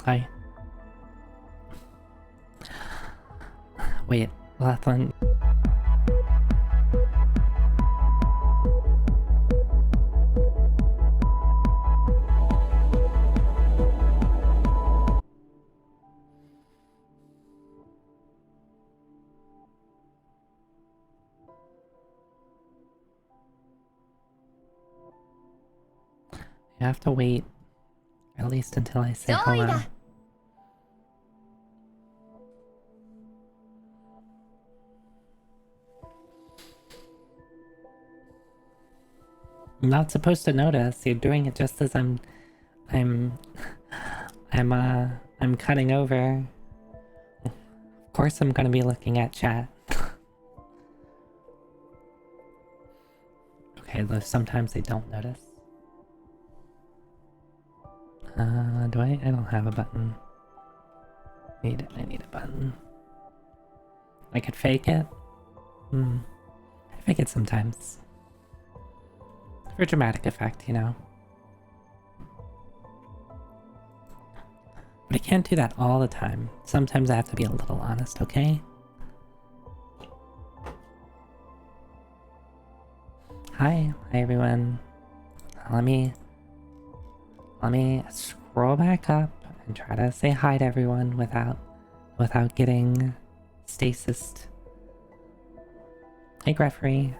Hi. Wait, Lathlan. You have to wait at least until I say hello. I'm not supposed to notice. You're doing it just as I'm cutting over. Of course I'm gonna be looking at chat. Okay, though sometimes they don't notice. Do I? I don't have a button. I need a button. I could fake it. I fake it sometimes. For dramatic effect, you know. But I can't do that all the time. Sometimes I have to be a little honest, okay? Hi everyone. Let me scroll back up and try to say hi to everyone without getting stasised. Hey Greffery.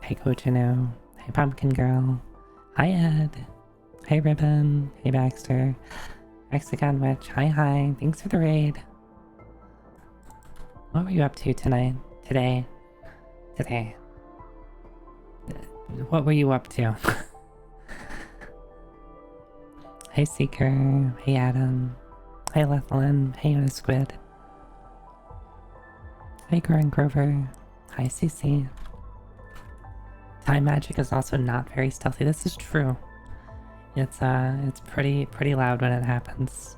Hey Cochino. Hey Pumpkin Girl. Hi Ed. Hey Ribbon. Hey Baxter. Mexican Witch. Hi. Thanks for the raid. What were you up to tonight? Today? What were you up to? Hey Seeker. Hey Adam. Hey Lethlin. Hey Unisquid. Hey Growing Grover. Hi CC. Time magic is also not very stealthy. This is true. It's pretty loud when it happens.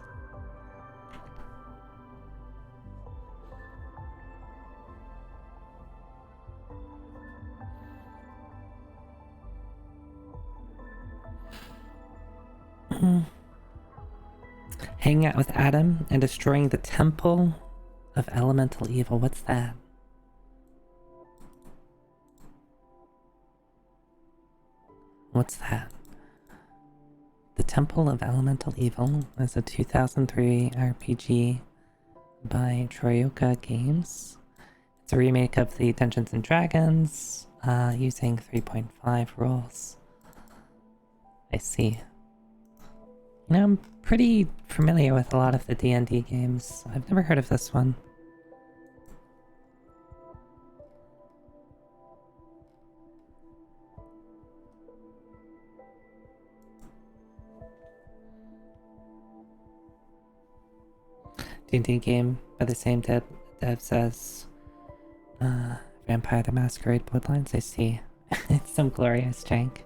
Hanging out with Adam and destroying the Temple of Elemental Evil. What's that? What's that? The Temple of Elemental Evil is a 2003 RPG by Troyoka Games. It's a remake of the Dungeons & Dragons, using 3.5 rules. I see. You know, I'm pretty familiar with a lot of the D&D games. I've never heard of this one. D&D game by the same devs as Vampire the Masquerade Bloodlines. I see. It's some glorious jank.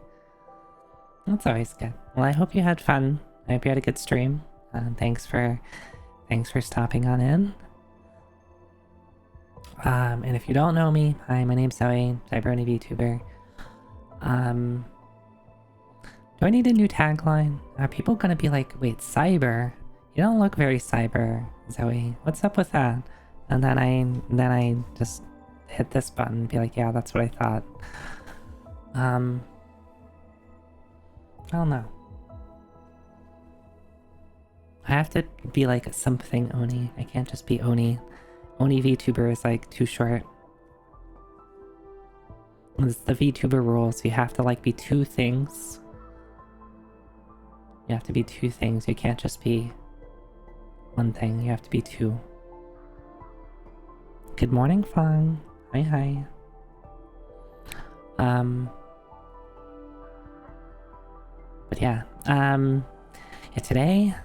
That's always good. Well, I hope you had fun. I hope you had a good stream. Thanks for stopping on in. And if you don't know me, hi, my name's Zoe, Cyberony VTuber. Do I need a new tagline? Are people gonna be like, wait, cyber? You don't look very cyber, Zoe. What's up with that? And then I just hit this button and be like, yeah, that's what I thought. I don't know. I have to be like something Oni. I can't just be Oni. Oni VTuber is like too short. It's the VTuber rules. You have to like be two things. You have to be two things. You can't just be one thing. You have to be two. Good morning, Fang. Hi. But yeah. Today,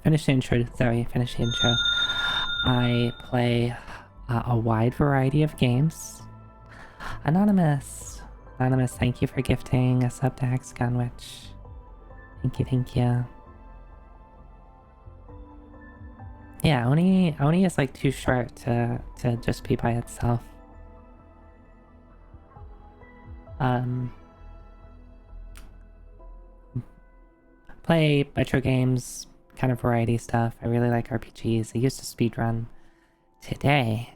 finish the intro, Zoe, finish the intro. I play a wide variety of games. Anonymous, thank you for gifting a sub to Hexagon Witch. Thank you. Yeah, Oni is like too short to just be by itself. play retro games, kind of variety stuff. I really like RPGs. I used to speedrun. Today,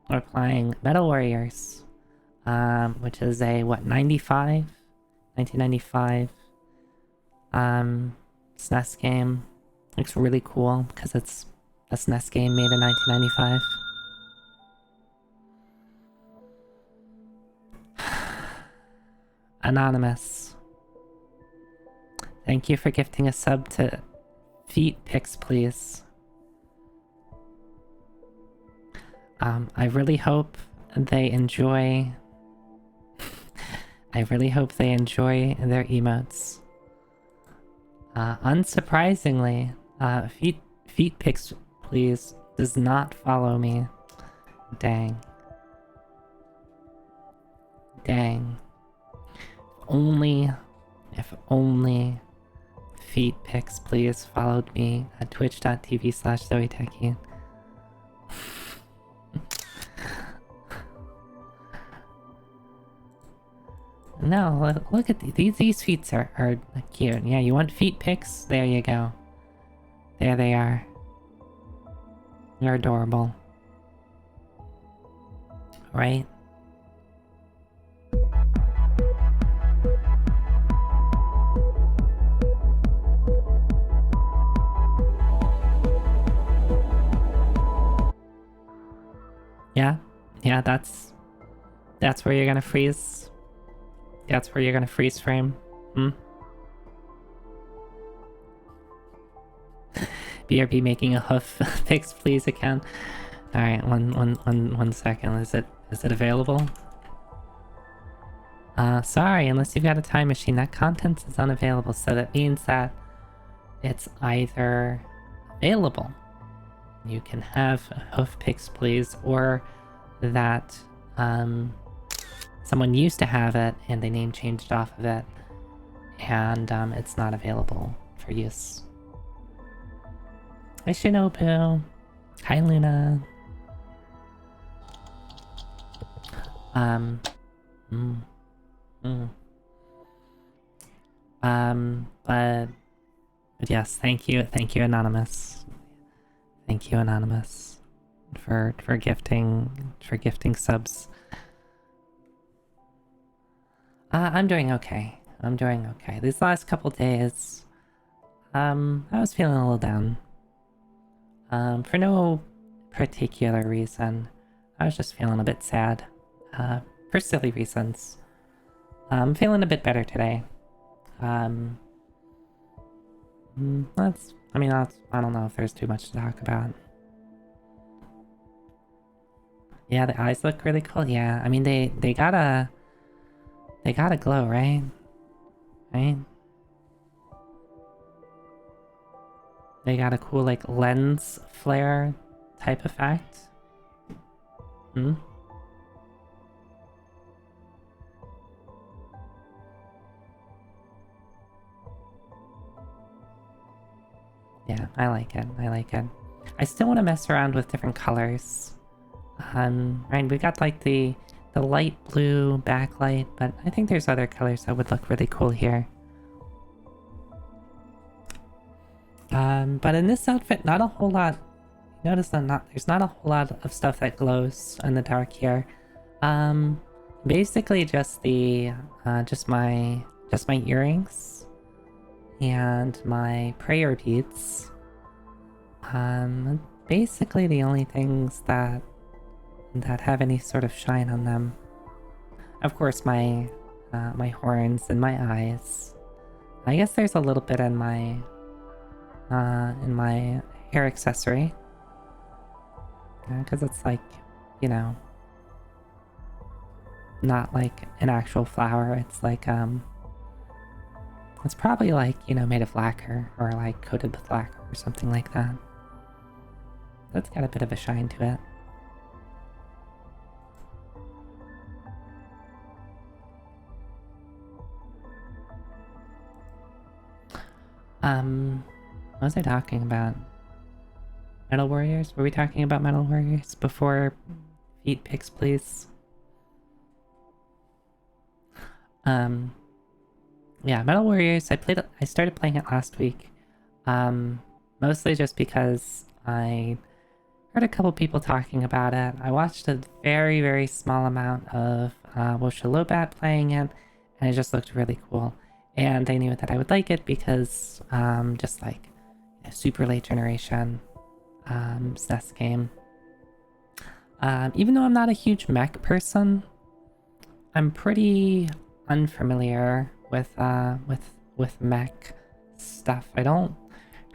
we're playing Metal Warriors, which is a, what, 1995 SNES game. Looks really cool because it's a SNES game made in 1995. Anonymous. Thank you for gifting a sub to Feet Pics, please. I really hope they enjoy... I really hope they enjoy their emotes. Unsurprisingly, Feet Pics, please, does not follow me. Dang. Dang. If only Feet Pics, please, followed me at twitch.tv/ZoeTechie. No, look at these feet are cute. Yeah, you want feet pics? There you go. There they are. They're adorable. Right? Yeah, that's where you're gonna freeze. That's where you're gonna freeze frame. BRB making a hoof pics, please, account. Alright, one second. Is it available? Sorry, unless you've got a time machine, that content is unavailable, so that means that it's either available. You can have a hoof pics, please, or that someone used to have it and they name changed off of it, and it's not available for use. Hi Shinobu. Hi Luna. But yes, thank you Anonymous. Thank you Anonymous for gifting subs. I'm doing okay. These last couple days, I was feeling a little down. For no particular reason. I was just feeling a bit sad. For silly reasons. I'm feeling a bit better today. I don't know if there's too much to talk about. Yeah, the eyes look really cool. Yeah, I mean, they gotta glow, right? Right? They got a cool, like, lens flare type effect. Yeah, I like it. I still want to mess around with different colors. Right, we got, like, the light blue backlight, but I think there's other colors that would look really cool here. But in this outfit, not a whole lot. Notice that there's not a whole lot of stuff that glows in the dark here. Basically just just my earrings and my prayer beads. Basically the only things that have any sort of shine on them. Of course, my horns and my eyes. I guess there's a little bit in my hair accessory. Because it's like, you know, not like an actual flower. It's like, it's probably like, you know, made of lacquer or like coated with lacquer or something like that. That's got a bit of a shine to it. What was I talking about? Metal Warriors? Were we talking about Metal Warriors before Feet Pics, please? yeah, Metal Warriors. I started playing it last week. Mostly just because I heard a couple people talking about it. I watched a very, very small amount of Woshalobat playing it, and it just looked really cool. And I knew that I would like it because just like a super late generation SNES game. Even though I'm not a huge mech person, I'm pretty unfamiliar with mech stuff. I don't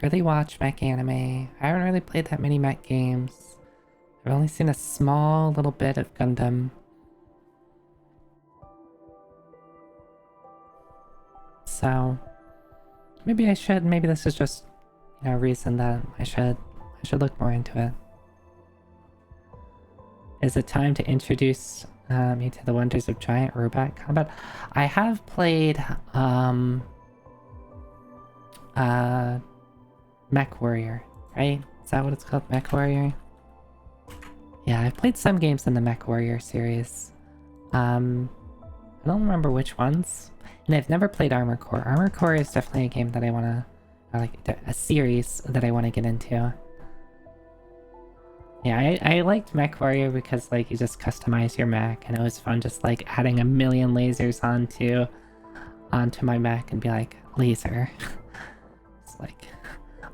really watch mech anime. I haven't really played that many mech games. I've only seen a small little bit of Gundam. So maybe this is just, you know, a reason that I should look more into it. Is it time to introduce me to the wonders of giant robot combat? I have played Mech Warrior, right? Is that what it's called? Mech Warrior? Yeah, I've played some games in the Mech Warrior series. I don't remember which ones. And I've never played Armor Core. Armor Core is definitely a game that I want to, like, a series that I want to get into. Yeah, I liked Mech Warrior because, like, you just customize your mech, and it was fun just, like, adding a million lasers onto my mech and be like, laser. It's like,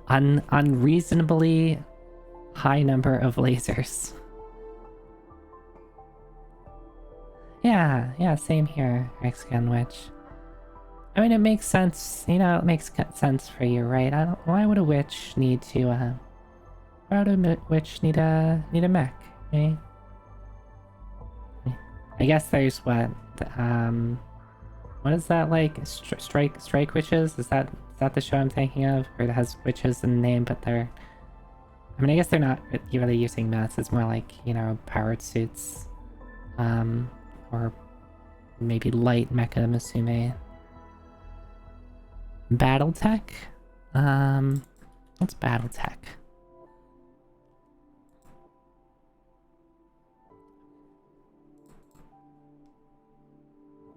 unreasonably high number of lasers. Yeah, same here, Mexican Witch. I mean, it makes sense, you know, it makes sense for you, right? Why would a witch need to, why would a witch need a mech, eh? I guess there's what is that, like, strike witches? Is that the show I'm thinking of? Or it has witches in the name, but they're, I mean, I guess they're not really using mechs, it's more like, you know, powered suits. Or maybe light mecha musume. Battletech? What's Battletech?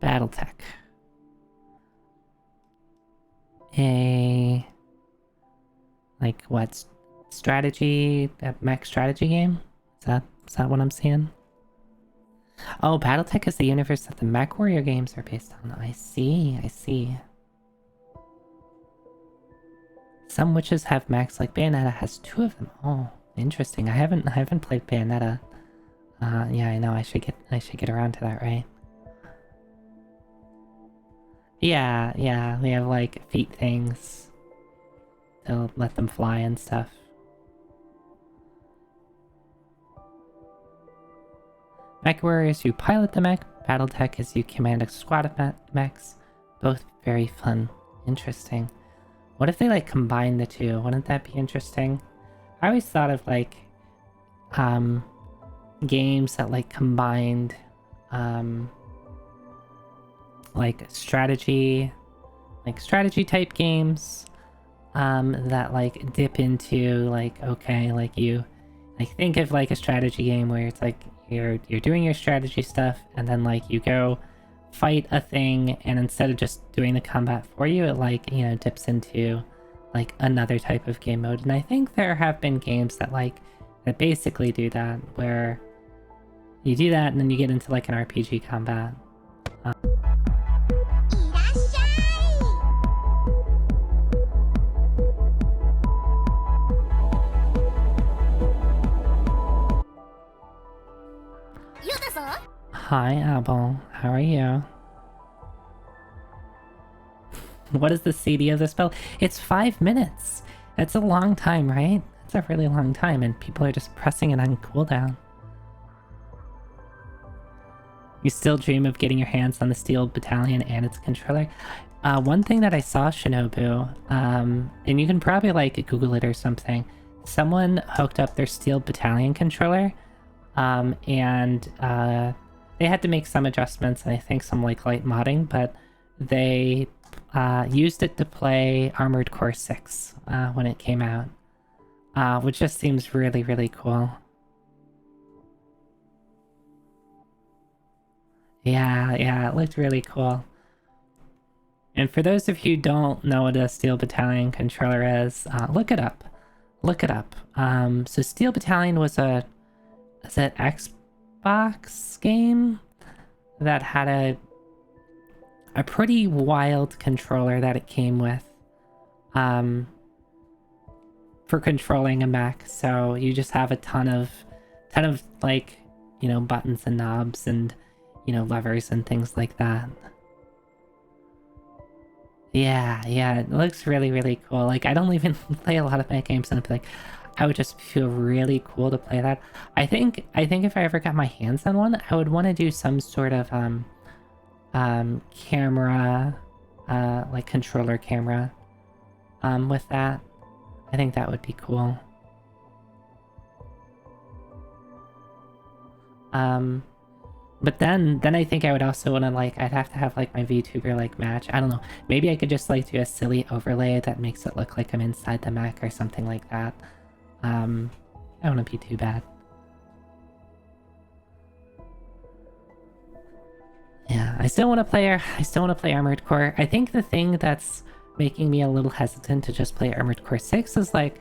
Battletech. Like what? Strategy? A mech strategy game? Is that what I'm seeing? Oh, Battletech is the universe that the Mech Warrior games are based on. I see. Some witches have mechs, like Bayonetta has 2 of them. Oh, interesting. I haven't played Bayonetta. Yeah, I know. I should get around to that, right? Yeah. We have like feet things to let them fly and stuff. Mech Warriors, you pilot the mech. Battletech is you command a squad of mechs. Both very fun. Interesting. What if they, like, combine the two? Wouldn't that be interesting? I always thought of, like, games that, like, combined, like, strategy type games, that, like, dip into, like, okay, like, you, like, think of, like, a strategy game where it's, like, you're doing your strategy stuff, and then, like, you go fight a thing, and instead of just doing the combat for you, it, like, you know, dips into, like, another type of game mode. And I think there have been games that, like, that basically do that, where you do that and then you get into, like, an RPG combat. Hi, Abel. How are you? What is the CD of the spell? It's 5 minutes. That's a long time, right? That's a really long time, and people are just pressing it on cooldown. You still dream of getting your hands on the Steel Battalion and its controller? One thing that I saw, Shinobu, and you can probably, like, Google it or something, someone hooked up their Steel Battalion controller, and they had to make some adjustments, and I think some, like, light modding, but they used it to play Armored Core 6 when it came out, which just seems really, really cool. Yeah, it looked really cool. And for those of you who don't know what a Steel Battalion controller is, look it up. Look it up. So Steel Battalion was is it Xbox game that had a pretty wild controller that it came with for controlling a mech. So you just have a ton of like, you know, buttons and knobs and, you know, levers and things like that. Yeah, it looks really, really cool. Like, I don't even play a lot of mech games, and I'd be like, I would just feel really cool to play that. I think if I ever got my hands on one, I would want to do some sort of camera, like controller camera, with that. I think that would be cool. But then I think I would also want to, like, I'd have to have like my VTuber like match. I don't know. Maybe I could just like do a silly overlay that makes it look like I'm inside the mech or something like that. I don't want to be too bad. Yeah, I still want to play Armored Core. I think the thing that's making me a little hesitant to just play Armored Core 6 is like,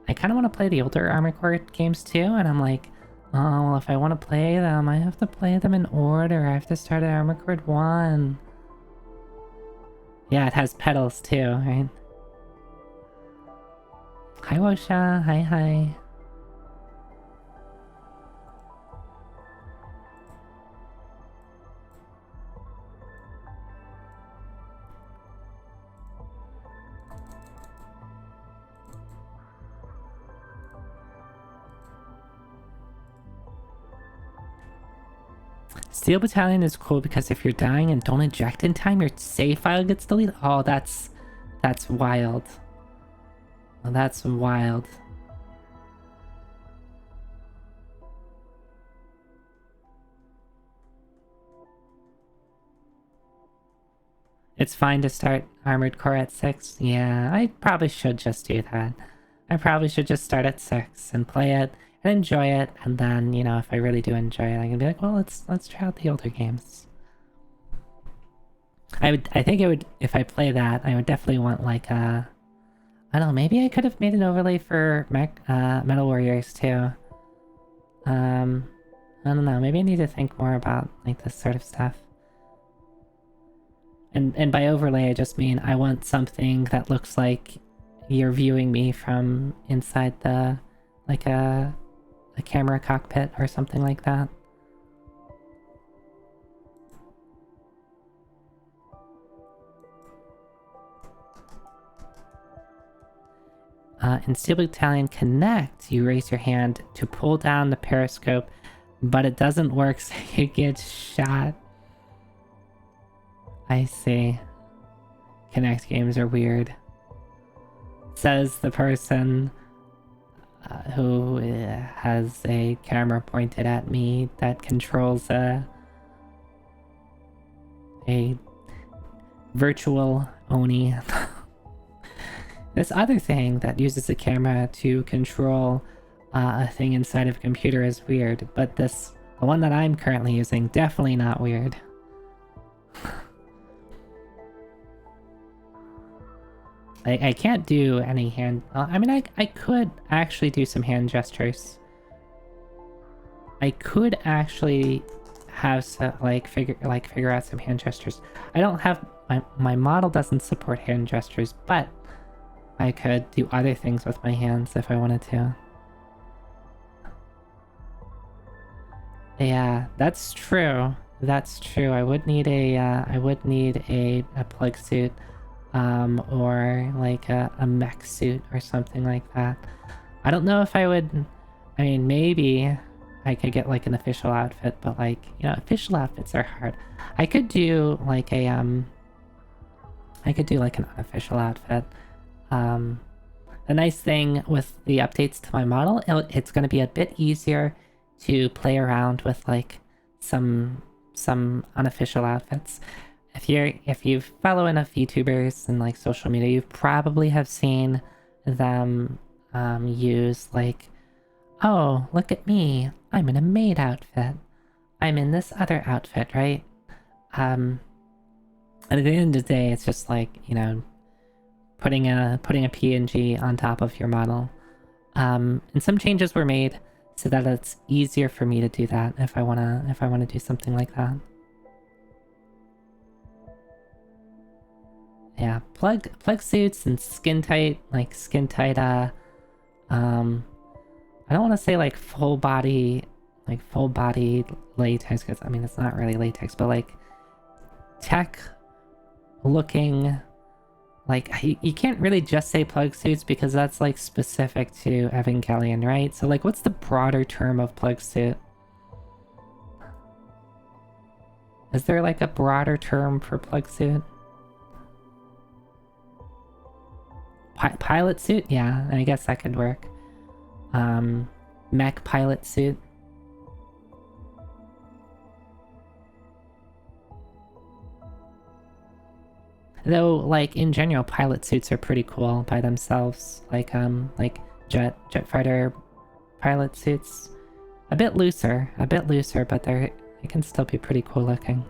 I kind of want to play the older Armored Core games too, and I'm like, oh, well, if I want to play them, I have to play them in order. I have to start at Armored Core 1. Yeah, it has pedals too, right? Hi, Wosha. Hi. Steel Battalion is cool because if you're dying and don't eject in time, your save file gets deleted. Oh, that's wild. Oh, that's wild. It's fine to start Armored Core at 6. Yeah, I probably should just do that. I probably should just start at 6 and play it and enjoy it, and then, you know, if I really do enjoy it, I can be like, well, let's try out the older games. I think it would, if I play that, I would definitely want like a, I don't know, maybe I could have made an overlay for Metal Warriors too. I don't know, maybe I need to think more about like this sort of stuff. And by overlay, I just mean I want something that looks like you're viewing me from inside the, like a camera cockpit or something like that. In Steel Battalion Connect, you raise your hand to pull down the periscope, but it doesn't work, so you get shot. I see. Connect games are weird. Says the person who has a camera pointed at me that controls a virtual Oni. This other thing that uses a camera to control a thing inside of a computer is weird, but the one that I'm currently using, definitely not weird. I can't do any hand... I mean, I could actually do some hand gestures. I could actually have some, figure out some hand gestures. I don't have... My model doesn't support hand gestures, but I could do other things with my hands if I wanted to. Yeah, that's true. That's true. I would need a plug suit. Or like a mech suit or something like that. I don't know if I would... I mean, maybe I could get like an official outfit, but like, you know, official outfits are hard. I could do like a, I could do like an unofficial outfit. The nice thing with the updates to my model, it's going to be a bit easier to play around with like some unofficial outfits. If you follow enough VTubers and like social media, you probably have seen them use like, oh, look at me, I'm in a maid outfit, I'm in this other outfit, right? And at the end of the day, it's just like, you know, putting a PNG on top of your model. And some changes were made so that it's easier for me to do that if I wanna do something like that. Yeah, plug suits and skin tight I don't want to say like full body latex, because I mean it's not really latex, but like tech looking, like you can't really just say plug suits because that's like specific to Evangelion, right? So like what's the broader term of plug suit? Is there like a broader term for plug suit? Pilot suit? Yeah, I guess that could work. Mech pilot suit. Though, like, in general, pilot suits are pretty cool by themselves. Like jet fighter pilot suits. A bit looser, but they can still be pretty cool looking.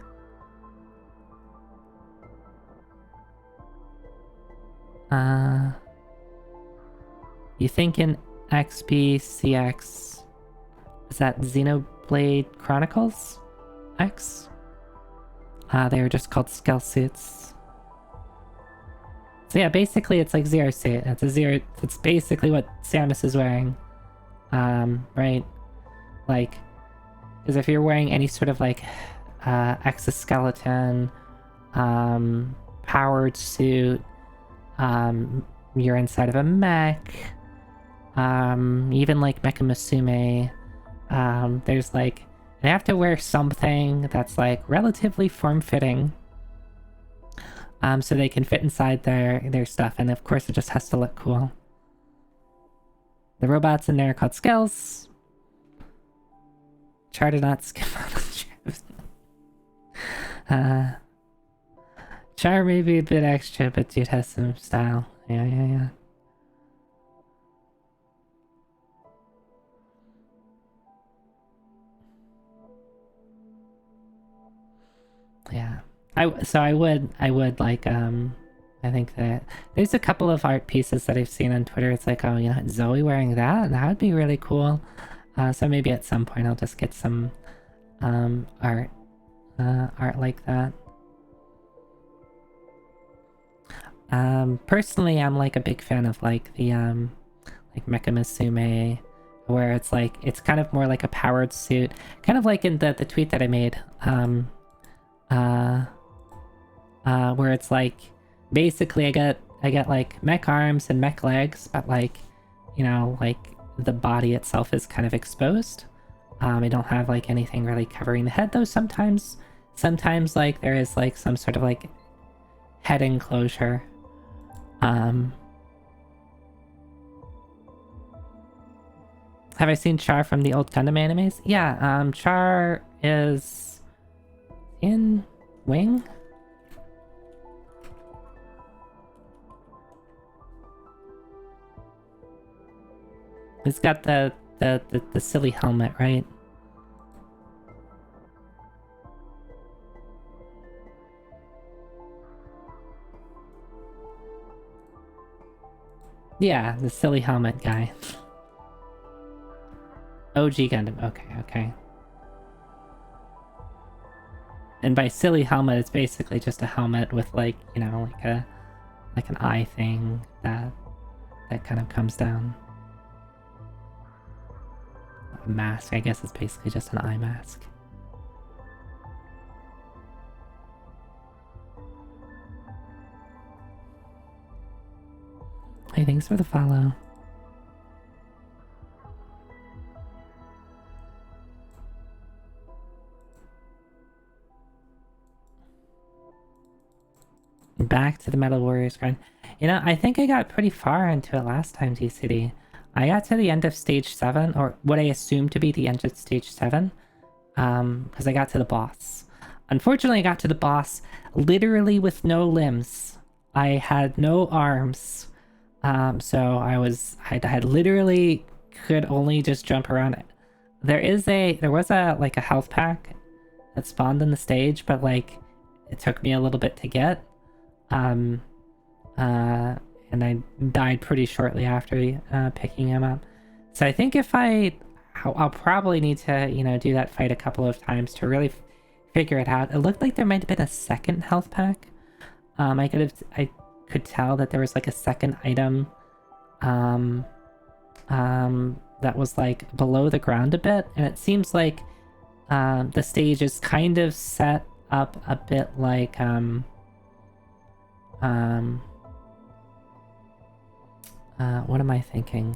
You think in XBCX, is that Xenoblade Chronicles X? They were just called Skull Suits. So yeah, basically it's like Zero Suit. It's basically what Samus is wearing. Right? Like, because if you're wearing any sort of like exoskeleton, powered suit, you're inside of a mech, even like Mecha Musume, there's like, they have to wear something that's like relatively form-fitting, so they can fit inside their stuff, and of course it just has to look cool. The robots in there are called Skells. Try to not skip on the trips. Char may be a bit extra, but dude has some style. Yeah. Yeah. I would like, I think that there's a couple of art pieces that I've seen on Twitter. It's like, oh, you know, Zoe wearing that? That would be really cool. So maybe at some point I'll just get some art like that. Personally, I'm like a big fan of like the like Mecha Musume, where it's like, it's kind of more like a powered suit, kind of like in the tweet that I made, where it's like, basically I get like mech arms and mech legs, but like, you know, like the body itself is kind of exposed. I don't have like anything really covering the head though. Sometimes like there is like some sort of like head enclosure. Have I seen Char from the old Gundam animes? Yeah, Char is in Wing? He's got the silly helmet, right? Yeah, the silly helmet guy. OG Gundam. Okay. And by silly helmet, it's basically just a helmet with like, you know, like an eye thing that kind of comes down. A mask, I guess it's basically just an eye mask. Hey, thanks for the follow. Back to the Metal Warriors grind. You know, I think I got pretty far into it last time, DCD. I got to the end of stage 7, or what I assume to be the end of stage 7, because I got to the boss. Unfortunately, I got to the boss literally with no limbs. I had no arms. So I had literally could only just jump around it. There was a like a health pack that spawned in the stage, but like it took me a little bit to get. And I died pretty shortly after picking him up. So I think if I'll probably need to, you know, do that fight a couple of times to really figure it out. It looked like there might have been a second health pack. I could tell that there was like a second item that was like below the ground a bit, and it seems like the stage is kind of set up a bit like what am I thinking?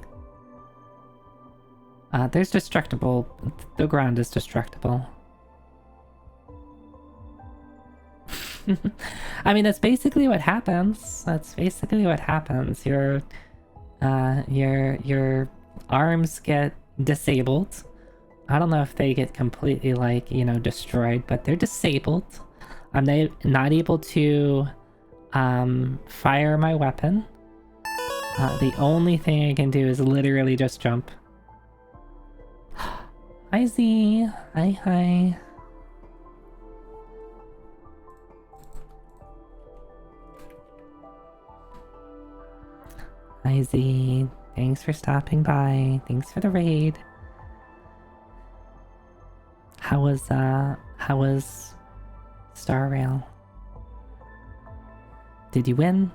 There's destructible. The ground is destructible. I mean, that's basically what happens. That's basically what happens. Your arms get disabled. I don't know if they get completely, like, you know, destroyed, but they're disabled. I'm not able to fire my weapon. The only thing I can do is literally just jump. Hi, Z. Hi. Hi, Z. Thanks for stopping by. Thanks for the raid. How was Star Rail? Did you win?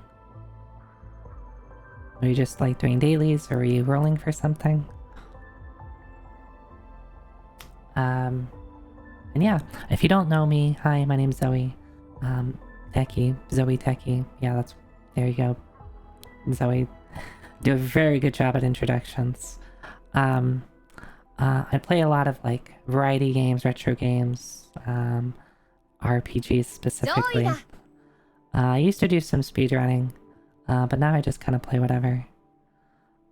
Were you just like doing dailies, or were you rolling for something? And yeah, if you don't know me, hi, my name's Zoe. Techie, Zoe Techie. Yeah, there you go. Zoe, do a very good job at introductions. I play a lot of like variety games, retro games, RPGs specifically. I used to do some speedrunning, but now I just kind of play whatever.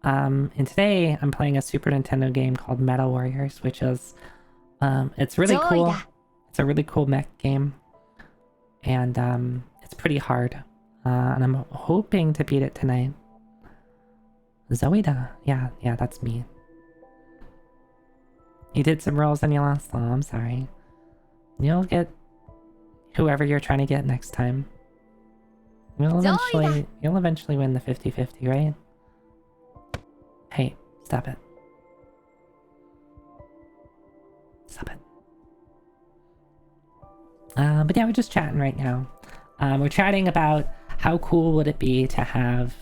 And today I'm playing a Super Nintendo game called Metal Warriors, which is, it's really cool. It's a really cool mech game, and it's pretty hard. And I'm hoping to beat it tonight. Zoida, yeah, that's me. You did some rolls and you lost. Oh, I'm sorry. You'll get whoever you're trying to get next time. You'll eventually win the 50-50, right? Hey, stop it. Stop it. But yeah, we're just chatting right now. We're chatting about how cool would it be to have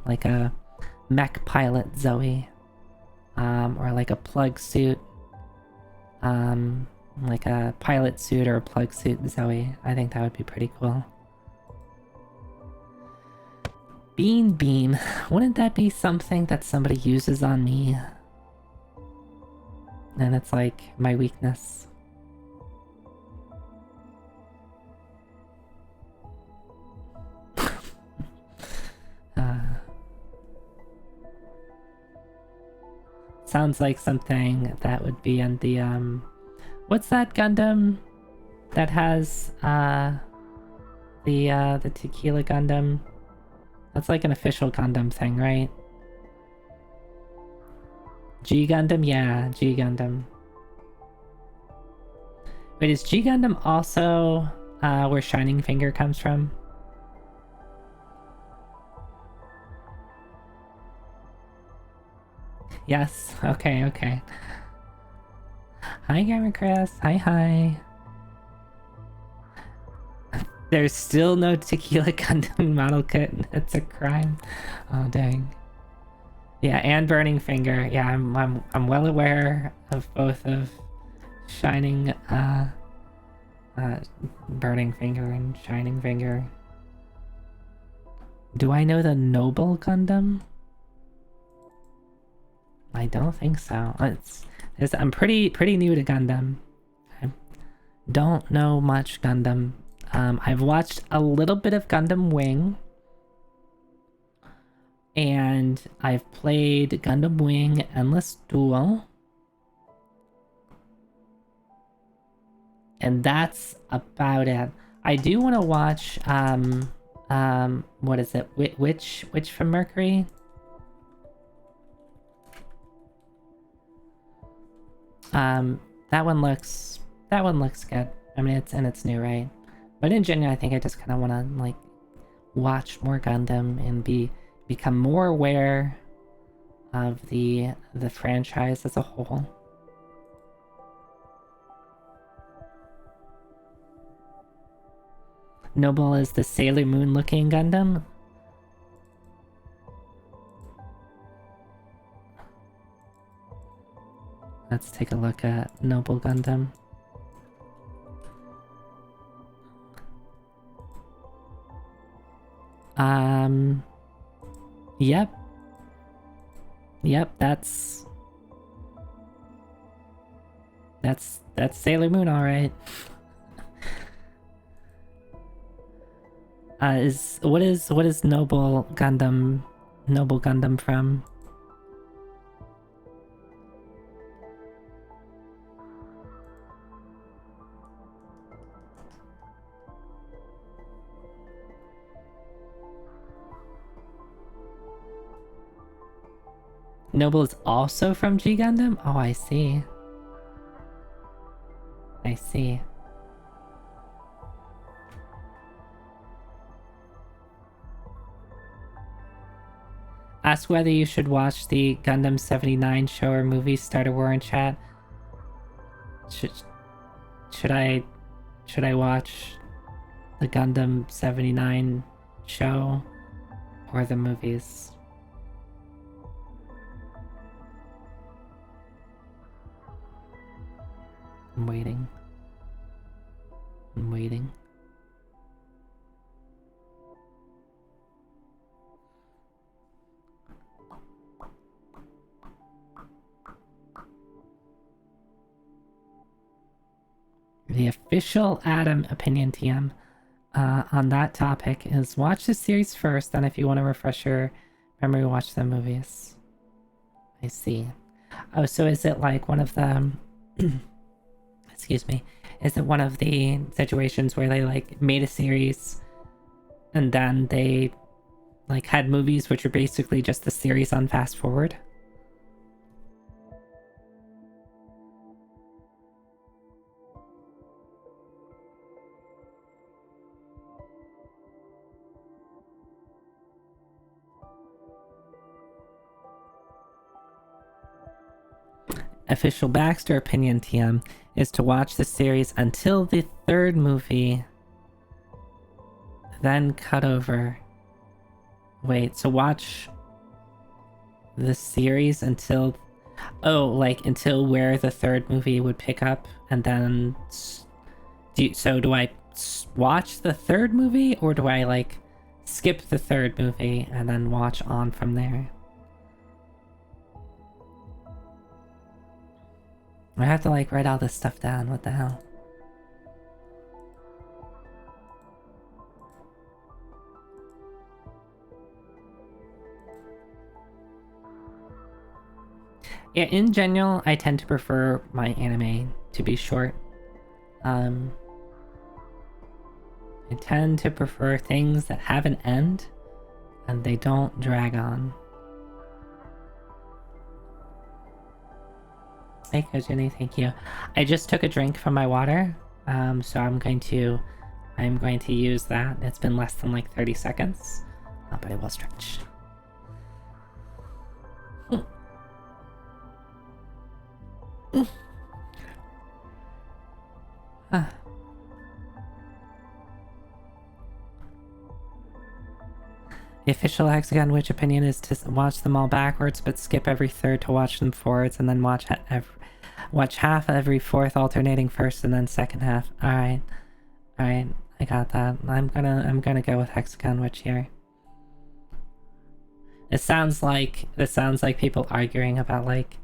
like a mech pilot Zoe, or like a plug suit, like a pilot suit or a plug suit Zoe. I think that would be pretty cool. Beam. Wouldn't that be something that somebody uses on me? And it's like my weakness. Sounds like something that would be on the what's that Gundam that has the Tequila Gundam? That's like an official Gundam thing, right? G Gundam? Yeah, G Gundam. Wait, is G Gundam also where Shining Finger comes from? Yes, okay. Hi, Gamer Chris. Hi. There's still no Tequila Gundam model kit. It's a crime. Oh, dang. Yeah, and Burning Finger. Yeah, I'm well aware of both of Shining Burning Finger and Shining Finger. Do I know the Noble Gundam? I don't think so. I'm pretty new to Gundam. I don't know much Gundam. I've watched a little bit of Gundam Wing, and I've played Gundam Wing Endless Duel, and that's about it. I do want to watch what is it? Which from Mercury? That one looks good. I mean, it's new, right? But in general, I think I just kind of want to like watch more Gundam and become more aware of the franchise as a whole. Noble is the Sailor Moon looking Gundam. Let's take a look at Noble Gundam. Yep. Yep, that's Sailor Moon, all right. What is Noble Gundam from? Noble is also from G Gundam? Oh, I see. I see. Ask whether you should watch the Gundam 79 show or movie. Start a war in chat. Should I watch the Gundam 79 show or the movies? I'm waiting. I'm waiting. The official Adam opinion TM on that topic is watch the series first, then if you want to refresh your memory, watch the movies. I see. Oh, so is it like one of the... excuse me. Is it one of the situations where they like made a series and then they like had movies which are basically just the series on fast forward? Official Baxter opinion TM is to watch the series until the third movie, then cut over. Wait, so watch the series until... Oh, like until where the third movie would pick up, and then... do I watch the third movie, or do I like skip the third movie and then watch on from there? I have to like write all this stuff down, what the hell? Yeah, in general, I tend to prefer my anime to be short. I tend to prefer things that have an end and they don't drag on. Hey, Kojuni, thank you. I just took a drink from my water, so I'm going to use that. It's been less than like 30 seconds, but it will stretch. The official Hexagon Witch opinion is to watch them all backwards, but skip every third to watch them forwards, and then watch half every fourth, alternating first and then second half. All right, I got that. I'm gonna go with Hexagon Witch here. It sounds like people arguing about like,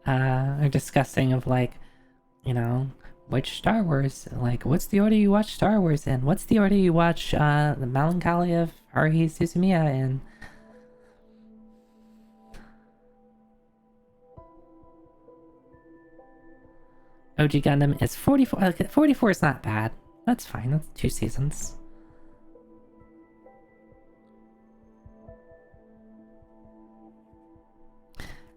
or discussing of like, you know, which Star Wars, like, what's the order you watch Star Wars in? What's the order you watch The Melancholy of Haruhi Suzumiya in? OG Gundam is 44. Okay, 44 is not bad. That's fine. That's 2 seasons.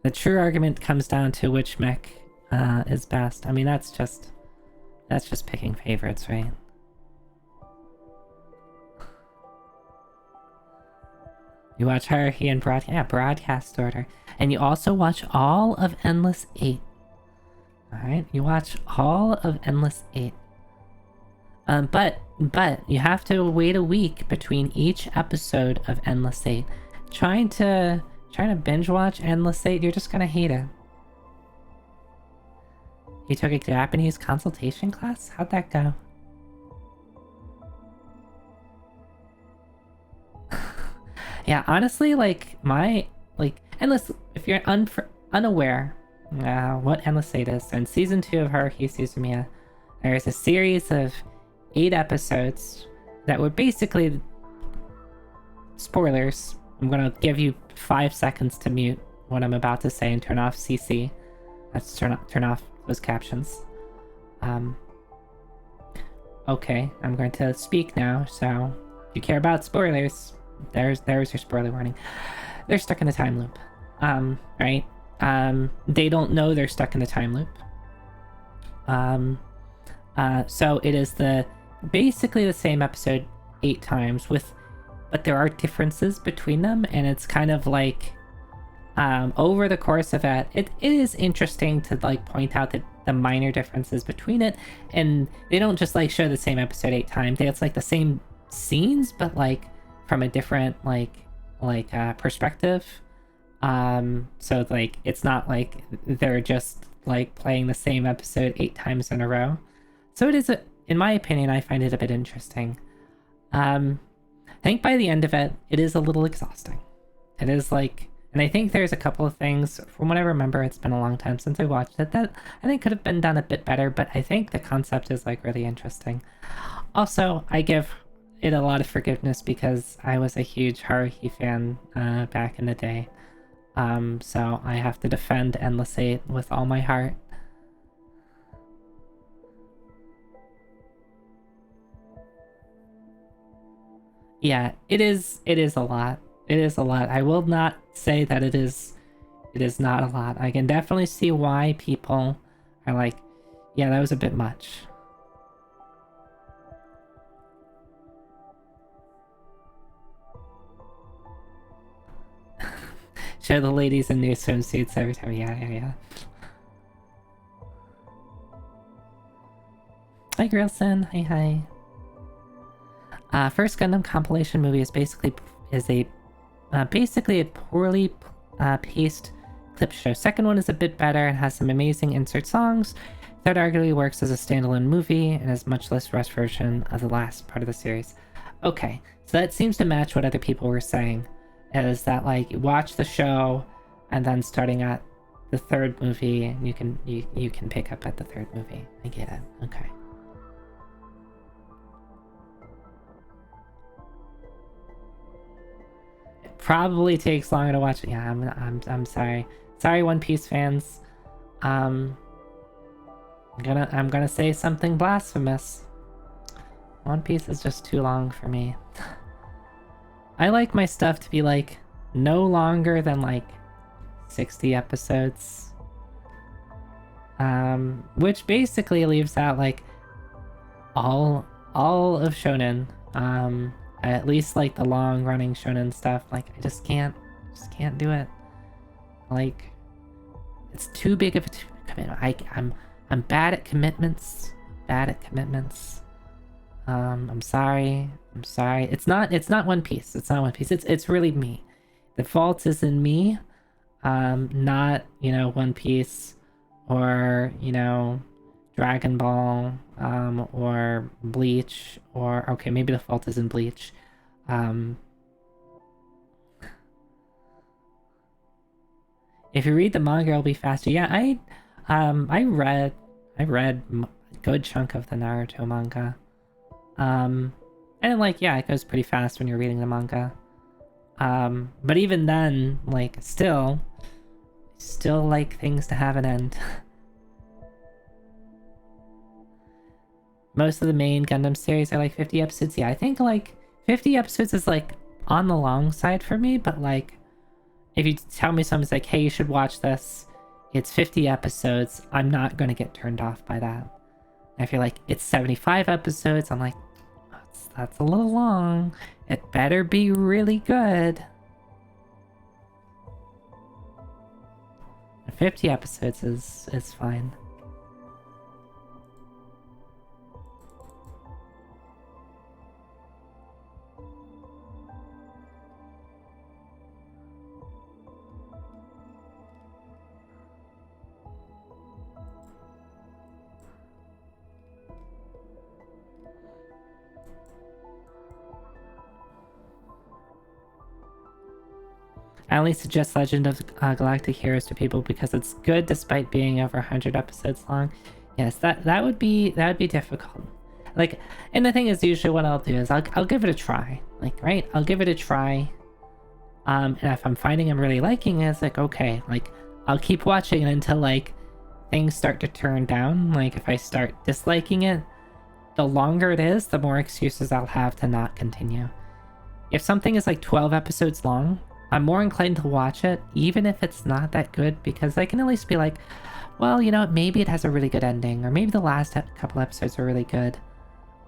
The true argument comes down to which mech is best. I mean, that's just picking favorites, right? You watch Hierarchy and Broadcast Order. And you also watch all of Endless 8. Alright, you watch all of Endless 8. But you have to wait a week between each episode of Endless 8. Trying to binge watch Endless 8, you're just gonna hate it. You took a Japanese consultation class? How'd that go? Yeah, honestly, like, Endless, if you're unaware what Endless 8 is, so in Season 2 of Haruhi Suzumiya, there's a series of 8 episodes that were basically spoilers. I'm gonna give you 5 seconds to mute what I'm about to say and turn off CC. Let's turn off those captions. Okay, I'm going to speak now, so if you care about spoilers, there's your spoiler warning. They're stuck in a time loop. Right? They don't know they're stuck in a time loop. So it is basically the same episode 8 times but there are differences between them, and it's kind of like over the course of it is interesting to like point out the minor differences between it, and they don't just like show the same episode 8 times. It's like the same scenes, but like from a different perspective. So like it's not like they're just like playing the same episode 8 times in a row. So it is in my opinion, I find it a bit interesting. I think by the end of it is a little exhausting. It is like, and I think there's a couple of things, from what I remember, it's been a long time since I watched it, that I think could have been done a bit better, but I think the concept is like really interesting. Also, I give it a lot of forgiveness because I was a huge Haruhi fan back in the day. So I have to defend Endless 8 with all my heart. Yeah, it is a lot. It is a lot. I will not say that it is not a lot. I can definitely see why people are like, yeah, that was a bit much. Show the ladies in new swimsuits every time. Yeah. Hi, Grilson. Hi. First Gundam compilation movie is basically a poorly paced clip show. Second one is a bit better and has some amazing insert songs. Third arguably works as a standalone movie and is much less rushed version of the last part of the series. Okay, so that seems to match what other people were saying. Is that like you watch the show and then starting at the third movie, you can pick up at the third movie. I get it. Okay. It probably takes longer to watch it. Yeah, I'm sorry. Sorry, One Piece fans. I'm gonna say something blasphemous. One Piece is just too long for me. I like my stuff to be like no longer than like 60 episodes. Which basically leaves out like all of shonen. At least like the long running shonen stuff. Like I just can't do it. Like it's too big of a commitment. I'm bad at commitments. I'm sorry. It's not One Piece. It's really me. The fault is in me. Not, One Piece or, Dragon Ball, or Bleach, or okay, maybe the fault is in Bleach. If you read the manga, it'll be faster. Yeah, I read a good chunk of the Naruto manga. And like, yeah, it goes pretty fast when you're reading the manga. But even then, like, still like things to have an end. Most of the main Gundam series are like 50 episodes. Yeah, I think like 50 episodes is like on the long side for me, but like if you tell me something's like, hey, you should watch this, it's 50 episodes, I'm not gonna get turned off by that. And if you're like, it's 75 episodes, I'm like, that's a little long. It better be really good. 50 episodes is fine. I only suggest Legend of Galactic Heroes to people because it's good despite being over 100 episodes long. Yes, that would be difficult. Like, and the thing is, usually what I'll do is I'll give it a try. Like, right? I'll give it a try. And if I'm finding I'm really liking it, it's like, okay, like, I'll keep watching it until, like, things start to turn down. Like, if I start disliking it, the longer it is, the more excuses I'll have to not continue. If something is, like, 12 episodes long, I'm more inclined to watch it, even if it's not that good, because I can at least be like, well, you know, maybe it has a really good ending, or maybe the last couple episodes are really good.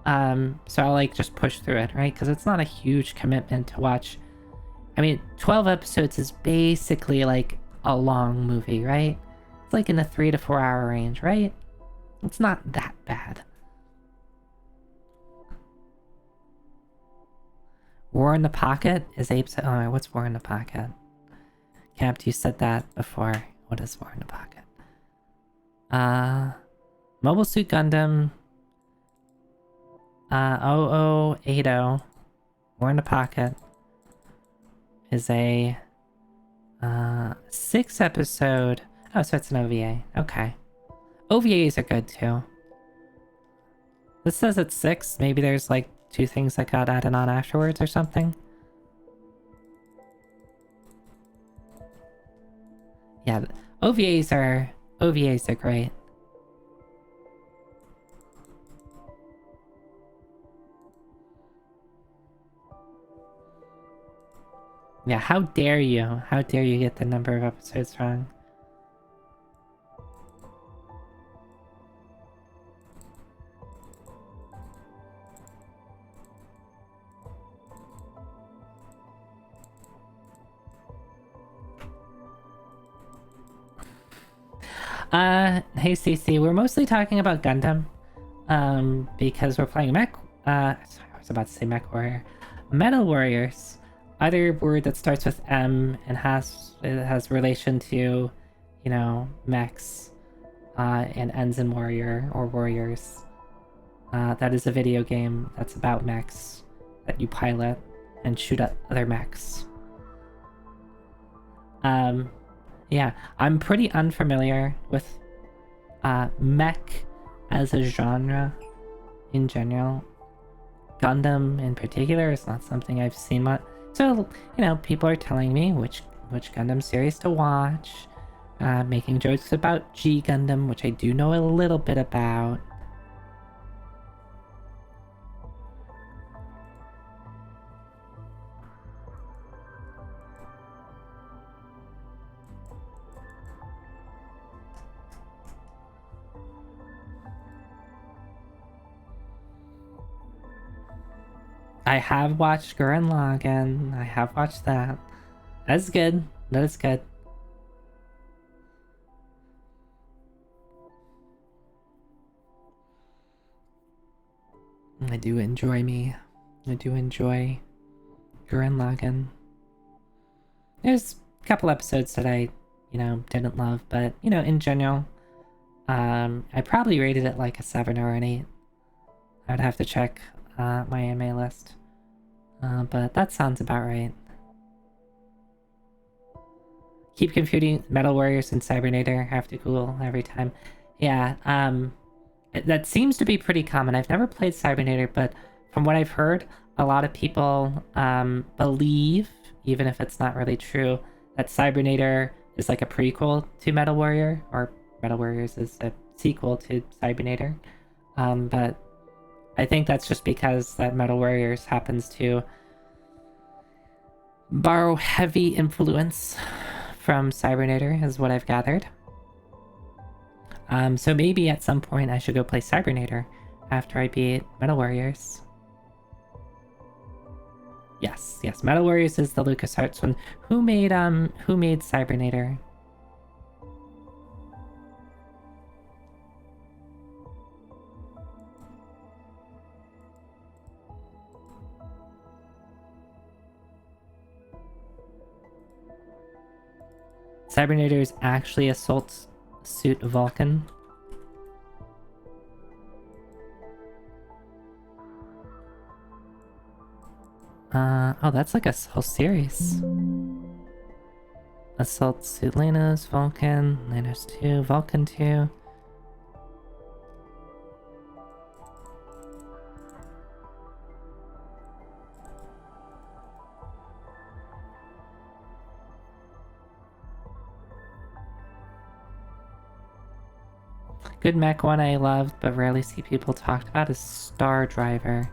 So I'll, like, just push through it, right? Because it's not a huge commitment to watch. I mean, 12 episodes is basically, like, a long movie, right? It's, like, in the 3 to 4 hour range, right? It's not that bad. War in the Pocket is Ape's... Oh, what's War in the Pocket? Capt, you said that before. What is War in the Pocket? Mobile Suit Gundam... 0080... War in the Pocket... is a... 6 episode... Oh, so it's an OVA. Okay. OVAs are good, too. This says it's 6. Maybe there's, like, 2 things that got added on afterwards or something. Yeah, OVAs are great. Yeah, how dare you? How dare you get the number of episodes wrong? Hey CC, we're mostly talking about Gundam, because we're playing Mech, sorry, I was about to say Mech Warrior. Metal Warriors, other word that starts with M and has relation to, you know, mechs, and ends in warrior or warriors. That is a video game that's about mechs that you pilot and shoot at other mechs. Yeah, I'm pretty unfamiliar with mech as a genre in general. Gundam in particular is not something I've seen much. So, you know, people are telling me which Gundam series to watch, making jokes about G Gundam, which I do know a little bit about. I have watched Gurren Lagann. I have watched that. That's good. That is good. I do enjoy Gurren Lagann. There's a couple episodes that I, you know, didn't love, but, you know, in general, I probably rated it like a 7 or an 8. I would have to check my anime list. But that sounds about right. Keep confusing Metal Warriors and Cybernator. Have to Google every time. Yeah, that seems to be pretty common. I've never played Cybernator, but from what I've heard, a lot of people believe, even if it's not really true, that Cybernator is like a prequel to Metal Warrior, or Metal Warriors is a sequel to Cybernator. But I think that's just because that Metal Warriors happens to borrow heavy influence from Cybernator, is what I've gathered. So maybe at some point I should go play Cybernator after I beat Metal Warriors. Yes, Metal Warriors is the LucasArts one. Who made Cybernator? Cybernator is actually Assault Suit Vulcan. Oh, that's like a whole series. Assault Suit Lanos, Vulcan, Lanos 2, Vulcan 2. Good mech one I loved but rarely see people talked about is Star Driver.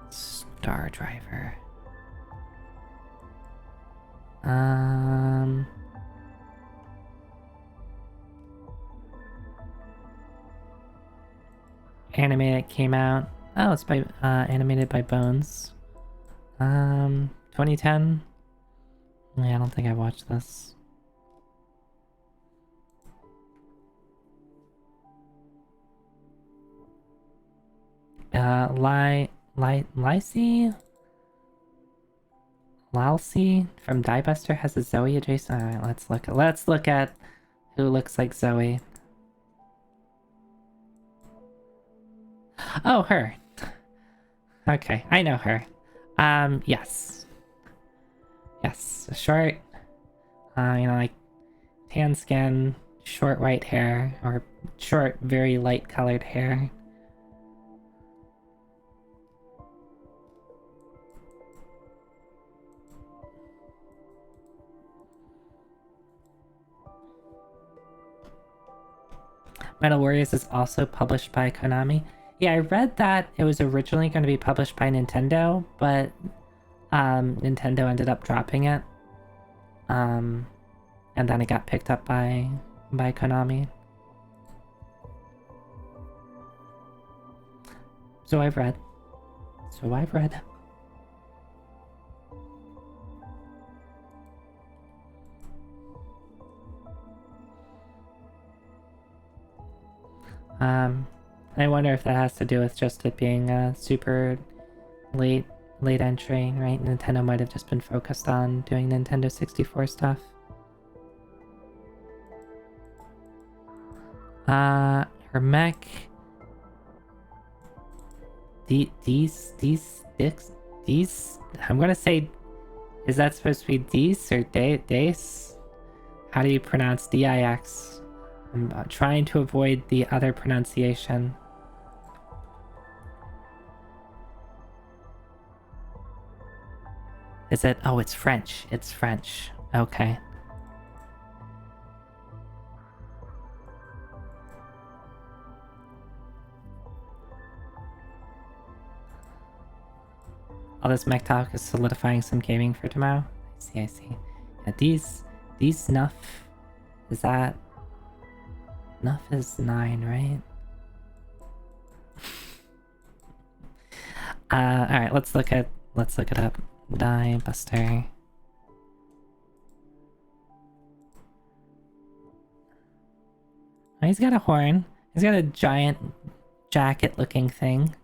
Star Driver. Anime that came out. Oh, it's by animated by Bones. 2010. Yeah, I don't think I watched this. Lalcy from Diebuster has a Zoe adjacent. Alright, let's look at who looks like Zoe. Oh, her. Okay, I know her. Yes. Yes, short, like tan skin, short white hair, or short, very light colored hair. Metal Warriors is also published by Konami. Yeah, I read that it was originally going to be published by Nintendo, but Nintendo ended up dropping it. And then it got picked up by Konami. So I've read. I wonder if that has to do with just it being a super late entry, right? Nintendo might have just been focused on doing Nintendo 64 stuff. Her mech. These, I'm gonna say, is that supposed to be Dees or Dace? How do you pronounce D-I-X? I'm trying to avoid the other pronunciation. Is it? Oh, it's French. It's French. Okay. All this mech talk is solidifying some gaming for tomorrow. I see. Yeah, these snuff. Is that... Snuff is 9, right? Alright, let's look it up. Diebuster. Oh, he's got a horn. He's got a giant jacket looking thing.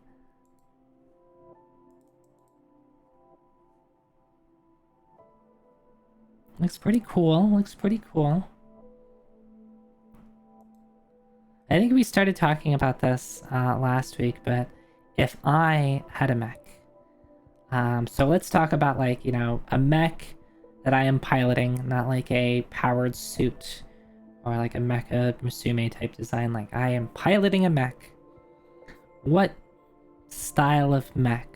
Looks pretty cool. I think we started talking about this last week, but if I had a mech, so let's talk about, like, a mech that I am piloting, not like a powered suit or like a Mecha Musume type design. Like, I am piloting a mech. What style of mech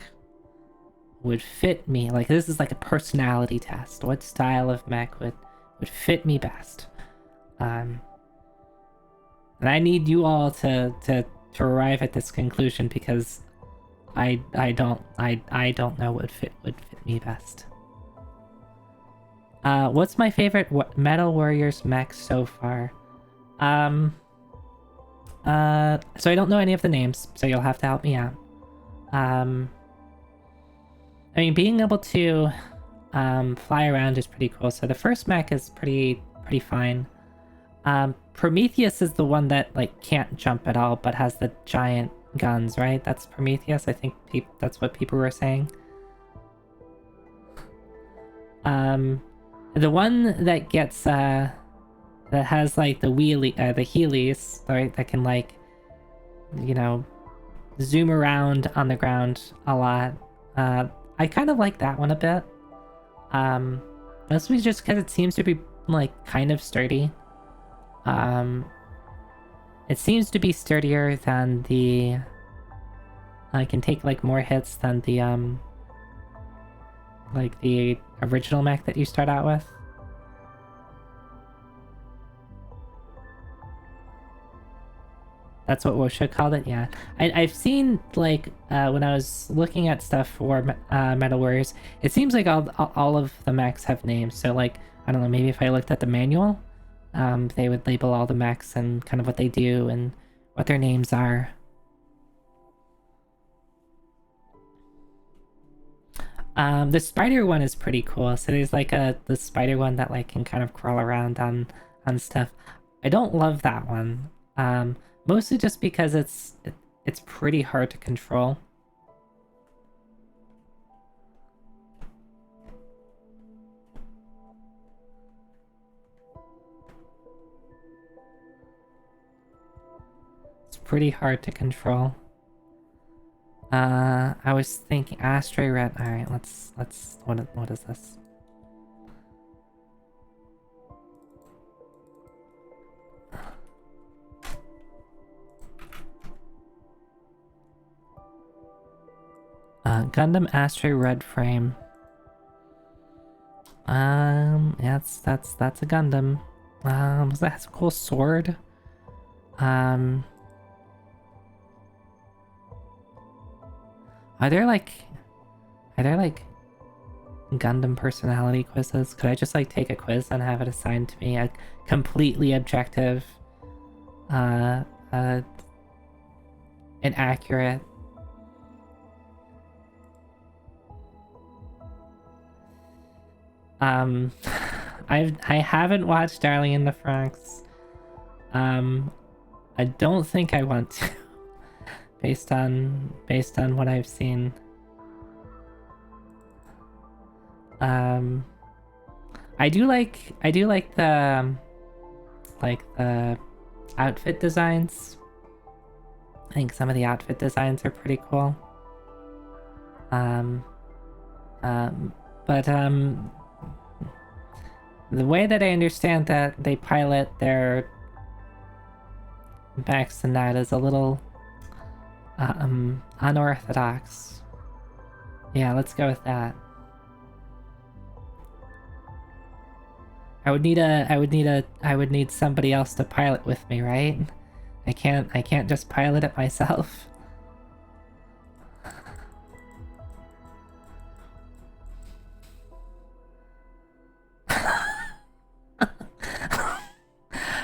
would fit me? Like, this is like a personality test. What style of mech would fit me best? And I need you all to arrive at this conclusion, because I don't know what would fit me best. What's my favorite Metal Warriors mech so far? So I don't know any of the names, so you'll have to help me out. I mean, being able to fly around is pretty cool. So the first mech is pretty fine. Prometheus is the one that, like, can't jump at all, but has the giant guns, right? That's Prometheus. I think that's what people were saying. The one that gets that has like the wheelie, the heelys, right? That can like, you know, zoom around on the ground a lot. I kind of like that one a bit. Mostly just because it seems to be like kind of sturdy. It seems to be sturdier than the. I can take like more hits than the like the original mech that you start out with. That's what Wosha called it, yeah. I've seen, like, when I was looking at stuff for Metal Warriors, it seems like all of the mechs have names. So, like, I don't know, maybe if I looked at the manual, they would label all the mechs and kind of what they do and what their names are. The spider one is pretty cool. So there's like the spider one that like can kind of crawl around on stuff. I don't love that one. Mostly just because it's pretty hard to control. It's pretty hard to control. I was thinking Astray Red. All right, let's what is this? Gundam Astray Red Frame. Yeah, that's a Gundam. That has a cool sword. Are there like Gundam personality quizzes? Could I just like take a quiz and have it assigned to me? A completely objective, inaccurate. I haven't watched Darling in the Franxx. I don't think I want to, based on what I've seen. I do like the outfit designs. I think some of the outfit designs are pretty cool. But the way that I understand that they pilot their mechs and that is a little unorthodox. Yeah, let's go with that. I would need somebody else to pilot with me, right? I can't just pilot it myself.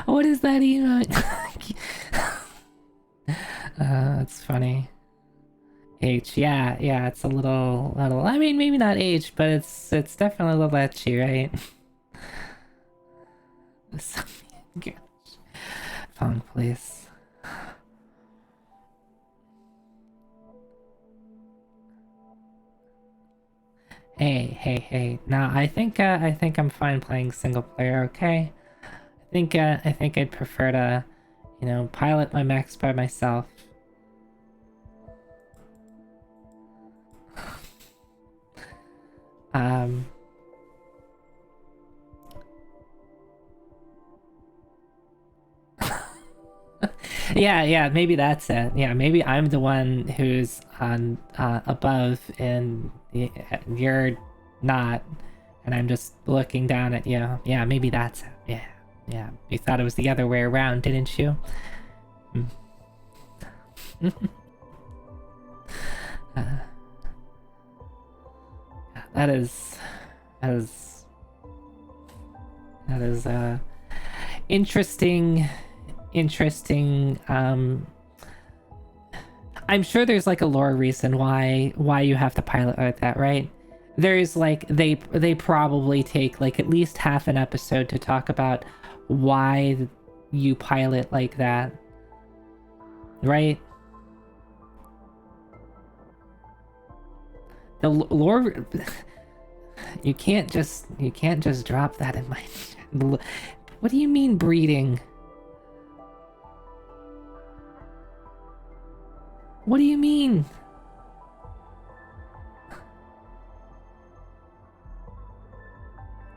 What is that emote? That's funny. H, yeah, it's a little. I mean, maybe not H, but it's definitely a little etchy, right? Phone, please. Hey. No, I think I'm fine playing single player. Okay. I think I'd prefer to, pilot my mechs by myself. Yeah, maybe that's it. Yeah, maybe I'm the one who's on above and you're not, and I'm just looking down at you. Yeah, maybe that's it. Yeah. You thought it was the other way around, didn't you? That is interesting. I'm sure there's like a lore reason why you have to pilot like that, right? There's like they probably take like at least half an episode to talk about why you pilot like that, right? The lore You can't just drop that in my... What do you mean breeding? What do you mean?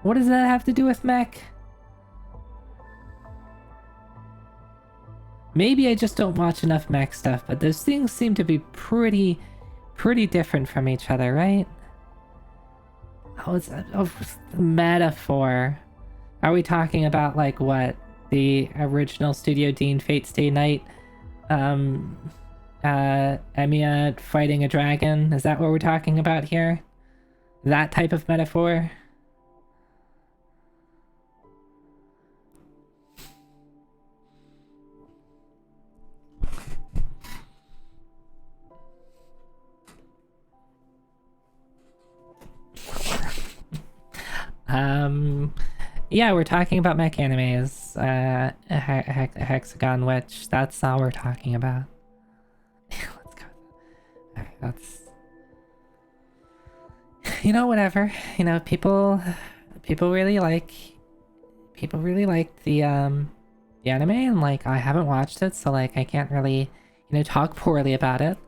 What does that have to do with mech? Maybe I just don't watch enough mech stuff, but those things seem to be pretty different from each other, right? Oh, it's a metaphor. Are we talking about, like, what? The original Studio Dean Fate Stay Night? Emiya fighting a dragon? Is that what we're talking about here? That type of metaphor? Yeah, we're talking about mech animes. Hexagon Witch. That's all we're talking about. Let's go. Alright, that's... You know, whatever. You know, people really like... People really like the anime, and, like, I haven't watched it, so, like, I can't really, you know, talk poorly about it.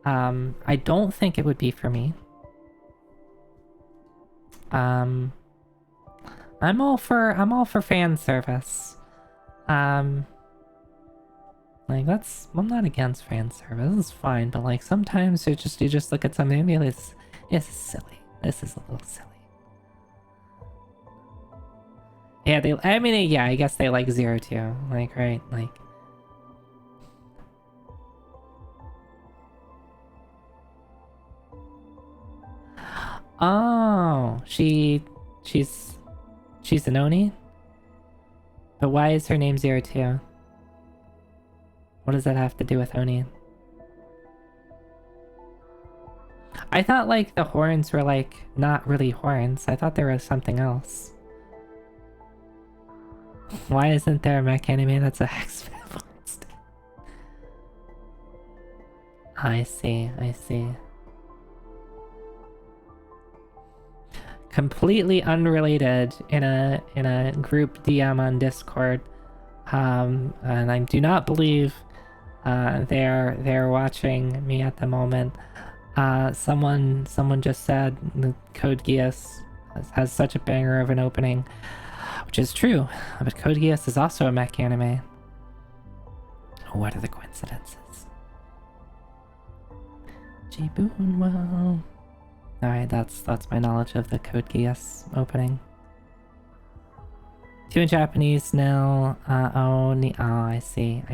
I don't think it would be for me. I'm all for fan service. Like, I'm not against fan service. It's fine, but, like, sometimes you just look at something and be like, this is silly. This is a little silly. Yeah, I guess they like Zero too. Like, right, like. Oh, she's an Oni? But why is her name 02? What does that have to do with Oni? I thought, like, the horns were, like, not really horns. I thought there was something else. Why isn't there a mech anime that's a hex metaphor instead? I see. Completely unrelated, in a group DM on Discord, and I do not believe they're watching me at the moment. Someone just said the Code Geass has such a banger of an opening, which is true, but Code Geass is also a mech anime. What are the coincidences? Jiboon, well... Alright, that's my knowledge of the Code Geass opening. 2 in Japanese now. Oh, I see.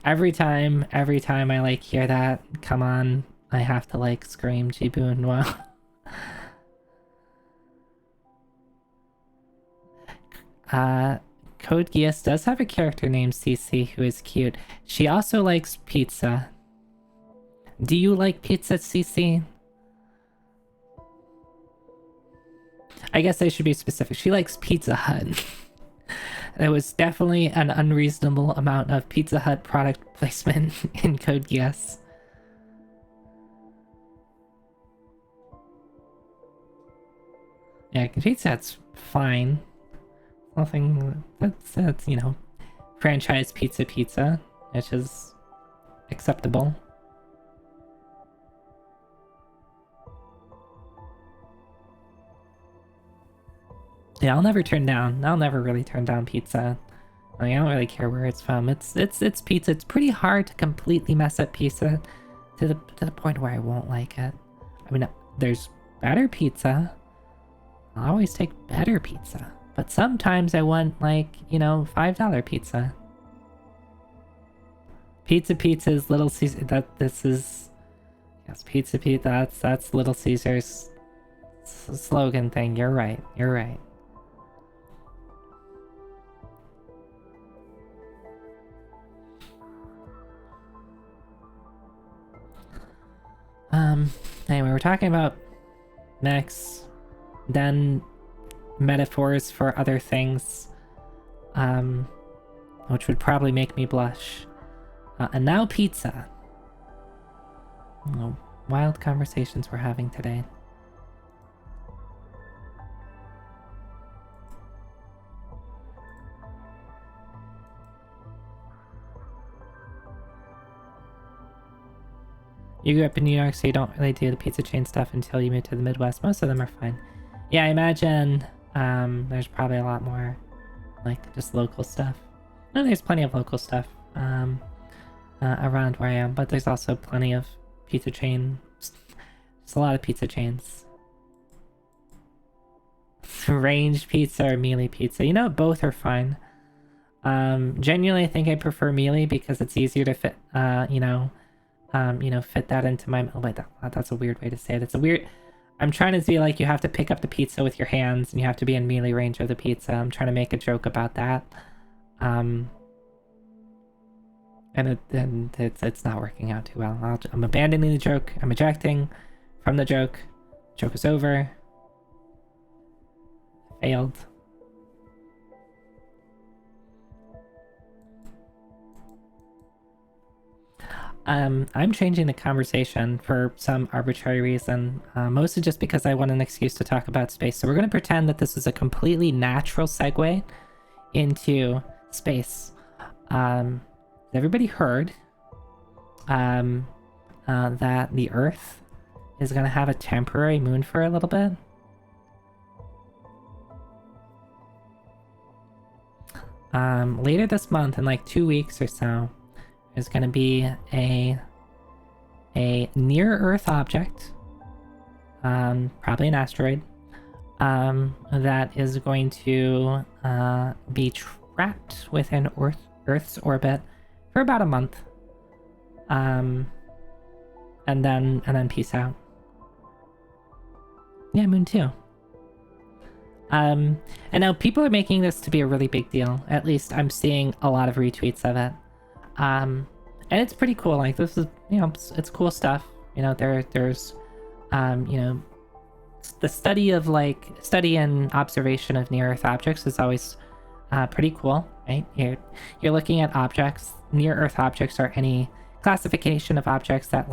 Every time I, like, hear that come on, I have to, like, scream Jiboon, wow. Code Geass does have a character named Cece who is cute. She also likes pizza. Do you like pizza, Cece? I guess I should be specific. She likes Pizza Hut. There was definitely an unreasonable amount of Pizza Hut product placement in Code Geass. Yeah, Pizza Hut's fine. Nothing that's, you know, franchise pizza, which is acceptable. Yeah, I'll never really turn down pizza. Like, I don't really care where it's from. It's pizza. It's pretty hard to completely mess up pizza to the point where I won't like it. I mean, there's better pizza. I'll always take better pizza. But sometimes I want, like, you know, $5 pizza. Pizza is Little Caesar. Yes, pizza. That's Little Caesar's slogan thing. You're right. Anyway, we're talking about mechs, then metaphors for other things, which would probably make me blush. And now pizza. Oh, wild conversations we're having today. You grew up in New York, so you don't really do the pizza chain stuff until you move to the Midwest. Most of them are fine. Yeah, I imagine there's probably a lot more, like, just local stuff. No, there's plenty of local stuff around where I am, but there's also plenty of pizza chains. Just a lot of pizza chains. Range pizza or mealy pizza. You know, both are fine. Genuinely, I think I prefer mealy because it's easier to fit, fit that into my... Oh, wait, that's a weird way to say it. It's a weird... I'm trying to see, like, you have to pick up the pizza with your hands, and you have to be in melee range of the pizza. I'm trying to make a joke about that. And it's not working out too well. I'm abandoning the joke. I'm ejecting from the joke. Joke is over. Failed. I'm changing the conversation for some arbitrary reason, mostly just because I want an excuse to talk about space. So we're going to pretend that this is a completely natural segue into space. Everybody heard that the Earth is going to have a temporary moon for a little bit? Later this month, in like 2 weeks or so, there's going to be a near-Earth object, probably an asteroid, that is going to be trapped within Earth's orbit for about a month, and then peace out. Yeah, Moon 2. And now people are making this to be a really big deal. At least I'm seeing a lot of retweets of it. And it's pretty cool. Like, this is, it's cool stuff. There's the study and observation of near Earth objects is always pretty cool, right? You're looking at objects. Near Earth objects are any classification of objects that,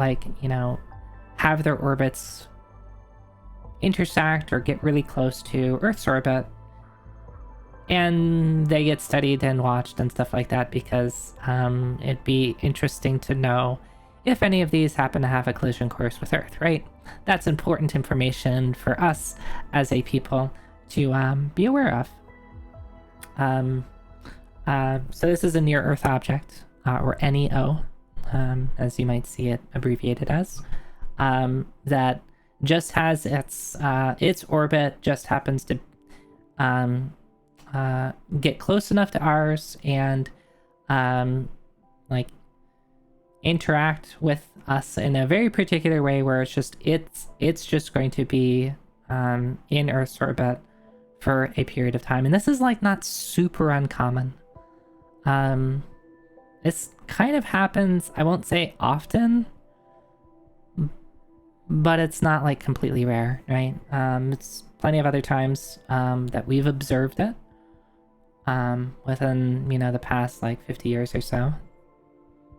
have their orbits intersect or get really close to Earth's orbit, and they get studied and watched and stuff like that because it'd be interesting to know if any of these happen to have a collision course with Earth, right? That's important information for us as a people to be aware of. So this is a near-Earth object, or NEO, as you might see it abbreviated as, that just has its orbit just happens to get close enough to ours and interact with us in a very particular way where it's just going to be in Earth's orbit for a period of time. And this is not super uncommon. This kind of happens, I won't say often, but it's not completely rare, right? It's plenty of other times that we've observed it within the past 50 years or so.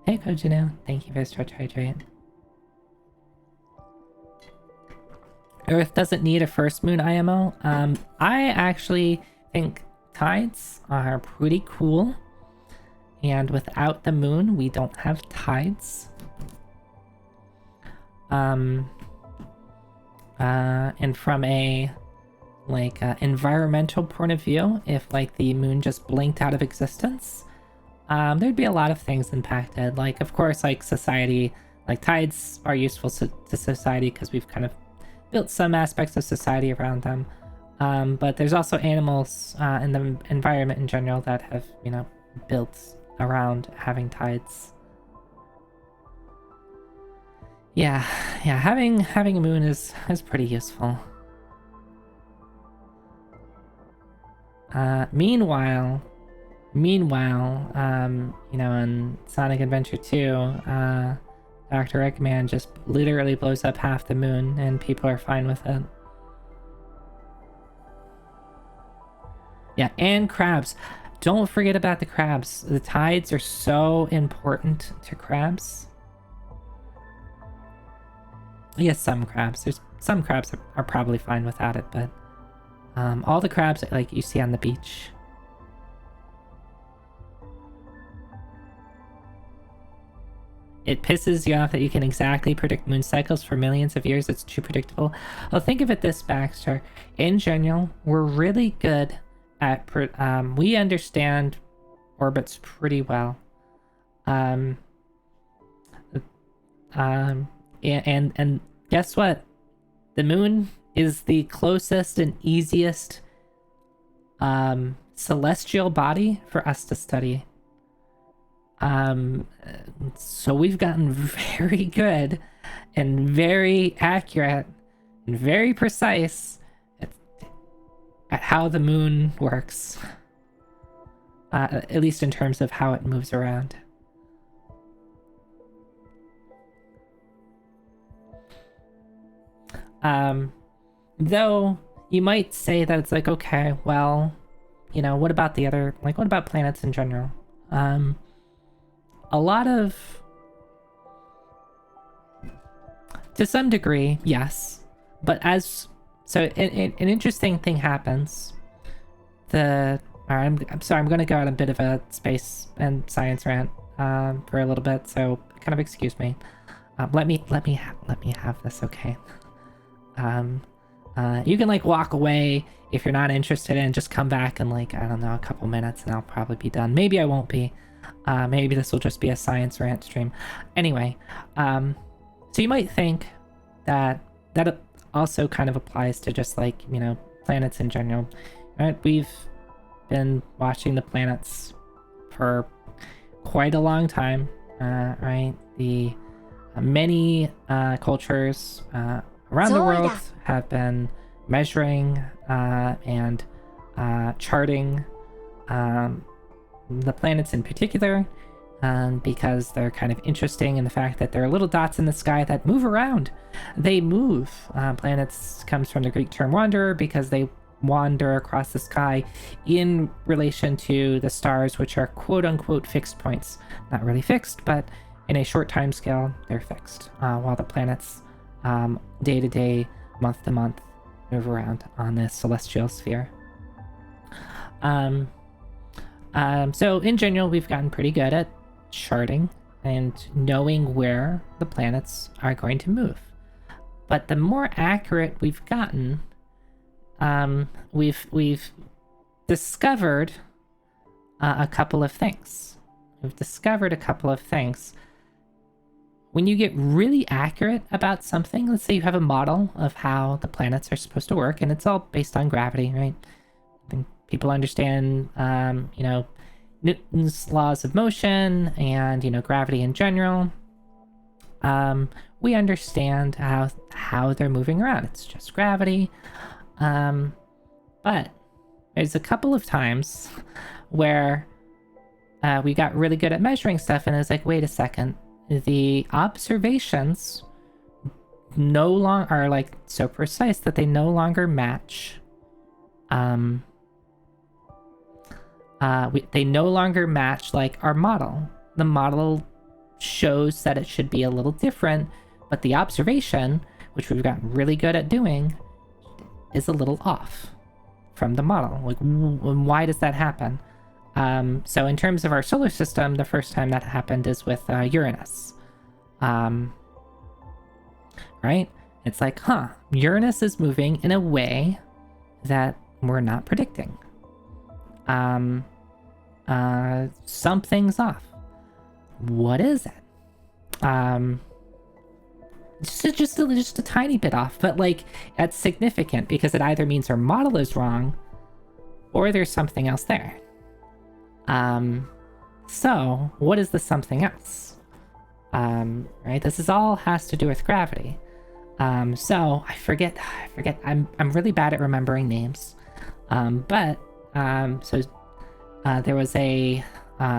Hey Kojino, thank you for Stretch Hydrate. Earth doesn't need a first moon IMO. I actually think tides are pretty cool, and without the moon we don't have tides. And from a environmental point of view, if the moon just blinked out of existence, there'd be a lot of things impacted. Of course, society, tides are useful to society because we've kind of built some aspects of society around them. But there's also animals in the environment in general that have, built around having tides. Yeah, having a moon is pretty useful. Meanwhile, in Sonic Adventure 2, Dr. Eggman just literally blows up half the moon, and people are fine with it. Yeah, and crabs. don't forget about the crabs. The tides are so important to crabs. Yes, some crabs. There's some crabs are probably fine without it, but all the crabs like you see on the beach. It pisses you off that you can exactly predict moon cycles for millions of years. It's too predictable. Well, think of it this, Baxter. In general, we're really good at we understand orbits pretty well. And guess what? The moon is the closest and easiest celestial body for us to study. So we've gotten very good and very accurate and very precise at how the moon works. At least in terms of how it moves around. Though you might say that it's like, okay, well, you know, what about the other, like, what about planets in general? A lot of, to some degree, yes, but so an interesting thing happens. I'm sorry, I'm going to go on a bit of a space and science rant for a little bit, so kind of excuse me. Let me have this, okay? You can like walk away if you're not interested and just come back in like, I don't know, a couple minutes and I'll probably be done. Maybe I won't be. Maybe this will just be a science rant stream. Anyway, so you might think that also kind of applies to just like, you know, planets in general, right? We've been watching the planets for quite a long time, right? The many cultures around the world have been measuring and charting the planets in particular, because they're kind of interesting in the fact that there are little dots in the sky that move around. They move. Planets comes from the Greek term wanderer because they wander across the sky in relation to the stars, which are quote-unquote fixed points. Not really fixed, but in a short time scale, they're fixed, while the planets day to day, month to month, move around on this celestial sphere. So in general, we've gotten pretty good at charting and knowing where the planets are going to move. But the more accurate we've gotten, we've discovered a couple of things. When you get really accurate about something, let's say you have a model of how the planets are supposed to work, and it's all based on gravity, right? I think people understand, you know, Newton's laws of motion and, you know, gravity in general. We understand how they're moving around. It's just gravity. But there's a couple of times where we got really good at measuring stuff, and it's like, wait a second. The observations no longer are like so precise that they no longer match. They no longer match like our model. The model shows that it should be a little different, but the observation, which we've gotten really good at doing, is a little off from the model. Like, why does that happen? So in terms of our solar system, the first time that happened is with Uranus. Right? It's like, Uranus is moving in a way that we're not predicting. Something's off. What is it? Just a tiny bit off, but like that's significant because it either means our model is wrong or there's something else there. So what is the something else? Right? This is all has to do with gravity. So I forget. I'm really bad at remembering names. But there was I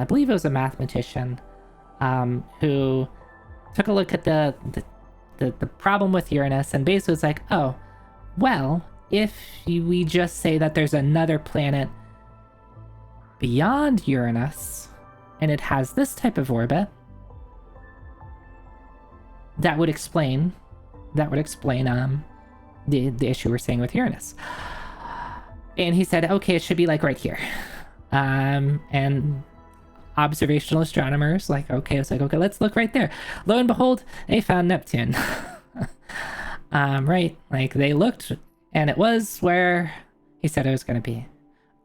believe it was a mathematician, who took a look at the problem with Uranus and basically was like, oh, well, if we just say that there's another planet beyond Uranus, and it has this type of orbit, that would explain the issue we're seeing with Uranus. And he said, okay, it should be like right here. And observational astronomers like, okay, it's like, okay, let's look right there. Lo and behold, they found Neptune. Right, like they looked and it was where he said it was going to be.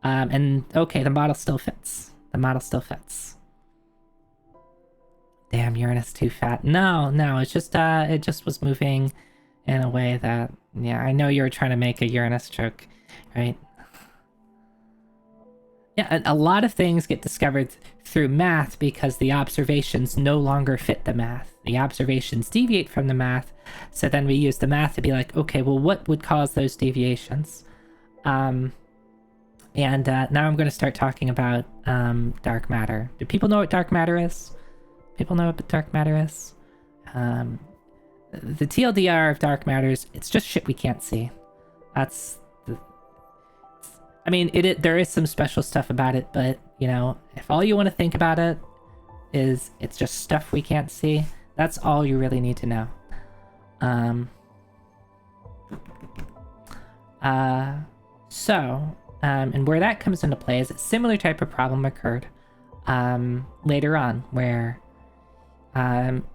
And okay, the model still fits. Damn, Uranus too fat. No, it's just it just was moving in a way that, yeah, I know you were trying to make a Uranus joke, right? Yeah, a lot of things get discovered through math because the observations no longer fit the math. The observations deviate from the math, so then we use the math to be like, okay, well, what would cause those deviations? And now I'm going to start talking about dark matter. Do people know what dark matter is? People know what dark matter is? The TLDR of dark matter is, it's just shit we can't see. I mean, there is some special stuff about it, but, you know, if all you want to think about it is it's just stuff we can't see, that's all you really need to know. And where that comes into play is a similar type of problem occurred later on, where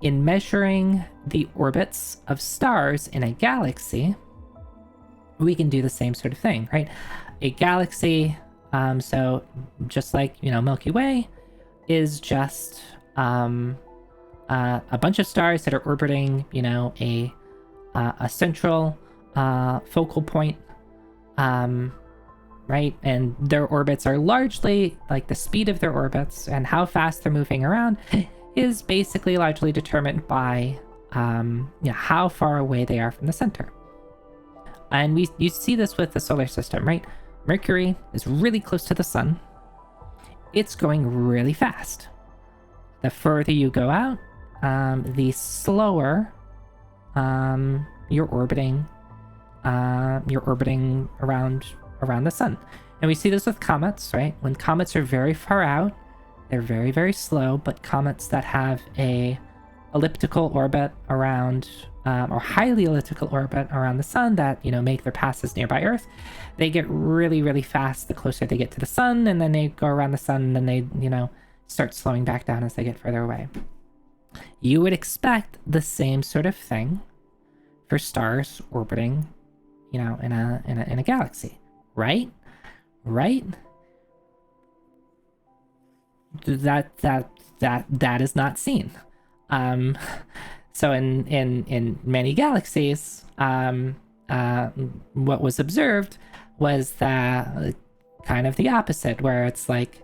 in measuring the orbits of stars in a galaxy, we can do the same sort of thing, right? A galaxy, so just like, you know, Milky Way, is just a bunch of stars that are orbiting, you know, a central focal point, right? And their orbits are largely, like, the speed of their orbits and how fast they're moving around is basically largely determined by you know, how far away they are from the center. And you see this with the solar system, right? Mercury is really close to the sun. It's going really fast. The further you go out, the slower you're orbiting around the sun. And we see this with comets, right? When comets are very far out, they're very, very slow, but comets that have a elliptical orbit around, or highly elliptical orbit around the sun that, you know, make their passes nearby Earth, they get really, really fast the closer they get to the sun, and then they go around the sun, and then they, you know, start slowing back down as they get further away. You would expect the same sort of thing for stars orbiting, you know, in a galaxy, right? Right? That is not seen. So in many galaxies, what was observed was that kind of the opposite, where it's like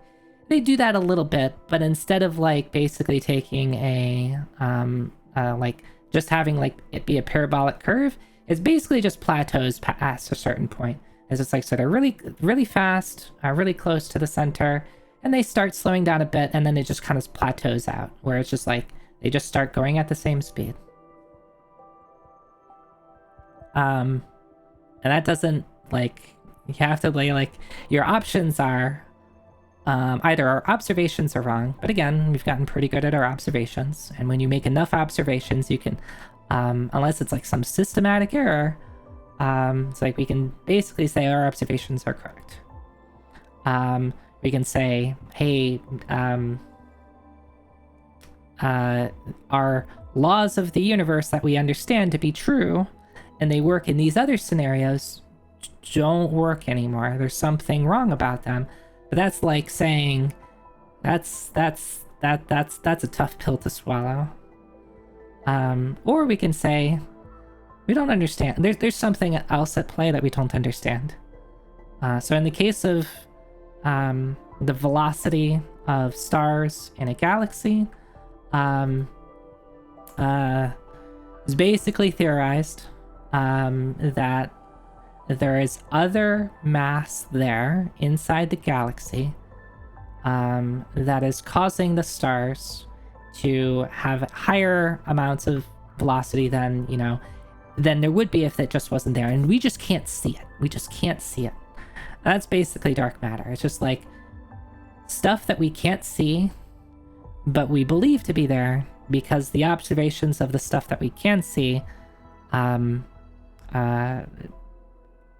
they do that a little bit, but instead of like basically taking a like just having like it be a parabolic curve, it's basically just plateaus past a certain point. As it's like, so they're really, really fast, really close to the center, and they start slowing down a bit, and then it just kind of plateaus out, where it's just like they just start going at the same speed. And that doesn't, like, you have to lay, like, your options are either our observations are wrong, but again, we've gotten pretty good at our observations, and when you make enough observations, you can, unless it's like some systematic error, it's like we can basically say our observations are correct. We can say, hey, our laws of the universe that we understand to be true, and they work in these other scenarios, don't work anymore. There's something wrong about them. But that's like saying, that's a tough pill to swallow. Or we can say, we don't understand. There's something else at play that we don't understand. So in the case of the velocity of stars in a galaxy, it's basically theorized that there is other mass there inside the galaxy that is causing the stars to have higher amounts of velocity than, you know, than there would be if it just wasn't there. And we just can't see it. We just can't see it. That's basically dark matter. It's just like stuff that we can't see, but we believe to be there because the observations of the stuff that we can see,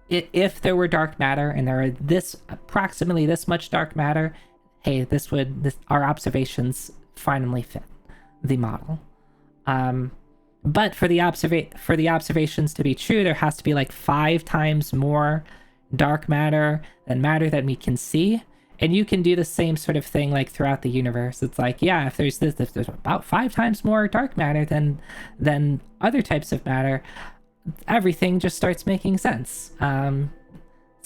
if there were dark matter and there are approximately this much dark matter, hey, our observations finally fit the model. But for the observations to be true, there has to be like 5 times more dark matter than we can see. And you can do the same sort of thing like throughout the universe. It's like, yeah, if there's about 5 times more dark matter than other types of matter, everything just starts making sense. So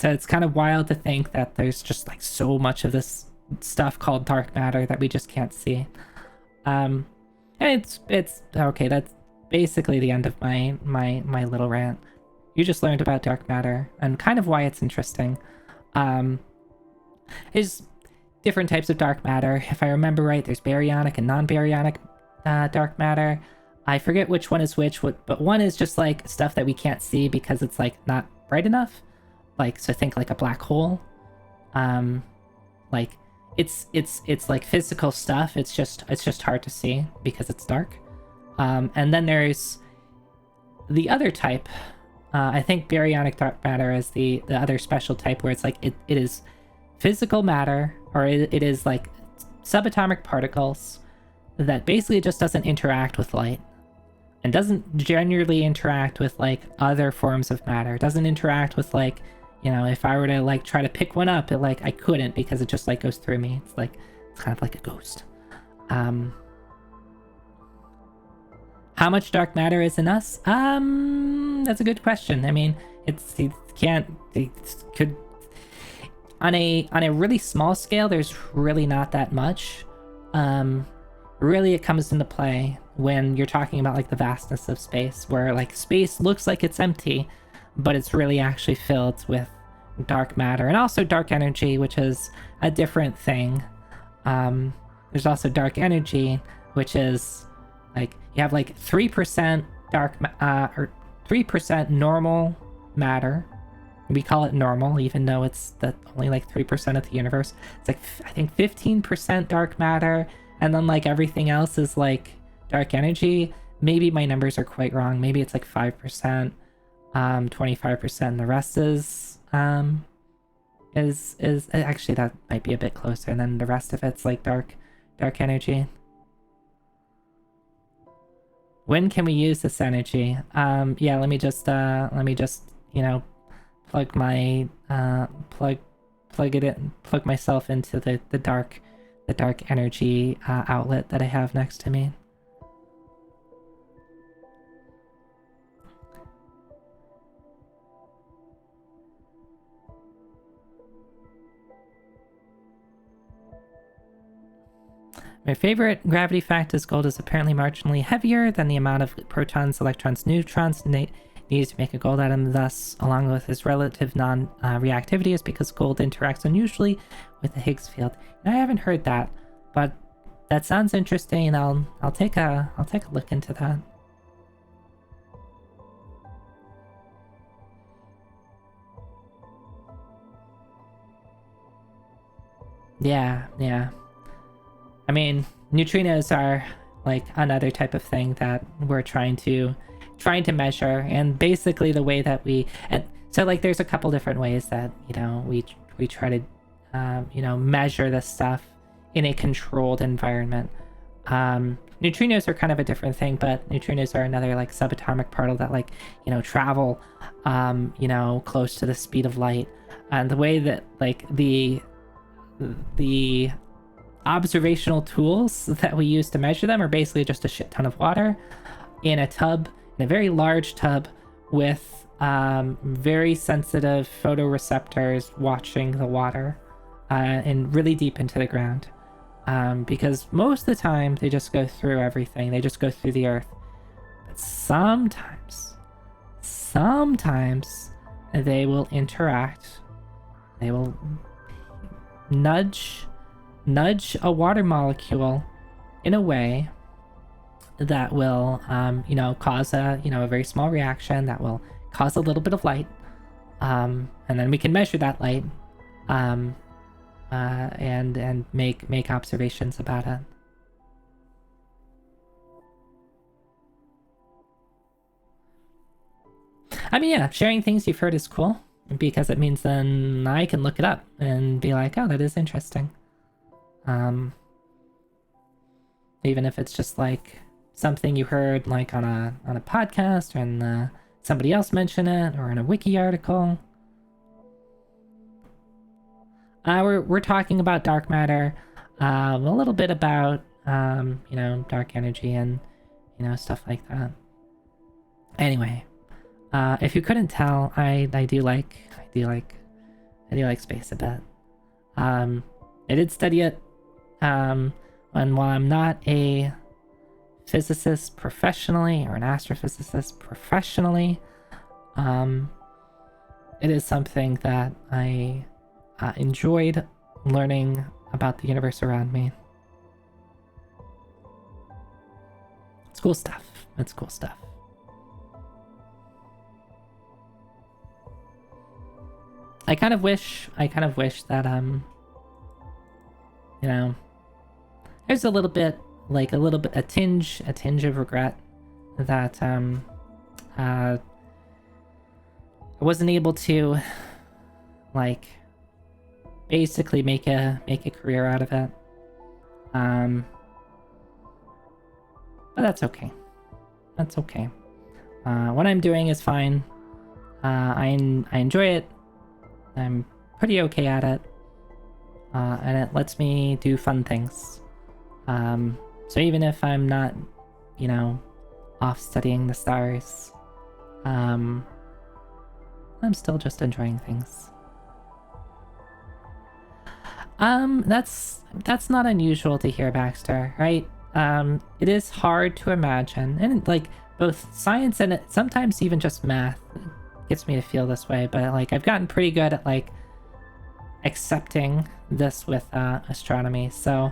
it's kind of wild to think that there's just like so much of this stuff called dark matter that we just can't see. And it's okay. That's basically the end of my little rant. You just learned about dark matter and kind of why it's interesting. There's different types of dark matter. If I remember right, there's baryonic and non-baryonic dark matter. I forget which one is which, but one is just like stuff that we can't see because it's like not bright enough. Like, so think like a black hole. Like it's like physical stuff. It's just hard to see because it's dark. And then there's the other type. I think baryonic dark matter is the other special type where it's like it is physical matter, or it is like subatomic particles that basically just doesn't interact with light and doesn't generally interact with like other forms of matter. It doesn't interact with like, you know, if I were to like try to pick one up, I couldn't because it just like goes through me. It's kind of like a ghost. How much dark matter is in us? That's a good question. I mean, it could on a really small scale, there's really not that much. Really it comes into play when you're talking about like the vastness of space, where like space looks like it's empty, but it's really actually filled with dark matter and also dark energy, which is a different thing. There's also dark energy, which is like you have like 3% or 3% normal matter. We call it normal, even though it's only like 3% of the universe. It's like, I think 15% dark matter, and then like everything else is like dark energy. Maybe my numbers are quite wrong. Maybe it's like 5%, 25%, and the rest is actually, that might be a bit closer, and then the rest of it's like dark energy. When can we use this energy? Yeah, let me just you know, plug myself into the dark energy outlet that I have next to me. My favorite gravity fact is gold is apparently marginally heavier than the amount of protons, electrons, neutrons needs to make a gold atom. Thus, along with its relative non-reactivity, is because gold interacts unusually with the Higgs field. Now, I haven't heard that, but that sounds interesting, and I'll take a look into that. Yeah. I mean, neutrinos are like another type of thing that we're trying to measure, and basically the way that so like there's a couple different ways that, you know, we try to you know, measure this stuff in a controlled environment. Neutrinos are kind of a different thing, but neutrinos are another like subatomic particle that, like, you know, travel you know, close to the speed of light, and the way that like the observational tools that we use to measure them are basically just a shit ton of water in a tub, in a very large tub with very sensitive photoreceptors watching the water and really deep into the ground, because most of the time they just go through everything. They just go through the earth. But sometimes they will interact. They will nudge a water molecule in a way that will you know, cause a very small reaction that will cause a little bit of light, and then we can measure that light, and make observations about it. I mean, yeah, sharing things you've heard is cool because it means then I can look it up and be like, oh, that is interesting. Even if it's just like something you heard like on a podcast, or in somebody else mention it, or in a wiki article. We're talking about dark matter, a little bit about dark energy and stuff like that. Anyway, if you couldn't tell, I do like space a bit. I did study it, and while I'm not a physicist professionally or an astrophysicist professionally, it is something that I enjoyed learning about the universe around me. It's cool stuff. It's cool stuff. I kind of wish that there's a little bit a tinge of regret that I wasn't able to basically make a career out of it. But that's okay. That's okay. What I'm doing is fine. I enjoy it. I'm pretty okay at it. And it lets me do fun things. So even if I'm not, off studying the stars, I'm still just enjoying things. That's not unusual to hear, Baxter, right? It is hard to imagine, and both science and sometimes even just math gets me to feel this way, but I've gotten pretty good at accepting this with astronomy. So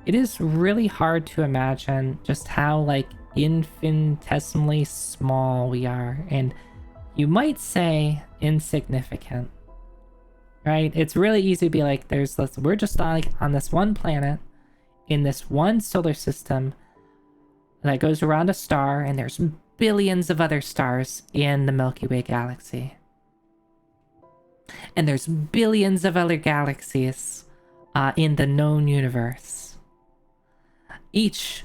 it is really hard to imagine just how infinitesimally small we are, and you might say insignificant, right? It's really easy to be we're just on this one planet in this one solar system that goes around a star, and there's billions of other stars in the Milky Way galaxy. And there's billions of other galaxies in the known universe. Each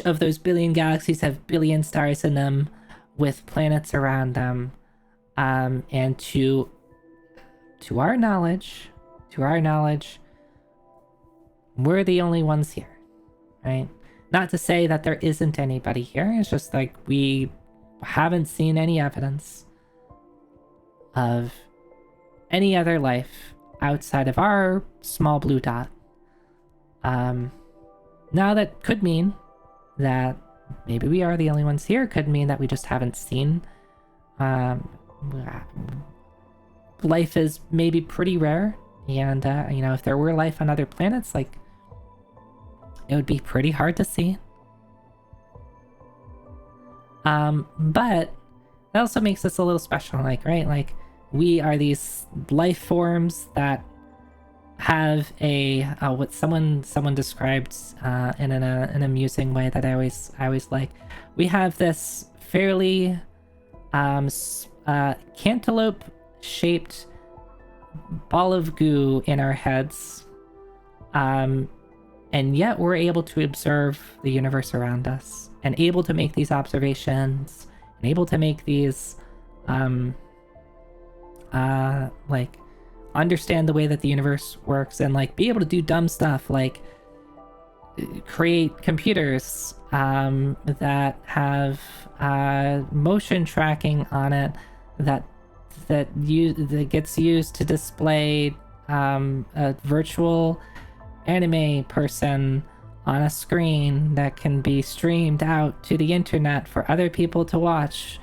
of those billion galaxies have billion stars in them with planets around them. And to our knowledge, we're the only ones here, right? Not to say that there isn't anybody here. It's just we haven't seen any evidence of any other life outside of our small blue dot. Now that could mean that maybe we are the only ones here. Could mean that we just haven't seen. Life is maybe pretty rare, and if there were life on other planets, it would be pretty hard to see. But that also makes us a little special, right? We are these life forms that have what someone described in an amusing way that I always like. We have this fairly cantaloupe shaped ball of goo in our heads, and yet we're able to observe the universe around us, and able to make these observations, and able to make these understand the way that the universe works, and be able to do dumb stuff like create computers that have motion tracking on it that gets used to display a virtual anime person on a screen that can be streamed out to the internet for other people to watch,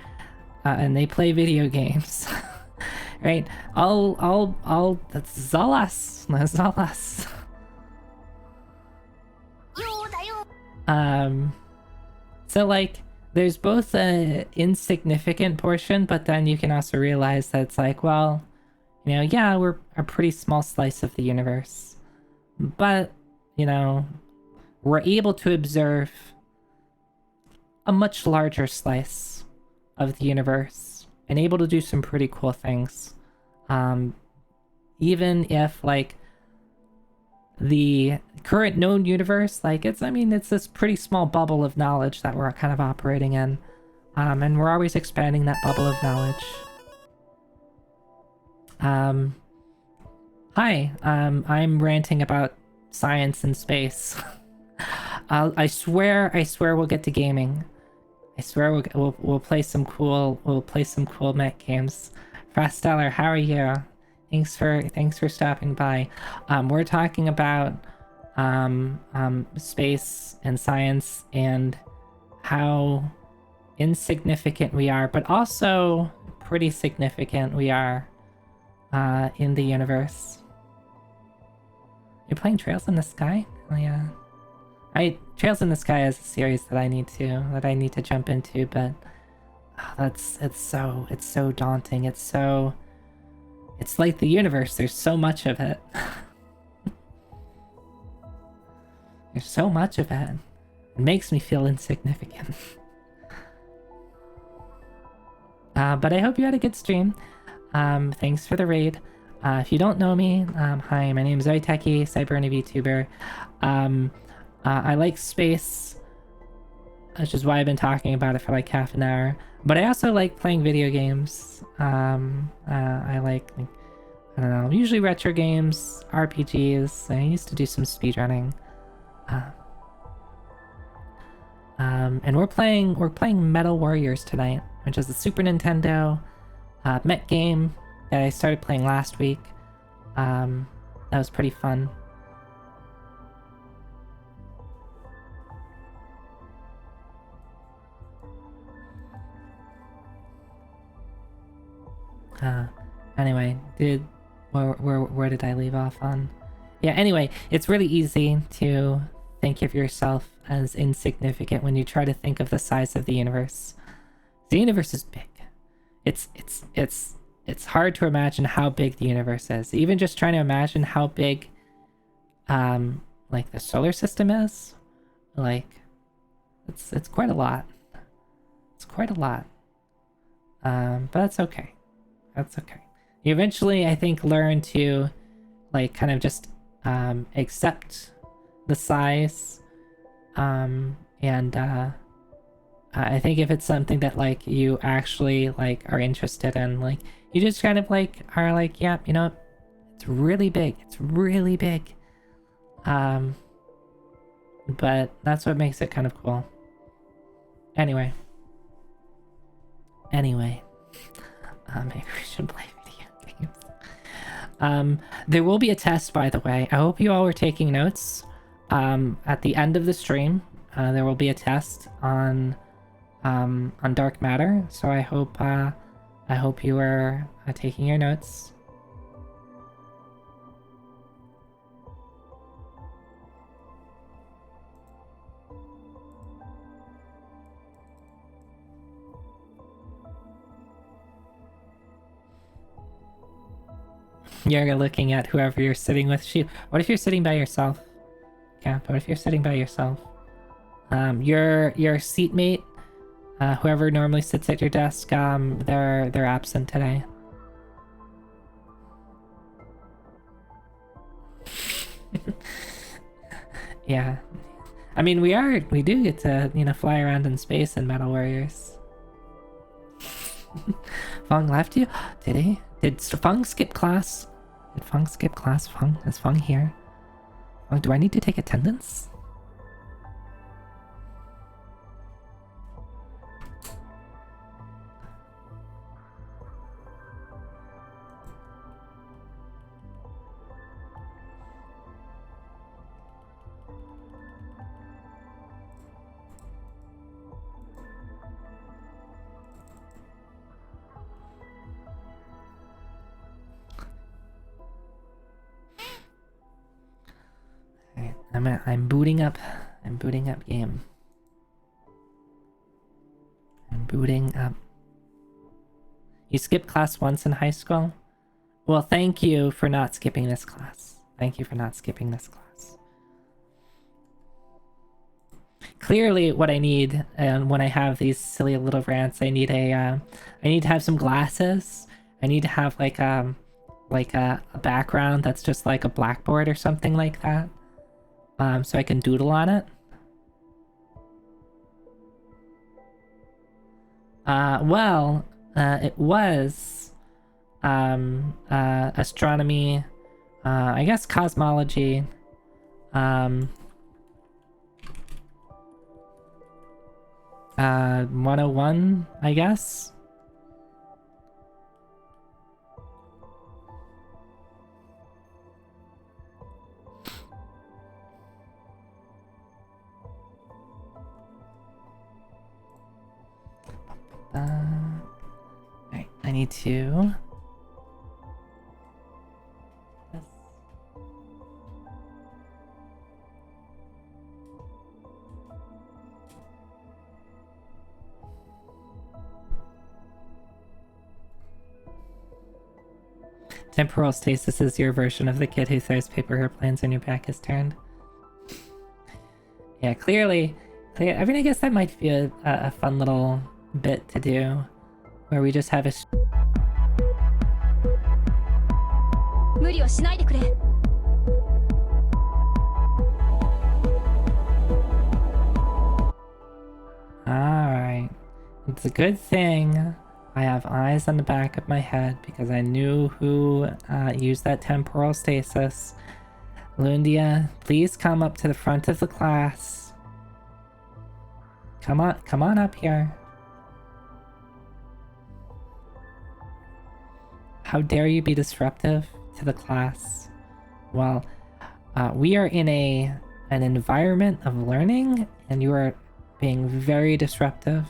and they play video games. Right? That's all us. That's all us. So there's both a insignificant portion, but then you can also realize that it's You know, yeah, we're a pretty small slice of the universe, but, you know, we're able to observe a much larger slice of the universe and able to do some pretty cool things. Even if, like, the current known universe, like, it's this pretty small bubble of knowledge that we're kind of operating in. And we're always expanding that bubble of knowledge. Hi, I'm ranting about science and space. I swear we'll get to gaming. I swear we'll play some cool mech games. Frostellar, how are you? Thanks for stopping by. We're talking about space and science and how insignificant we are, but also pretty significant we are in the universe. You're playing Trails in the Sky? Oh yeah. Trails in the Sky is a series that I need to jump into, but it's so daunting. It's like the universe. There's so much of it. There's so much of it. It makes me feel insignificant. But I hope you had a good stream. Thanks for the raid. If you don't know me, hi, my name is Zoiteki, Cyberny VTuber. I like space, which is why I've been talking about it for like half an hour. But I also like playing video games. I like, I don't know, usually retro games, RPGs. I used to do some speedrunning. And we're playing Metal Warriors tonight, which is a Super Nintendo mech game that I started playing last week. That was pretty fun. Anyway, where did I leave off on? Yeah, anyway, it's really easy to think of yourself as insignificant when you try to think of the size of the universe. The universe is big. It's hard to imagine how big the universe is. Even just trying to imagine how big like the solar system is, like it's quite a lot. It's quite a lot. But that's okay. That's okay. You eventually, I think, learn to like kind of just accept the size. I think if it's something that like you actually like are interested in, like you just kind of like are like, yeah, you know, it's really big. It's really big. But that's what makes it kind of cool. Anyway, maybe we should play video games. There will be a test, by the way. I hope you all were taking notes. At the end of the stream, there will be a test on dark matter. So I hope you are taking your notes. You're looking at whoever you're sitting with. What if you're sitting by yourself? Yeah, what if you're sitting by yourself? Your seatmate, whoever normally sits at your desk, they're absent today. Yeah, I mean we do get to, you know, fly around in space in Metal Warriors. Fung left you? Did he? Did Fung skip class? Did Fung skip class? Fung? Is Fung here? Fung, do I need to take attendance? I'm booting up. I'm booting up game. I'm booting up. You skipped class once in high school? Well, thank you for not skipping this class. Thank you for not skipping this class. Clearly, what I need, and when I have these silly little rants, I need I need to have some glasses. I need to have like a background that's just like a blackboard or something like that, so I can doodle on it. Well, it was astronomy, I guess cosmology, 101, I guess. Alright, I need to... Temporal stasis is your version of the kid who throws paper airplanes when your back is turned. Yeah, clearly. I mean, I guess that might be a fun little bit to do, where we just have a... Alright. It's a good thing I have eyes on the back of my head because I knew who used that temporal stasis. Lundia, please come up to the front of the class. Come on up here. How dare you be disruptive to the class? Well, we are in an environment of learning, and you are being very disruptive.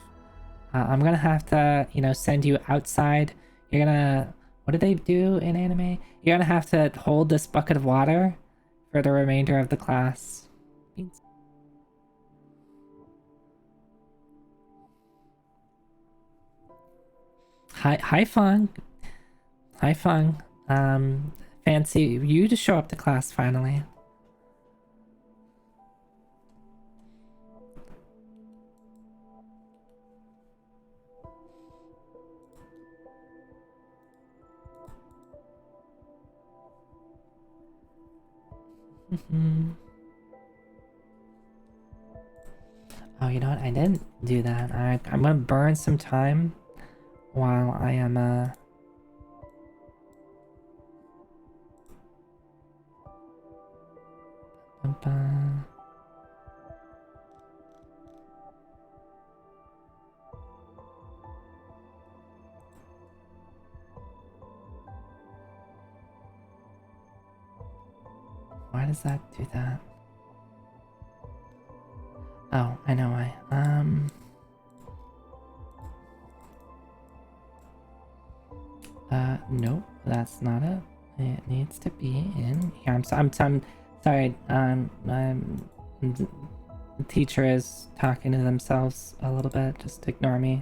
I'm gonna have to, send you outside. You're gonna... What do they do in anime? You're gonna have to hold this bucket of water for the remainder of the class. Hi, Fung. Hi, Fung. Fancy you to show up to class finally. Oh, you know what? I didn't do that. I'm gonna burn some time while I am Why does that do that? Oh, I know why. Nope, that's not it. It needs to be in here. I'm sorry. The teacher is talking to themselves a little bit. Just ignore me.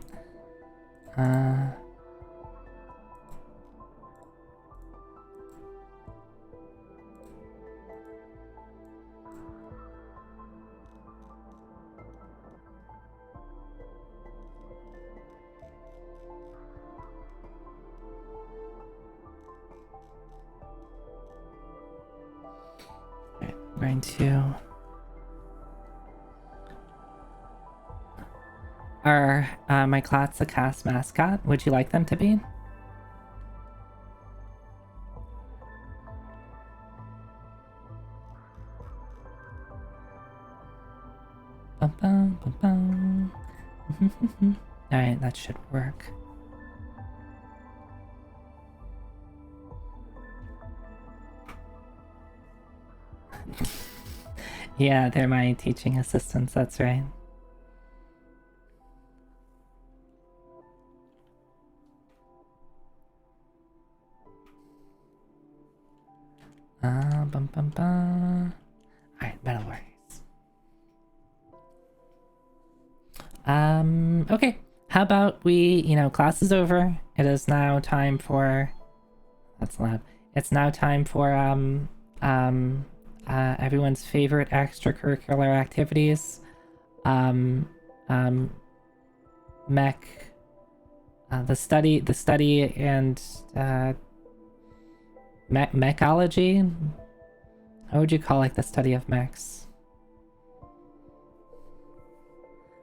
Going to... Are my Klotz a cast mascot? Would you like them to be? Alright, that should work. Yeah, they're my teaching assistants, that's right. Alright, no worries. Okay. How about we, class is over. It is now time for That's loud. It's now time for everyone's favorite extracurricular activities. Mech. The study and mechology. How would you call like the study of mechs?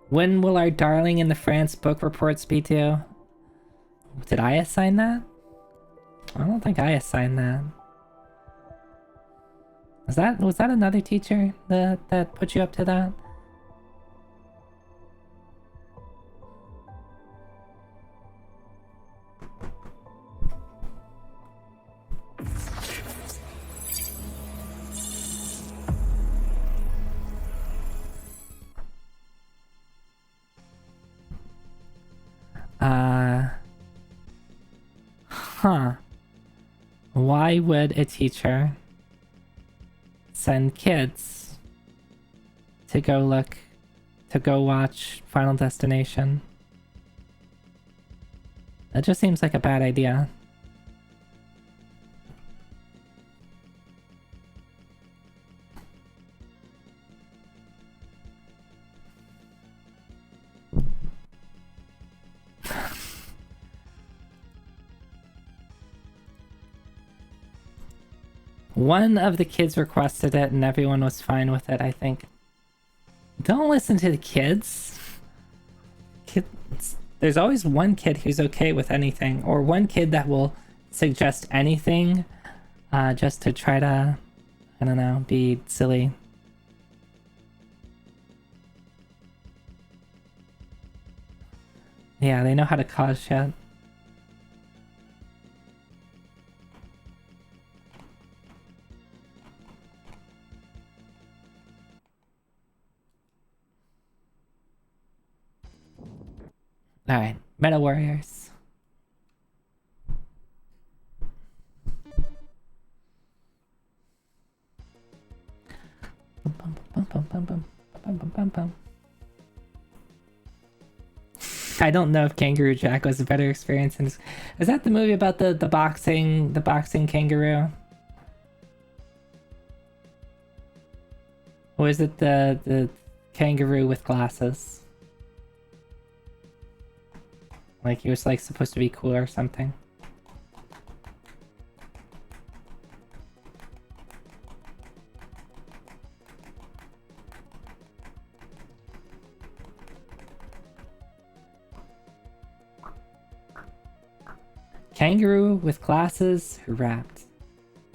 When will our darling in the France book reports be due? Did I assign that? I don't think I assigned that. Was that another teacher that put you up to that? Huh. Why would a teacher send kids to go watch Final Destination? That just seems like a bad idea. One of the kids requested it and everyone was fine with it, I think. Don't listen to the kids. There's always one kid who's okay with anything, or one kid that will suggest anything just to try to, I don't know, be silly. Yeah, they know how to cause shit. Alright, Meta Warriors. I don't know if Kangaroo Jack was a better experience. Is that the movie about the boxing kangaroo? Or is it the kangaroo with glasses? Like he was like supposed to be cool or something. Kangaroo with glasses who rapped.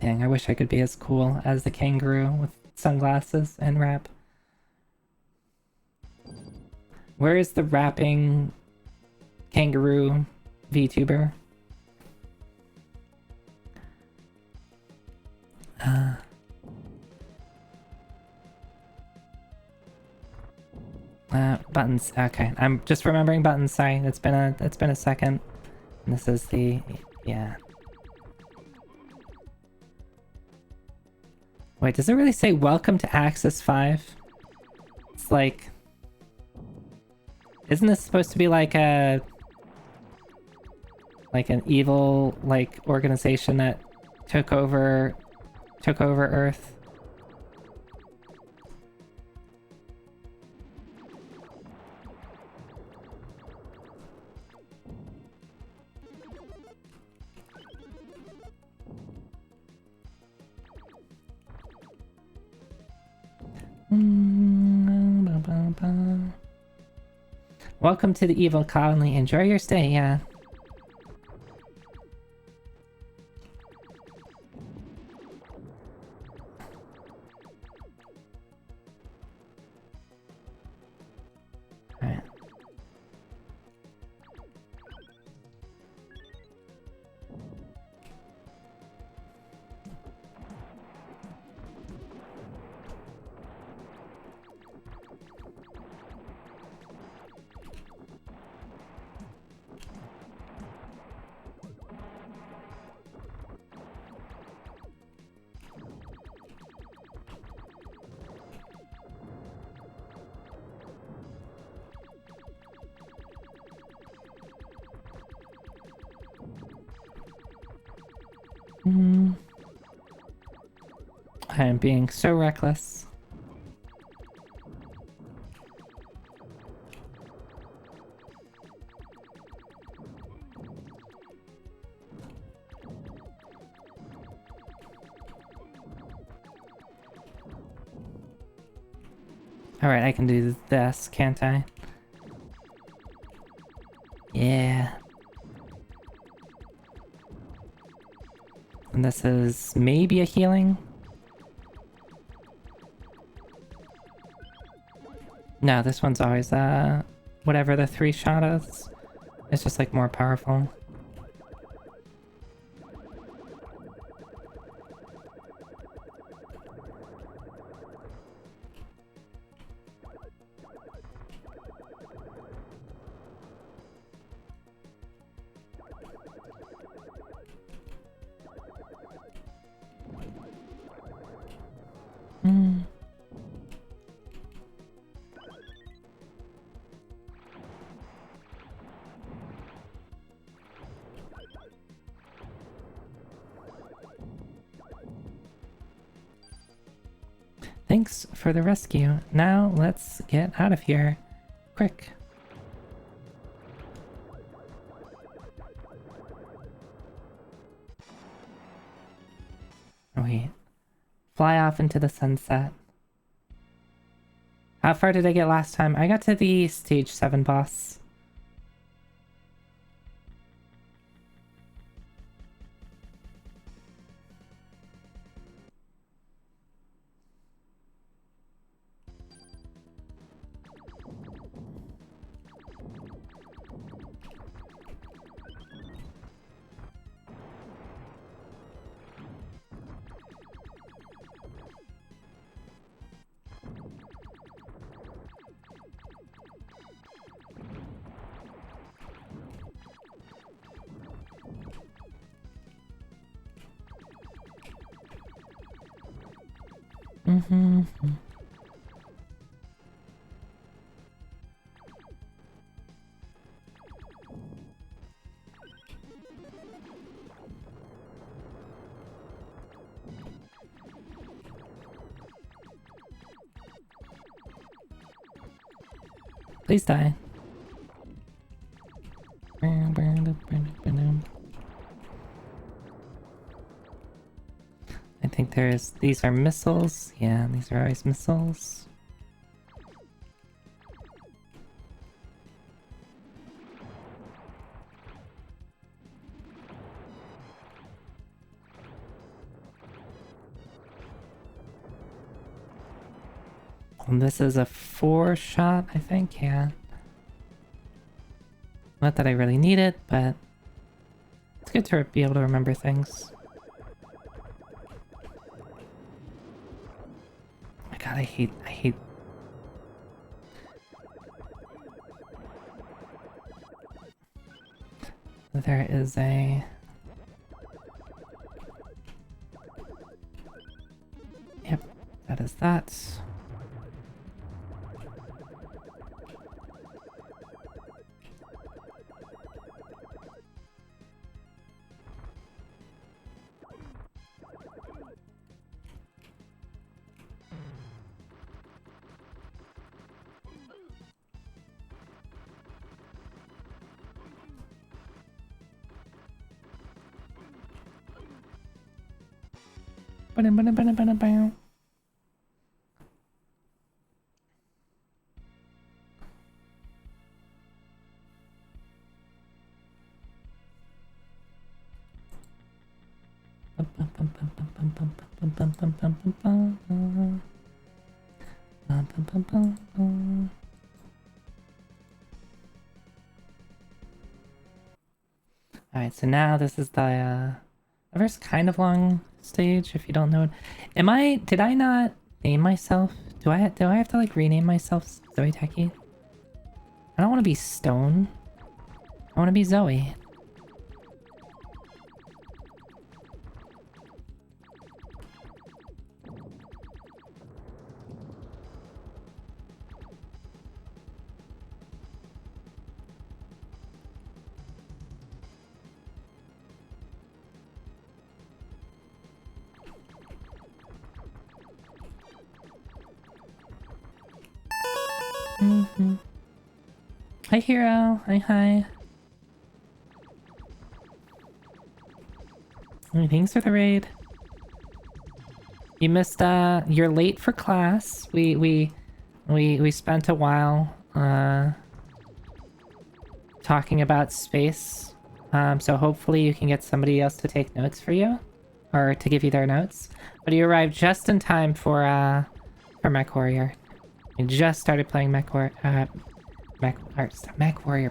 Dang, I wish I could be as cool as the kangaroo with sunglasses and rap. Where is the rapping kangaroo VTuber? Buttons. Okay, I'm just remembering buttons. Sorry, it's been a second. And this is the, yeah. Wait, does it really say welcome to Axis 5? It's like, isn't this supposed to be like an evil like organization that took over Earth? Welcome to the evil colony. Enjoy your stay, yeah. Alright. I am being so reckless. Alright, I can do this, can't I? Yeah. And this is maybe a healing? No, this one's always, whatever the 3-shot is. It's just, like, more powerful. Thanks for the rescue. Now let's get out of here. Quick. Oh, wait. Fly off into the sunset. How far did I get last time? I got to the stage 7 boss. Please die. I think these are missiles. Yeah, these are always missiles. And this is a 4-shot, I think, yeah. Not that I really need it, but it's good to be able to remember things. Oh my god, I hate... There is a... Yep, that is that. Alright, so now this is the first kind of long stage, if you don't know it. Did I not name myself? Do I have to like rename myself Zoe Techie? I don't want to be Stone. I want to be Zoe. Hi, Hero. Hi. Thanks for the raid. You missed, you're late for class. We spent a while, talking about space. So hopefully you can get somebody else to take notes for you. Or to give you their notes. But you arrived just in time for MechWarrior. You just started playing MechWarrior,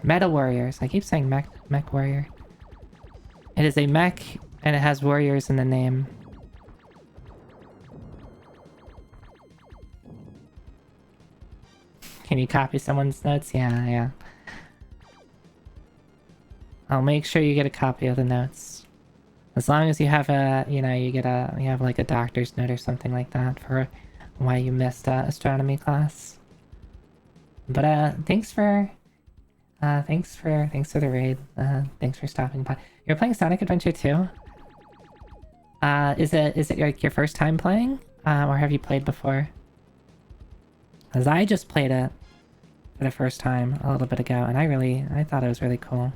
Metal Warriors. I keep saying MechWarrior. It is a mech, and it has warriors in the name. Can you copy someone's notes? Yeah. I'll make sure you get a copy of the notes. As long as you have a, you have like a doctor's note or something like that for why you missed astronomy class. But thanks for the raid. Thanks for stopping by. You're playing Sonic Adventure 2? Is it like your first time playing? Or have you played before? Because I just played it for the first time a little bit ago, and I thought it was really cool.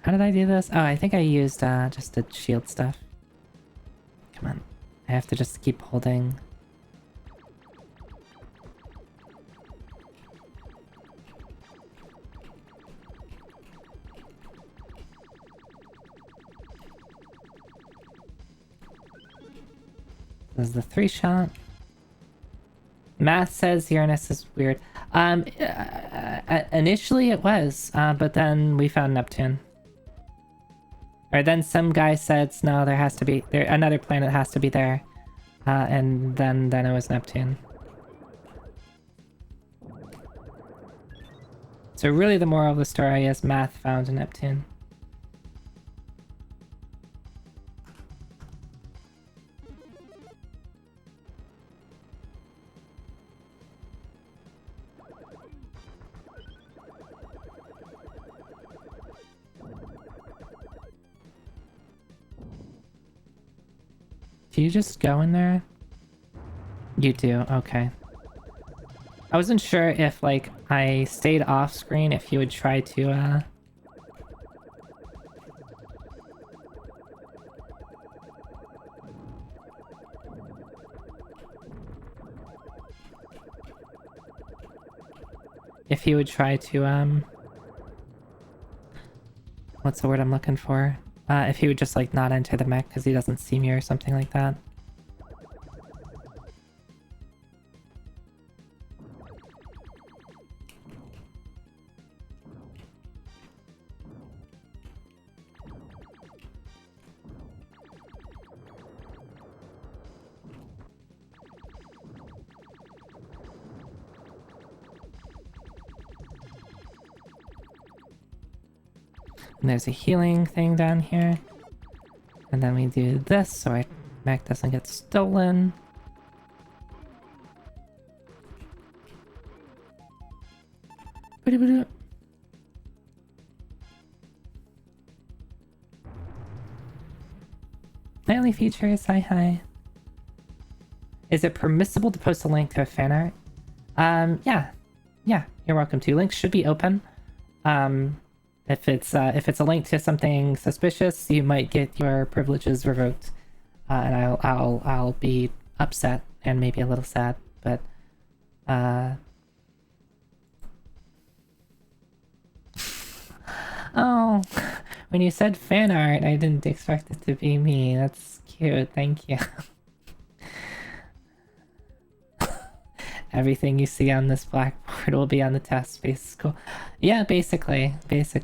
How did I do this? Oh, I think I used just the shield stuff. Come on. I have to just keep holding. This is the 3-shot. Math says Uranus is weird. Initially it was, but then we found Neptune. Or then some guy said, no, there has to be... another planet has to be there. And then it was Neptune. So really the moral of the story is Math found Neptune. Do you just go in there? You do, okay. I wasn't sure if, like, I stayed off screen, if you would try to, if he would try to, what's the word I'm looking for? If he would just, like, not enter the mech because he doesn't see me or something like that. And there's a healing thing down here. And then we do this so our mech doesn't get stolen. Nightly features, hi. Is it permissible to post a link to a fan art? Yeah, you're welcome to. Links should be open. If it's a link to something suspicious, you might get your privileges revoked, and I'll be upset and maybe a little sad. But oh, when you said fan art, I didn't expect it to be me. That's cute. Thank you. Everything you see on this blackboard will be on the test space school. Yeah, basically. Thank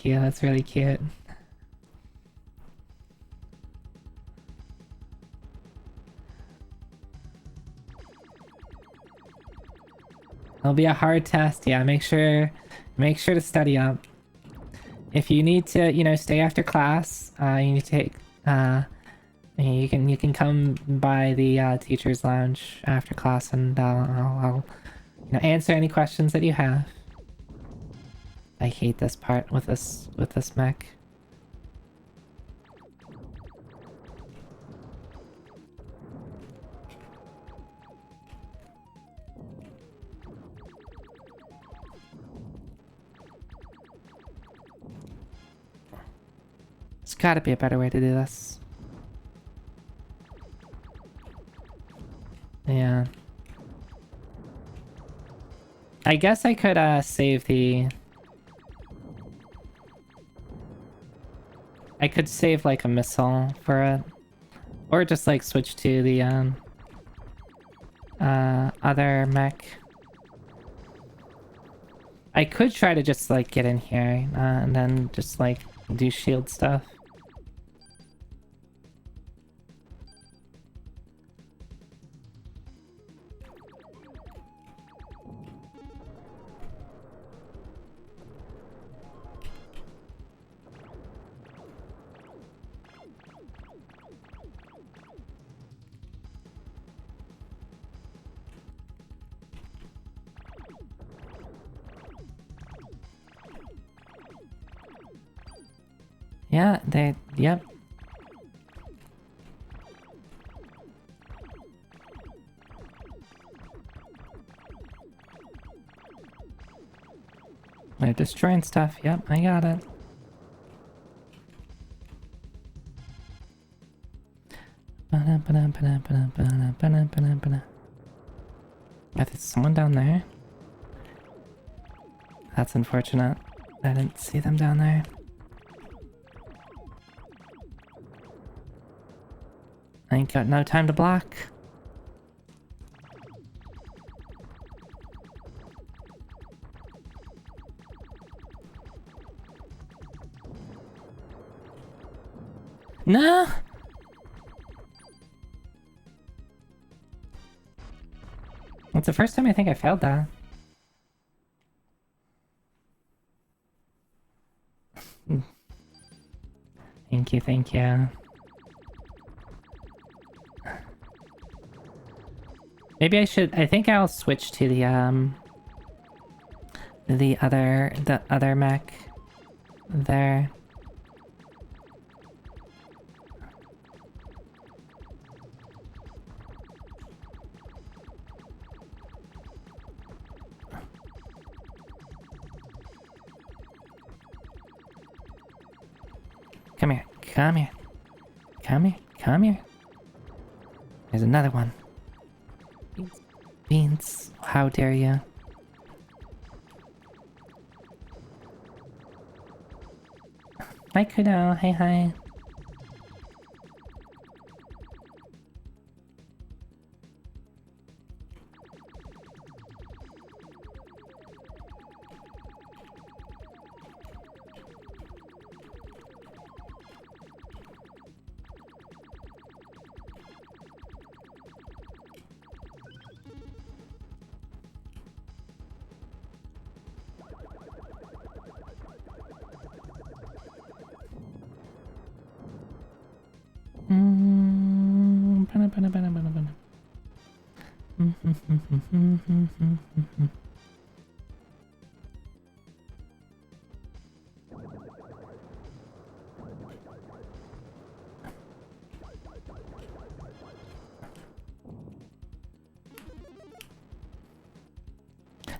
you. That's really cute. It'll be a hard test. Yeah, make sure to study up. If you need to, stay after class, you need to take, you can come by the teacher's lounge after class, and I'll answer any questions that you have. I hate this part with this mech. gotta be a better way to do this. Yeah. I guess I could save the... I could save like a missile for it. Or just like switch to the other mech. I could try to just like get in here and then just like do shield stuff. Yeah, yep. They're destroying stuff. Yep, I got it. Yeah, there's someone down there. That's unfortunate. I didn't see them down there. I ain't got no time to block. No! It's the first time I think I failed that. Thank you, thank you. Maybe I should... I think I'll switch to the other mech there. Come here, come here. Come here, come here. There's another one. Beans, how dare you? Hi Kudo, hey hi.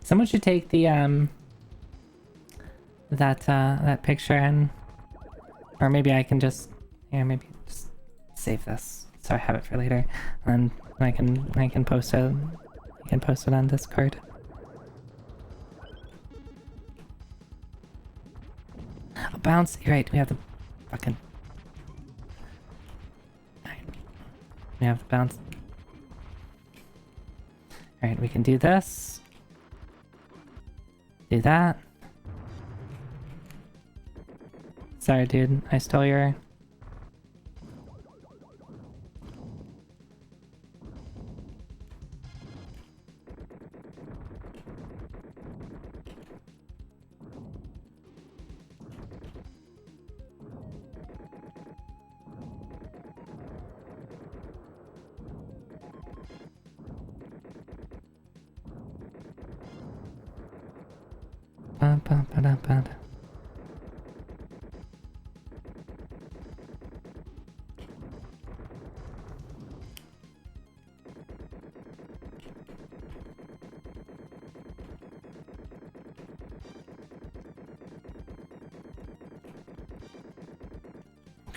Someone should take the that picture and, or maybe I can just, yeah, maybe just save this so I have it for later, and I can post it. I can post it on Discord. Oh, bounce. You're right. We have the fucking. We have the bounce. All right, we can do this. Do that. Sorry, dude. I stole your...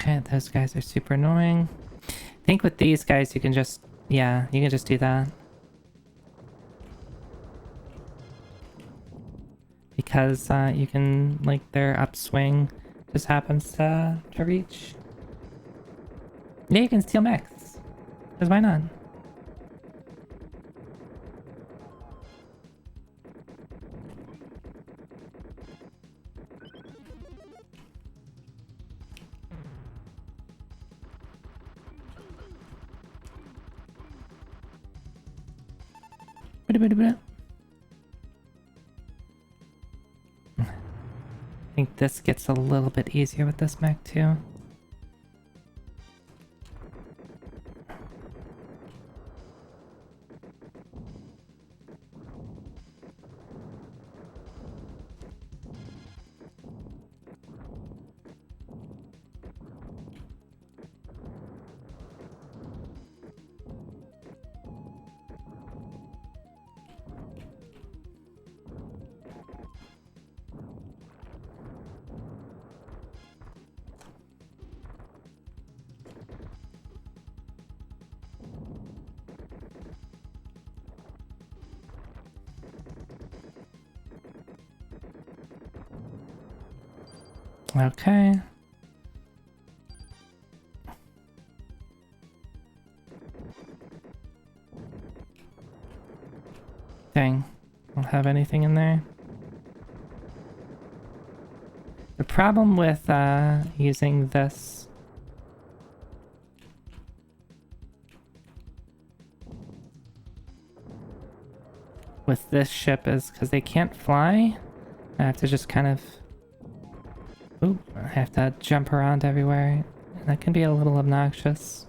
Okay, those guys are super annoying. I think with these guys you can just... yeah, you can just do that. Because you can, like, their upswing just happens to reach. Yeah, you can steal mechs. Because why not? I think this gets a little bit easier with this mech too. Okay. Dang. Don't have anything in there. The problem with using this with this ship is because they can't fly. I have to just kind of... oop, I have to jump around everywhere. And that can be a little obnoxious.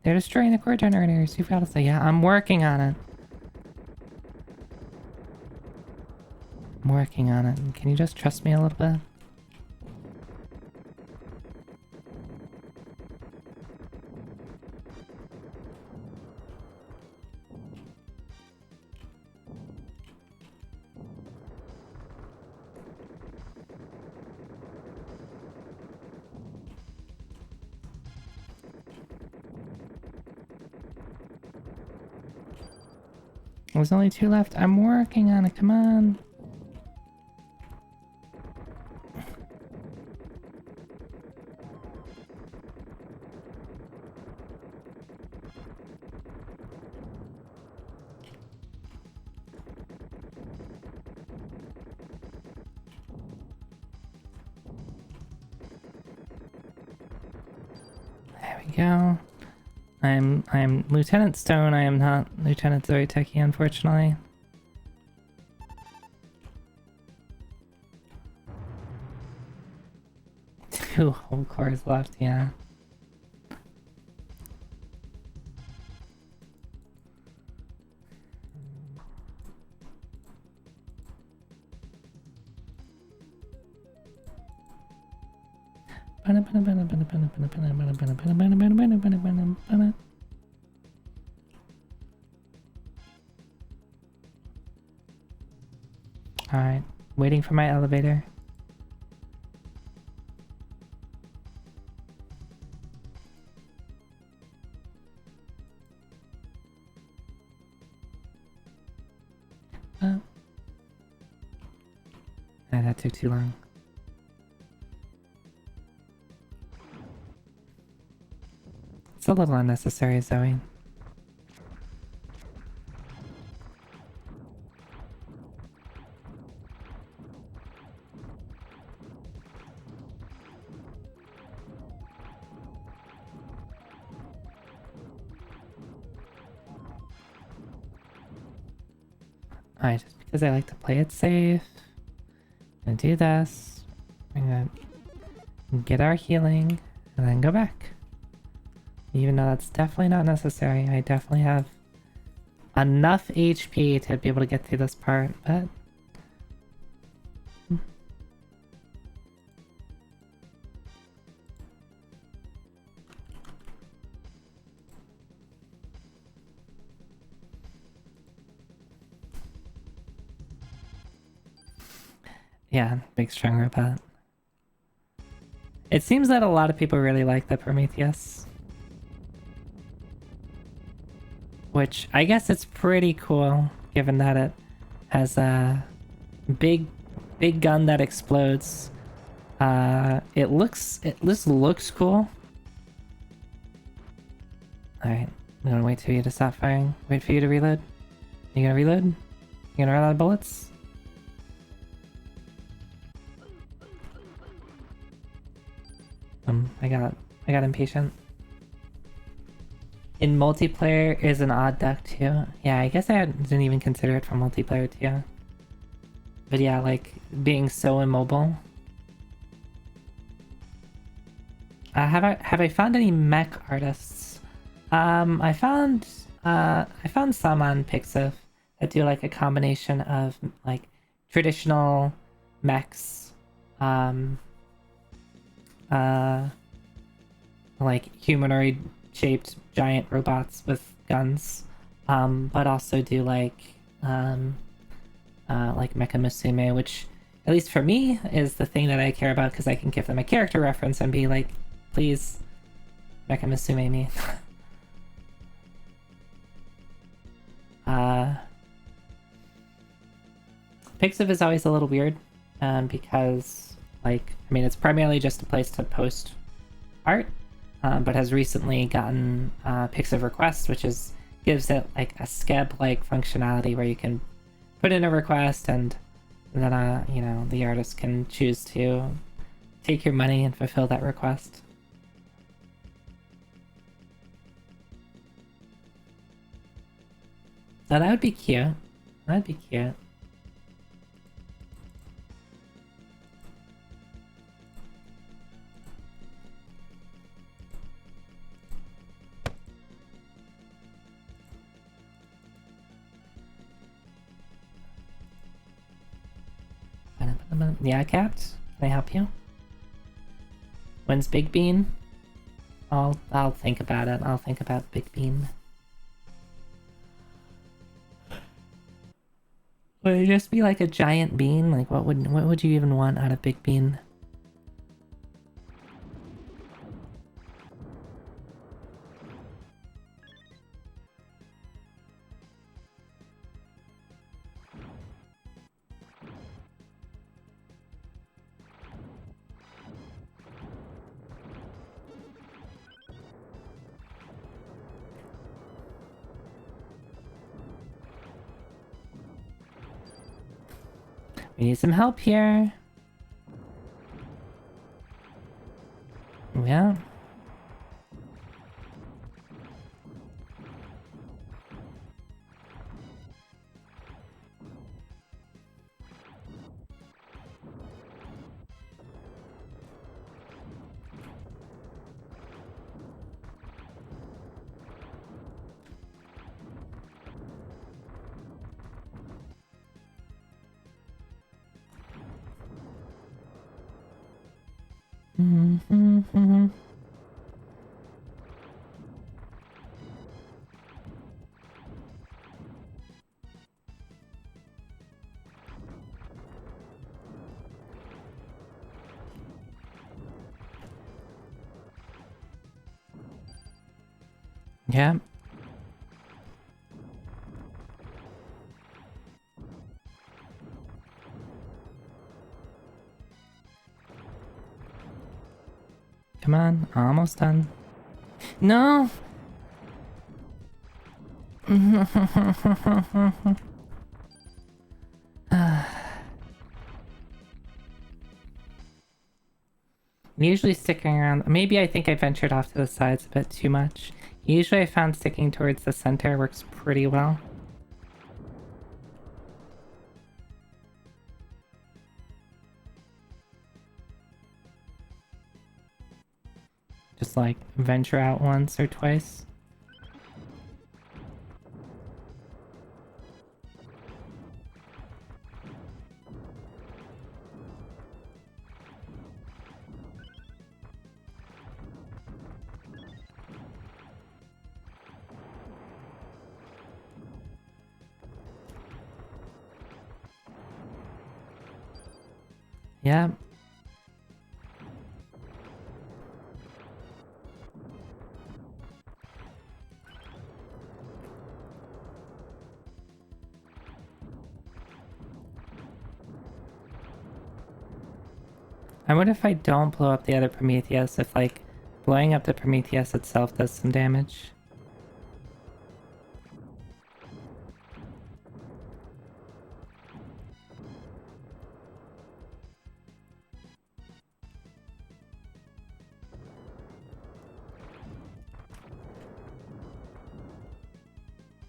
They're destroying the core generators. You've got to say, yeah, I'm working on it. I'm working on it. Can you just trust me a little bit? There's only 2 left. I'm working on it. Come on. There we go. I'm Lieutenant Stone. I am not Lieutenant Zoe Techie, unfortunately. Two whole cores left, yeah. Alright, waiting for my elevator. That took too long. It's a little unnecessary, Zoe. Alright, just because I like to play it safe. I'm gonna do this. I'm gonna get our healing and then go back. Even though that's definitely not necessary. I definitely have enough HP to be able to get through this part, but... yeah, big strong robot. It seems that a lot of people really like the Prometheus. Which, I guess it's pretty cool, given that it has a big gun that explodes. It just looks cool. Alright, I'm gonna wait for you to stop firing. Wait for you to reload. You gonna reload? You gonna run out of bullets? I got impatient. In multiplayer is an odd duck too. Yeah, I guess I didn't even consider it for multiplayer too. But yeah, like being so immobile. Have I found any mech artists? I found some on Pixiv that do like a combination of like traditional mechs, like humanoid shaped giant robots with guns, but also do like Mecha Musume, which at least for me is the thing that I care about because I can give them a character reference and be like, please Mecha Musume me. Pixiv is always a little weird because, like, I mean, it's primarily just a place to post art, but has recently gotten Pixiv Request, which gives it like a Skeb-like functionality where you can put in a request and then, you know, the artist can choose to take your money and fulfill that request. So that would be cute. That'd be cute. Yeah, Cat? Can I help you? When's Big Bean? I'll think about it. I'll think about Big Bean. Would it just be like a giant bean? Like what would you even want out of Big Bean? We need some help here. Yeah. Yeah. Come on, almost done. No! Usually sticking around. Maybe I think I ventured off to the sides a bit too much. Usually I found sticking towards the center works pretty well. Just like venture out once or twice. Yeah. I wonder if I don't blow up the other Prometheus, if like blowing up the Prometheus itself does some damage.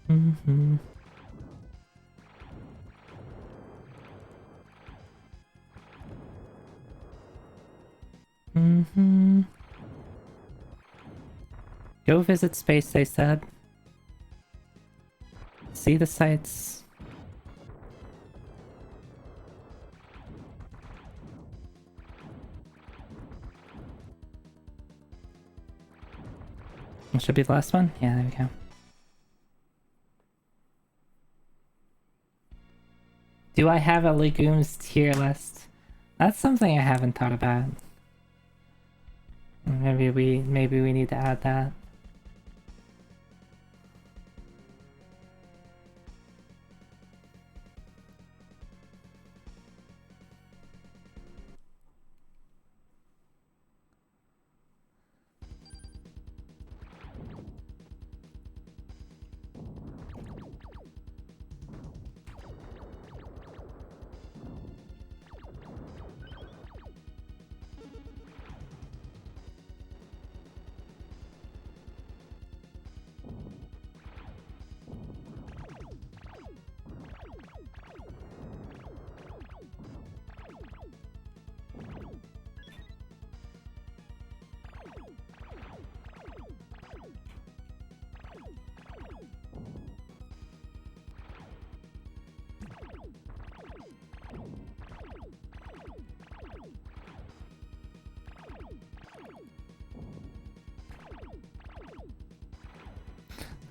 Mm-hmm. Mm-hmm. Go visit space, they said. See the sights. It should be the last one? Yeah, there we go. Do I have a legumes tier list? That's something I haven't thought about. Maybe we need to add that.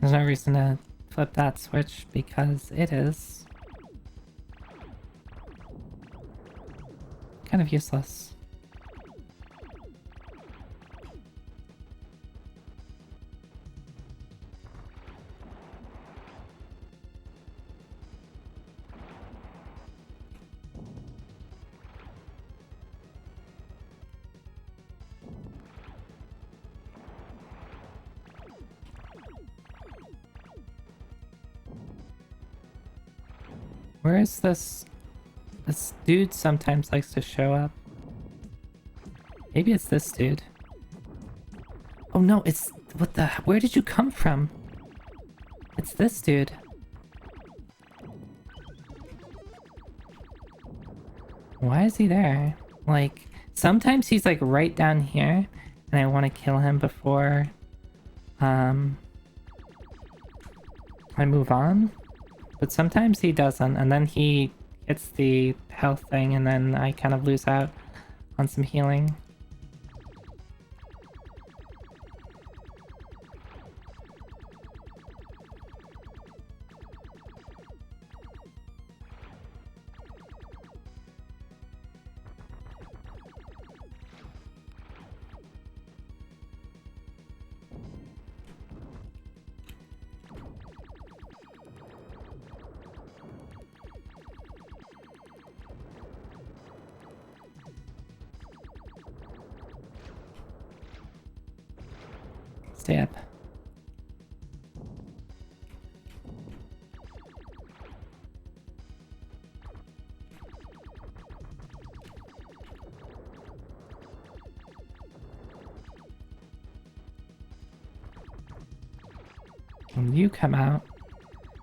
There's no reason to flip that switch because it is kind of useless. Where is this? This dude sometimes likes to show up. Maybe it's this dude. Oh no, it's... What the... Where did you come from? It's this dude. Why is he there? Like, sometimes he's like right down here, and I want to kill him before... I move on. But sometimes he doesn't, and then he gets the health thing, and then I kind of lose out on some healing. Stay up. When you come out,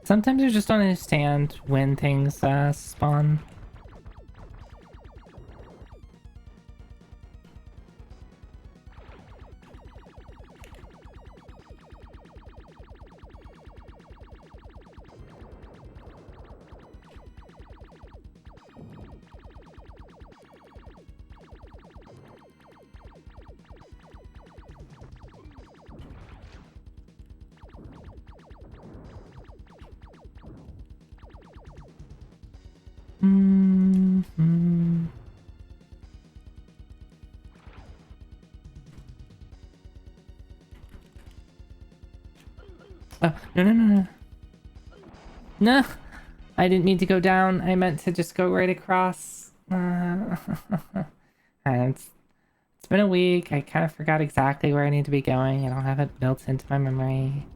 sometimes I just don't understand when things spawn. Mm-hmm. Oh, no. No! I didn't mean to go down. I meant to just go right across. And it's been a week. I kind of forgot exactly where I need to be going. I don't have it built into my memory.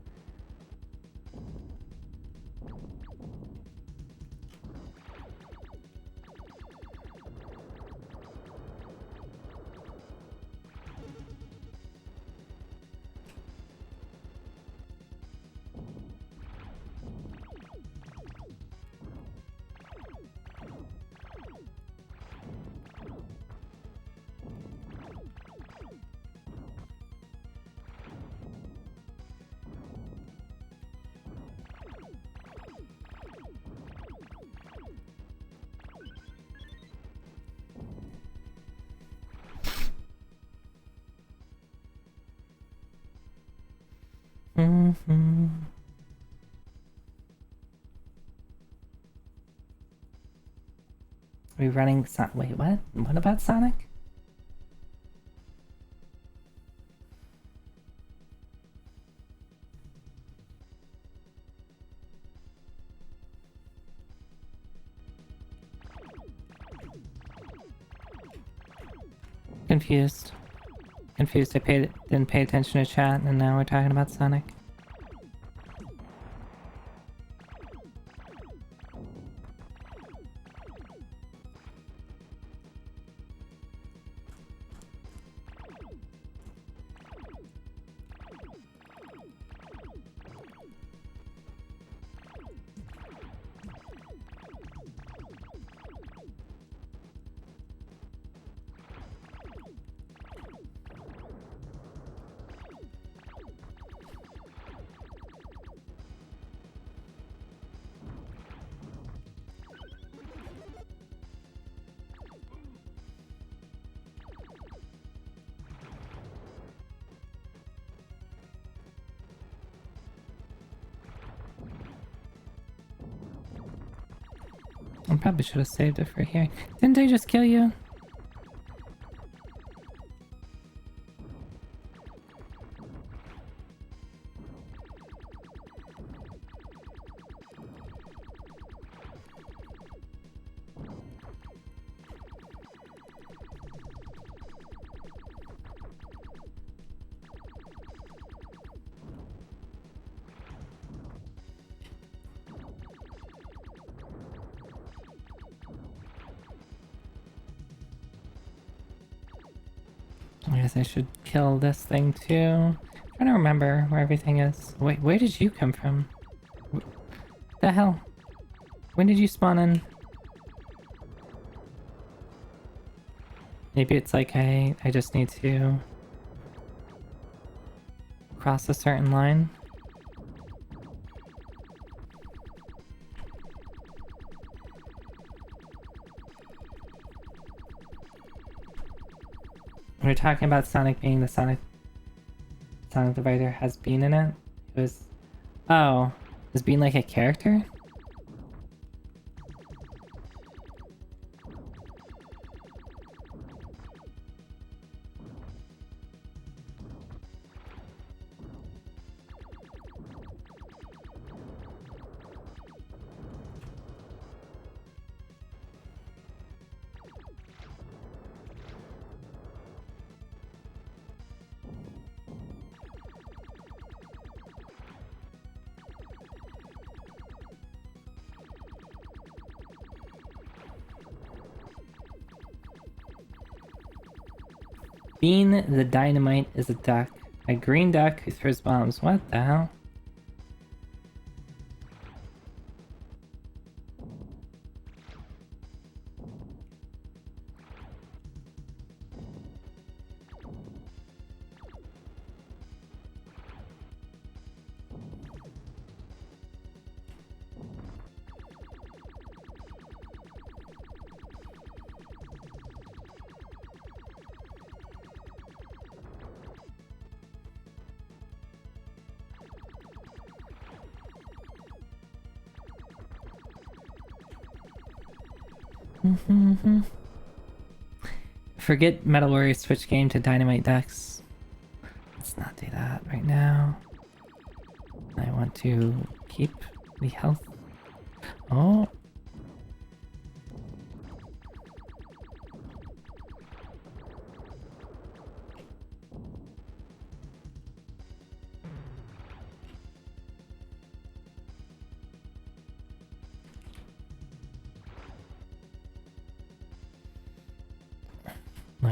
Mm-hmm. Are we running wait, what? What about Sonic? Confused. Confused. Didn't pay attention to chat, and now we're talking about Sonic. I probably should have saved it for here. Didn't I just kill you? I guess I should kill this thing too. I'm trying to remember where everything is. Wait, where did you come from? The hell? When did you spawn in? Maybe it's like I just need to cross a certain line. We're talking about Sonic being the Sonic the writer has Bean in it. It was... Oh. Is Bean like a character? Bean the Dynamite is a duck. A green duck who throws bombs. What the hell? Forget Metal Warrior switch game to Dynamite Ducks. Let's not do that right now. I want to keep the health. Oh.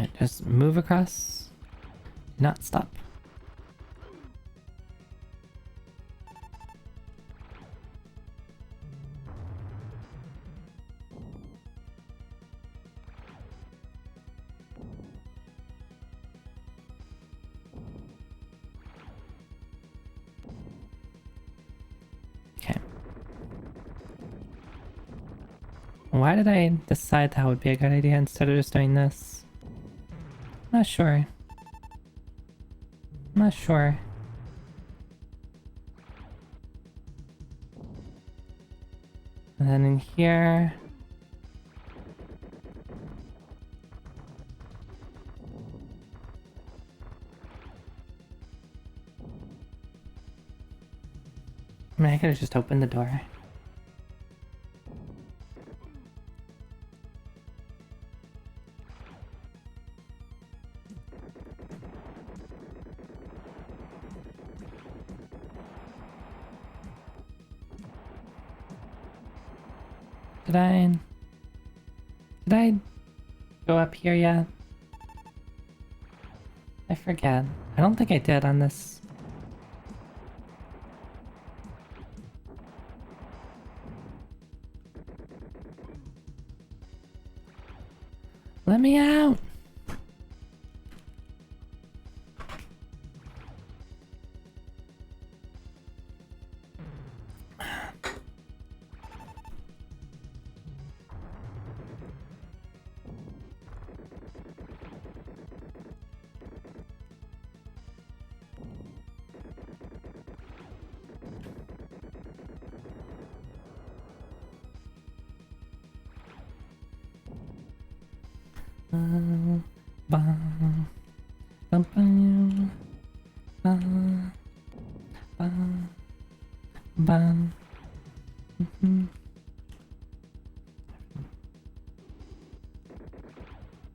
Alright, just move across. Do not stop. Okay. Why did I decide that would be a good idea instead of just doing this? Not sure. Not sure. And then in here... I mean, I could've just opened the door. Did I go up here yet? I forget. I don't think I did on this. Let me out!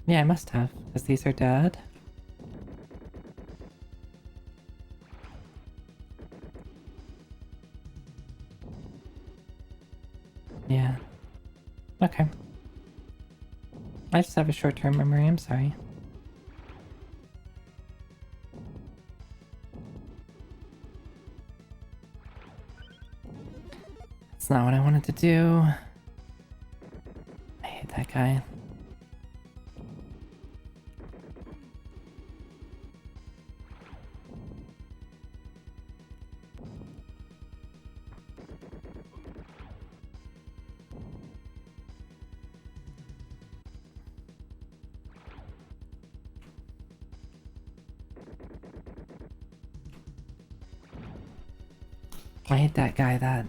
Yeah, I must have, because these are dead. Yeah. Okay. I just have a short-term memory, I'm sorry. That's not what I wanted to do. I hate that guy. I hate that guy that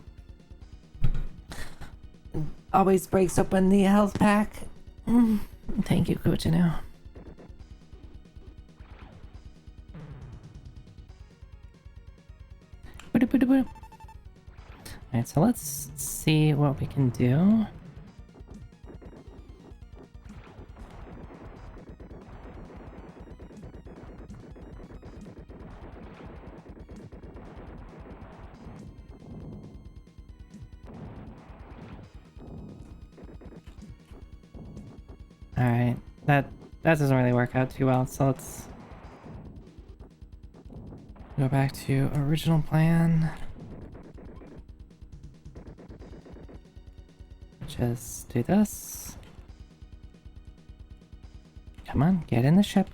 always breaks open the health pack. Thank you, Coachino. Alright, so let's see what we can do. Alright, that doesn't really work out too well, so let's go back to original plan. Just do this. Come on, get in the ship.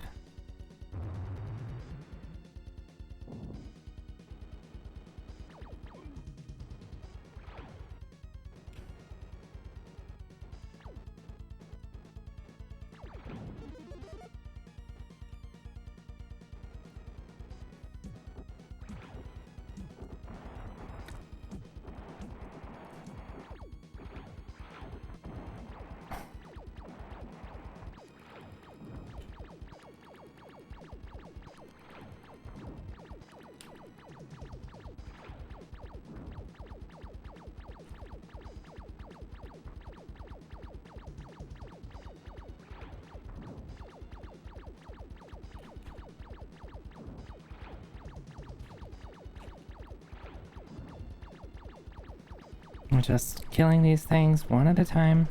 I'm just killing these things one at a time.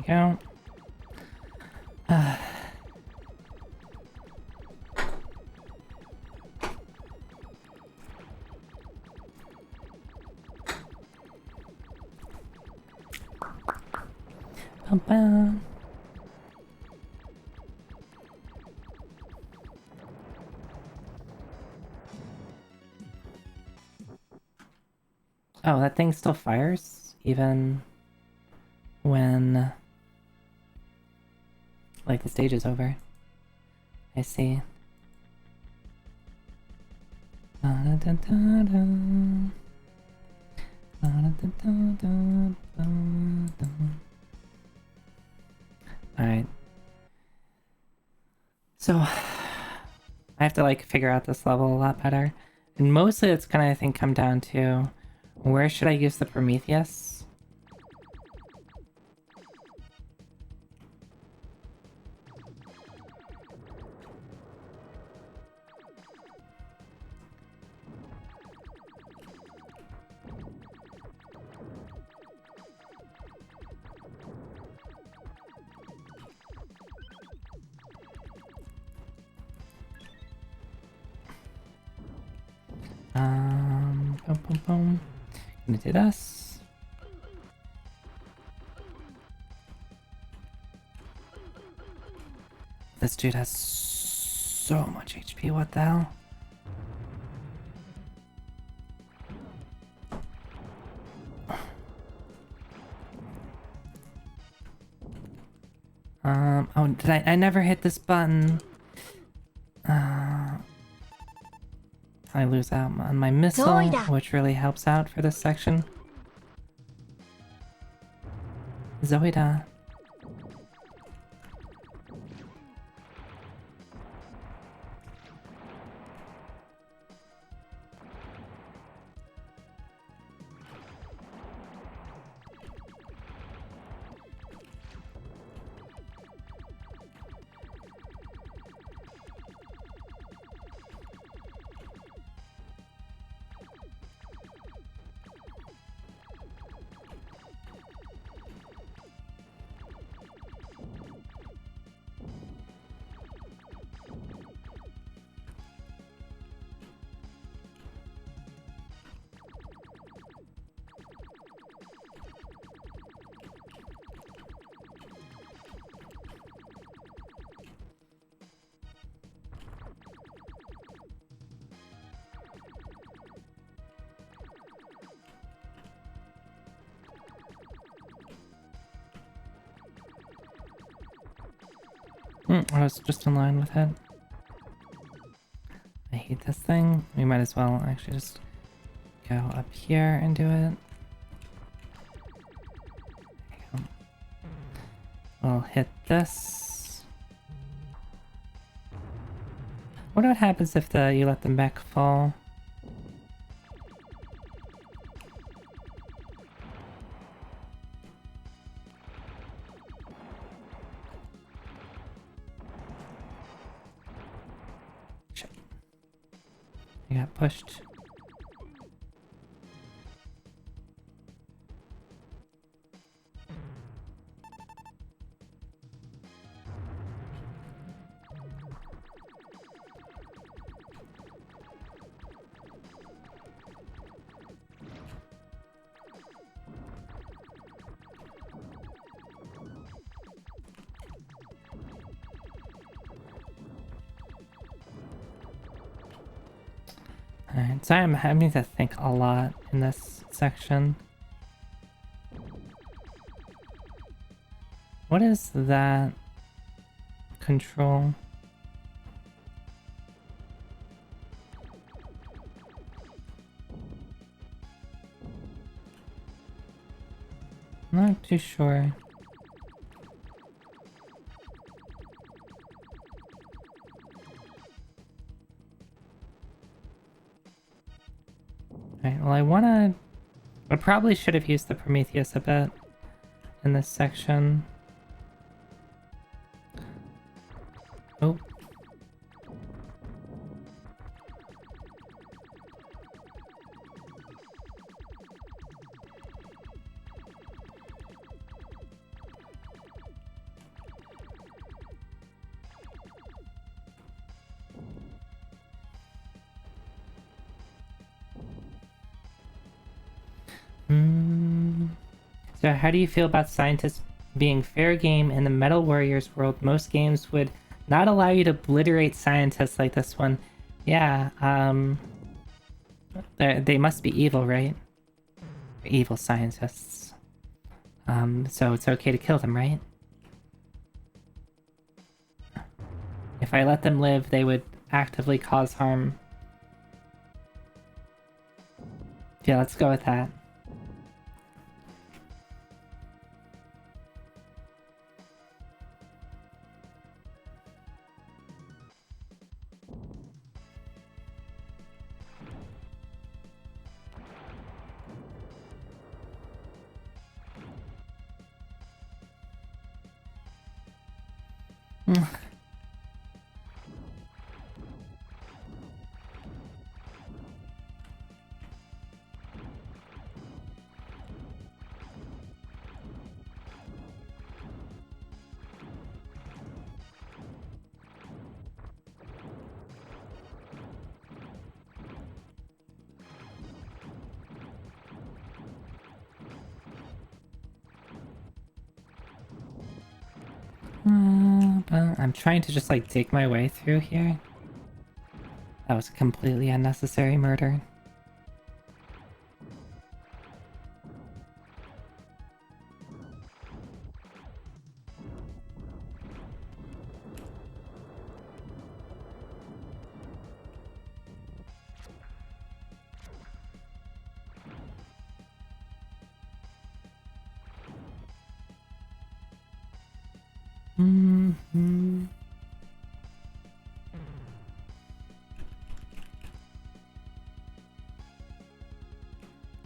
go. Bum-bum. Oh, that thing still fires? Even when, like, the stage is over. I see. Alright. So, I have to, like, figure out this level a lot better. And mostly it's gonna, I think, come down to where should I use the Prometheus? Boom, boom, boom. Gonna do this. This dude has so much HP, what the hell? Oh, did I never hit this button. I lose out on my missile, which really helps out for this section. Zoida. I was just in line with it. I hate this thing. We might as well actually just go up here and do it. We'll hit this. What happens if you let the mech fall? I got pushed. Alright, so I'm having to think a lot in this section. What is that control? Not too sure. Alright, well I probably should have used the Prometheus a bit in this section. Oh. So how do you feel about scientists being fair game in the Metal Warriors world? Most games would not allow you to obliterate scientists like this one. Yeah, they must be evil, right? Evil scientists. So it's okay to kill them, right? If I let them live, they would actively cause harm. Yeah, let's go with that. I'm trying to just like dig my way through here. That was a completely unnecessary murder.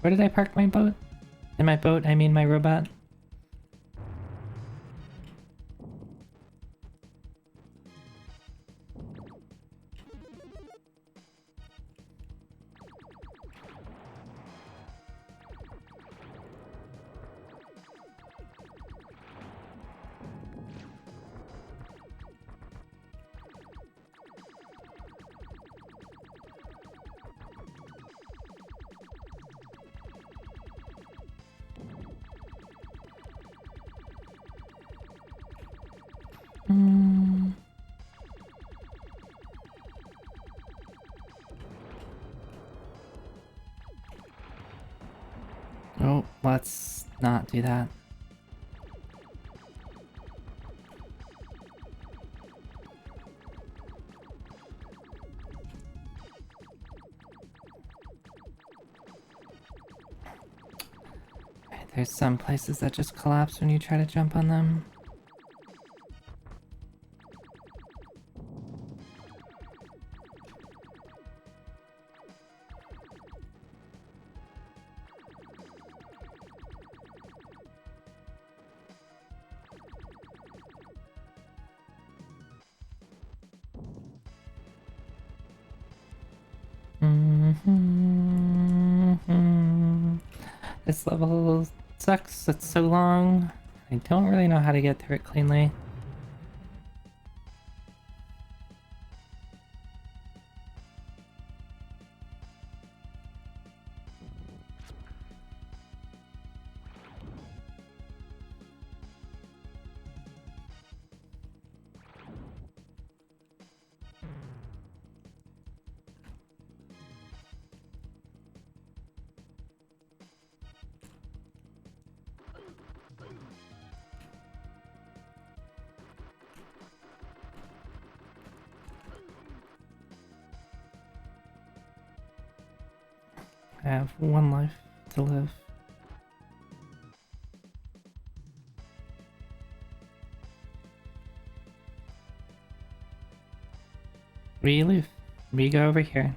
Where did I park my boat? In my boat, I mean my robot. Oh, let's not do that. There's some places that just collapse when you try to jump on them. This level sucks, it's so long. I don't really know how to get through it cleanly. I have one life to live. Where do you live? Where do you go over here?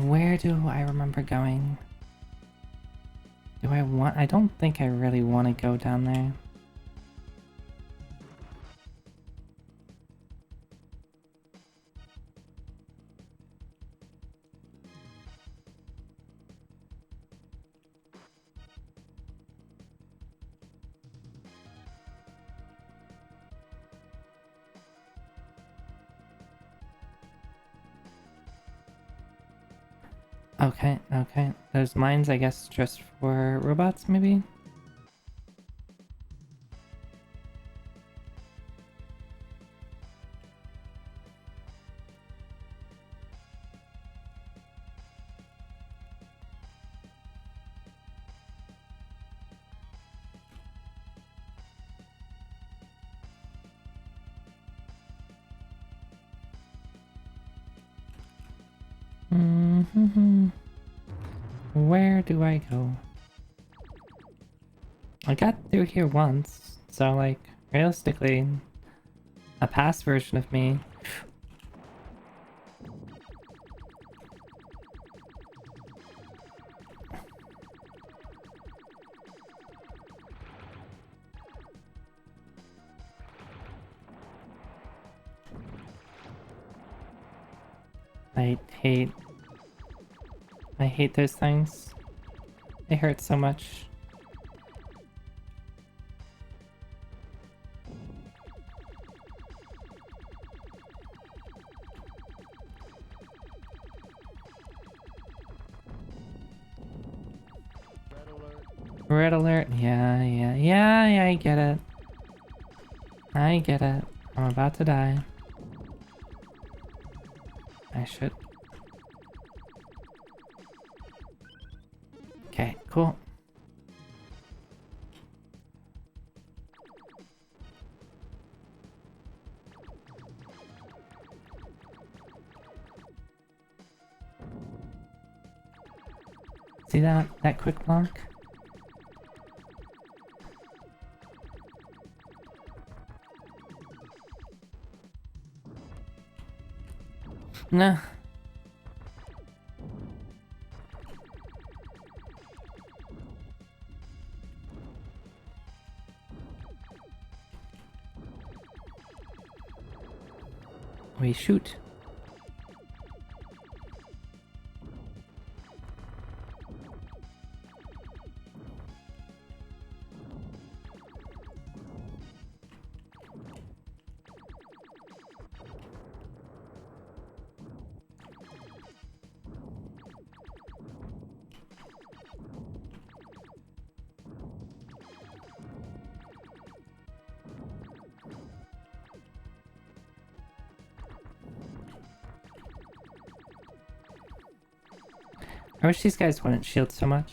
Where do I remember going? I don't think I really want to go down there. Okay, okay. Those mines, I guess, just for robots, maybe? Where do I go? I got through here once, so like, realistically, a past version of me. I hate those things. They hurt so much. Red alert. Yeah, I get it. I get it. I'm about to die. I should. Okay, cool. See that? That quick block? Nah. We shoot. I wish these guys wouldn't shield so much.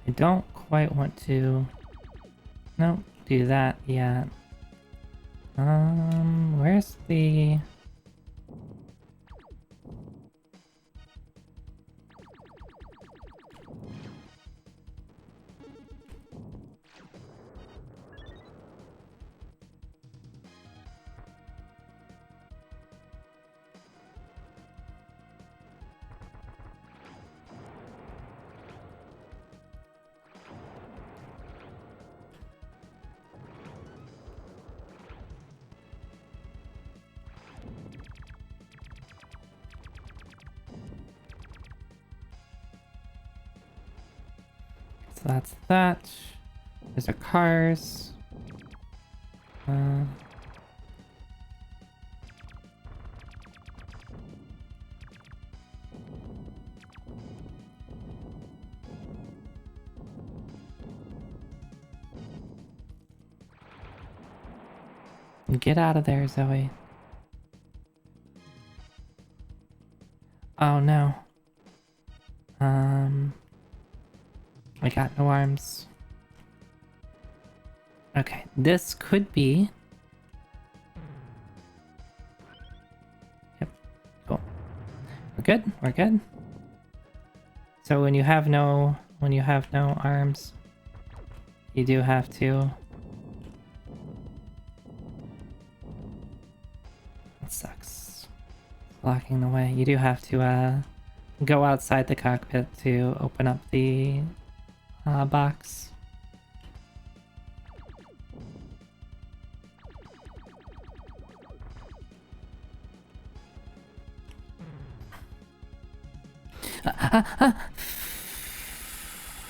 I don't quite want to... Nope, do that yet. Where's the... So that's that. Those are cars. Get out of there, Zoe. Oh no. I got no arms. Okay, this could be... Yep, cool. We're good, we're good. So when you have no arms, you do have to... That sucks. Blocking the way. You do have to go outside the cockpit to open up the box.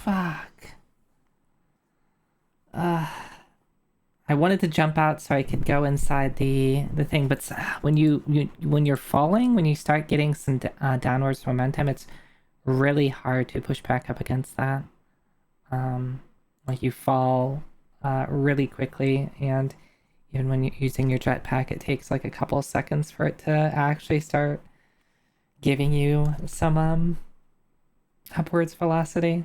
Fuck. I wanted to jump out so I could go inside the thing, but when when you're falling, when you start getting some downwards momentum, it's really hard to push back up against that. Like you fall really quickly, and even when you're using your jetpack, it takes like a couple of seconds for it to actually start giving you some upwards velocity.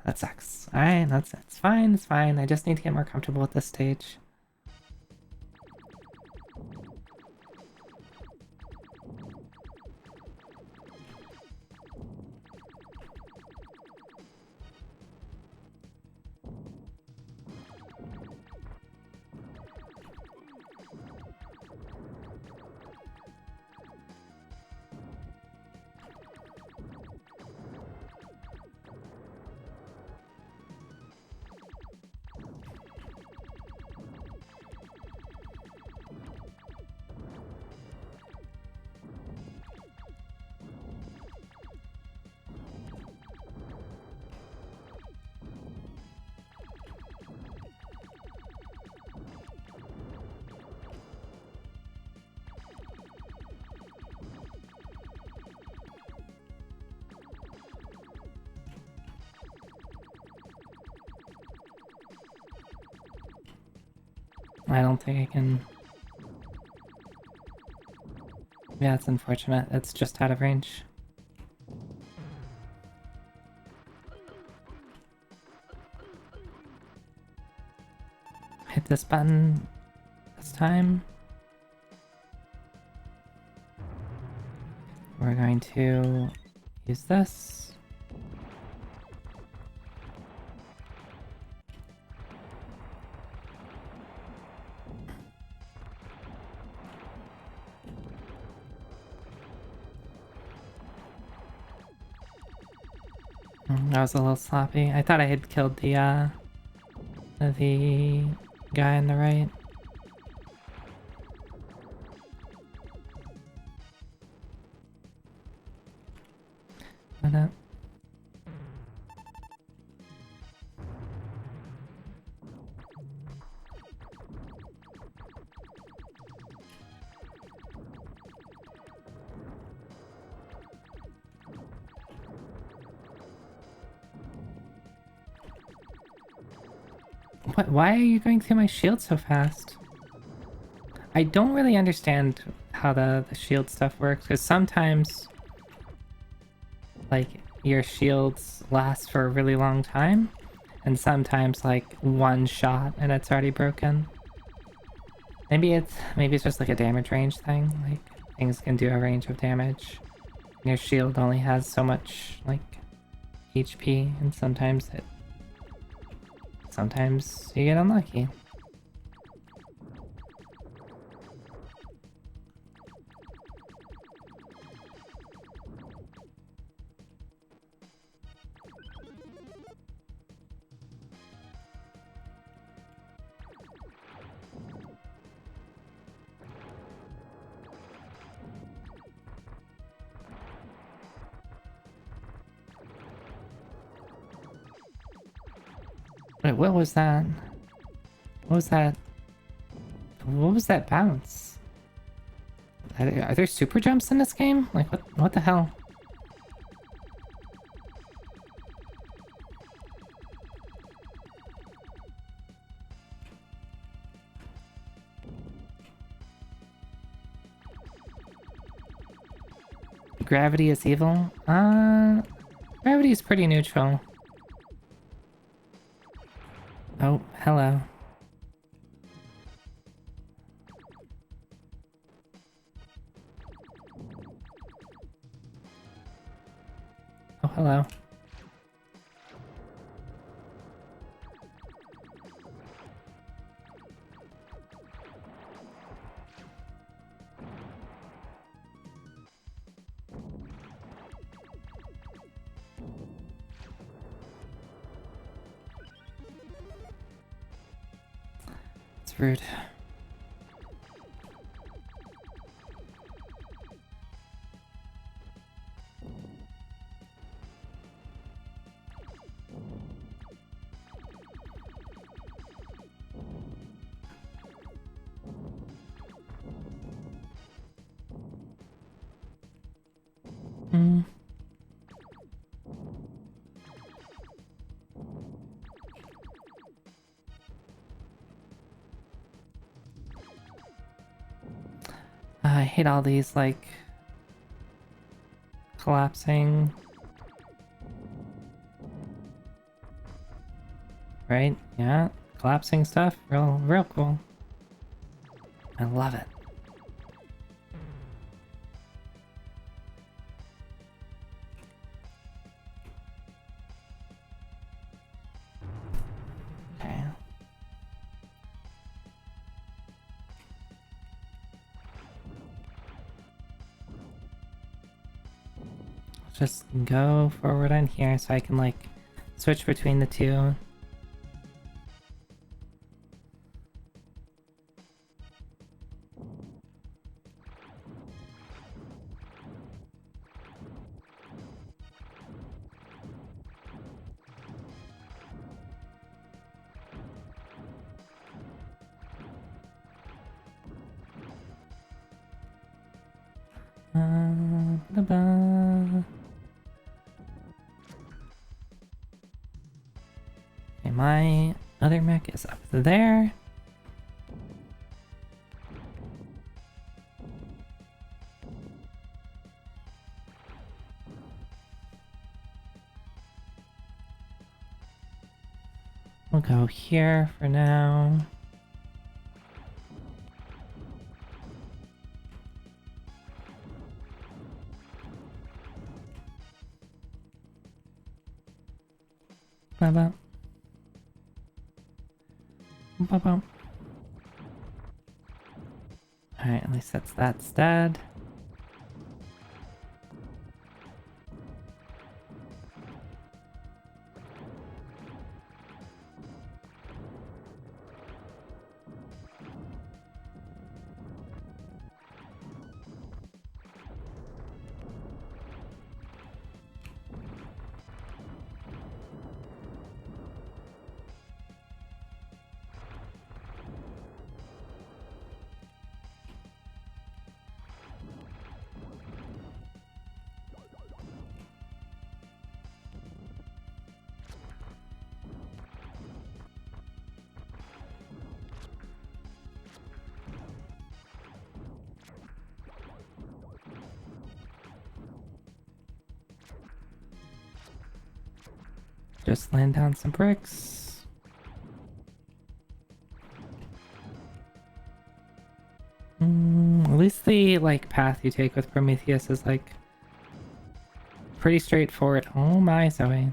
That sucks. Alright, it's fine, it's fine. I just need to get more comfortable with this stage. I don't think I can... Yeah, it's unfortunate. It's just out of range. Hit this button this time. We're going to use this. That was a little sloppy. I thought I had killed the guy on the right. But, what? Why are you going through my shield so fast? I don't really understand how the shield stuff works, because sometimes like your shields last for a really long time, and sometimes like one shot and it's already broken. Maybe it's just like a damage range thing, like things can do a range of damage. Your shield only has so much like HP, and sometimes you get unlucky. Wait, what was that? What was that? What was that bounce? Are there super jumps in this game? Like, what the hell? Gravity is evil? Gravity is pretty neutral. Oh, hello. Oh, hello. It's rude. Mm. I hate all these, like, collapsing. Right? Yeah, collapsing stuff. Real cool. I love it. Okay. Just go forward on here so I can, like, switch between the two. Ba-da-ba. Okay, my other mech is up there. We'll go here for now. Ba-ba. Ba-ba. Alright, at least that's dead. Just land down some bricks. At least the, like, path you take with Prometheus is, like, pretty straightforward. Oh my, Zoe.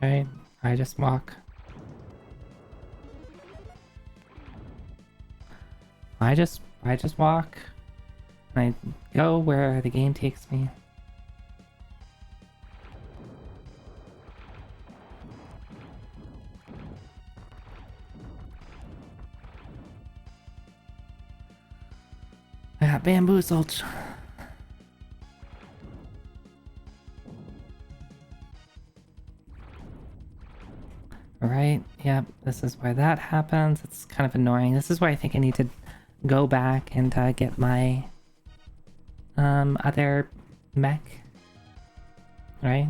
Okay, I just walk. I just walk. And I go where the game takes me. I got bamboozled. Right, yep, this is why that happens. It's kind of annoying. This is why I think I need to go back and get my other mech. Right?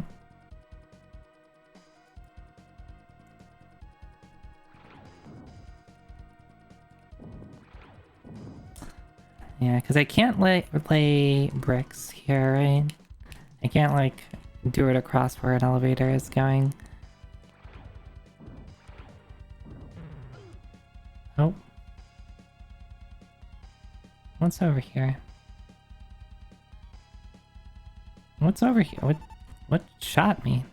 Yeah, because I can't lay bricks here, right? I can't, like, do it across where an elevator is going. Oh. What's over here? What's over here? What shot me?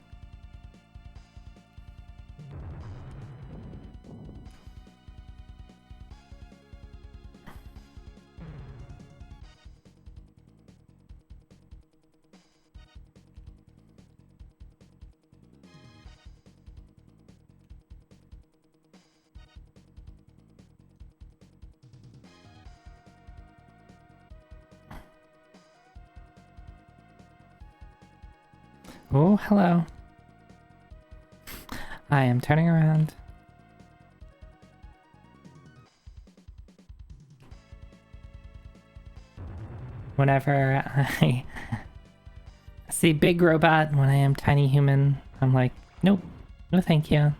Oh, hello. I am turning around. whenever I see big robot when I am tiny human, I'm like, nope, no thank you.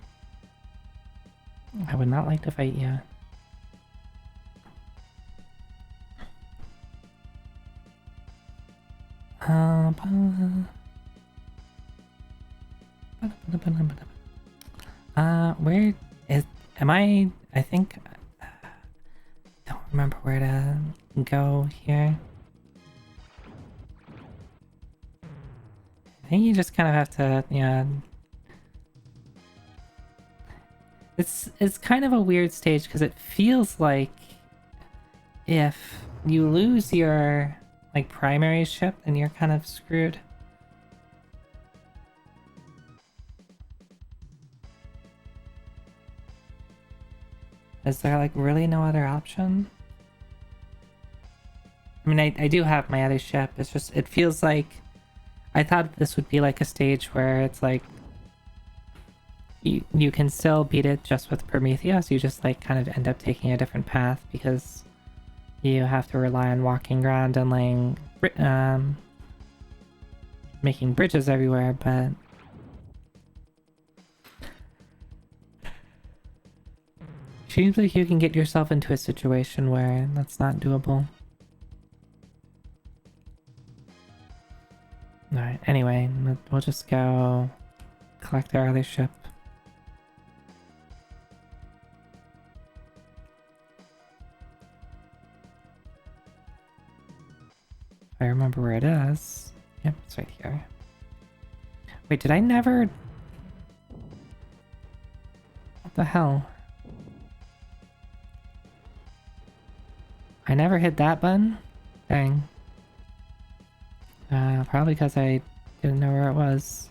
I would not like to fight you. Where is... Am I think... don't remember where to go here. I think you just kind of have to, yeah. It's kind of a weird stage because it feels like if you lose your like primary ship, then you're kind of screwed. Is there like really no other option? I mean, I do have my other ship. It's just, it feels like I thought this would be like a stage where it's like you can still beat it just with Prometheus. You just like kind of end up taking a different path because you have to rely on walking ground and laying making bridges everywhere, but seems like you can get yourself into a situation where that's not doable. Alright, anyway, we'll just go collect our other ship. If I remember where it is. Yep, it's right here. Wait, did I never... What the hell? I never hit that button? Dang. Probably because I didn't know where it was.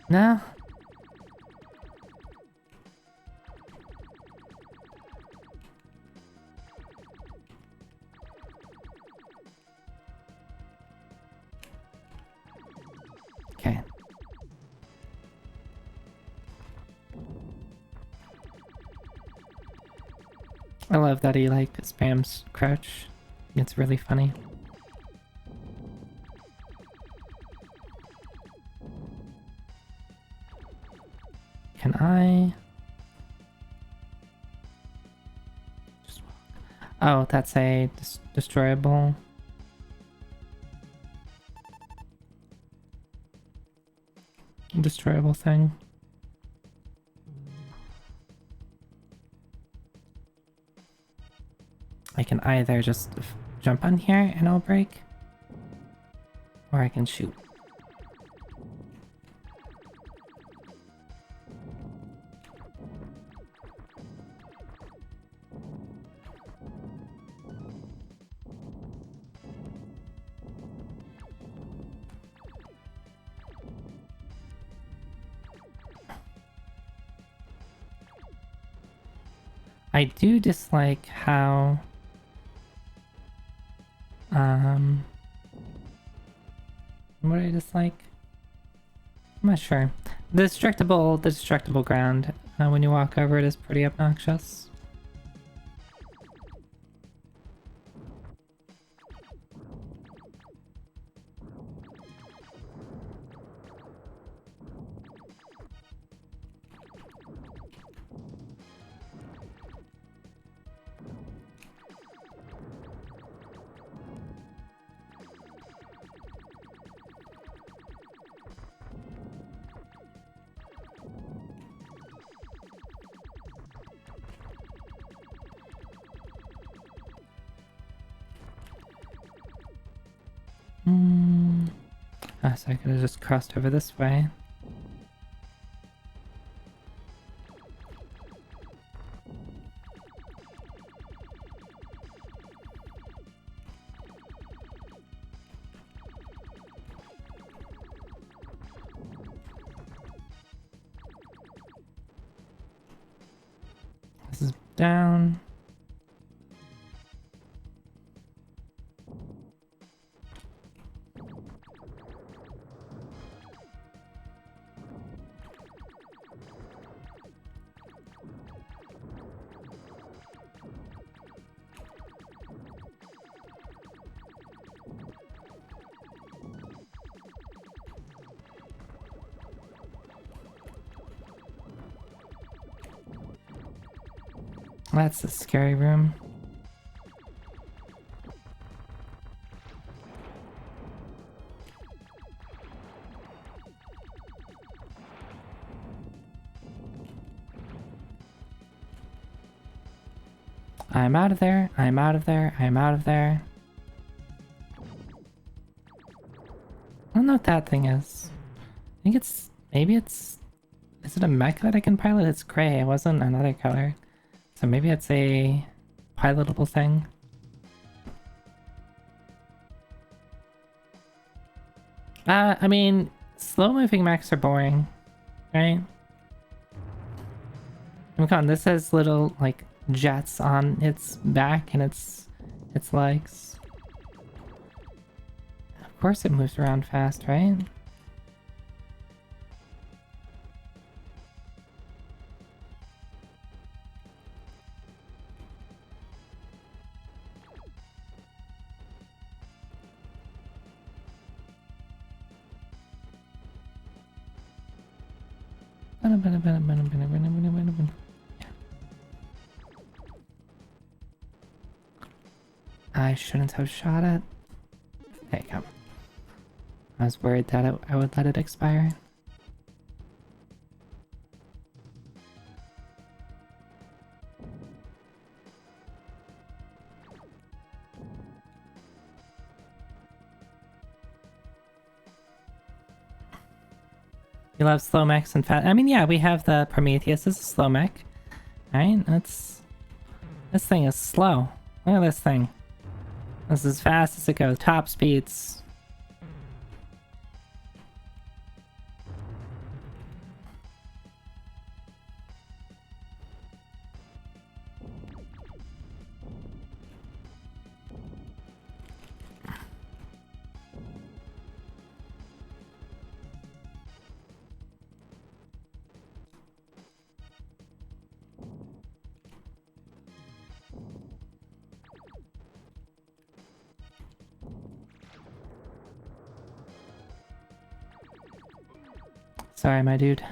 No? Okay. I love that he like spams crouch. It's really funny. Can I just walk? Oh, that's a destroyable. Destroyable thing. I can either just jump on here and it'll break, or I can shoot. I do dislike how what do I dislike? I'm not sure. The destructible ground when you walk over it is pretty obnoxious. Oh, so I could have just crossed over this way. This is down. That's the scary room. I'm out of there. I'm out of there. I'm out of there. I don't know what that thing is. I think it's... maybe it's... is it a mech that I can pilot? It's gray. It wasn't another color. So maybe it's a pilotable thing. I mean, slow-moving mechs are boring, right? Oh, come on, this has little, like, jets on its back and its legs. Of course it moves around fast, right? I shouldn't have shot it. There you go. I was worried that I would let it expire. You love slow mechs and fast. I mean, yeah, we have the Prometheus as a slow mech. Right? This thing is slow. Look at this thing. This is as fast as it goes. Top speeds. Sorry, my dude.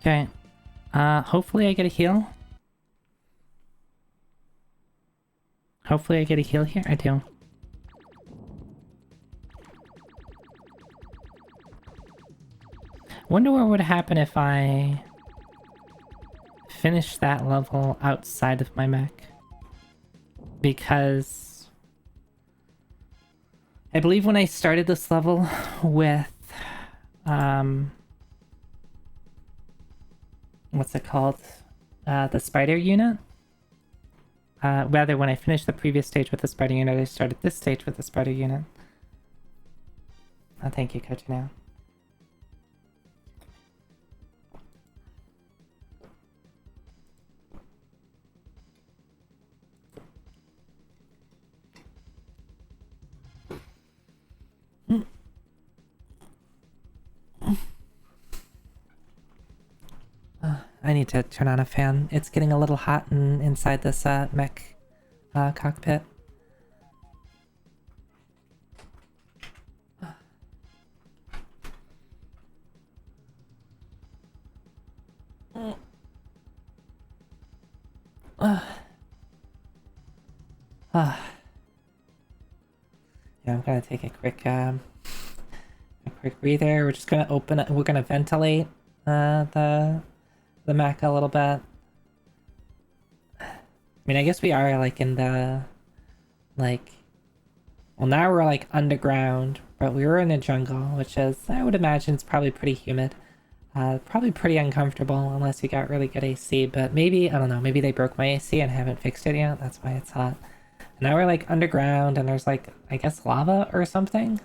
Okay. Hopefully I get a heal. Hopefully I get a heal here. I do. Wonder what would happen if I finish that level outside of my mech. Because I believe when I started this level with what's it called? The spider unit. Rather, when I finished the previous stage with the spider unit, I started this stage with the spider unit. Oh, thank you, Coach now. I need to turn on a fan. It's getting a little hot inside this mech cockpit. Yeah, I'm gonna take a quick breather. We're just gonna open it. We're gonna ventilate the mech a little bit. I mean, I guess we are like in the well, now we're like underground, but we were in a jungle, which is, I would imagine, it's probably pretty humid. Probably pretty uncomfortable unless you got really good AC, but maybe, I don't know, maybe they broke my AC and haven't fixed it yet. That's why it's hot. And now we're like underground and there's like, I guess, lava or something.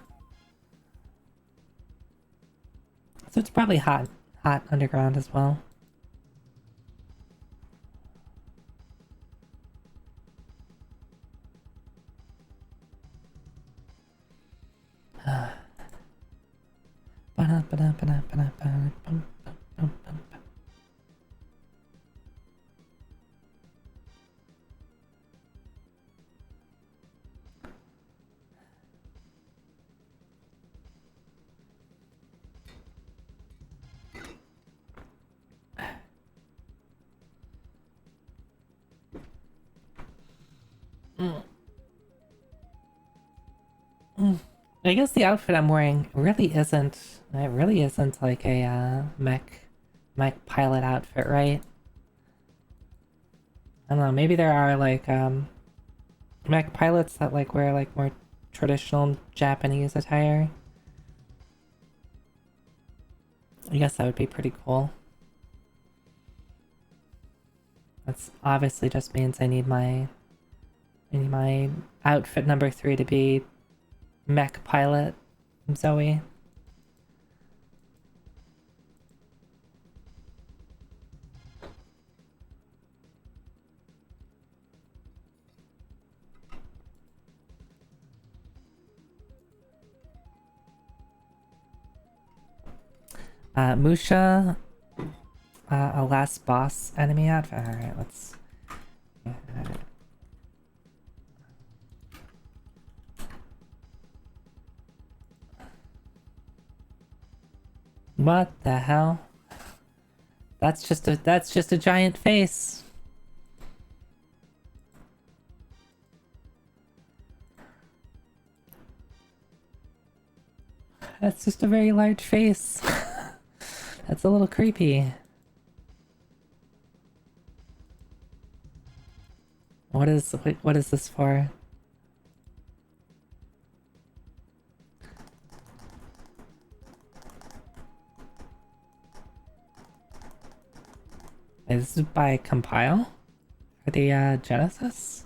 So it's probably hot underground as well. I guess the outfit I'm wearing really isn't. It really isn't like a mech pilot outfit, right? I don't know. Maybe there are like mech pilots that like wear like more traditional Japanese attire. I guess that would be pretty cool. That's obviously just means I need my outfit number 3 to be mech pilot Zoe. Musha, a last boss enemy outfit. Alright, let's... Yeah, what the hell? That's just a giant face. That's just a very large face. That's a little creepy. What is this for? Is this by Compile for the Genesis?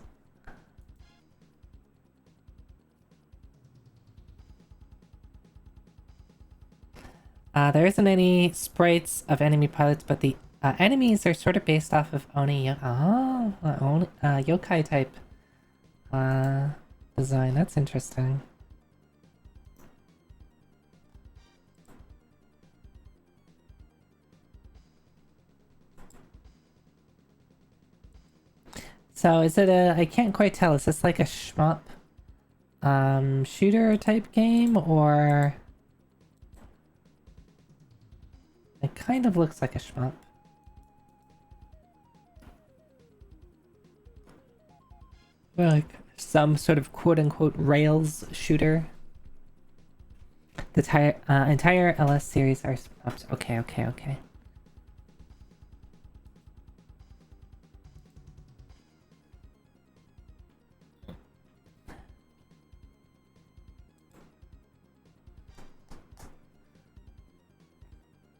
There isn't any sprites of enemy pilots, but the enemies are sort of based off of yokai type design. That's interesting. So is it I can't quite tell, is this like a shmup shooter type game, or it kind of looks like a shmup. Or like some sort of quote-unquote Rails shooter. The entire LS series are shmups. Okay.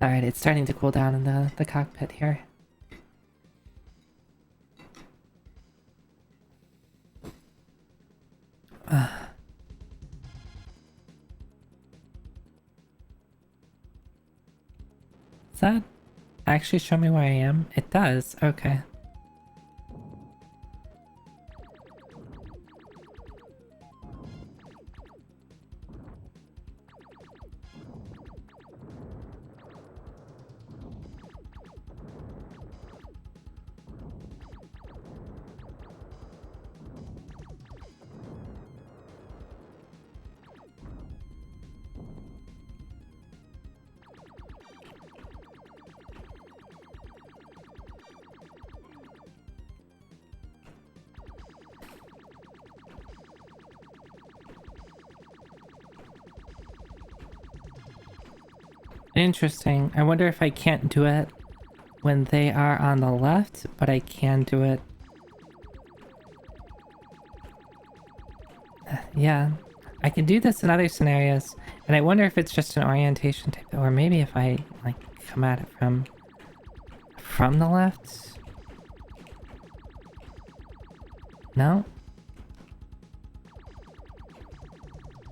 Alright, it's starting to cool down in the cockpit here. Does that actually show me where I am? It does. Okay. Interesting. I wonder if I can't do it when they are on the left, but I can do it. Yeah, I can do this in other scenarios, and I wonder if it's just an orientation type, or maybe if I like come at it from the left. No?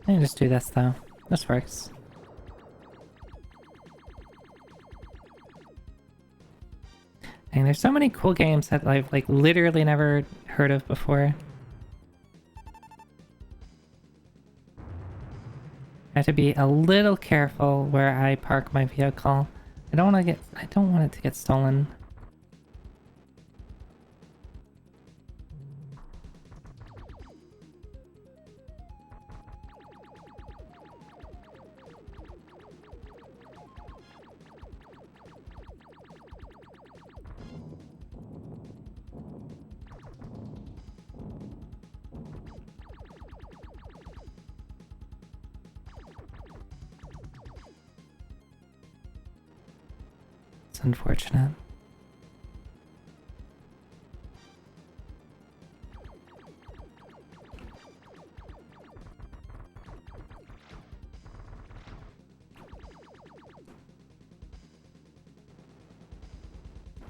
I can just do this though. This works. And there's so many cool games that I've like literally never heard of before. I have to be a little careful where I park my vehicle. I don't want it to get stolen. It's unfortunate.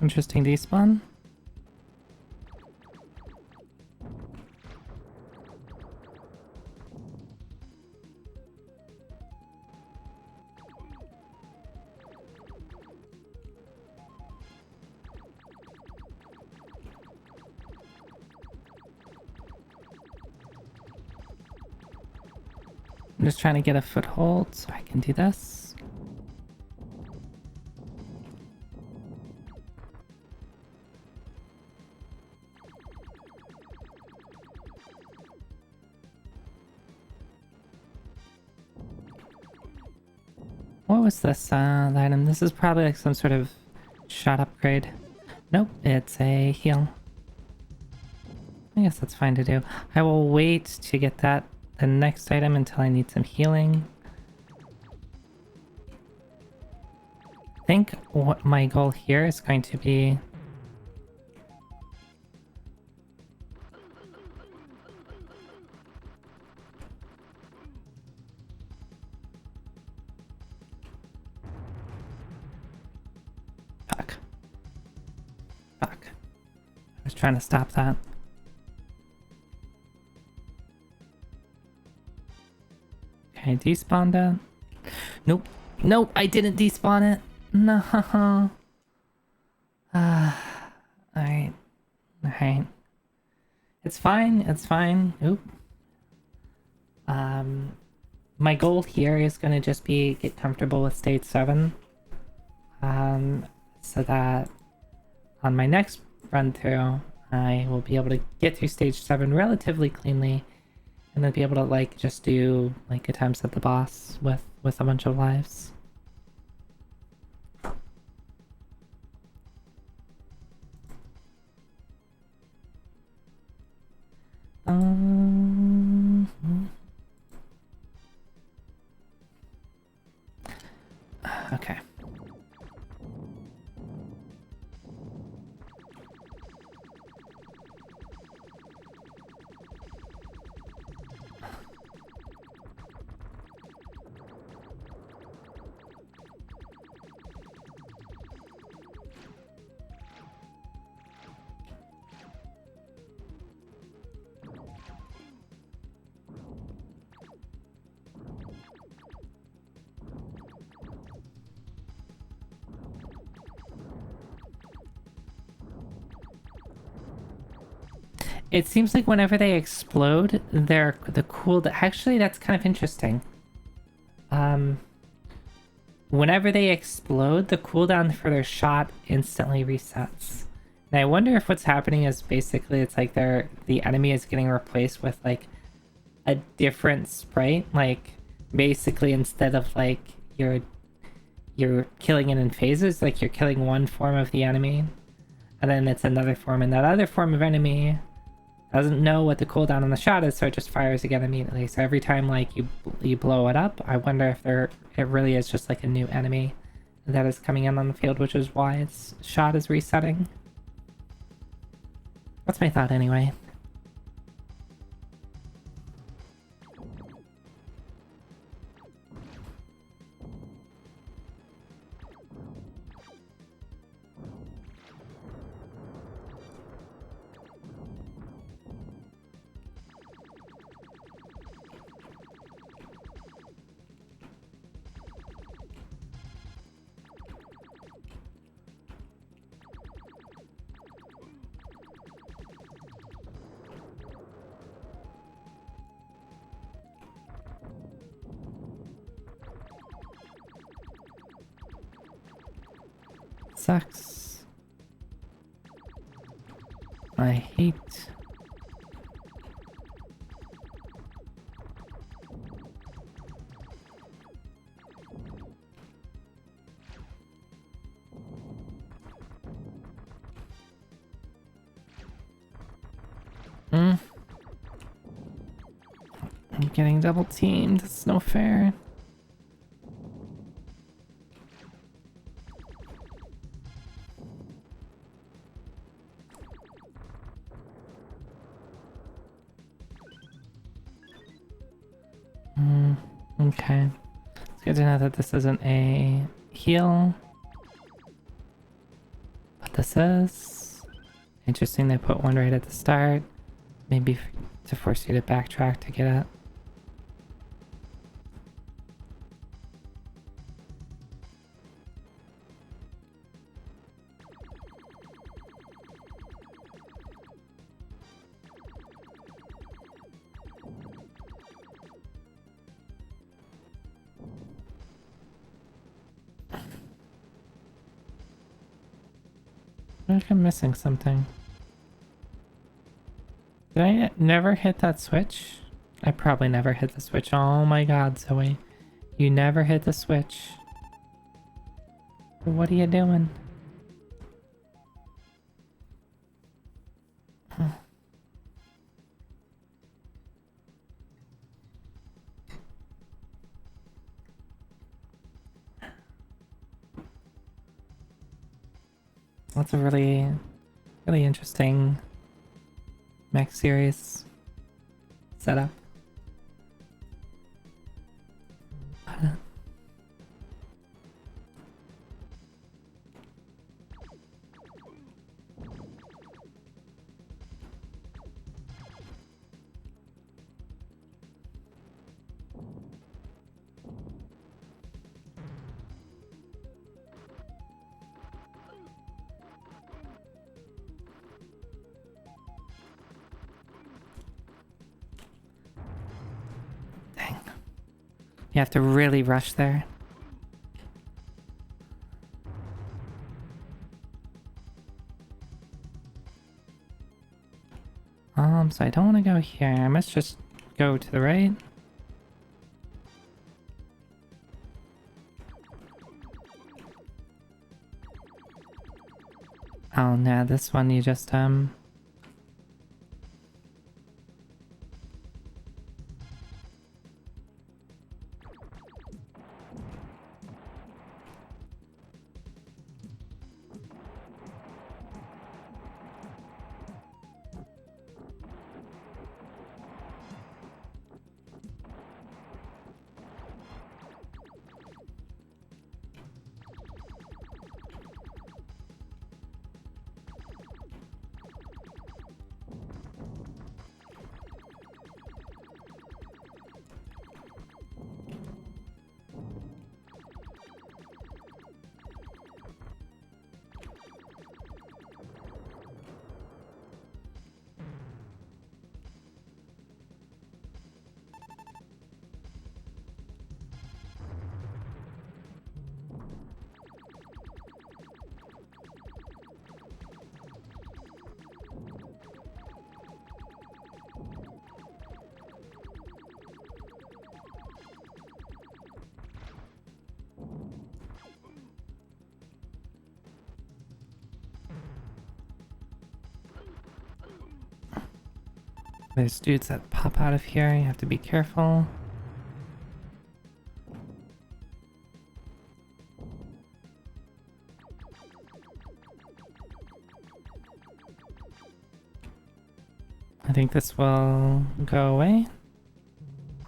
Interesting despawn. I'm just trying to get a foothold so I can do this. What was this item? This is probably like some sort of shot upgrade. Nope, it's a heal. I guess that's fine to do. I will wait to get the next item until I need some healing. I think what my goal here is going to be... Fuck. Fuck. I was trying to stop that. Okay, despawned it. Nope. Nope, I didn't despawn it. No. Alright. Alright. It's fine, it's fine. Oop. My goal here is gonna just be get comfortable with stage 7. So that on my next run through, I will be able to get through stage 7 relatively cleanly, and then be able to like just do like attempts at the boss with a bunch of lives. Okay. It seems like whenever they explode, the cooldown. Actually, that's kind of interesting. Whenever they explode, the cooldown for their shot instantly resets. And I wonder if what's happening is basically it's like the enemy is getting replaced with like a different sprite. Like basically instead of like you're killing it in phases, like you're killing one form of the enemy, and then it's another form, and that other form of enemy doesn't know what the cooldown on the shot is, so it just fires again immediately. So every time like you blow it up, I wonder if it really is just like a new enemy that is coming in on the field, which is why its shot is resetting. That's my thought anyway. Sucks. I hate. I'm getting double teamed. It's no fair. Okay. It's good to know that this isn't a heal. But this is. Interesting, they put one right at the start. Maybe to force you to backtrack to get it. I think I'm missing something. Did I never hit that switch? I probably never hit the switch. Oh my god, Zoe. You never hit the switch. What are you doing? That's a really interesting mech series setup. You have to really rush there. So I don't want to go here. I must just go to the right. Oh no, this one you just There's dudes that pop out of here, you have to be careful. I think this will go away.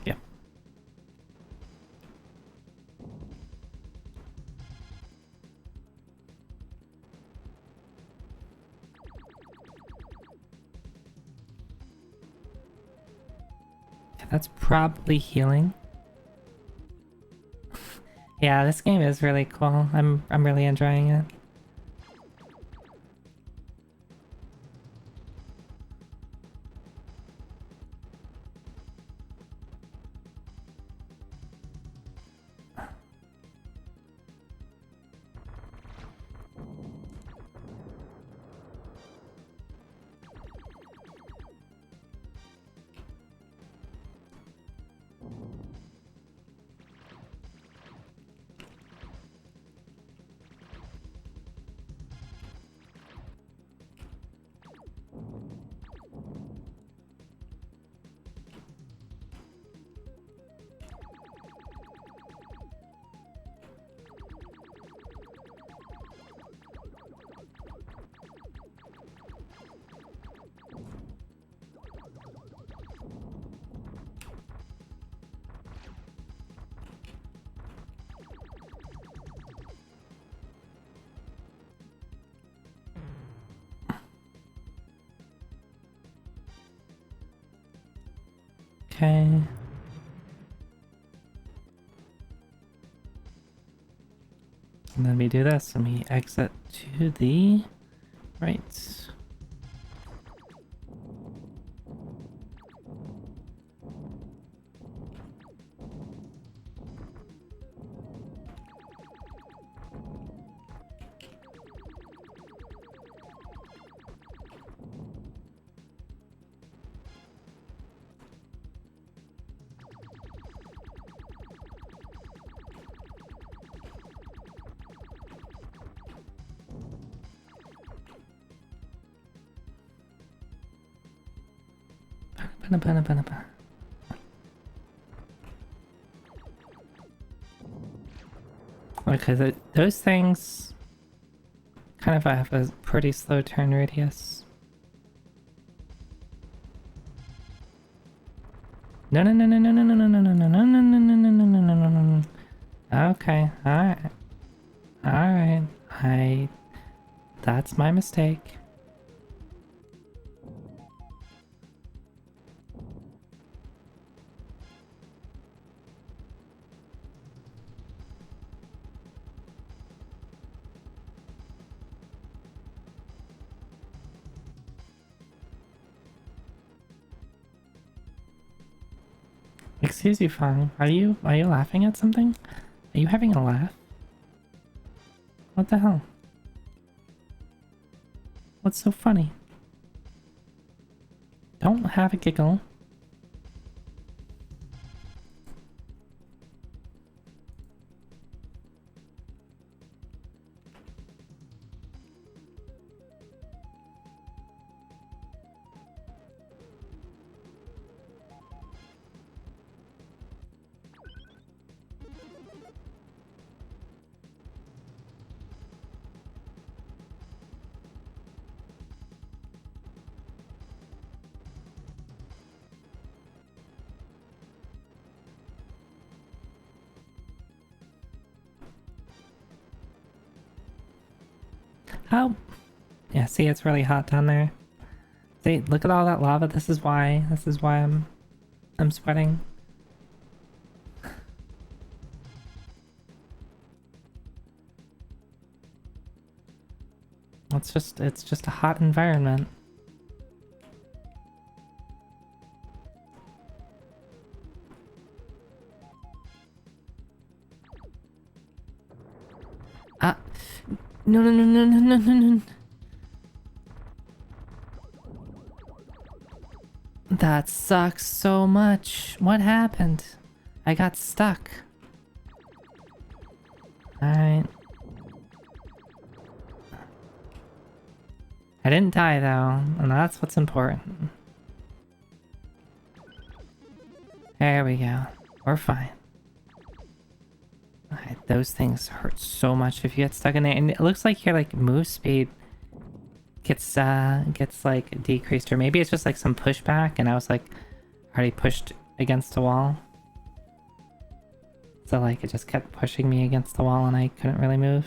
Yep. Yeah, that's probably healing. Yeah, this game is really cool. I'm really enjoying it. Okay. And then we do this and we exit to the right. Okay, those things kind of have a pretty slow turn radius. No, no, no, no, no, no, no, no, no, no, no, no, no, no, no, no, no, no, no, no. Okay, alright. Alright, that's my mistake. Excuse you, Fang. Are you laughing at something? Are you having a laugh? What the hell? What's so funny? Don't have a giggle. How? Yeah, see, it's really hot down there. See, look at all that lava. This is why I'm sweating. It's just a hot environment. Ah, no, no, no, no, no, no, no, no. That sucks so much. What happened? I got stuck. Alright. I didn't die though, and that's what's important. There we go. We're fine. Alright, those things hurt so much if you get stuck in there. And it looks like your like move speed gets like decreased, or maybe it's just like some pushback and I was like already pushed against a wall. So like it just kept pushing me against the wall and I couldn't really move.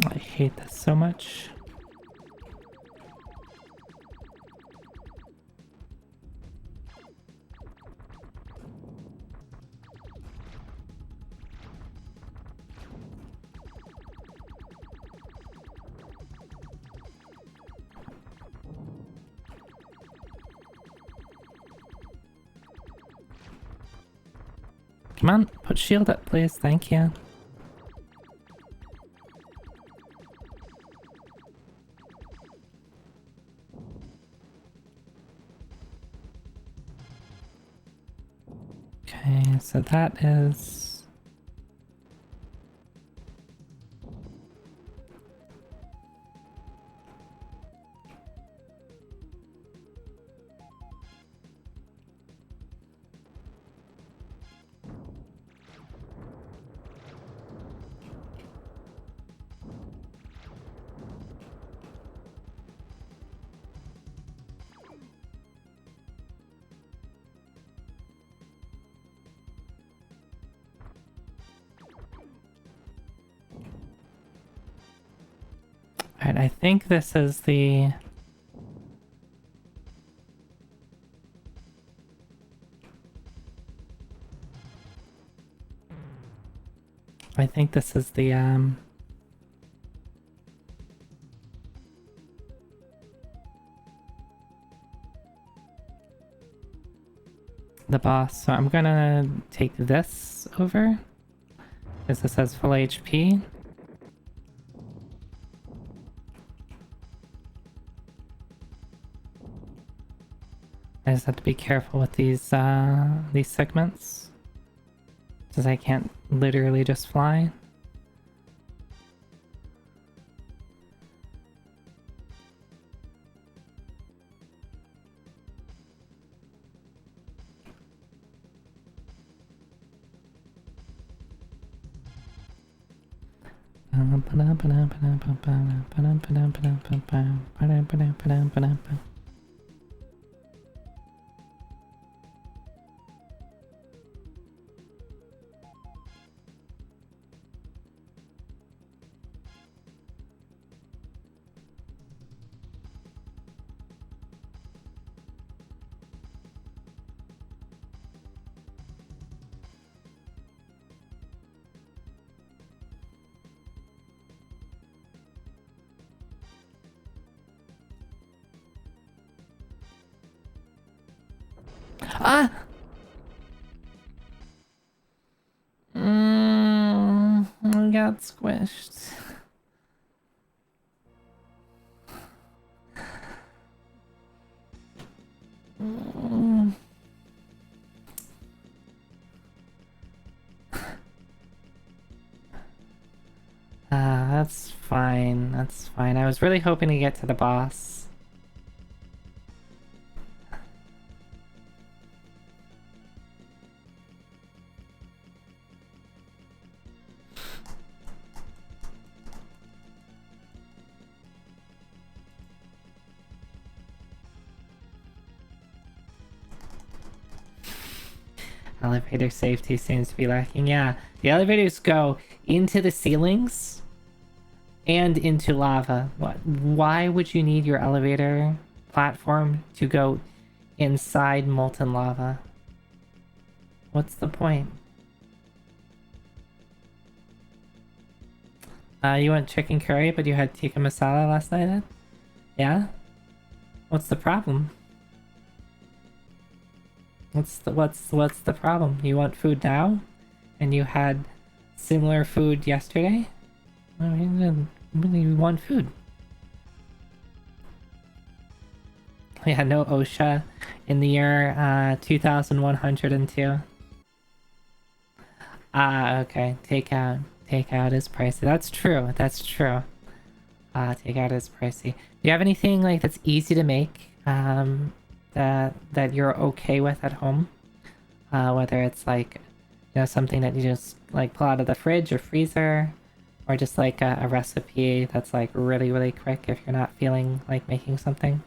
I hate this so much. Come on, put shield up, please. Thank you. Okay, so that is... Alright, I think this is the... I think this is the boss. So I'm gonna take this over, because this has full HP. I just have to be careful with these segments, because I can't literally just fly. Ah! I got squished. That's fine. That's fine. I was really hoping to get to the boss. Elevator safety seems to be lacking. Yeah, the elevators go into the ceilings and into lava. Why would you need your elevator platform to go inside molten lava? What's the point? You want chicken curry, but you had tikka masala last night then? Yeah? What's the problem? What's the problem? You want food now? And you had similar food yesterday? I mean, you want food. Yeah, no OSHA in the year 2102. Ah, okay. Takeout. Takeout is pricey. That's true. That's true. Takeout is pricey. Do you have anything like that's easy to make? That you're okay with at home? Whether it's like, you know, something that you just like pull out of the fridge or freezer, or just like a recipe that's like really, really quick if you're not feeling like making something.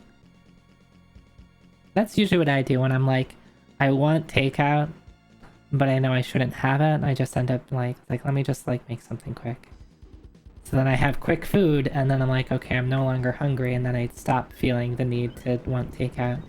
That's usually what I do when I'm like, I want takeout, but I know I shouldn't have it. I just end up like let me just like make something quick. So then I have quick food, and then I'm like, okay, I'm no longer hungry, and then I stop feeling the need to want takeout.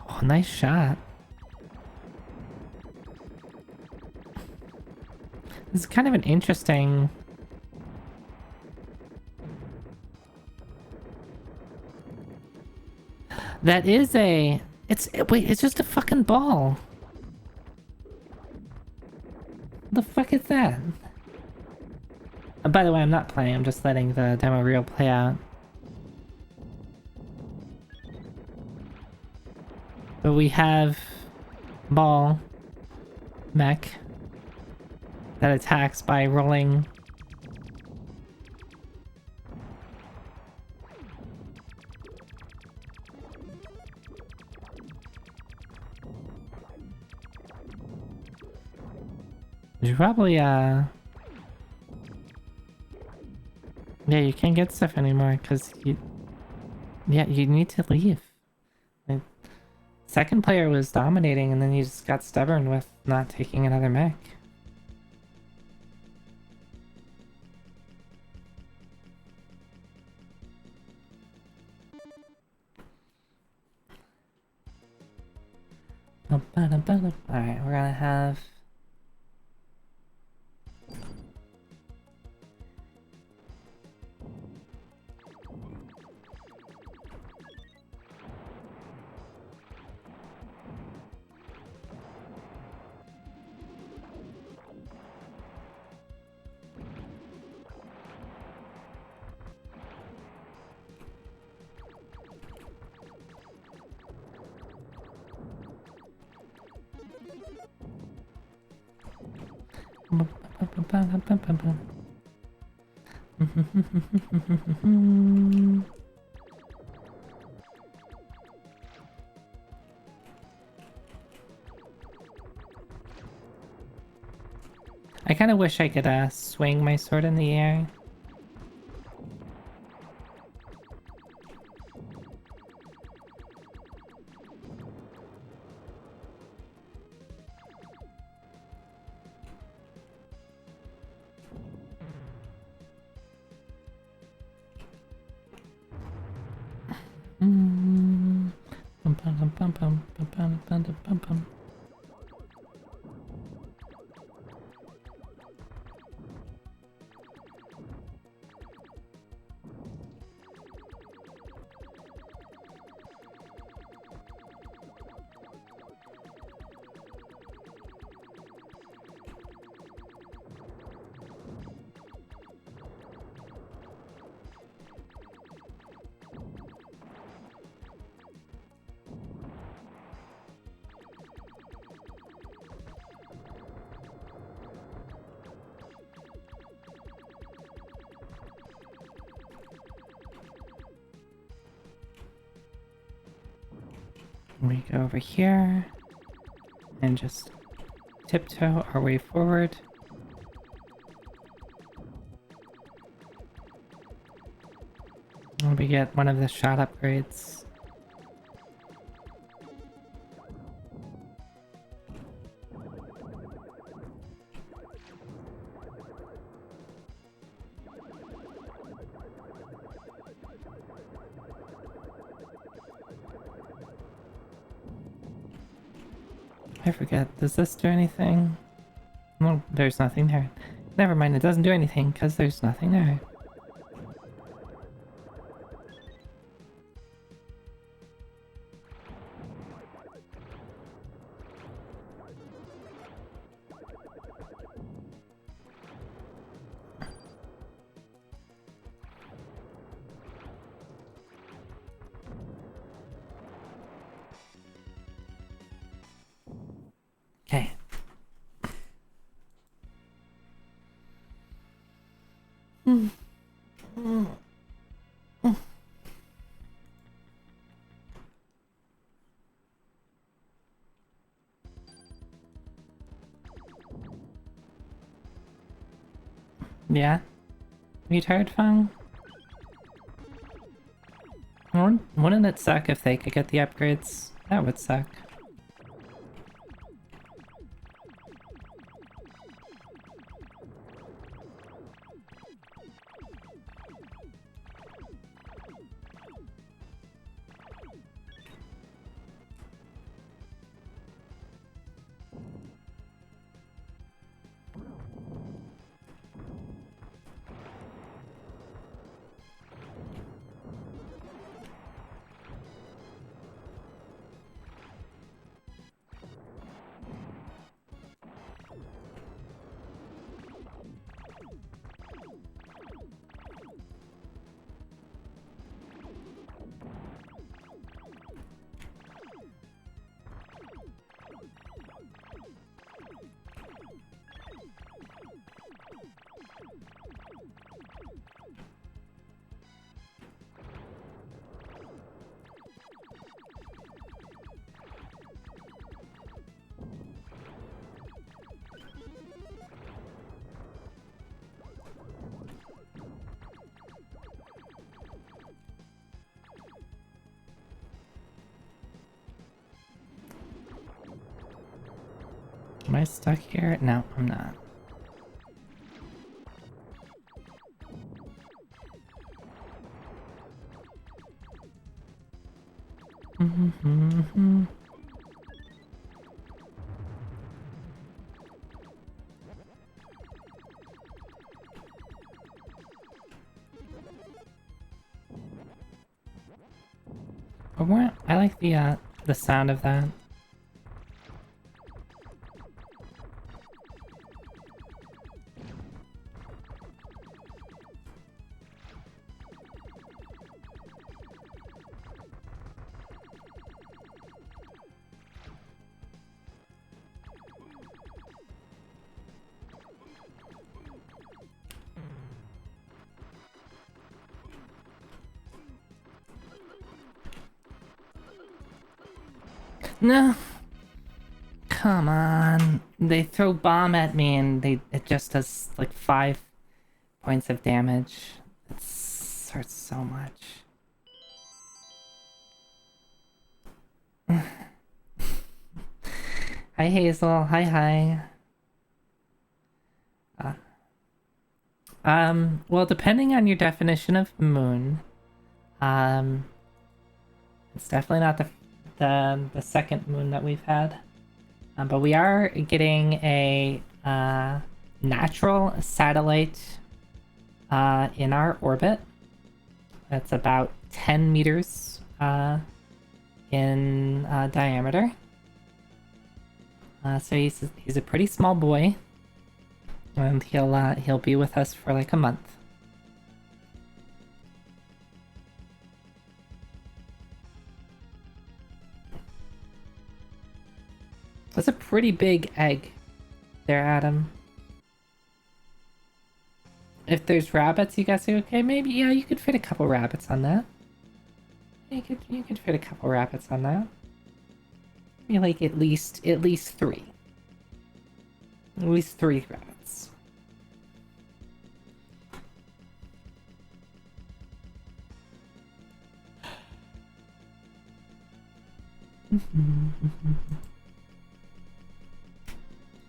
Oh, nice shot. This is kind of an interesting... That is a... Wait, it's just a fucking ball. What the fuck is that? By the way, I'm not playing, I'm just letting the demo reel play out. But we have... Ball. Mech. That attacks by rolling... You probably, Yeah, you can't get stuff anymore, because you... Yeah, you need to leave. Like, second player was dominating, and then you just got stubborn with not taking another mech. Alright, we're gonna have... I kind of wish I could swing my sword in the air. We go over here and just tiptoe our way forward. And we get one of the shot upgrades. I forget. Does this do anything? Well, there's nothing there. Never mind, it doesn't do anything because there's nothing there. Okay. Yeah? Are you tired, Fang? Wouldn't it suck if they could get the upgrades? That would suck. Am I stuck here? No, I'm not. I like the sound of that. No! Come on. They throw bomb at me and it just does like 5 points of damage. It hurts so much. Hi Hazel, hi. Well, depending on your definition of moon, it's definitely not the second moon that we've had. But we are getting a natural satellite in our orbit. That's about 10 meters in diameter. So he's a pretty small boy, and he'll be with us for like a month. That's a pretty big egg there, Adam. If there's rabbits, you guys are okay? Maybe, yeah, you could fit a couple rabbits on that. You could fit a couple rabbits on that. Maybe like at least 3. At least 3 rabbits.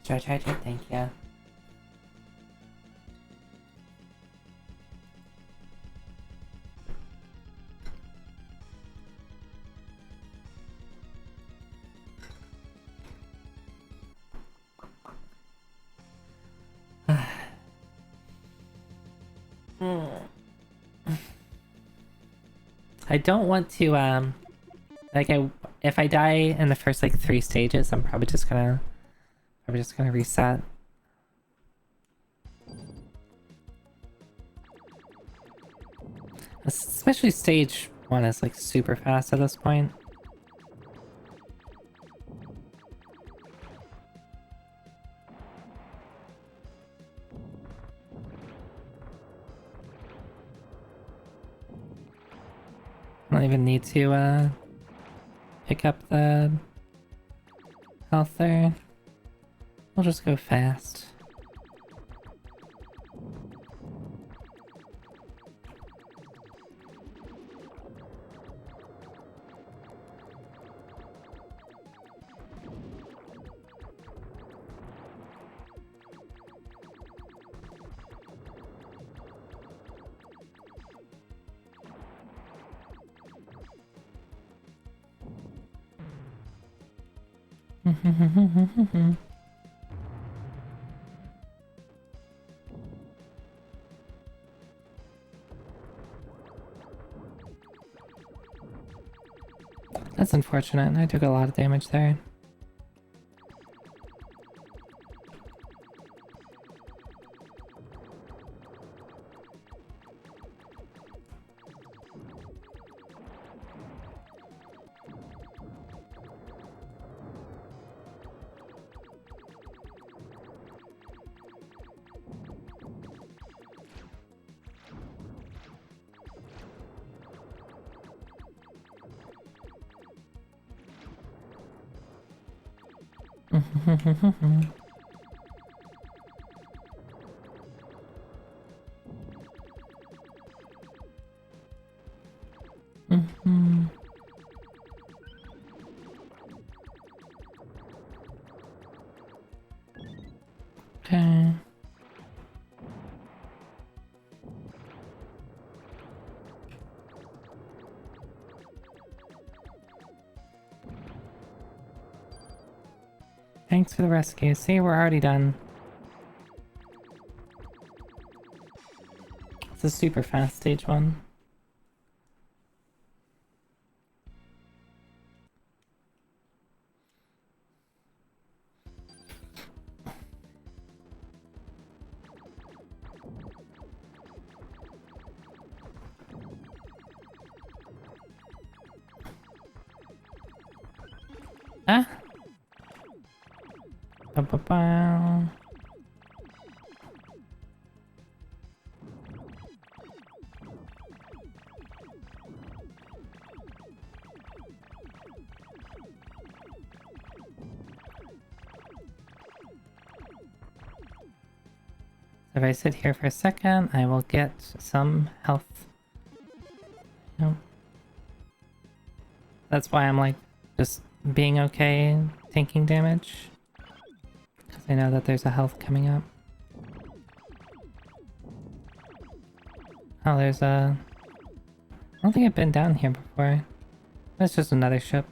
Try, thank you. I don't want to, like, if I die in the first, like, 3 stages, I'm probably just gonna reset. Especially stage 1 is, like, super fast at this point. I don't even need to, pick up the health there. We'll just go fast. That's unfortunate. I took a lot of damage there. Okay. Thanks for the rescue. See, we're already done. It's a super fast stage 1. Ah! Ba-ba-bow. If I sit here for a second, I will get some health. Nope. That's why I'm like just being okay taking damage. Because I know that there's a health coming up. Oh, there's a... I don't think I've been down here before. That's just another ship.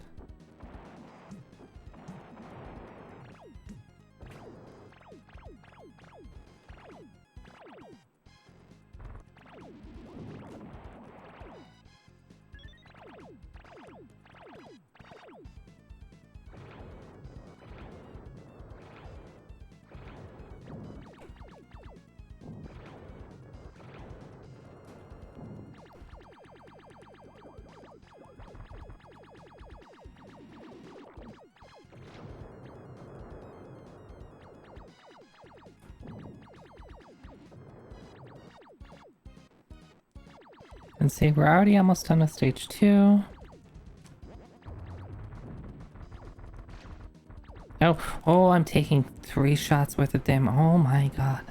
And see, we're already almost done with stage 2. Oh, I'm taking 3 shots worth of damage. Oh my god.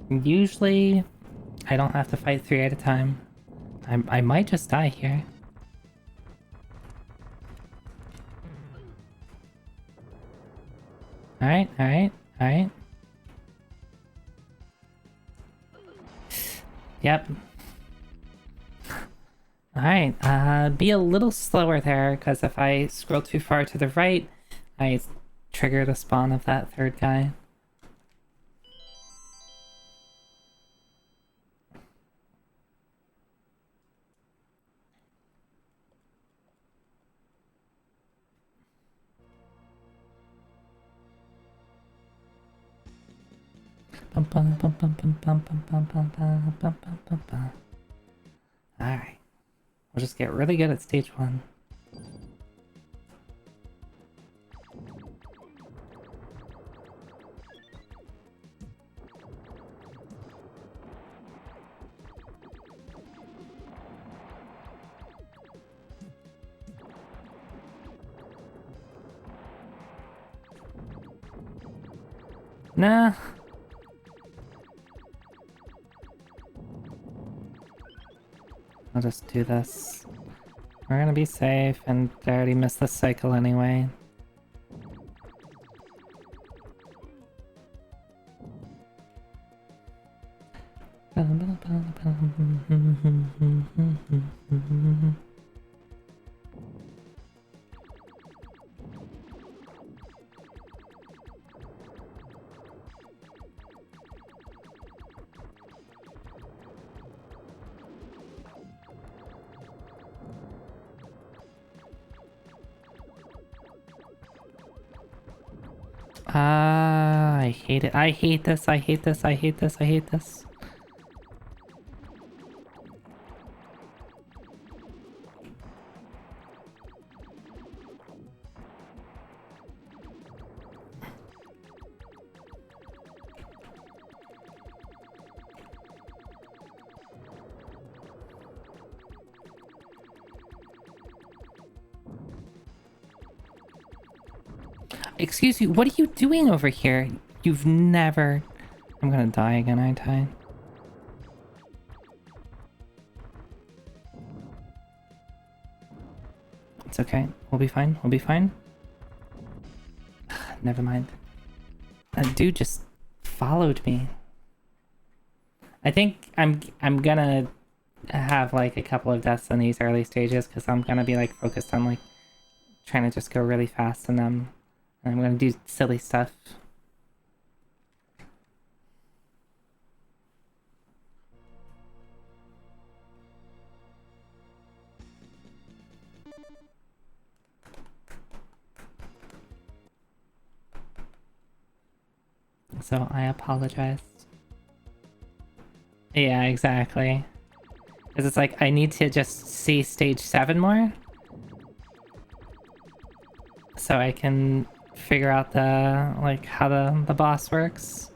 Usually, I don't have to fight 3 at a time. I might just die here. Alright, alright, alright. Yep. Alright, be a little slower there, because if I scroll too far to the right, I trigger the spawn of that third guy. Alright. We'll just get really good at stage 1. Nah. I'll just do this. We're gonna be safe, and I already missed the cycle anyway. I hate it. I hate this. I hate this. I hate this. I hate this. Excuse you, what are you doing over here? You've never... I'm gonna die again, aren't I? It's okay. We'll be fine. We'll be fine. Never mind. That dude just followed me. I think I'm gonna have like a couple of deaths in these early stages because I'm gonna be like focused on like trying to just go really fast in them. And I'm gonna do silly stuff. So I apologize. Yeah, exactly. Because it's like, I need to just see stage 7 more. So I can figure out the, like, how the boss works.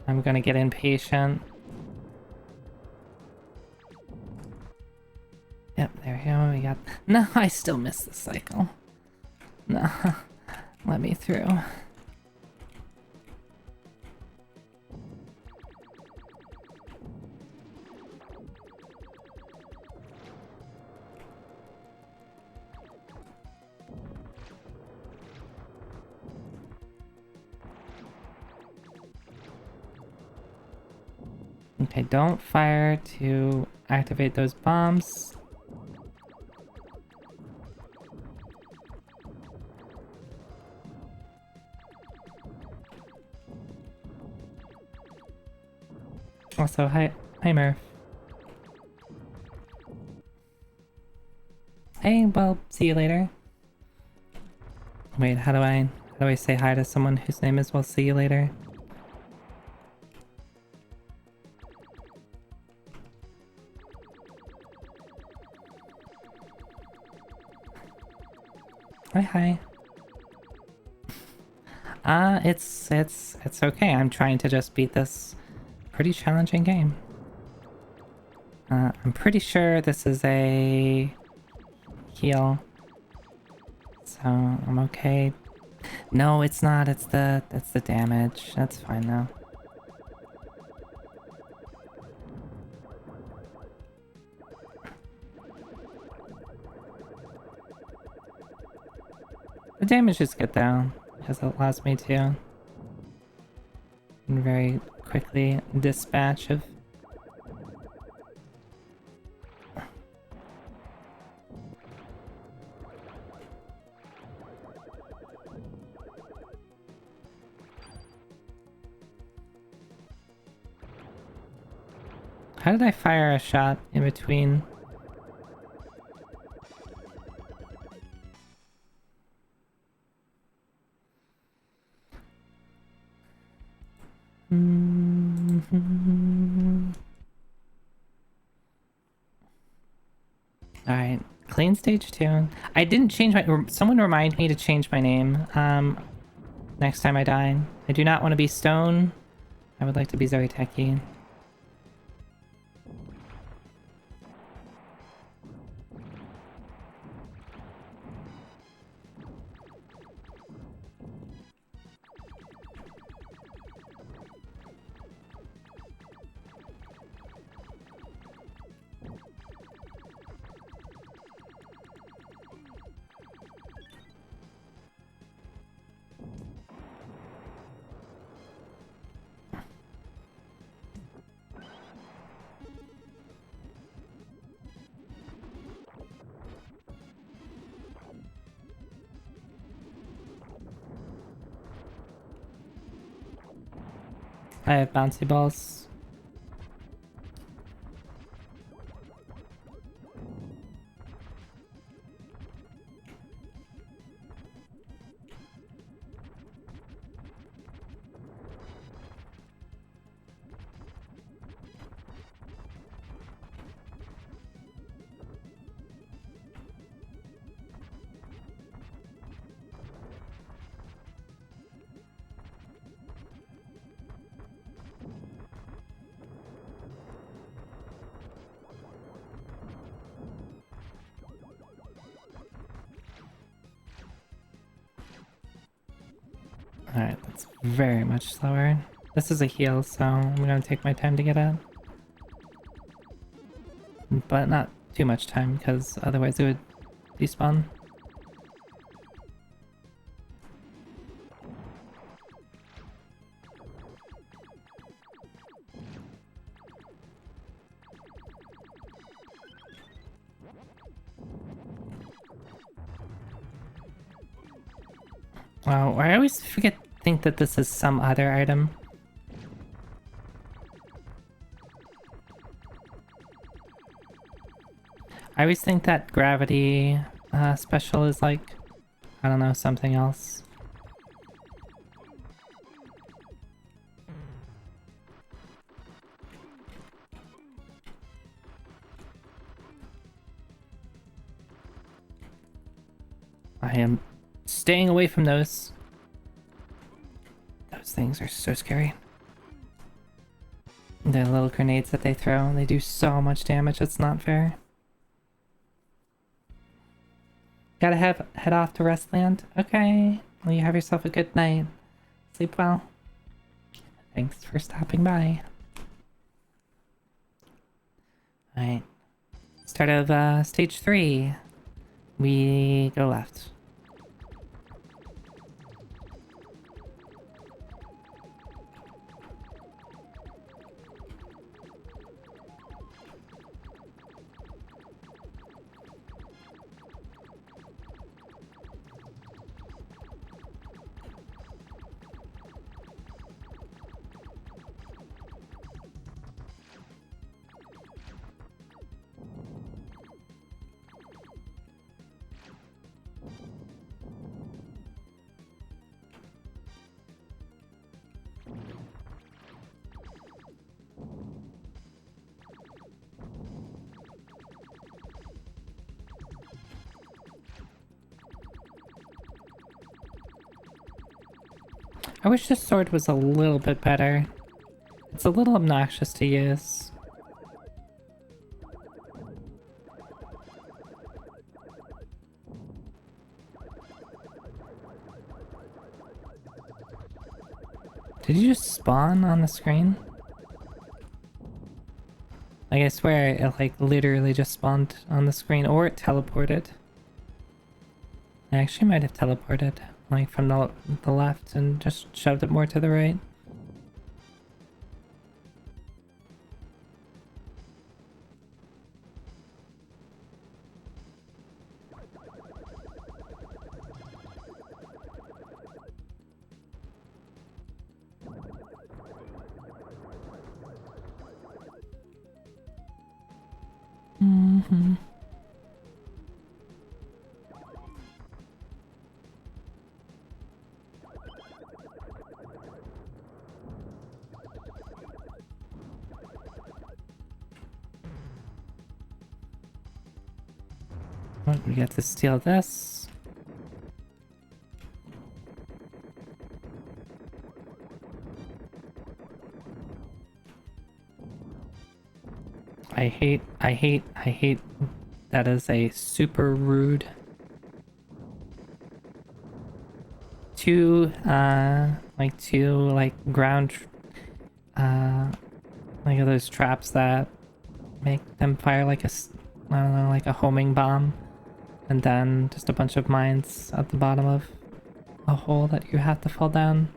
I'm gonna get impatient. Yep, there we go, we got... No, I still missed the cycle. No, let me through. Okay, don't fire to activate those bombs. Also, hi Murph. Hey, well, see you later. Wait, how do I say hi to someone whose name is "We'll see you later"? Hi. It's okay. I'm trying to just beat this pretty challenging game. I'm pretty sure this is a heal. So I'm okay. No, it's not. It's the damage. That's fine now. The damage is good though, because it allows me to very quickly dispatch of How did I fire a shot in between? Alright, clean stage 2. I didn't change my... Someone remind me to change my name next time I die. I do not want to be Stone. I would like to be Zoe Techie. I have bouncy balls. Alright, that's very much slower. This is a heal, so I'm gonna take my time to get it. But not too much time, because otherwise it would despawn. Wow, I always think that this is some other item. I always think that gravity special is like, I don't know, something else. I am staying away from those. Those things are so scary. The little grenades that they throw, they do so much damage, it's not fair. Gotta head off to Restland? Okay. Well, you have yourself a good night. Sleep well. Thanks for stopping by. Alright. Start of stage 3. We go left. I wish this sword was a little bit better. It's a little obnoxious to use. Did you just spawn on the screen? Like, I swear it like literally just spawned on the screen, or it teleported. I actually might have teleported, like from the left and just shoved it more to the right. We get to steal this. I hate. That is a super rude. Two ground, like those traps that make them fire like a, I don't know, like a homing bomb. And then just a bunch of mines at the bottom of a hole that you have to fall down.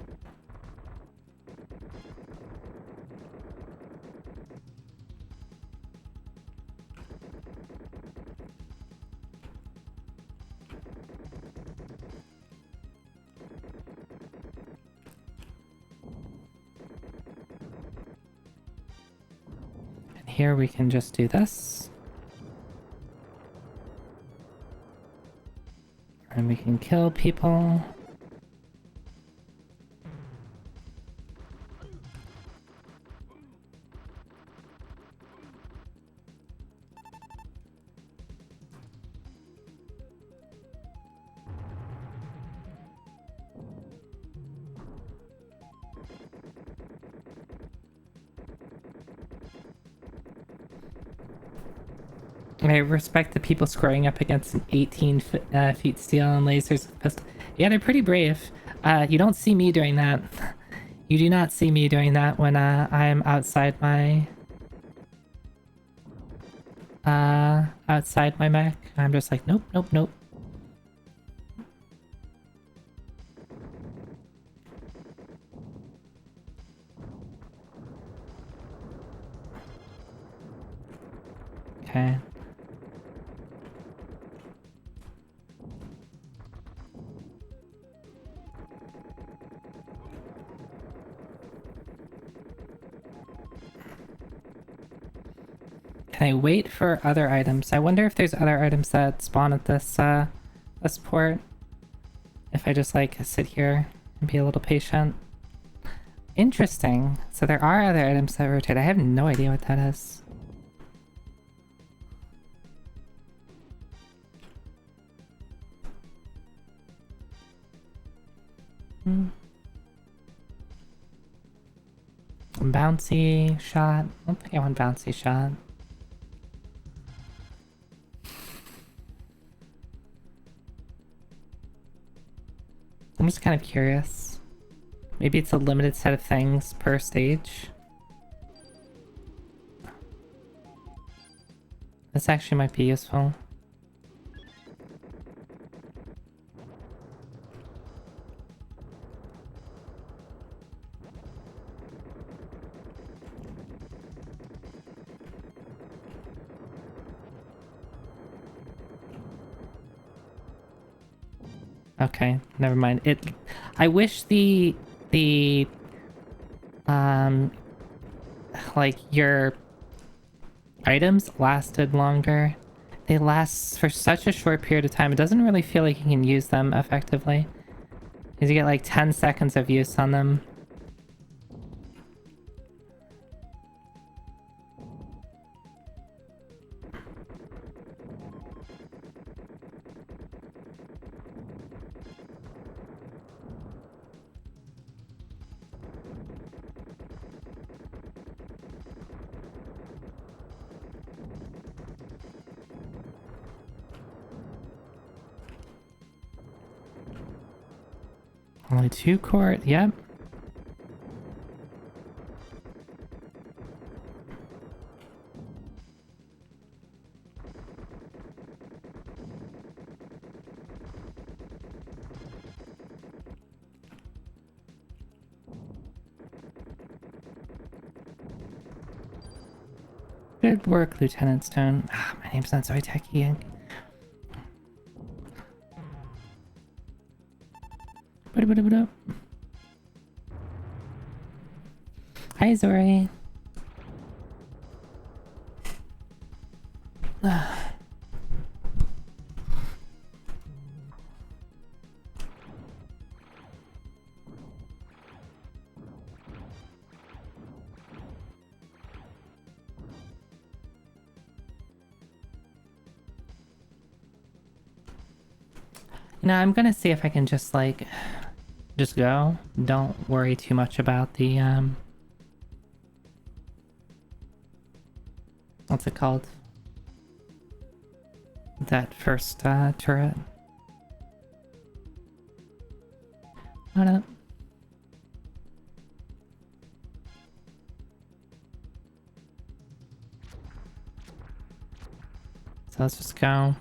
And here we can just do this. And we can kill people. I respect the people squaring up against an 18 feet steel and lasers with pistol. Yeah, they're pretty brave. You don't see me doing that. You do not see me doing that when I'm outside my mech. I'm just like, nope, nope, nope. Okay. Can I wait for other items? I wonder if there's other items that spawn at this this port. If I just like sit here and be a little patient. Interesting. So there are other items that rotate. I have no idea what that is. Bouncy shot. I don't think I want bouncy shot. I'm just kind of curious. Maybe it's a limited set of things per stage. This actually might be useful. Okay, never mind. I wish like your items lasted longer. They last for such a short period of time. It doesn't really feel like you can use them effectively. Because you get like 10 seconds of use on them. Only 2 core, yep. Good work, Lieutenant Stone. Ah, my name's not so techy. Hi, Zori. You know, I'm gonna see if I can just, like, just go. Don't worry too much about the, what's it called? That first, turret. What up? So let's just go.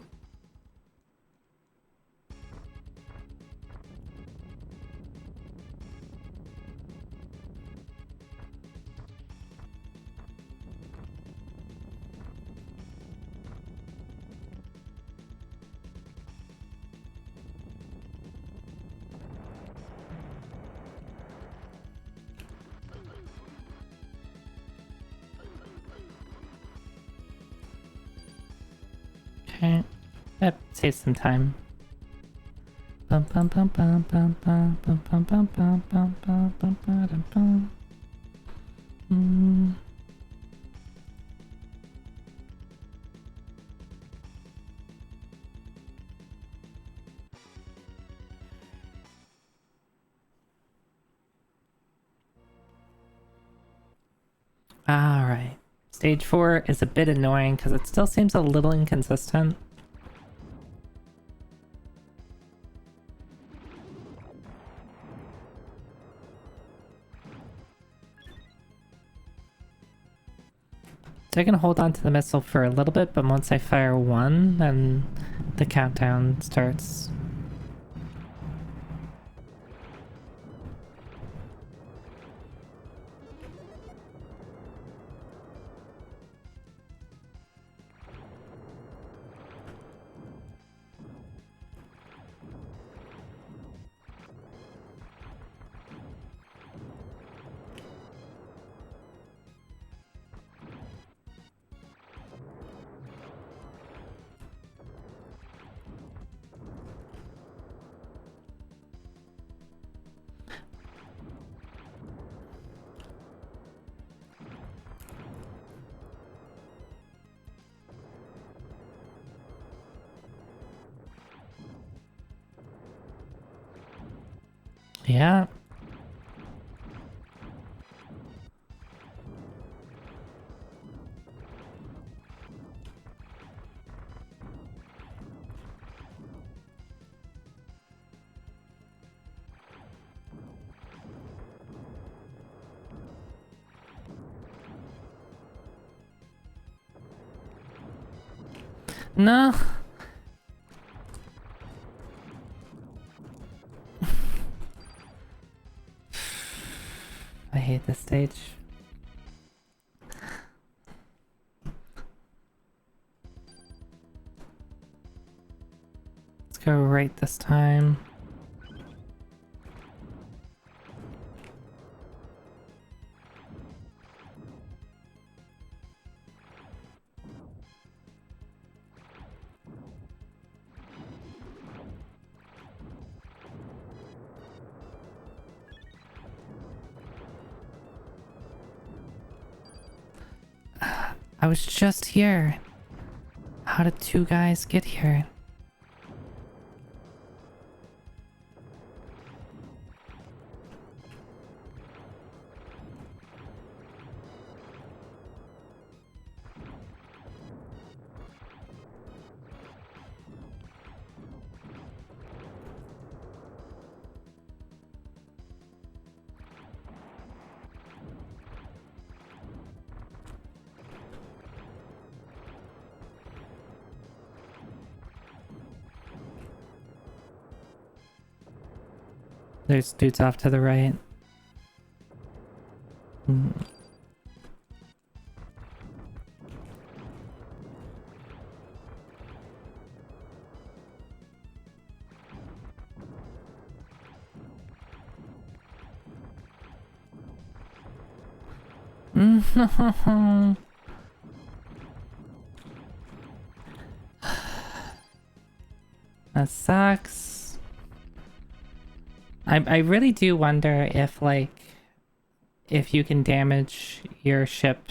Okay. That saves some time. Bum bum bum bum bum bum bum bum bum bum bum bum bum bum bum. Alright. Stage 4 is a bit annoying because it still seems a little inconsistent. So I can hold on to the missile for a little bit, but once I fire one, then the countdown starts. Yeah. No. I hate this stage. Let's go right this time. I was just here. How did two guys get here? There's dudes off to the right. No. That sucks. I really do wonder if, like, if you can damage your ship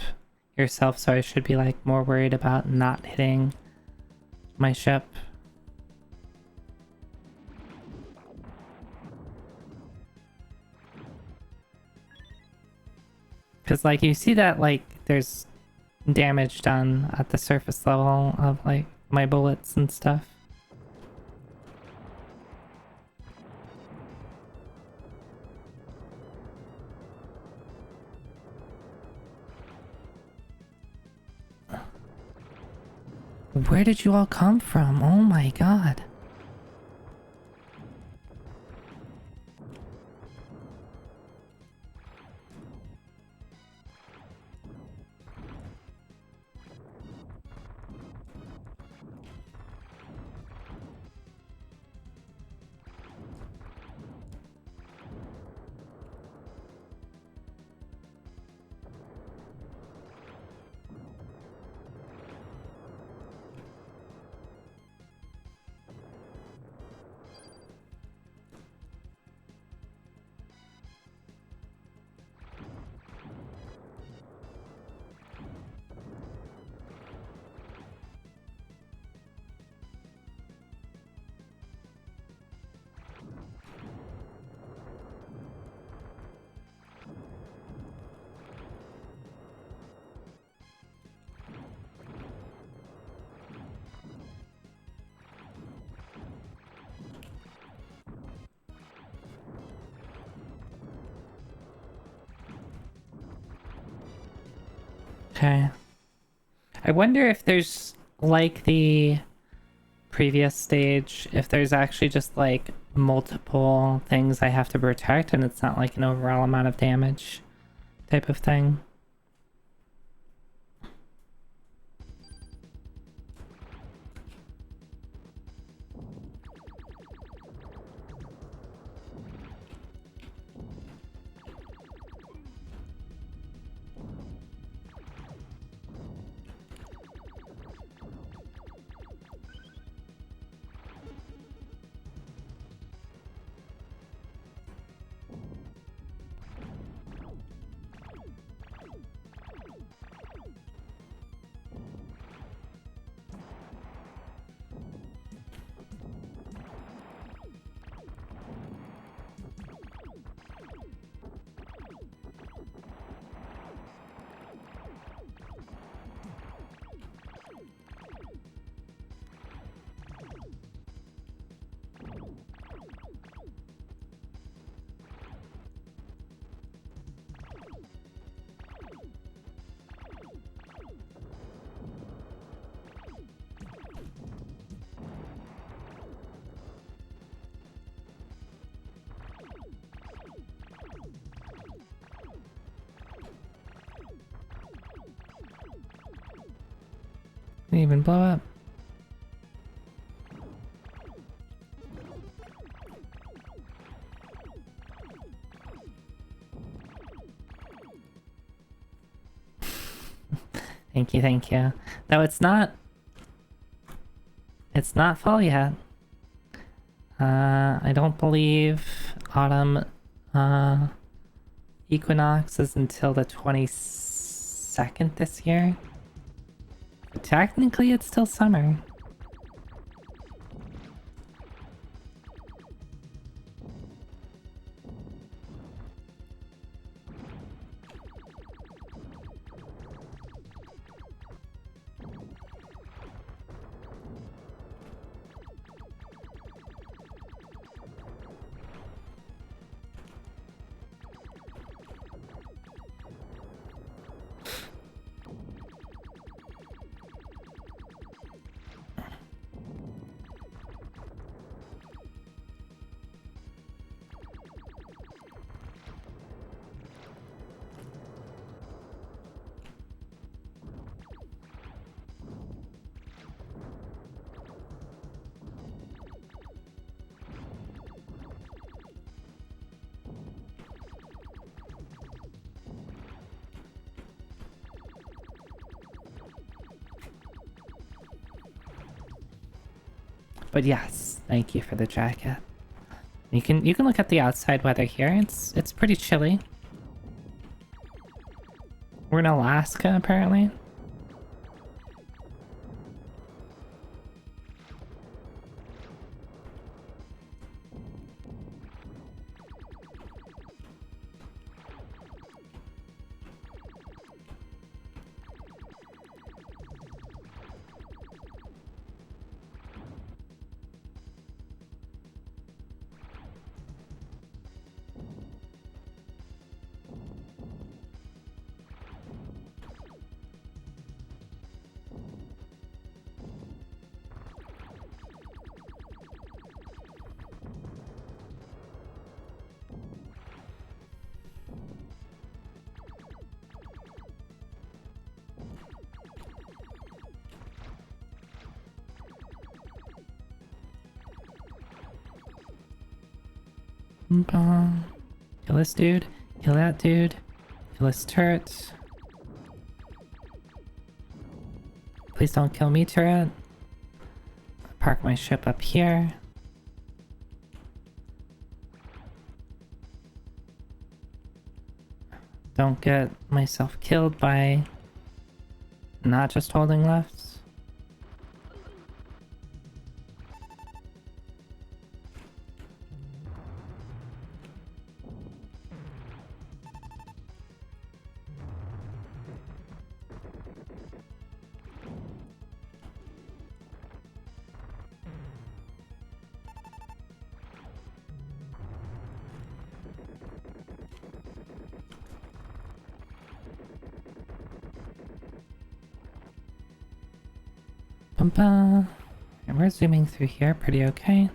yourself, so I should be, like, more worried about not hitting my ship. Because, like, you see that, like, there's damage done at the surface level of, like, my bullets and stuff. Where did you all come from? Oh my god. Okay. I wonder if there's, like the previous stage, if there's actually just, like, multiple things I have to protect and it's not, like, an overall amount of damage type of thing. Didn't even blow up. Thank you, thank you. Though it's not fall yet. I don't believe autumn equinox is until the 22nd this year. But technically it's still summer. But yes, thank you for the jacket. You can look at the outside weather here. It's pretty chilly. We're in Alaska apparently. Bum. Kill this dude. Kill that dude. Kill this turret. Please don't kill me, turret. Park my ship up here. Don't get myself killed by not just holding left. And we're zooming through here pretty okay.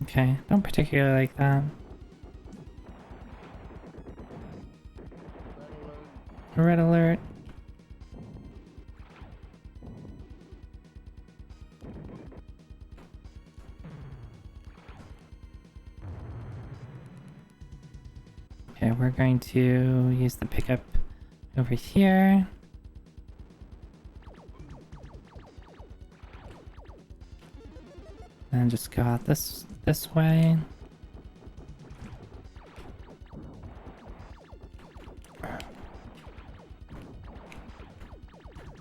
Okay, don't particularly like that. Red alert. Okay, we're going to use the pickup over here. And just go out this way.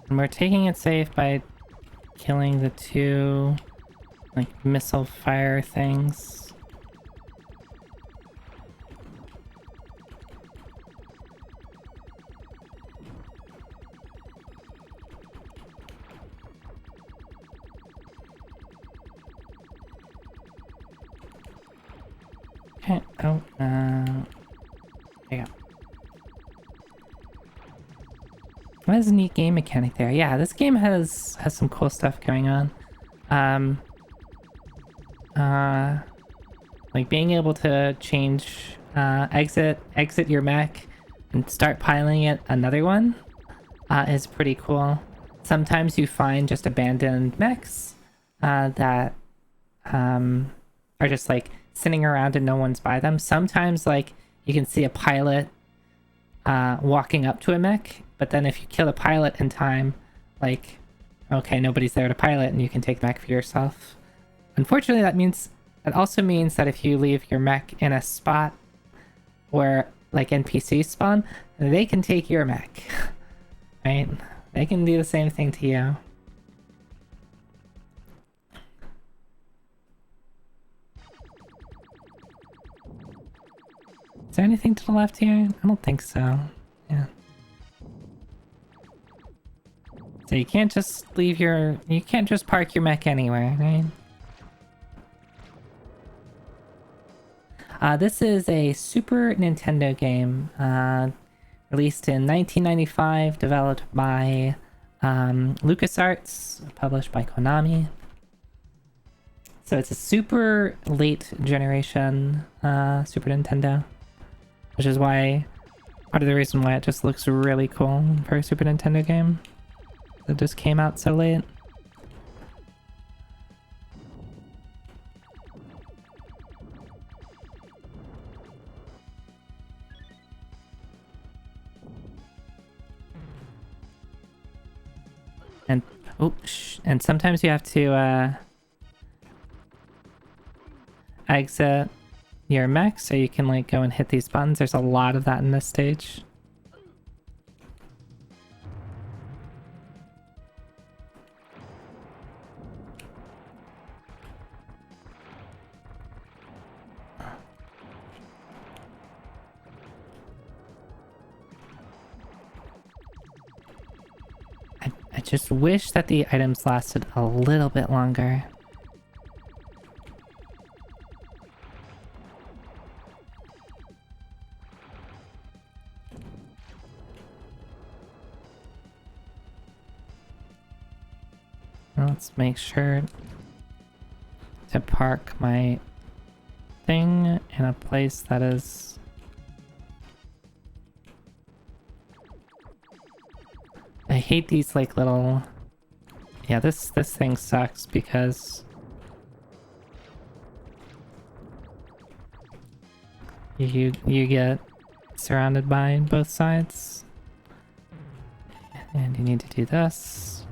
And we're taking it safe by killing the two, like, missile fire things. Okay, oh, there you go. What is a neat game mechanic there? Yeah, this game has some cool stuff going on. Like being able to change, exit your mech and start piling it another one, is pretty cool. Sometimes you find just abandoned mechs, that, are just like sitting around and no one's by them. Sometimes, like, you can see a pilot walking up to a mech, but then if you kill a pilot in time, like, okay, nobody's there to pilot and you can take the mech for yourself. Unfortunately, that also means that if you leave your mech in a spot where, like, NPCs spawn, they can take your mech, right? They can do the same thing to you. Is there anything to the left here? I don't think so. Yeah. So you can't just you can't just park your mech anywhere, right? This is a Super Nintendo game, released in 1995, developed by LucasArts, published by Konami. So it's a super late generation Super Nintendo. Which is why, part of the reason why it just looks really cool for a Super Nintendo game. It just came out so late. And, and sometimes you have to, exit your mech so you can, like, go and hit these buttons. There's a lot of that in this stage. I just wish that the items lasted a little bit longer. Let's make sure to park my thing in a place that is... I hate these like little... Yeah, this thing sucks because you get surrounded by both sides. And you need to do this.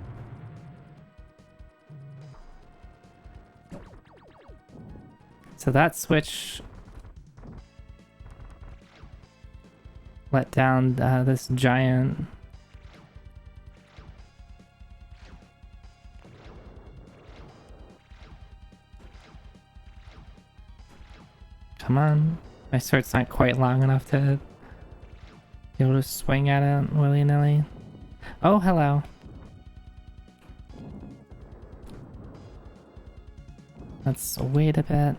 So that switch let down this giant... Come on. My sword's not quite long enough to be able to swing at it willy-nilly. Oh, hello. Let's wait a bit.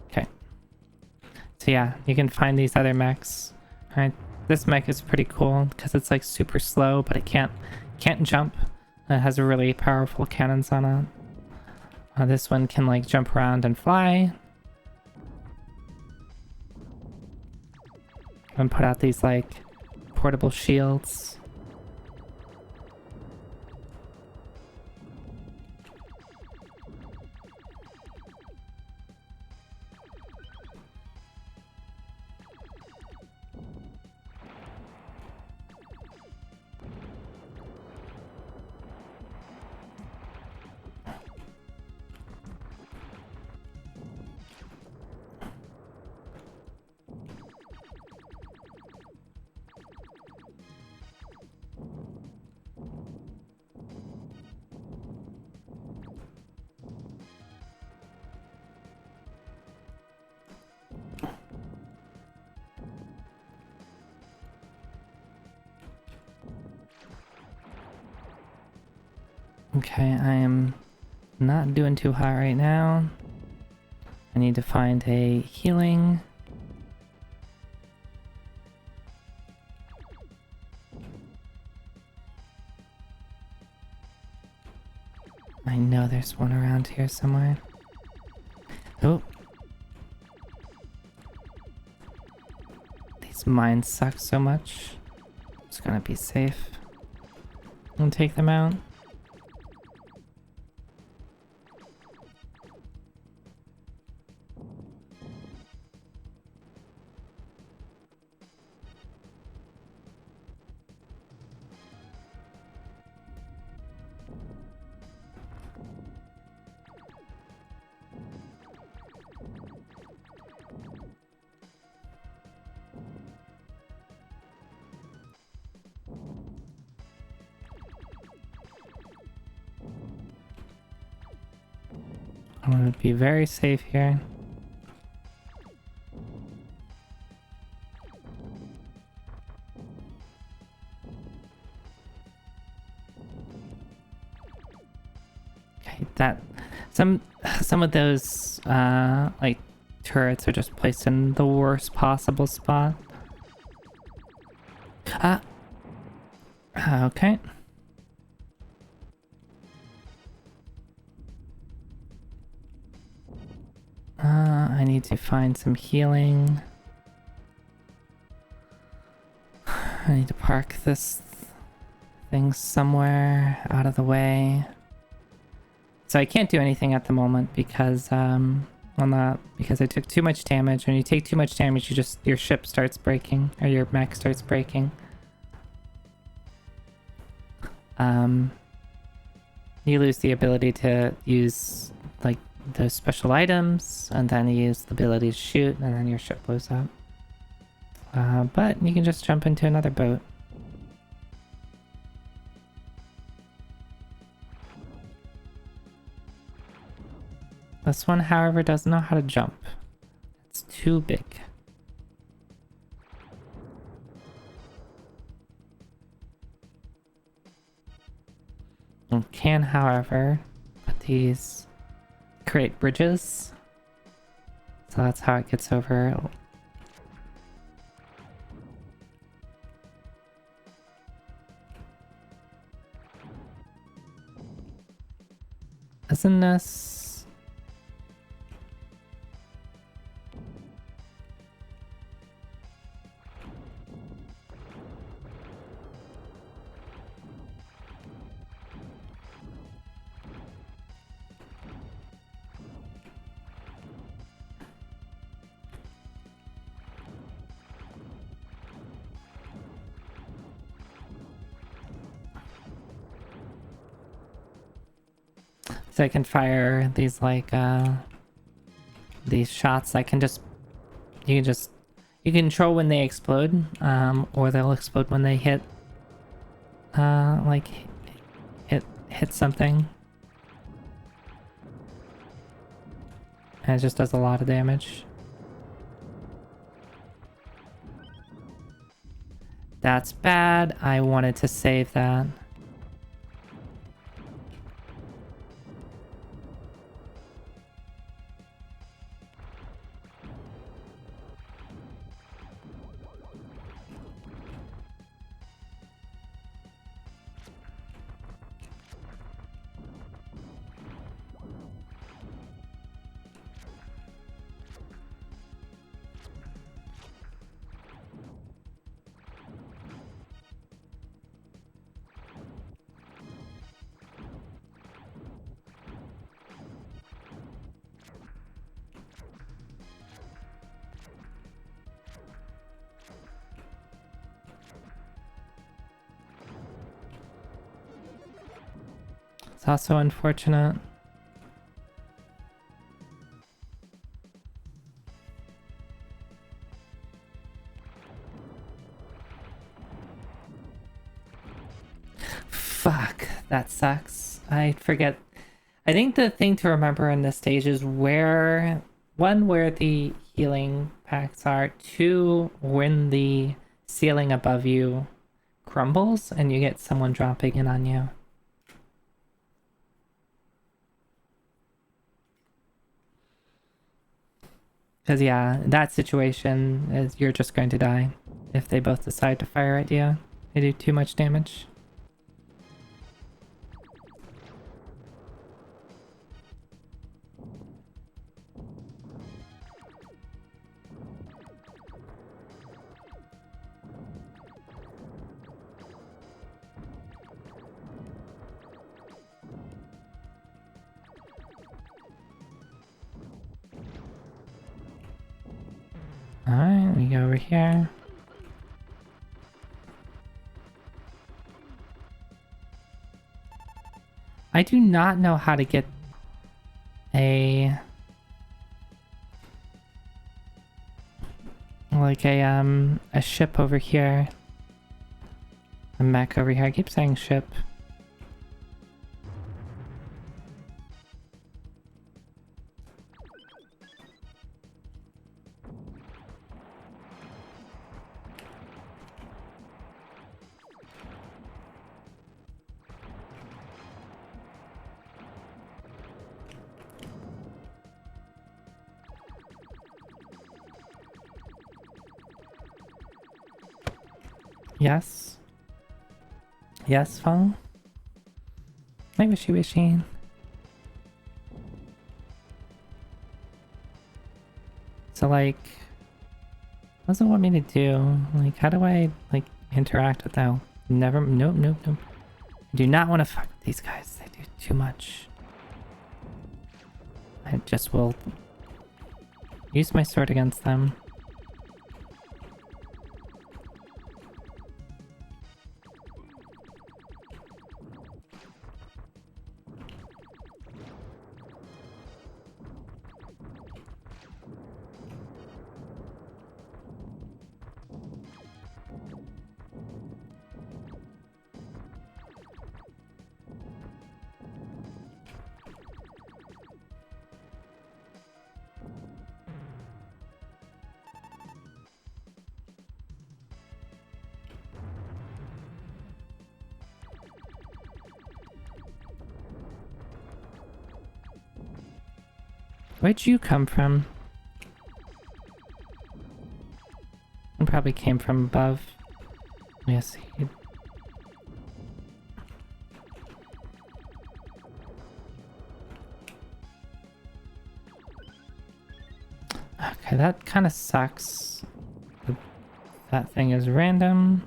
Okay. So yeah, you can find these other mechs. Alright, this mech is pretty cool because it's like super slow, but it can't jump. It has really powerful cannons on it. This one can like jump around and fly. And put out these like portable shields. Okay, I am not doing too hot right now. I need to find a healing. I know there's one around here somewhere. Oh. These mines suck so much. It's gonna be safe. And take them out. I want to be very safe here. Okay, some of those like turrets are just placed in the worst possible spot. Okay. I need to find some healing. I need to park this thing somewhere out of the way. So I can't do anything at the moment because because I took too much damage. When you take too much damage, your ship starts breaking, or your mech starts breaking. You lose the ability to use like those special items, and then you use the ability to shoot, and then your ship blows up. But you can just jump into another boat. This one, however, doesn't know how to jump. It's too big. And can, however, put these... create bridges. So that's how it gets over SNES. So I can fire these like these shots. I can just you can control when they explode, or they'll explode when they hit like hit something. And it just does a lot of damage. That's bad. I wanted to save that. It's also unfortunate. Fuck, that sucks. I forget. I think the thing to remember in this stage is where the healing packs are, 2, when the ceiling above you crumbles and you get someone dropping in on you. Because yeah, that situation is you're just going to die if they both decide to fire at you. They do too much damage. Alright, we go over here. I do not know how to get a ship over here. A mech over here. I keep saying ship. Yes. Yes, Feng? My wishy-wishy. So, like, what does it want me to do? Like, how do I, like, interact with them? Never, nope. I do not want to fuck with these guys. They do too much. I just will use my sword against them. Where'd you come from? I probably came from above. Yes, he... Okay, that kind of sucks. That thing is random.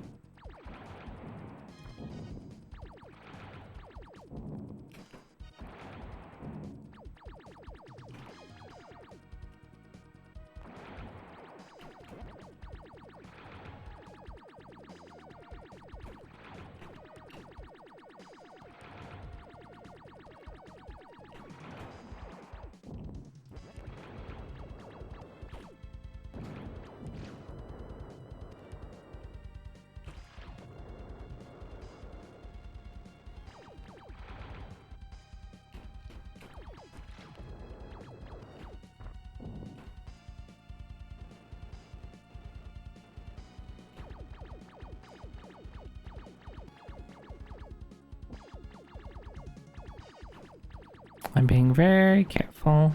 I'm being very careful.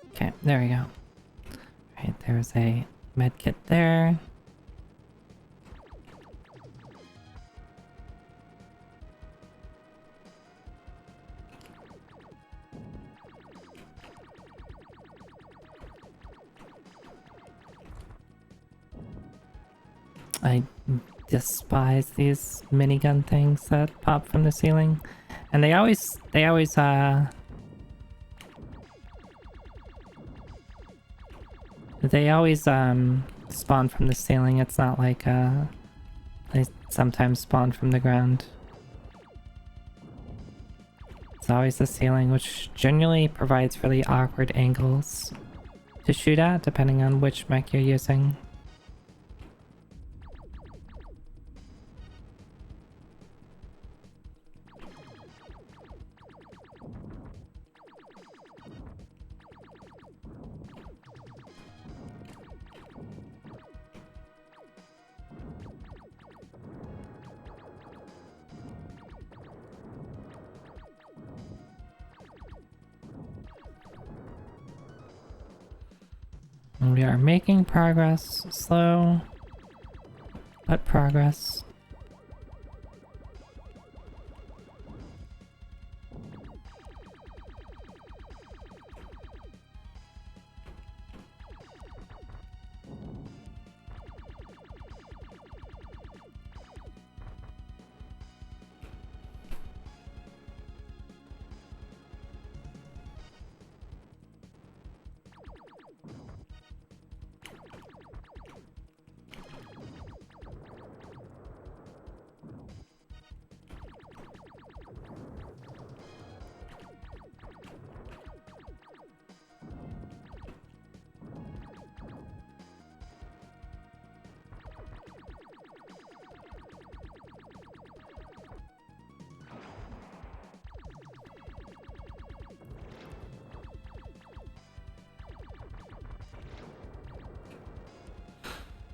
Okay, there we go. Right, there's a med kit there. I despise these minigun things that pop from the ceiling. And they always spawn from the ceiling. It's not like they sometimes spawn from the ground. It's always the ceiling, which generally provides really awkward angles to shoot at, depending on which mech you're using. We are making progress, slow, but progress.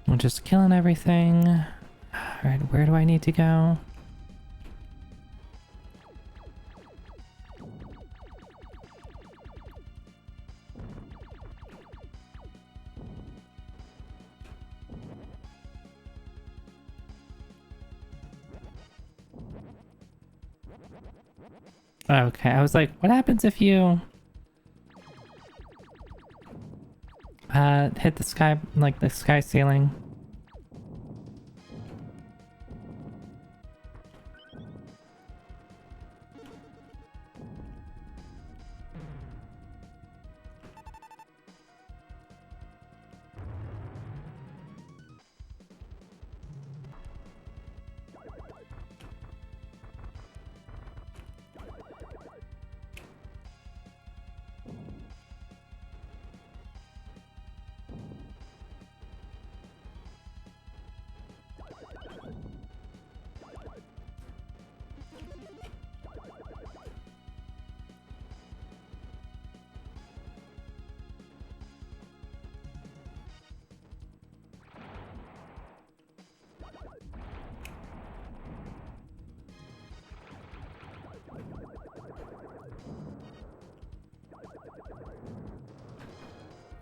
I'm just killing everything. Alright, where do I need to go? Okay, I was like, what happens if you hit the sky, like the sky ceiling?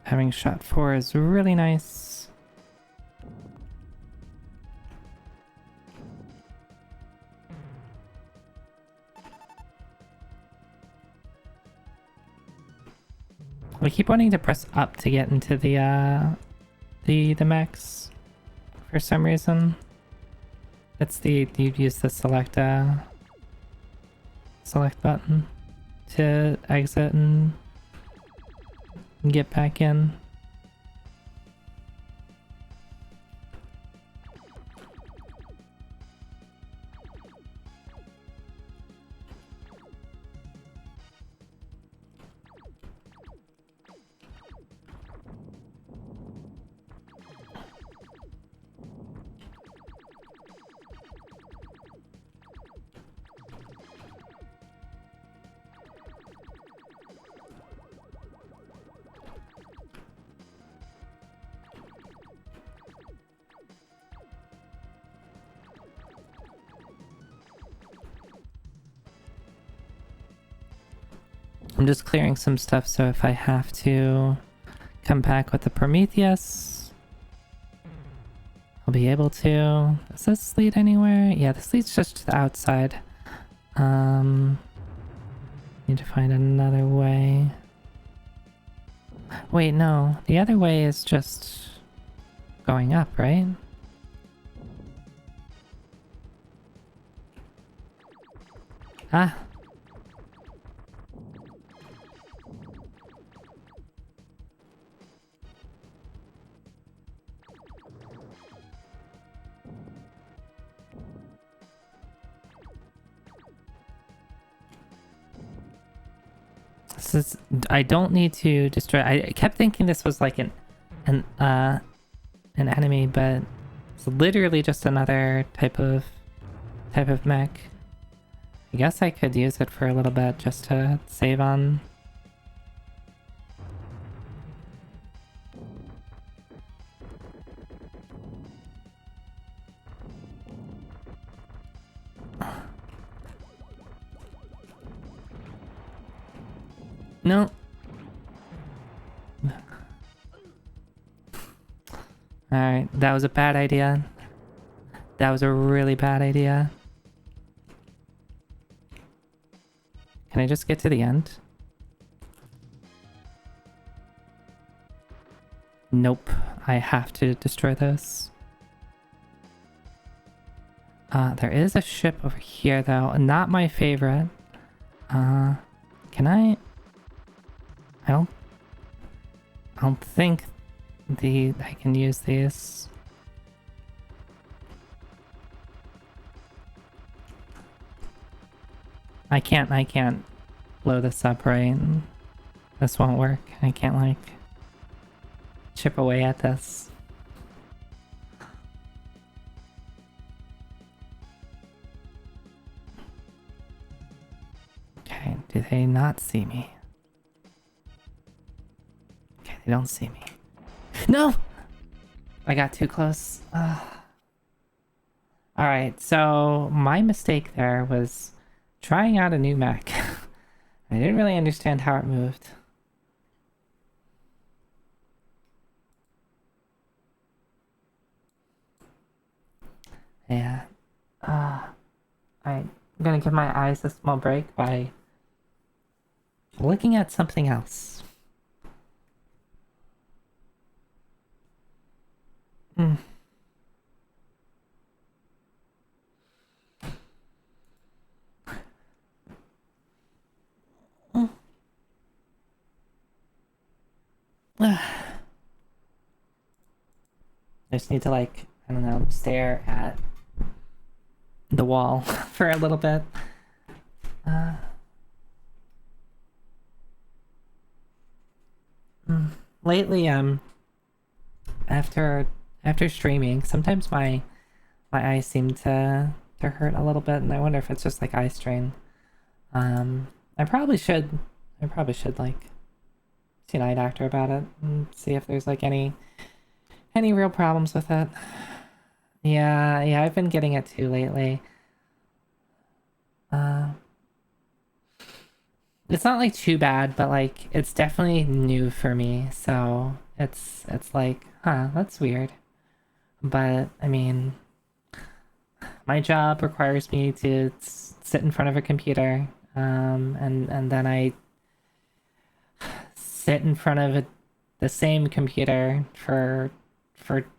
Having shot 4 is really nice. I keep wanting to press up to get into the mechs for some reason. It's you use the select button to exit and get back in. I'm just clearing some stuff, so if I have to come back with the Prometheus, I'll be able to. Does this lead anywhere? Yeah, this leads just to the outside. Need to find another way. Wait, no. The other way is just going up, right? Ah. This is, I don't need to destroy. I kept thinking this was like an enemy, but it's literally just another type of mech. I guess I could use it for a little bit just to save on. No. Alright, that was a bad idea. That was a really bad idea. Can I just get to the end? Nope, I have to destroy this. There is a ship over here though, not my favorite. Can I don't think I can use these. I can't blow this up, right? This won't work. I can't like chip away at this. Okay, do they not see me? Okay, they don't see me. No! I got too close. Alright, so my mistake there was trying out a new mech. I didn't really understand how it moved. Yeah. I'm gonna give my eyes a small break by looking at something else. I just need to like, I don't know, stare at the wall for a little bit. Lately, after streaming, sometimes my eyes seem to hurt a little bit, and I wonder if it's just like eye strain. I probably should like see an eye doctor about it and see if there's like any real problems with it. Yeah, I've been getting it too lately. It's not like too bad, but like it's definitely new for me, so it's like, huh, that's weird. But I mean, my job requires me to sit in front of a computer, and then I sit in front of the same computer for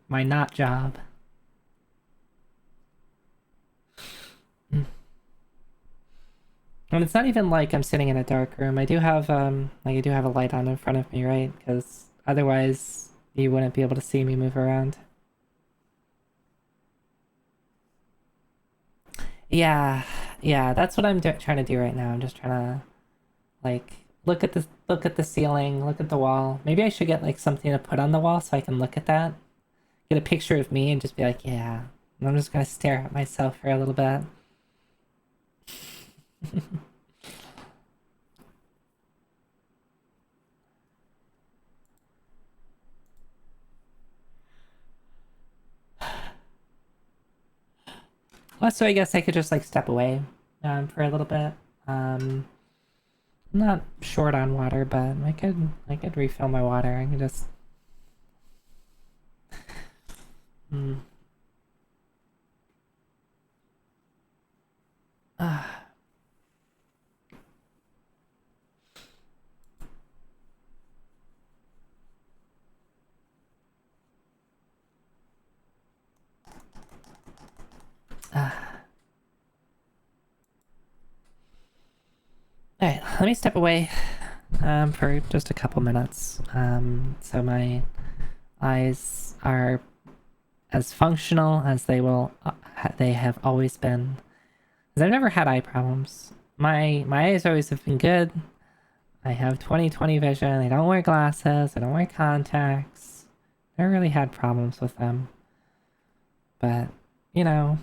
my not job. And it's not even like I'm sitting in a dark room. I do have I do have a light on in front of me, right? Because otherwise you wouldn't be able to see me move around. Yeah, yeah, that's what I'm trying to do right now. I'm just trying to like look at the ceiling, look at the wall. Maybe I should get like something to put on the wall so I can look at that. Get a picture of me and just be like, yeah. And I'm just gonna stare at myself for a little bit. Well, so I guess I could just like step away for a little bit. I'm not short on water, but I could refill my water. I can just. Mm. Ah. Ah. All right, let me step away for just a couple minutes. So my eyes are as functional as they have always been. Because I've never had eye problems. My eyes always have been good. I have 20/20 vision. I don't wear glasses. I don't wear contacts. Never really had problems with them. But, you know,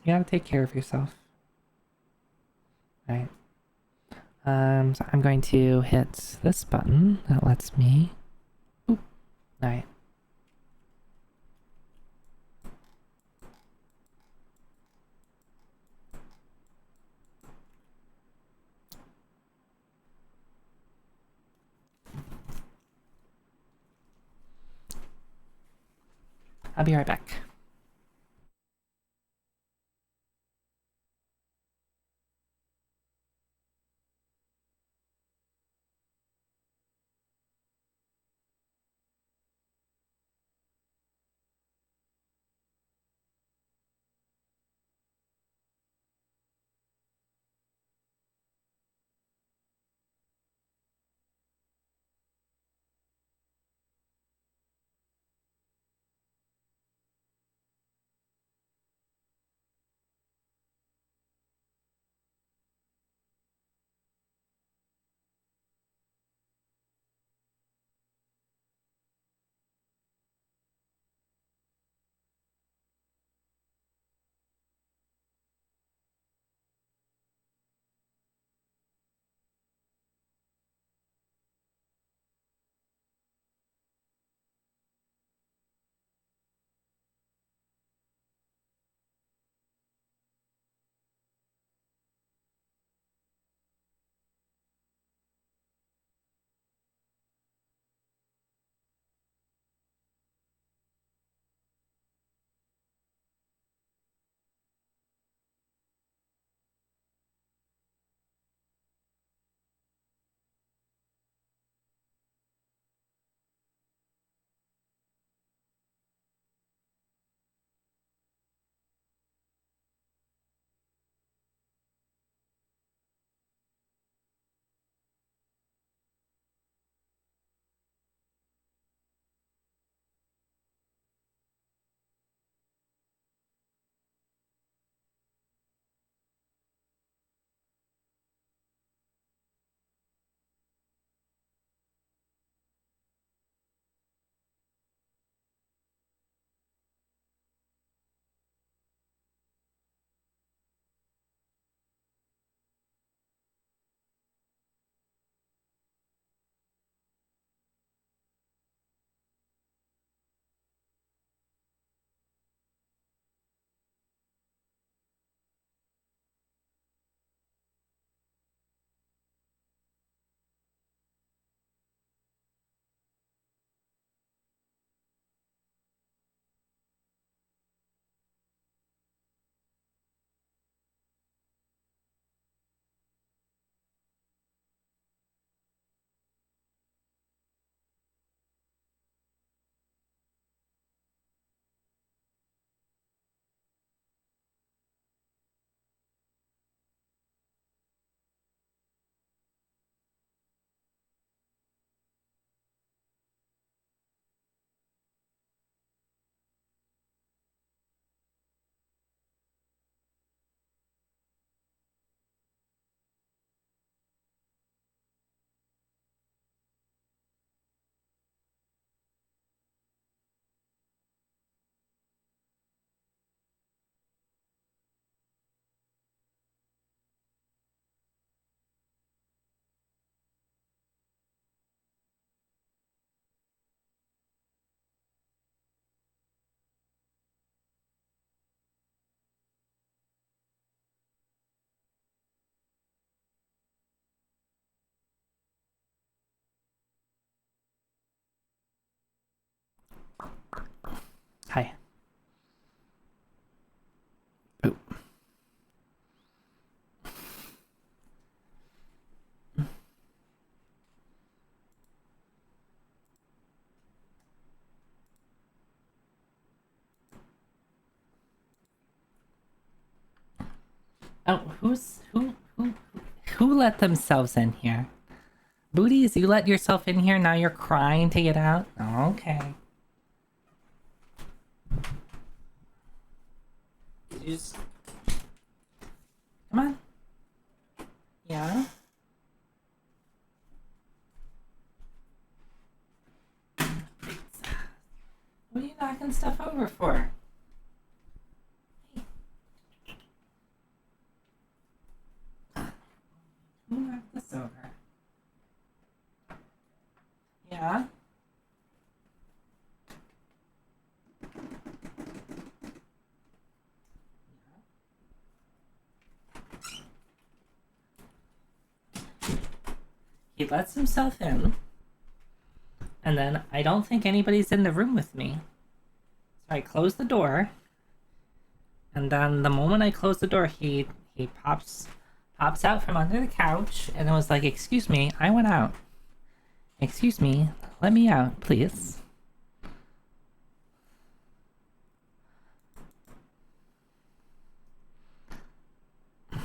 you gotta take care of yourself. Right. So I'm going to hit this button that lets me. Oop. Alright. I'll be right back. Oh, who let themselves in here? Booties, you let yourself in here, now you're crying to get out? Okay. Did you just... Come on. Yeah? What are you knocking stuff over for? Hey. Who knocked this over? Yeah? He lets himself in, and then I don't think anybody's in the room with me. So I close the door, and then the moment I close the door, he pops out from under the couch, and it was like, "Excuse me, I went out. Excuse me, let me out, please." And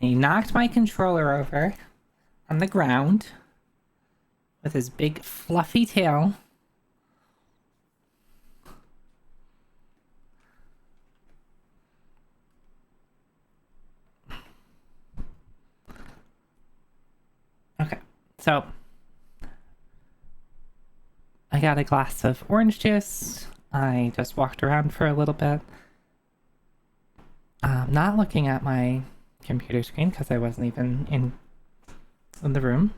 he knocked my controller over on the ground with his big fluffy tail. Okay, so I got a glass of orange juice. I just walked around for a little bit. Not looking at my computer screen because I wasn't even in the room.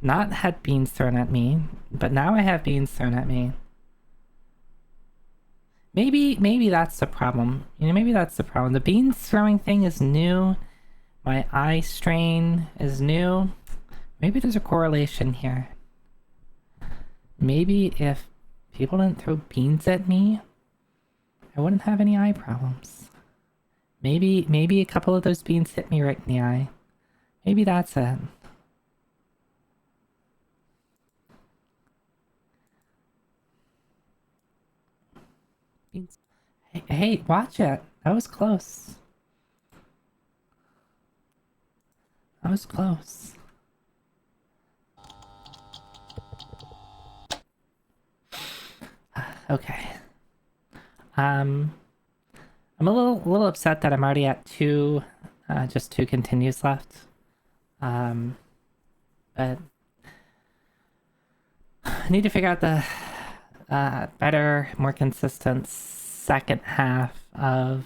Not had beans thrown at me, but now I have beans thrown at me. Maybe that's the problem. You know, maybe that's the problem. The beans throwing thing is new. My eye strain is new. Maybe there's a correlation here. Maybe if people didn't throw beans at me, I wouldn't have any eye problems. Maybe a couple of those beans hit me right in the eye. Maybe that's it. Beans. Hey, watch it. That was close. That was close. Okay. I'm a little upset that I'm already at just two continues left. But I need to figure out the better, more consistent second half of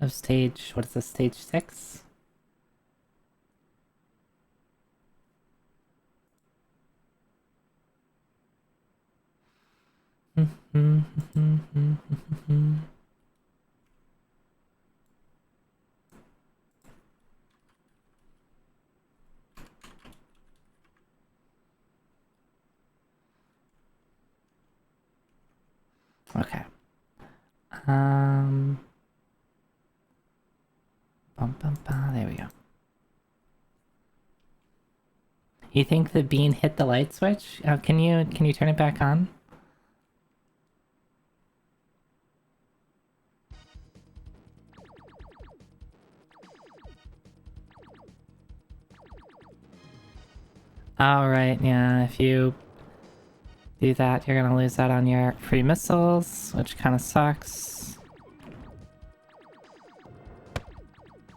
stage. What is this? Stage 6. Okay. There we go. You think the bean hit the light switch? Can you turn it back on? Alright, yeah, if you do that, you're gonna lose out on your free missiles, which kind of sucks.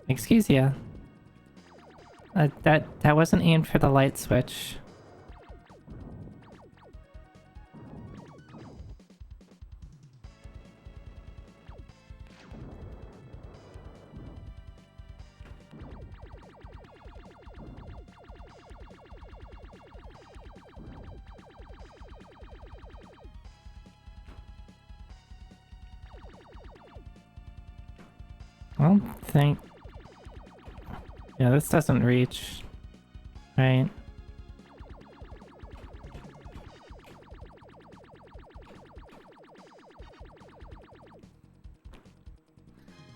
Excuse ya. That wasn't aimed for the light switch. I don't think... Yeah, this doesn't reach. Right.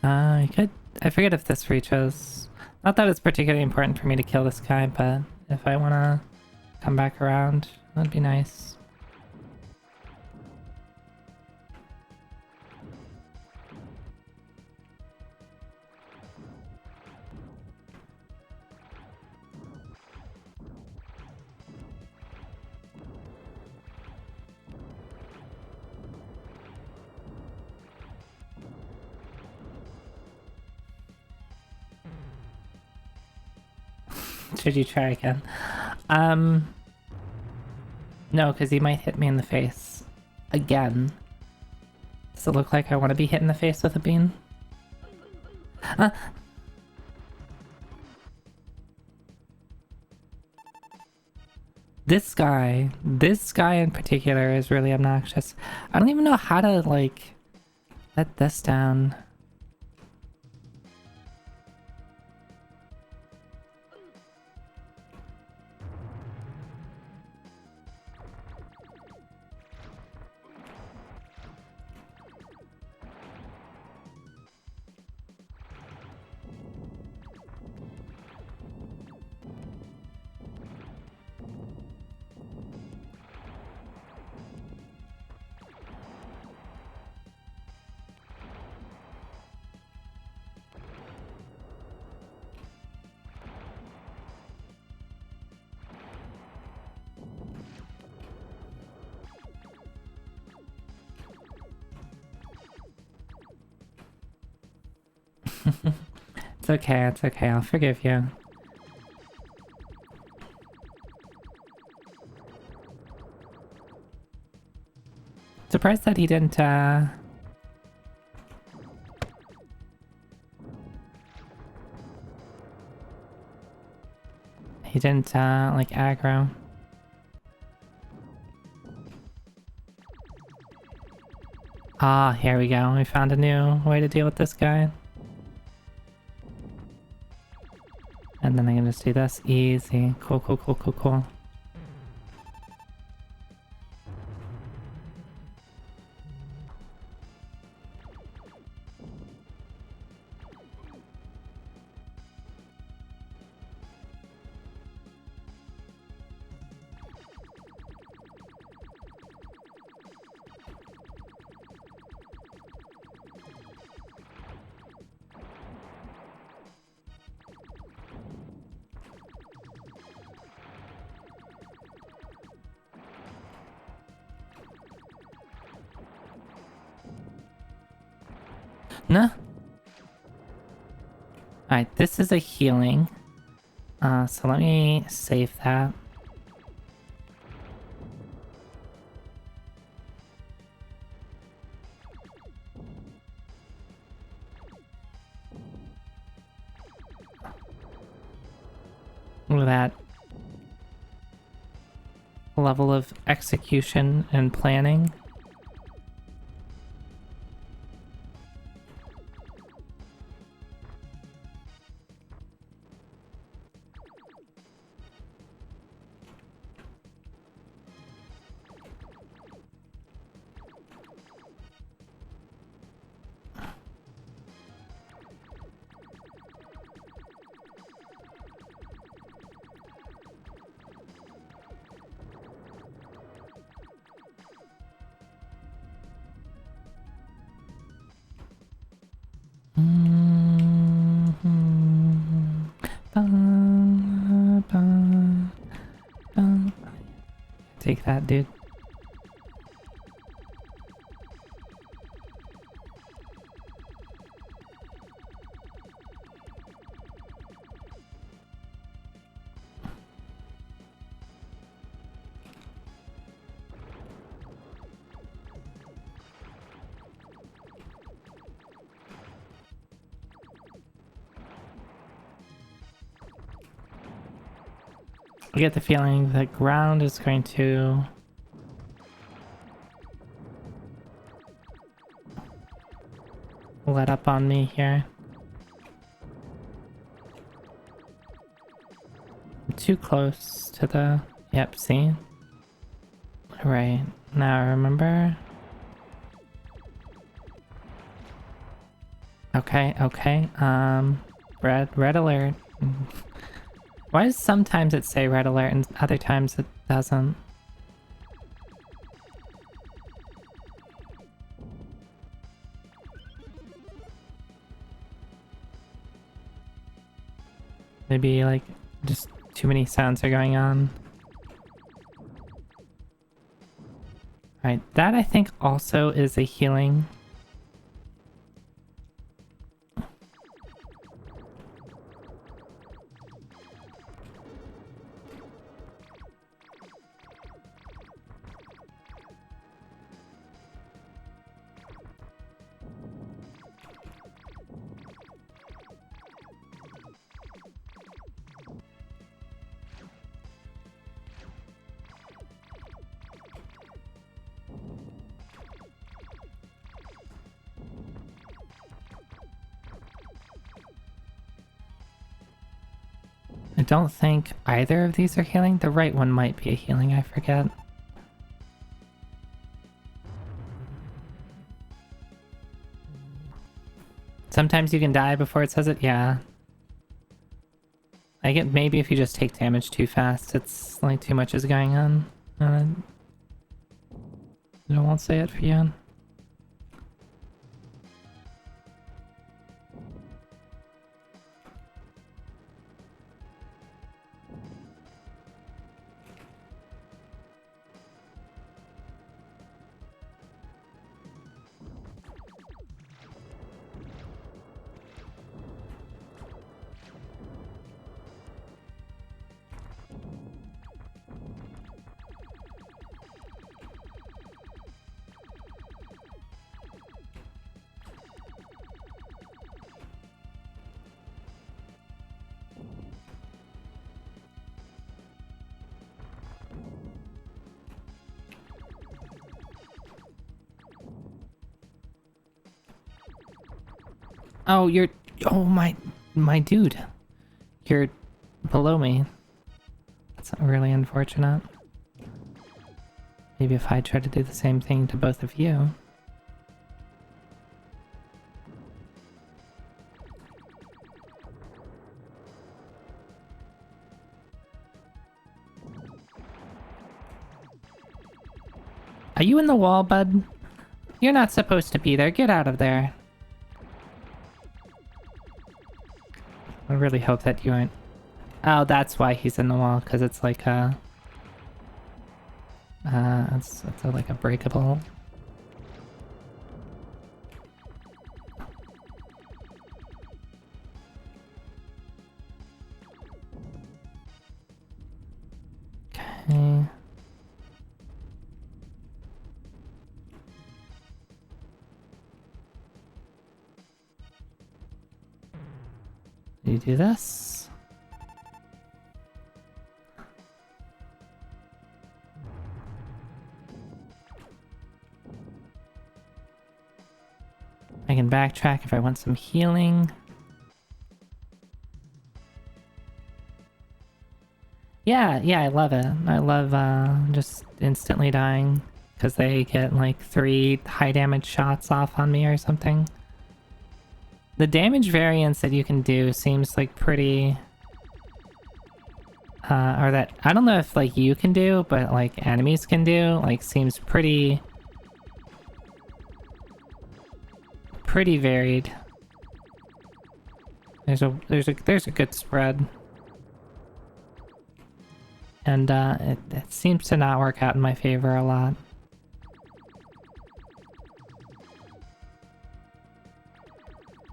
I could... I forget if this reaches. Not that it's particularly important for me to kill this guy, but if I wanna come back around, that'd be nice. Should you try again? No, because he might hit me in the face. Again. Does it look like I want to be hit in the face with a bean? This guy in particular is really obnoxious. I don't even know how to, like, let this down. It's okay, I'll forgive you. Surprised that he didn't, like, aggro. Ah, here we go. We found a new way to deal with this guy. And then I can just do this. Easy. Cool, cool, cool, cool, cool. No. Alright, this is a healing. So let me save that. Look at that level of execution and planning. Take that, dude. I get the feeling that ground is going to let up on me here. I'm too close to the... Yep, see? Right, now I remember. Okay, okay, red alert. Why does sometimes it say red alert and other times it doesn't? Maybe like just too many sounds are going on. Right, that I think also is a healing. don't think either of these are healing. The right one might be a healing, I forget. Sometimes you can die before it says it, yeah. I get maybe if you just take damage too fast, it's like too much is going on. I won't say it for you. Oh, you're... Oh, my dude. You're below me. That's really unfortunate. Maybe if I try to do the same thing to both of you. Are you in the wall, bud? You're not supposed to be there. Get out of there. I really hope that you aren't... Oh, that's why he's in the wall, because it's like a... it's like a breakable... Okay... You do this. I can backtrack if I want some healing. Yeah, I love it. I love just instantly dying because they get like 3 high damage shots off on me or something. The damage variance that you can do seems like pretty... or that... I don't know if like you can do, but like enemies can do, like seems pretty... pretty varied. There's a good spread. And it seems to not work out in my favor a lot.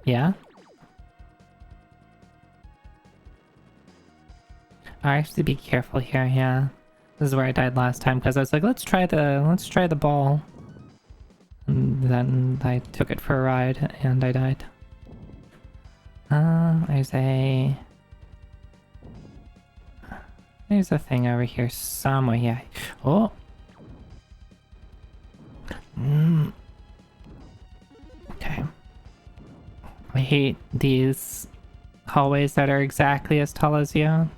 Yeah? I have to be careful here, yeah. This is where I died last time, because I was like, let's try the ball. And then I took it for a ride, and I died. There's a thing over here somewhere, yeah. Oh! Okay. I hate these hallways that are exactly as tall as you.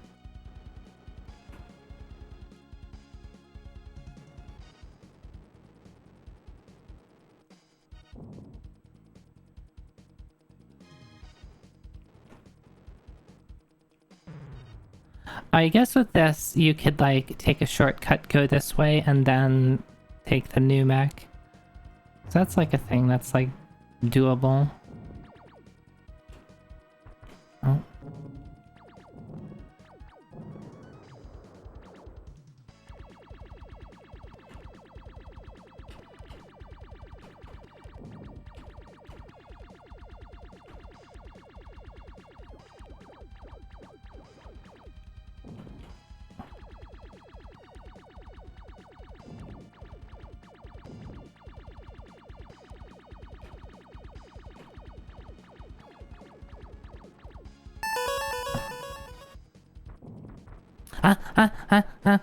I guess with this, you could like take a shortcut, go this way, and then take the new mech. So that's like a thing that's like doable. Oh.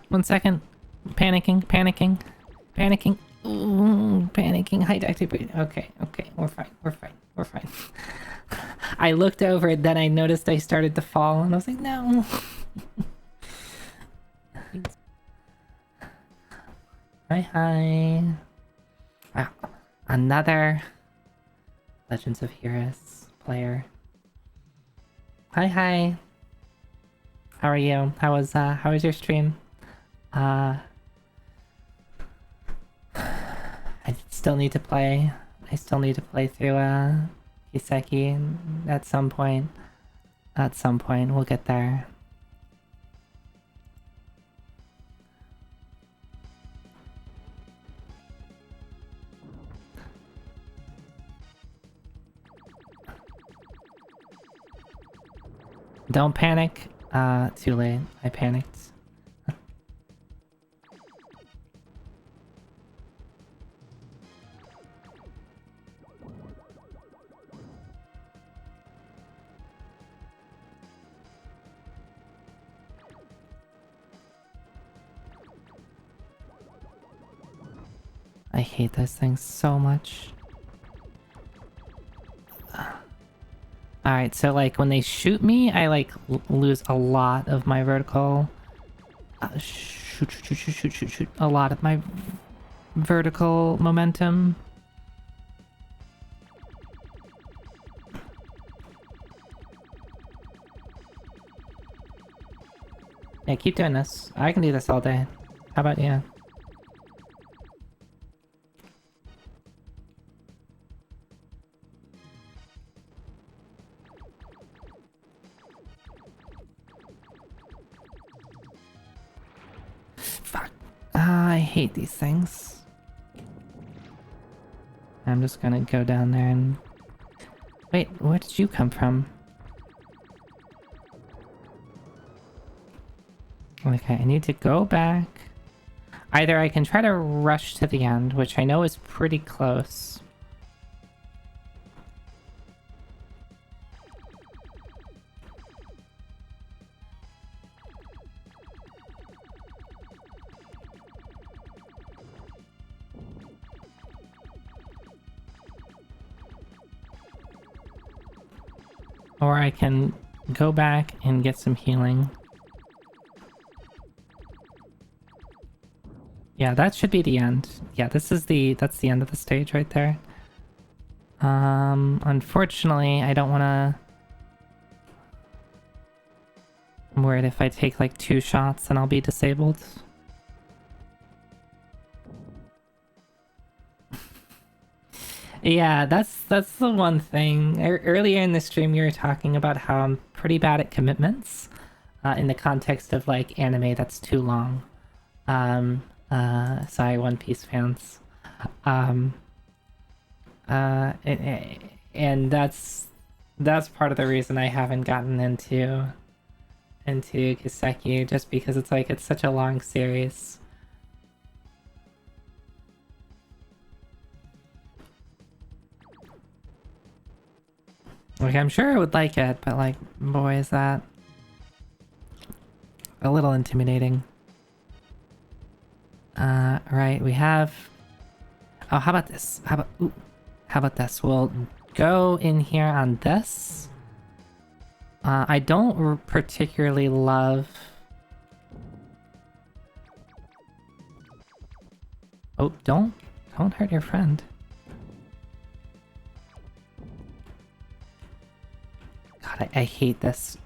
One second. Panicking. Ooh, panicking. Hide activity. Okay, we're fine. I looked over, then I noticed I started to fall, and I was like, no. Hi. Wow. Another Legends of Heroes player. Hi. How are you? How was your stream? I still need to play. I still need to play through Kiseki at some point. At some point, we'll get there. Don't panic. Too late. I panicked. I hate those things so much. Alright, so like when they shoot me, I like lose a lot of my vertical... shoot. A lot of my vertical momentum. Yeah, keep doing this. I can do this all day. How about you? Fuck. I hate these things. I'm just gonna go down there and... Wait, where did you come from? Okay, I need to go back. Either I can try to rush to the end, which I know is pretty close. Or I can go back and get some healing. Yeah, that should be the end. Yeah, that's the end of the stage right there. Unfortunately, I don't wanna... I'm worried if I take like 2 shots then I'll be disabled. Yeah, that's the one thing. Earlier in the stream you were talking about how I'm pretty bad at commitments. In the context of like anime that's too long. Sorry, One Piece fans. And that's part of the reason I haven't gotten into Kiseki, just because it's like it's such a long series. Like, I'm sure I would like it, but like, boy, is that a little intimidating. Right, we have... Oh, how about this? How about this? We'll go in here on this. I don't particularly love... Oh, don't hurt your friend. God, I hate this.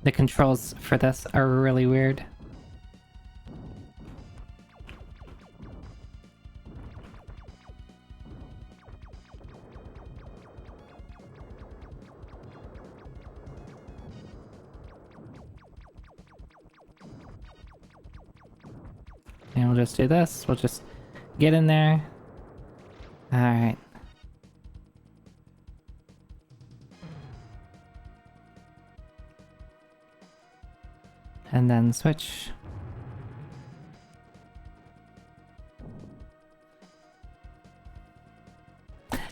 The controls for this are really weird. And we'll just do this. We'll just get in there. Alright. And then switch.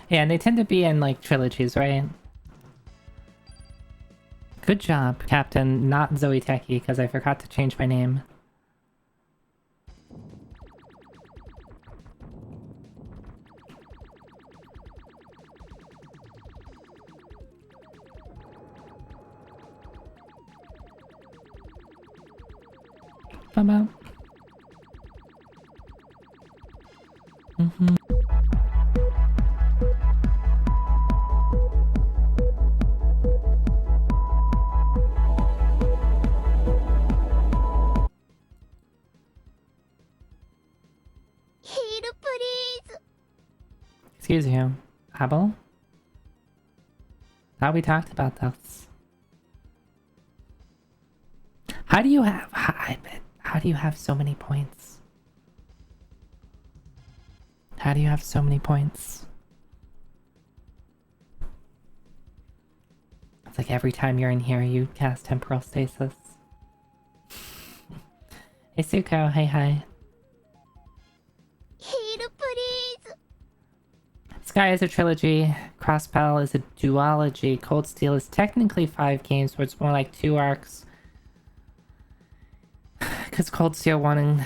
Yeah, and they tend to be in like trilogies, right? Good job, Captain, not Zoe Techie, because I forgot to change my name. talking about? Mm-hmm. Excuse you, Abel? Thought we talked about this. How do you have so many points? How do you have so many points? It's like every time you're in here, you cast temporal stasis. Hey Suko, hey hi. Sky is a trilogy, Crosspell is a duology, Cold Steel is technically 5 games, so it's more like 2 arcs. Because Cold Steel 1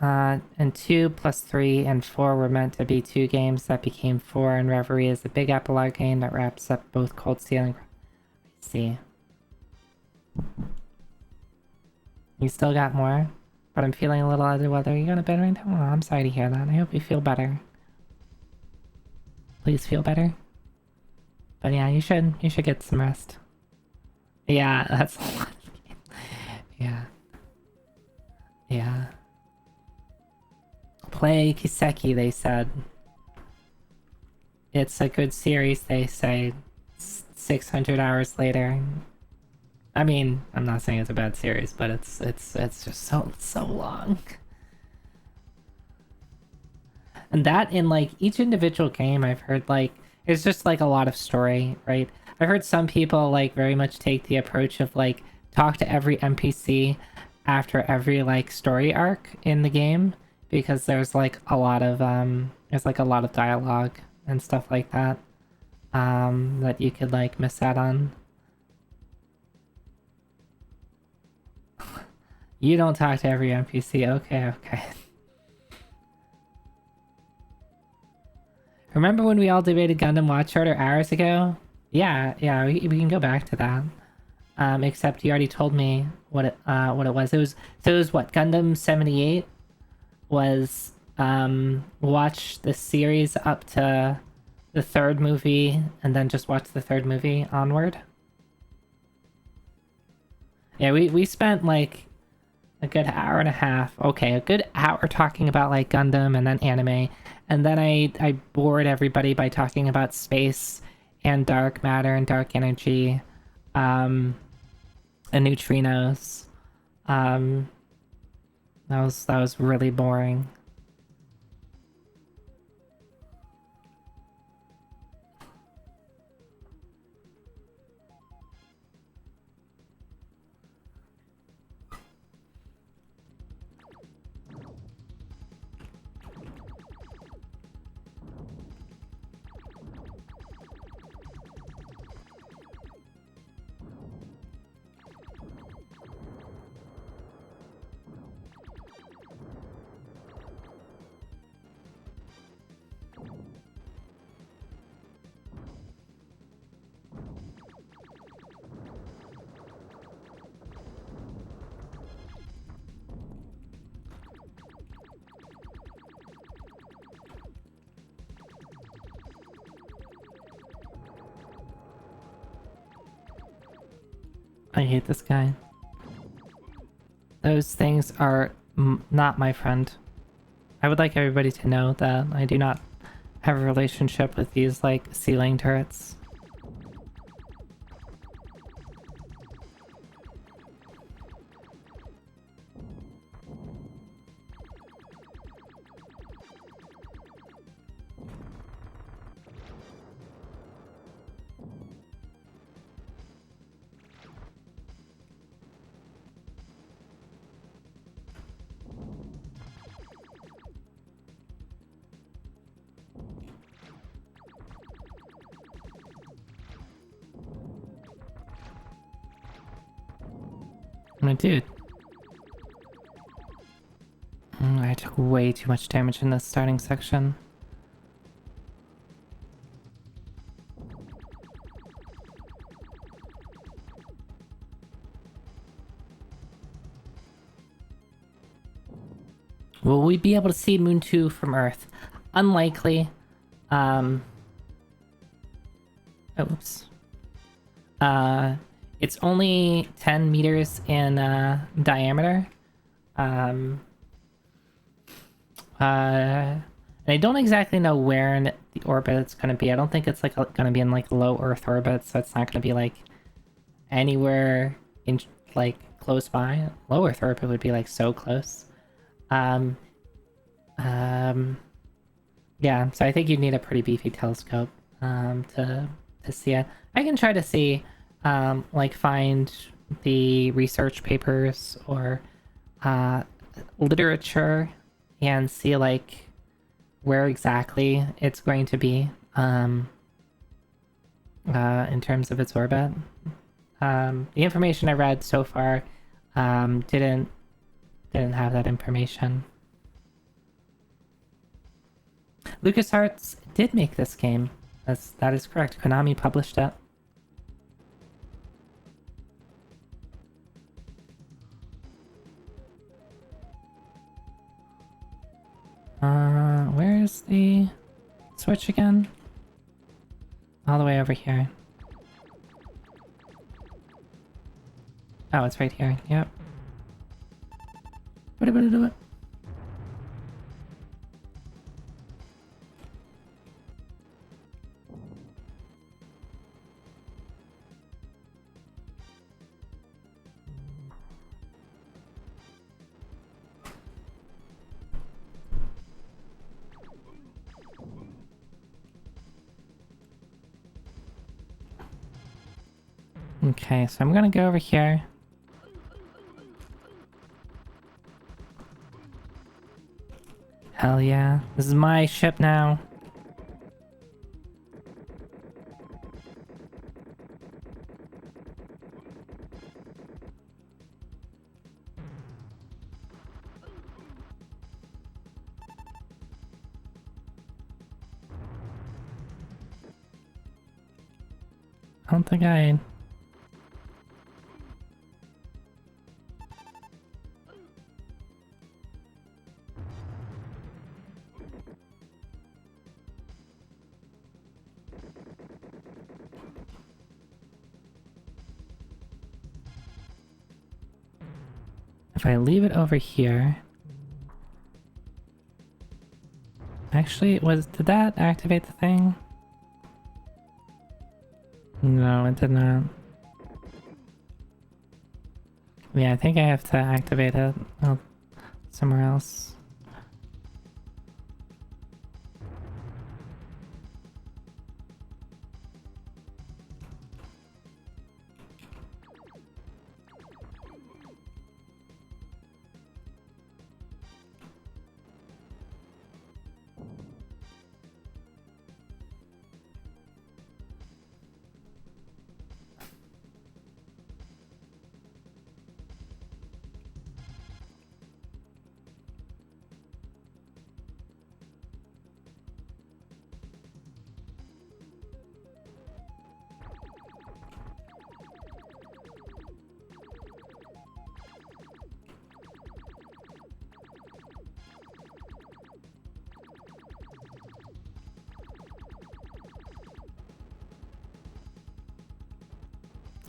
and 2 plus 3 and 4 were meant to be 2 games that became 4, and Reverie is a big epilogue game that wraps up both Cold Steel and... See. You still got more, but I'm feeling a little under the weather. Are you going to bed right now? Oh, I'm sorry to hear that. I hope you feel better. Please feel better. But yeah, you should get some rest. Yeah, that's a lot. Yeah. Yeah. Play Kiseki, they said. It's a good series, they say. 600 hours later. I mean, I'm not saying it's a bad series, but it's just so long. And that in like each individual game I've heard like it's just like a lot of story, right? I've heard some people like very much take the approach of like talk to every NPC after every like story arc in the game because there's like a lot of dialogue and stuff like that that you could like miss out on. You don't talk to every NPC. Okay. Remember when we all debated Gundam Watch Order hours ago? Yeah, we can go back to that. Except you already told me what it was. It was what, Gundam 78 was watch the series up to the 3rd movie and then just watch the 3rd movie onward. Yeah, we spent like a good hour and a half. Okay, a good hour talking about like Gundam and then anime. And then I bored everybody by talking about space and dark matter and dark energy, and neutrinos. That was really boring. I hate this guy. Those things are not my friend. I would like everybody to know that I do not have a relationship with these, like, ceiling turrets. Oh, dude. I took way too much damage in this starting section. Will we be able to see Moon 2 from Earth? Unlikely. Oops. It's only 10 meters in diameter. And I don't exactly know where in the orbit it's going to be. I don't think it's like going to be in like low Earth orbit, so it's not going to be like anywhere in like close by. Low Earth orbit would be like so close. Yeah, so I think you'd need a pretty beefy telescope to see it. I can try to see like find the research papers or literature and see like where exactly it's going to be in terms of its orbit. The information I read so far didn't have that information. LucasArts did make this game. That is correct. Konami published it. Where's the switch again? All the way over here. Oh, it's right here. Yep. What? Okay, so I'm gonna go over here. Hell yeah. This is my ship now. I don't think I... If I leave it over here... Actually, did that activate the thing? No, it did not. Yeah, I think I have to activate it somewhere else.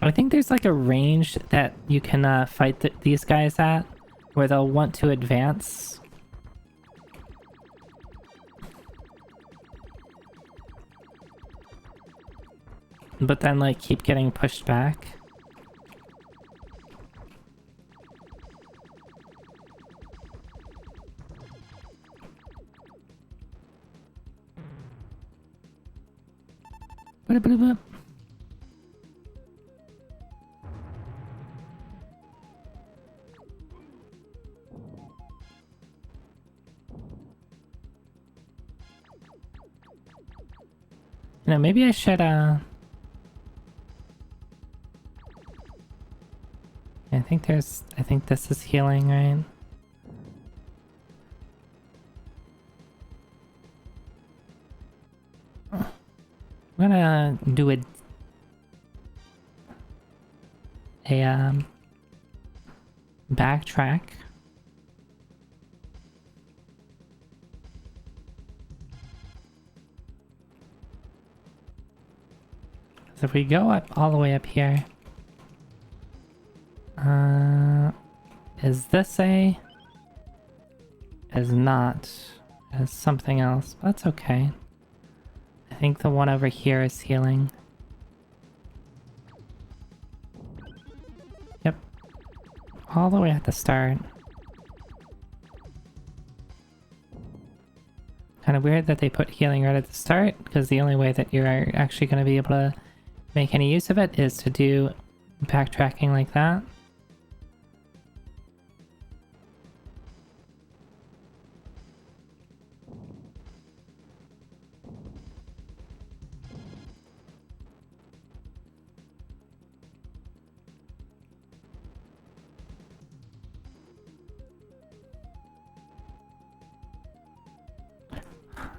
I think there's like a range that you can fight these guys at, where they'll want to advance. But then like keep getting pushed back. You know, maybe I should, I think this is healing, right? I'm gonna do a backtrack. So if we go up all the way up here, is this a? Is not. Is something else. But that's okay. I think the one over here is healing. Yep. All the way at the start. Kind of weird that they put healing right at the start, because the only way that you're actually going to be able to make any use of it is to do backtracking like that.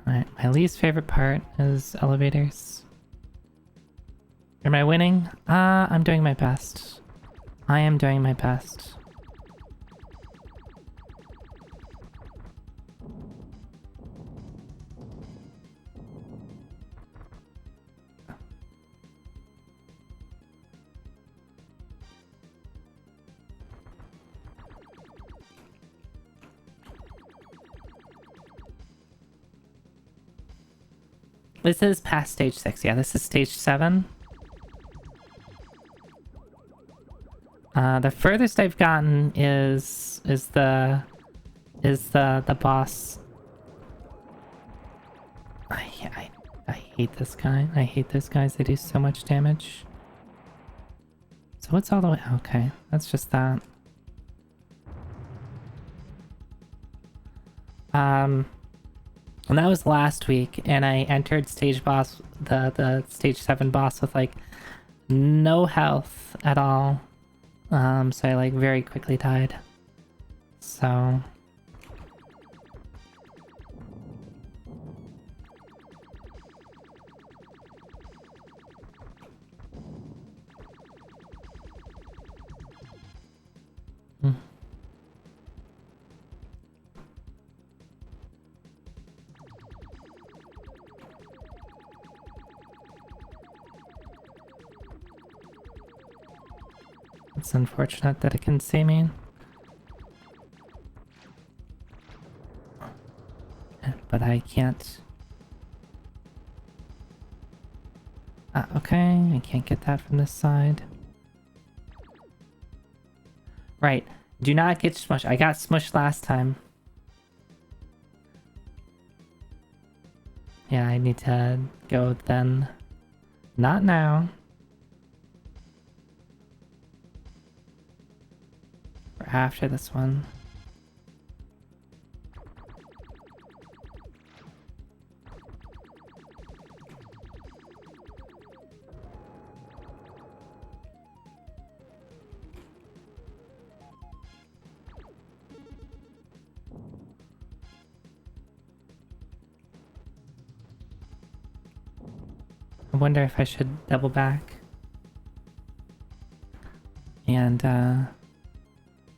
Alright, my least favorite part is elevators. Am I winning? I'm doing my best. I am doing my best. This is past stage 6. Yeah, this is stage 7. The furthest I've gotten is the boss. I hate this guy. I hate those guys. They do so much damage. So what's all the way? Okay, that's just that. And that was last week, and I entered stage boss, the stage 7 boss with like no health at all. So I like very quickly died. So it's unfortunate that it can see me. But I can't. Okay, I can't get that from this side. Right, do not get smushed. I got smushed last time. Yeah, I need to go then. Not now. Or after this one. I wonder if I should double back and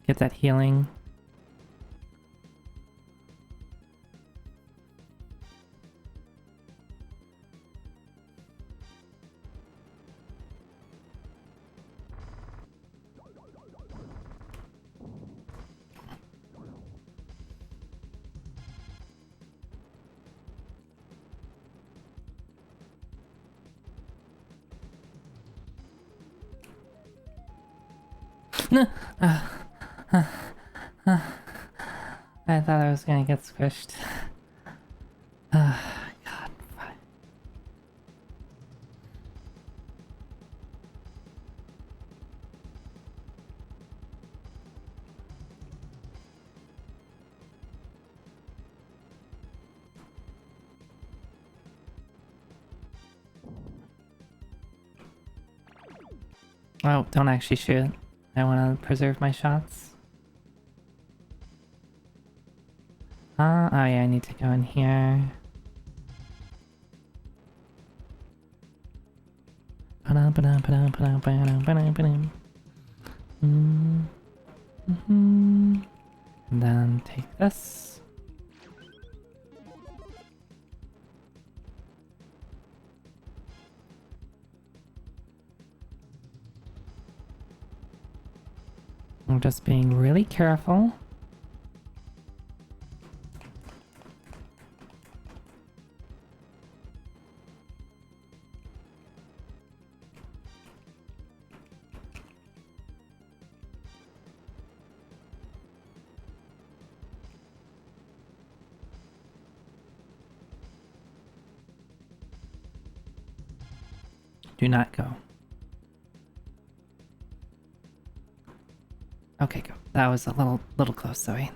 get that healing. I thought I was gonna get squished. God, fine. Oh, don't actually shoot. I want to preserve my shots. Oh yeah, I need to go in here. And then take this. I'm just being really careful. Do not go. Okay, go. That was a little close, Zoe.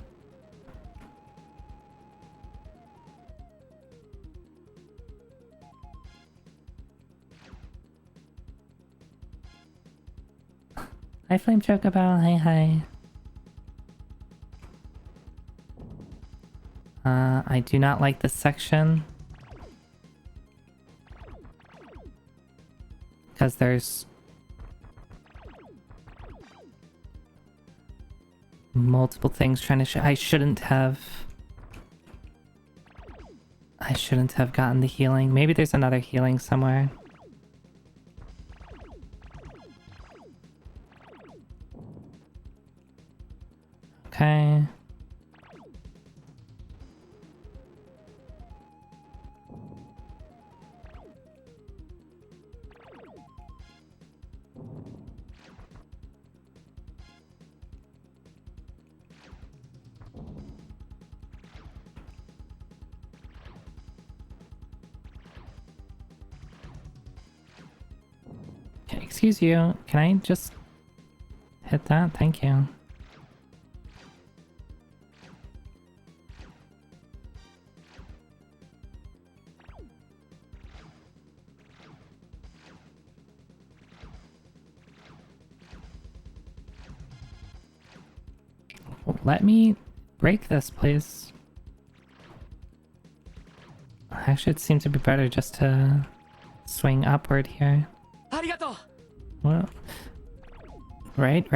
Hi, Flame Chocobo. Hi. I do not like this section. Because there's multiple things trying to I shouldn't have gotten the healing. Maybe there's another healing somewhere. Okay. Excuse you, can I just hit that? Thank you. Let me break this, please. Actually, it seems to be better just to swing upward here. Well, right.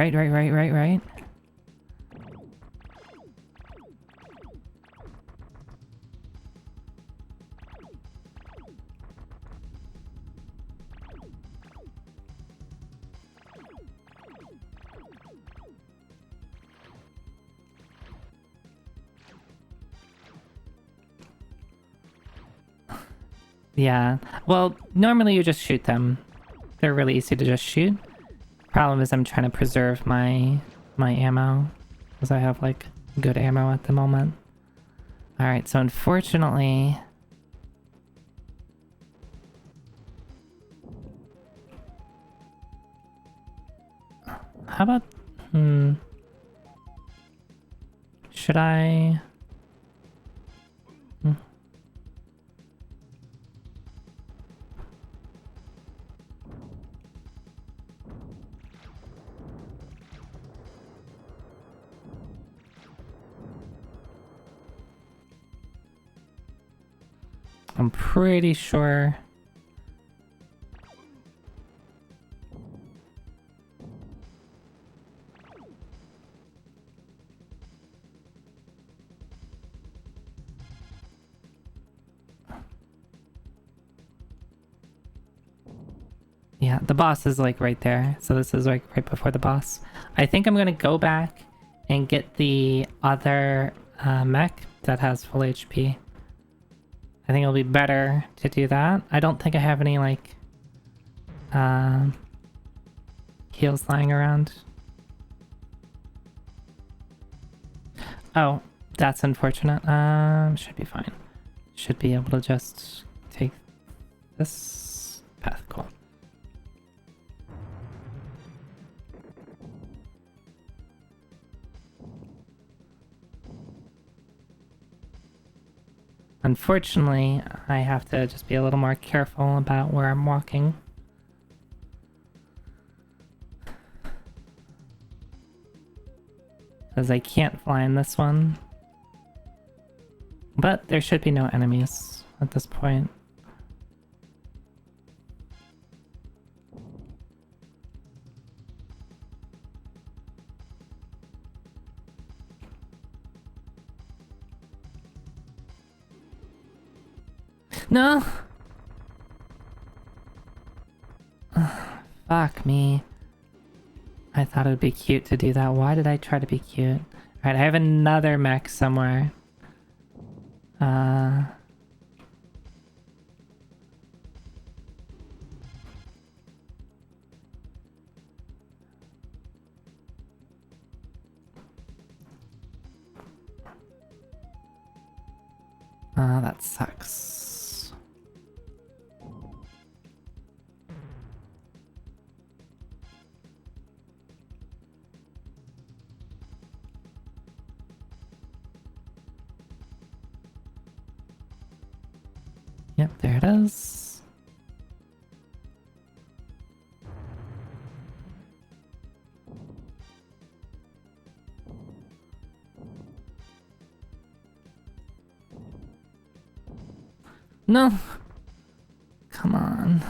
Yeah, well, normally you just shoot them. They're really easy to just shoot. Problem is I'm trying to preserve my ammo, because I have like good ammo at the moment. Alright, so unfortunately... How about... Should I... I'm pretty sure... Yeah, the boss is like right there. So this is like right before the boss. I think I'm gonna go back and get the other mech that has full HP. I think it'll be better to do that. I don't think I have any like heals lying around. Oh, that's unfortunate. Should be fine. Should be able to just take this path. Cool. Unfortunately, I have to just be a little more careful about where I'm walking. Because I can't fly in this one. But there should be no enemies at this point. No! Fuck me. I thought it would be cute to do that. Why did I try to be cute? Alright, I have another mech somewhere. That sucks. Yep, there it is. No! Come on.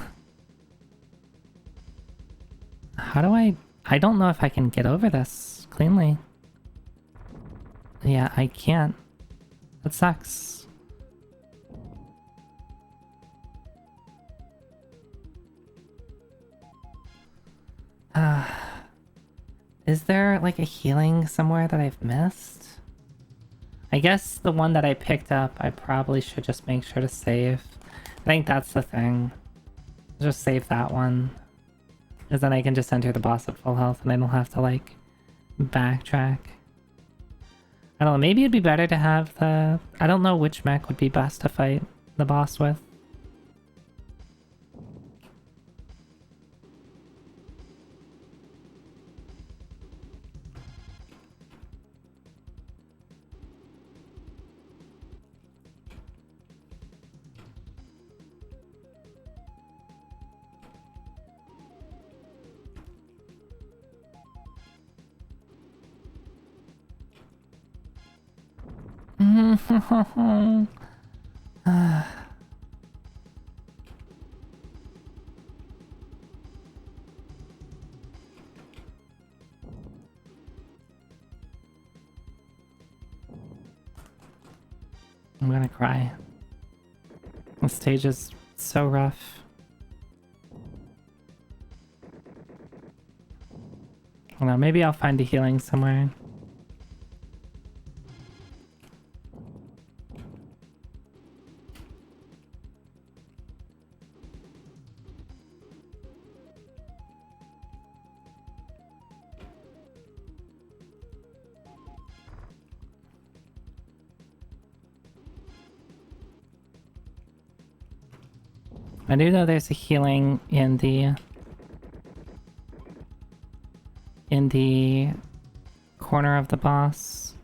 How do I don't know if I can get over this cleanly. Yeah, I can't. That sucks. Is there like a healing somewhere that I've missed? I guess the one that I picked up, I probably should just make sure to save. I think that's the thing. Just save that one. Because then I can just enter the boss at full health and I don't have to like backtrack. I don't know, maybe it'd be better to have the... I don't know which mech would be best to fight the boss with. I'm gonna cry. This stage is so rough. I don't know, maybe I'll find a healing somewhere. I do know there's a healing in the corner of the boss.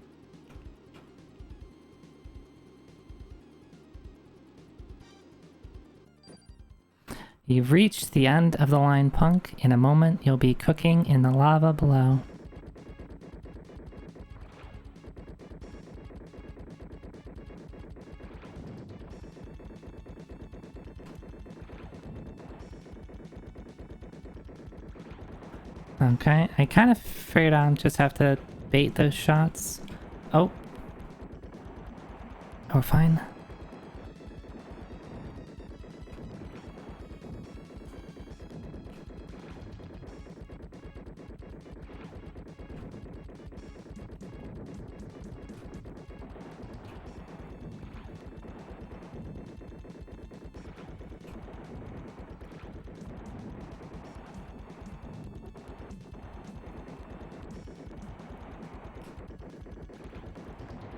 You've reached the end of the line, punk. In a moment, you'll be cooking in the lava below. Okay, I kind of figured I'll just have to bait those shots. Oh. Oh, fine.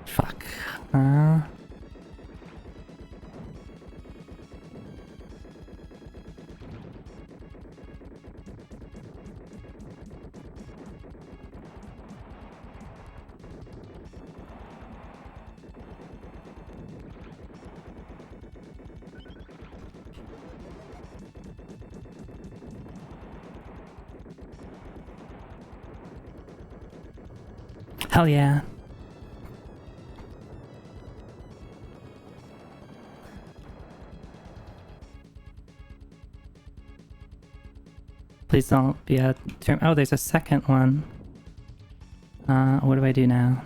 Fuck. Hell yeah. Please don't be a term. Oh, there's a second one. What do I do now?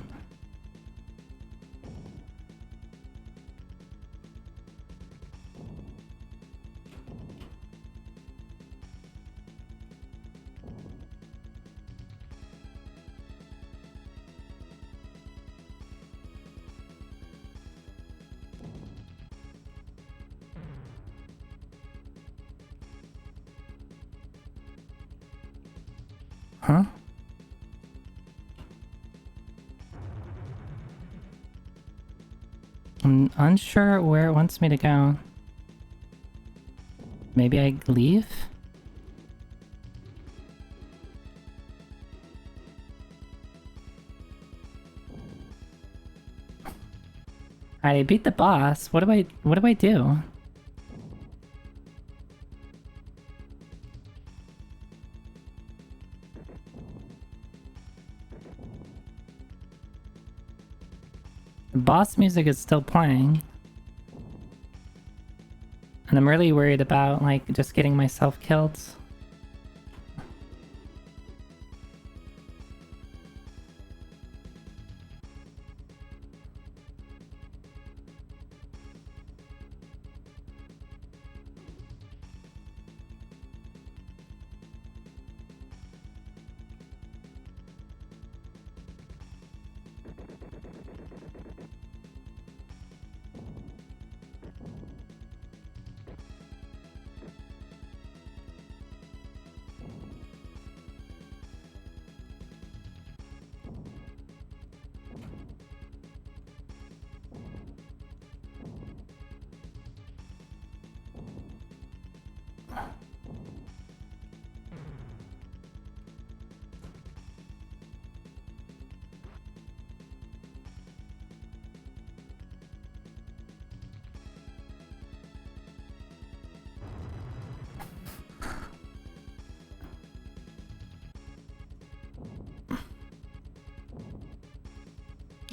Huh? I'm unsure where it wants me to go. Maybe I leave? Alright, I beat the boss. What do I do? The boss music is still playing. And I'm really worried about, like, just getting myself killed.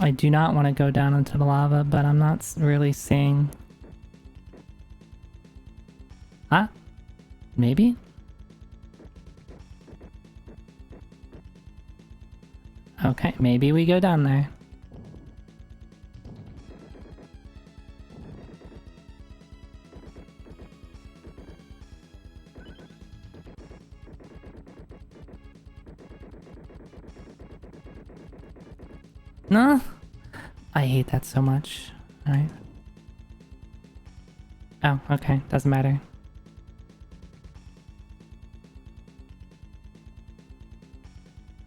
I do not want to go down into the lava, but I'm not really seeing... Ah? Maybe? Okay, maybe we go down there. No? I hate that so much. Alright. Oh, okay. Doesn't matter.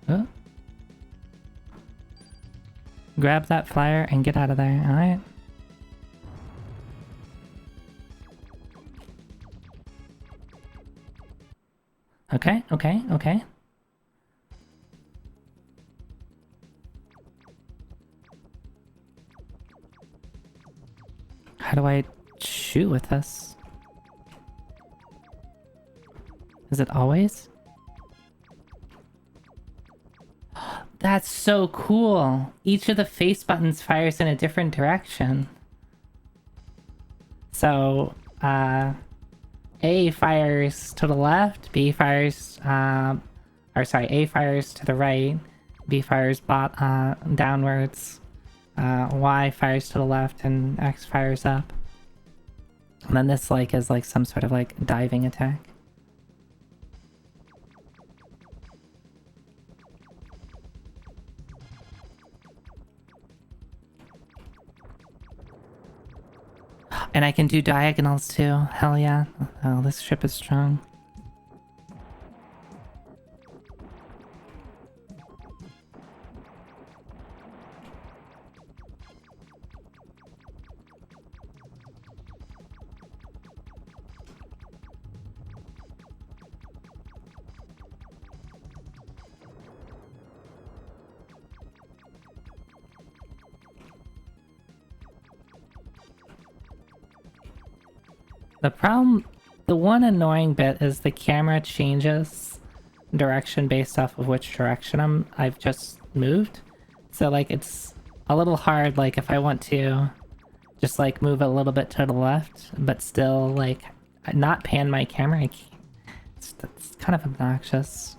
Oh. Grab that flyer and get out of there, alright? Okay, okay, okay. How do I shoot with this? Is it always? That's so cool! Each of the face buttons fires in a different direction. So, A fires to the left, B fires, A fires to the right, B fires downwards, Y fires to the left, and X fires up. And then this, like, is like some sort of, like, diving attack. And I can do diagonals too. Hell yeah. Oh, this ship is strong. The one annoying bit is the camera changes direction based off of which direction I've just moved. So like it's a little hard, like if I want to just like move a little bit to the left, but still like not pan my camera. I can't. It's kind of obnoxious.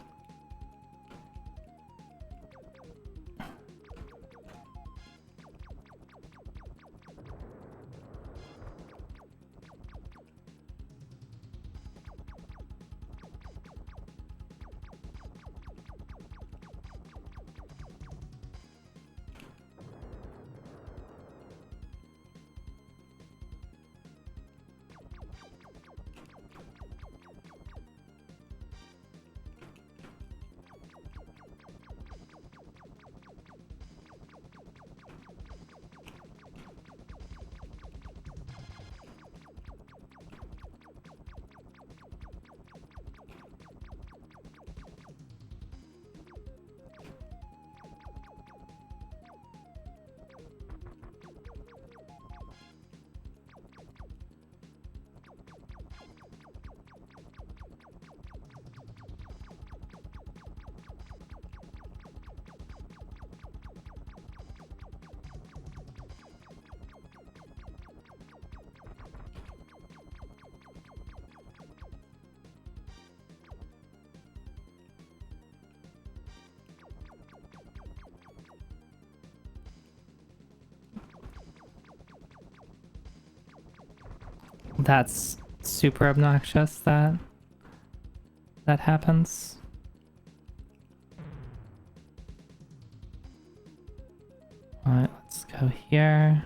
that's super obnoxious that that happens. Alright, let's go here.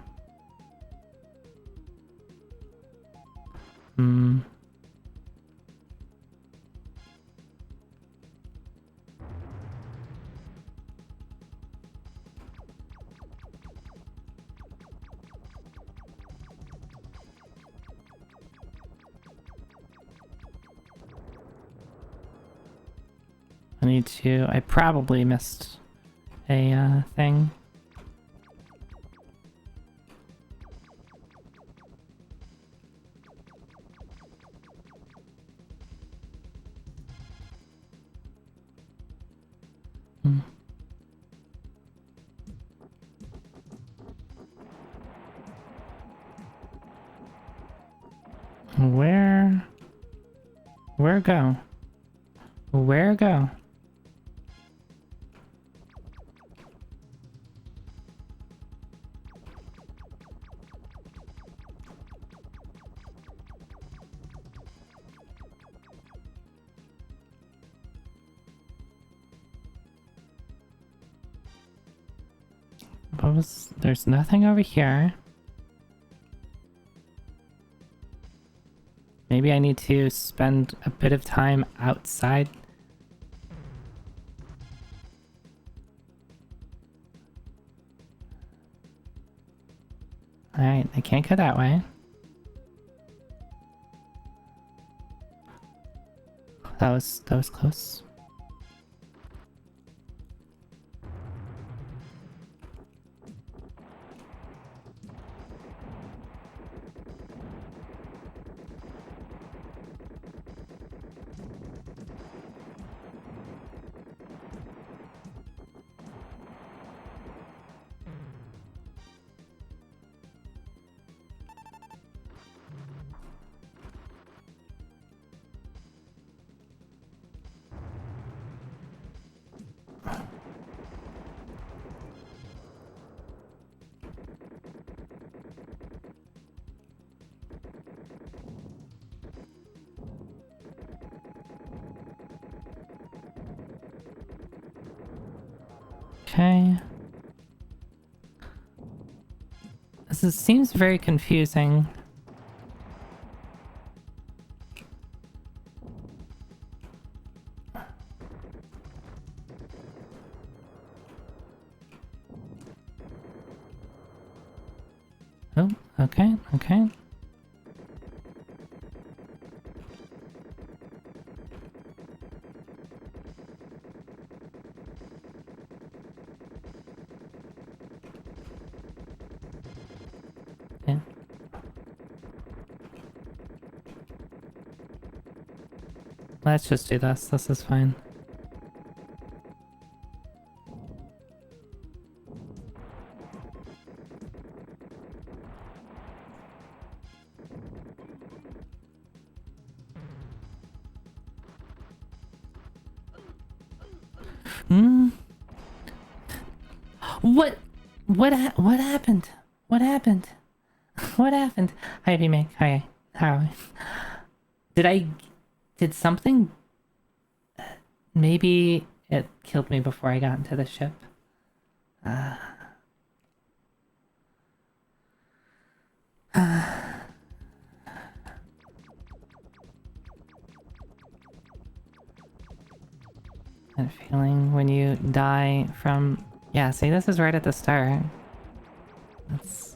I probably missed a thing. Where go? Where go? There's nothing over here. Maybe I need to spend a bit of time outside. Alright, I can't go that way. That was close. Okay. This seems very confusing. Oh, okay, okay. Yeah. Let's just do this. This is fine. What happened? What happened? What happened? Hi, B-Make. Hi. How? Did something... Maybe it killed me before I got into the ship. I had a feeling when you die from... Yeah, see, this is right at the start. That's...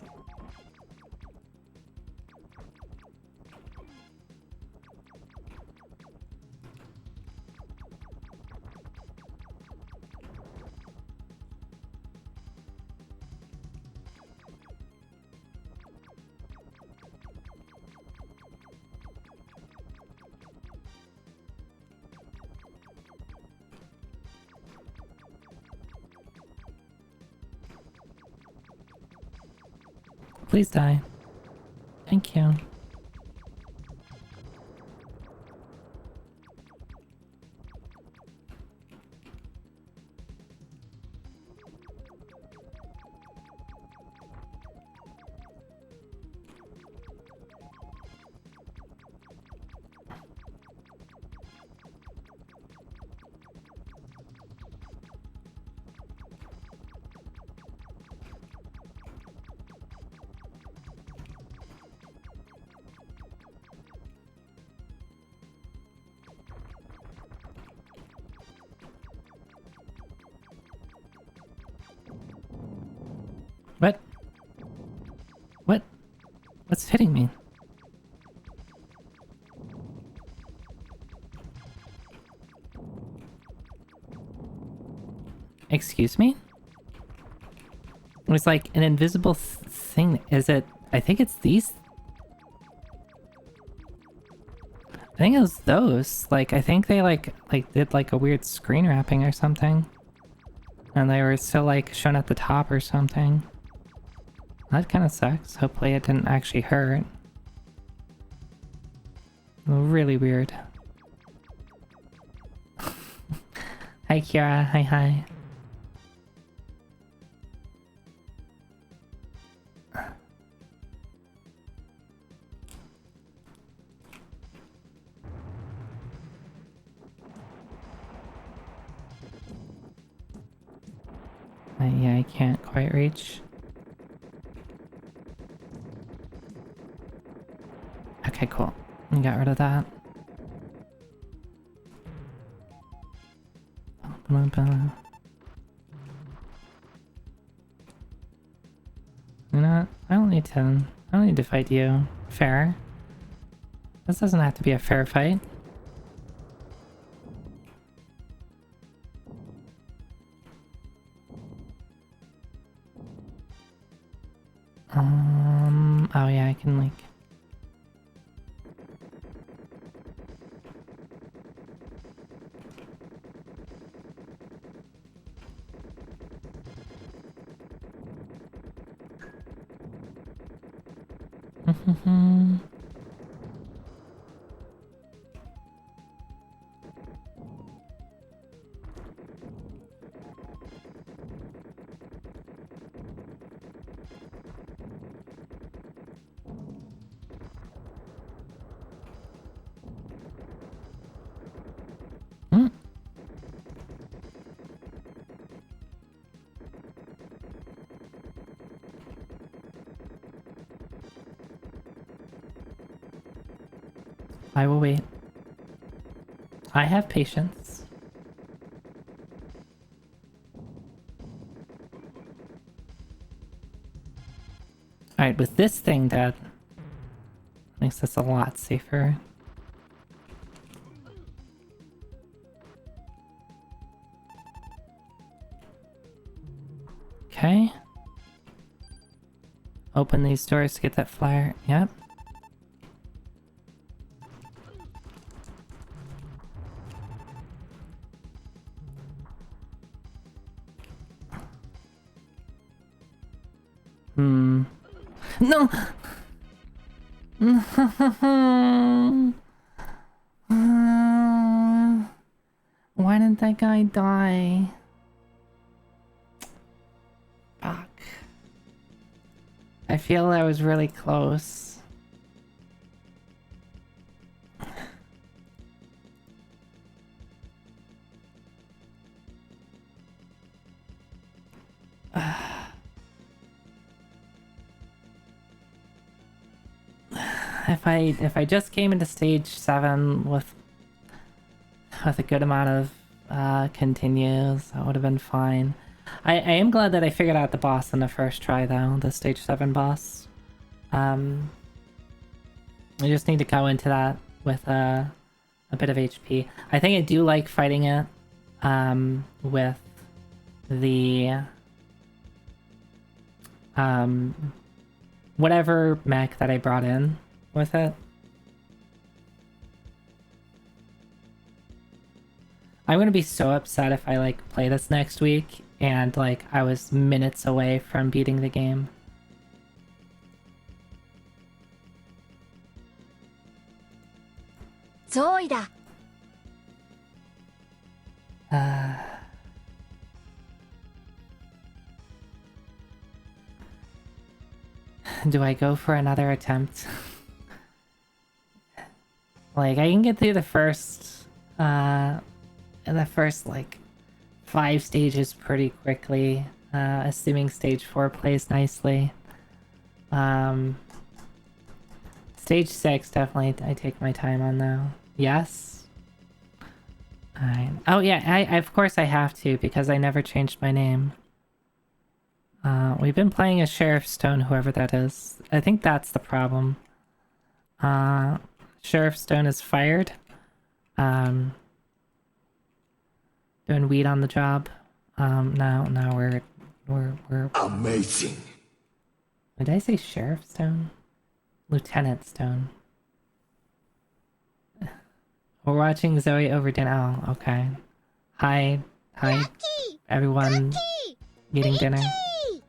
Please die. Thank you. What? What? What's hitting me? Excuse me? It was like an invisible thing. Is it? I think it's these. I think it was those. Like, I think they like did like a weird screen wrapping or something. And they were still like shown at the top or something. That kind of sucks. Hopefully it didn't actually hurt. Really weird. Hi Kira, hi. Yeah, I can't quite reach. Okay, cool. We got rid of that. You know what? I don't need to fight you. Fair. This doesn't have to be a fair fight. Oh yeah, I can like... I will wait. I have patience. Alright, with this thing that makes this a lot safer. Okay. Open these doors to get that flyer. Yep. No! Why did that guy die? Fuck. I feel I was really close. If I just came into stage 7 with a good amount of continues, that would have been fine. I am glad that I figured out the boss in the first try though, the stage 7 boss. I just need to go into that with a bit of HP. I think I do like fighting it with the whatever mech that I brought in with it. I'm gonna be so upset if I like play this next week and like I was minutes away from beating the game. Zoida. Do I go for another attempt? Like, I can get through the first like 5 stages pretty quickly, assuming stage 4 plays nicely. Stage 6 definitely I take my time on though. Yes? Alright. Oh yeah, I of course I have to because I never changed my name. We've been playing as Sheriff Stone, whoever that is. I think that's the problem. Sheriff Stone is fired. Doing weed on the job. Now we're amazing. Did I say Sheriff Stone? Lieutenant Stone. We're watching Zoe over dinner. Oh, okay. Hi, Becky! everyone. Becky! Eating dinner. Becky!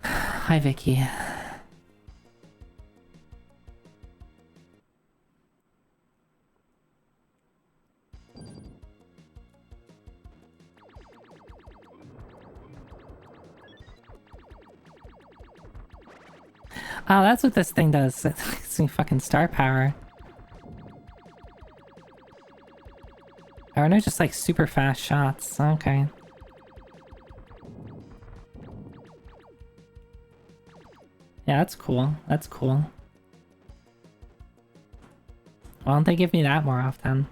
Hi, Vicky. Oh, that's what this thing does. It's fucking star power. Or no, just like super fast shots. Okay. Yeah, that's cool. That's cool. Why don't they give me that more often?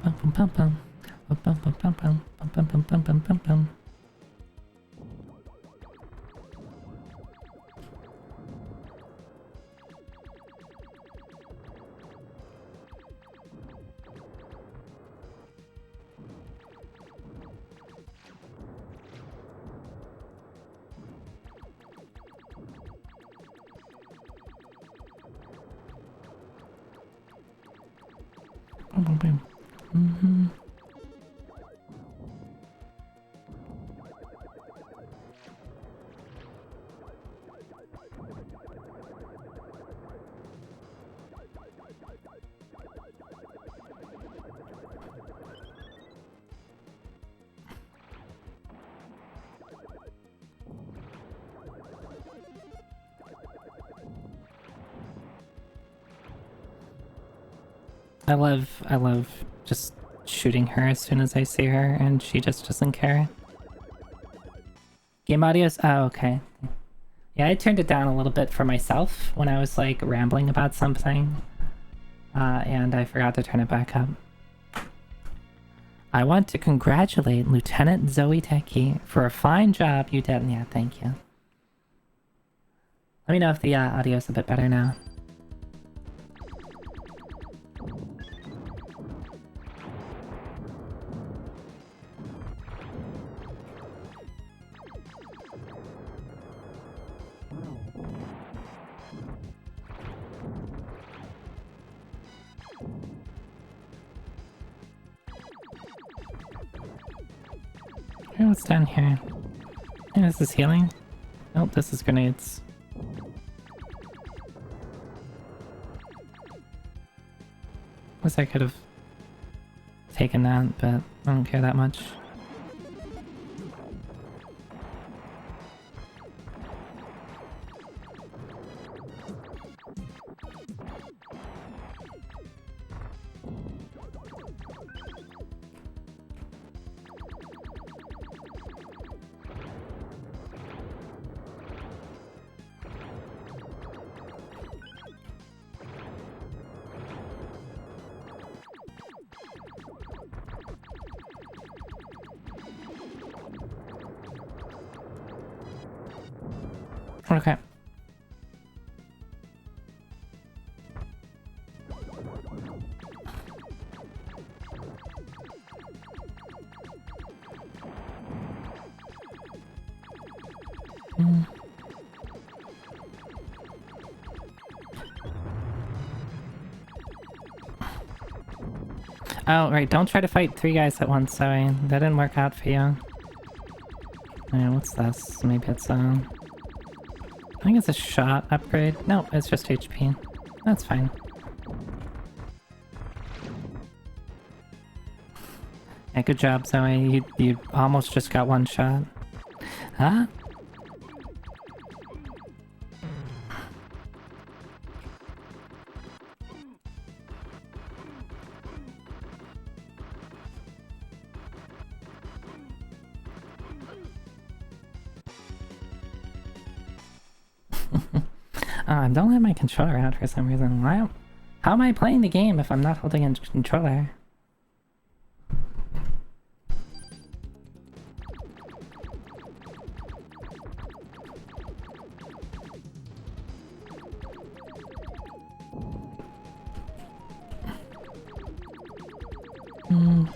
Bum bum bum bum bum bum bum bum bum bum bum bum bum bum. Boom, boom, boom. Mm-hmm. I love just shooting her as soon as I see her, and she just doesn't care. Game audio's... Oh, okay. Yeah, I turned it down a little bit for myself when I was, like, rambling about something. And I forgot to turn it back up. I want to congratulate Lieutenant Zoe Techie for a fine job you did. Yeah, thank you. Let me know if the audio's a bit better now. What's down here? Yeah, this is healing. Nope, this is grenades. Guess I could have taken that, but I don't care that much. Okay. Oh, right, don't try to fight 3 guys at once, Zoe. That didn't work out for you. Alright, what's this? Maybe it's I think it's a shot upgrade. No, it's just HP. That's fine. Yeah, good job, Zoe. You almost just got 1 shot. Huh? I don't have my controller out for some reason. How am I playing the game if I'm not holding a controller?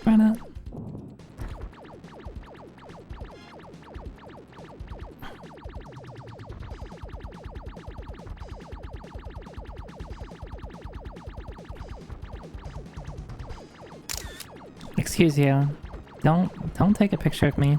Why not? Excuse you. Don't take a picture of me.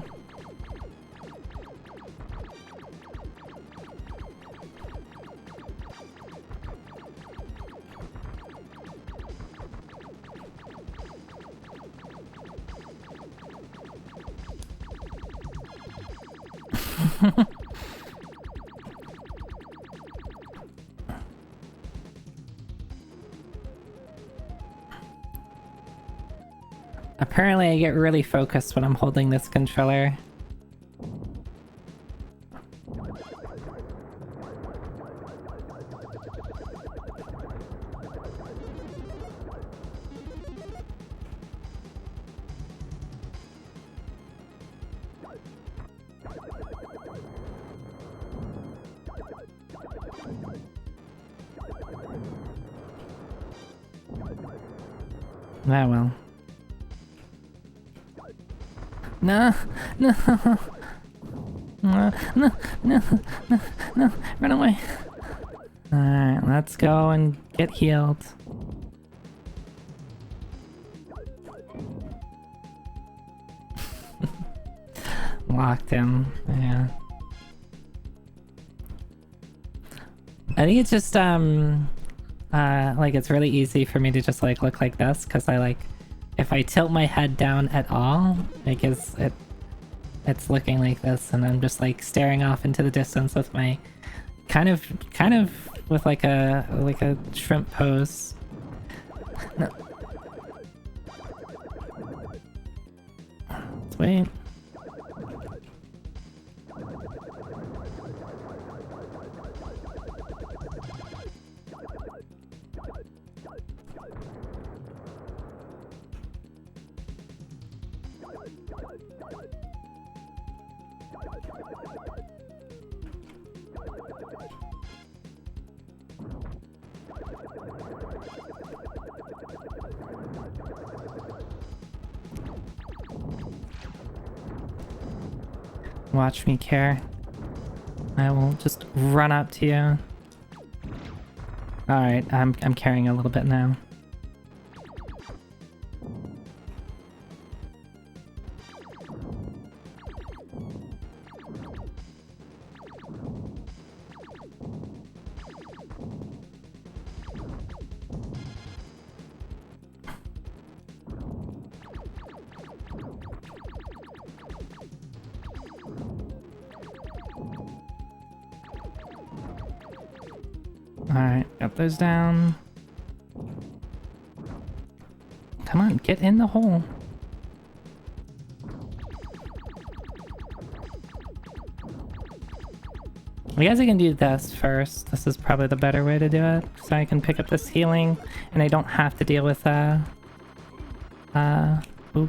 Apparently I get really focused when I'm holding this controller. Ah, well. No, no, no, no, no, no, no, run away. Alright, let's go and get healed. Locked him, yeah. I think it's just, like, it's really easy for me to just, like, look like this, because I, like, if I tilt my head down at all, like, it's looking like this, and I'm just, like, staring off into the distance with my, kind of, with, like a shrimp pose. No. Let's wait. Watch me care. I will just run up to you. Alright, I'm carrying a little bit now. Alright, got those down. Come on, get in the hole. I guess I can do this first. This is probably the better way to do it. So I can pick up this healing, and I don't have to deal with, ooh.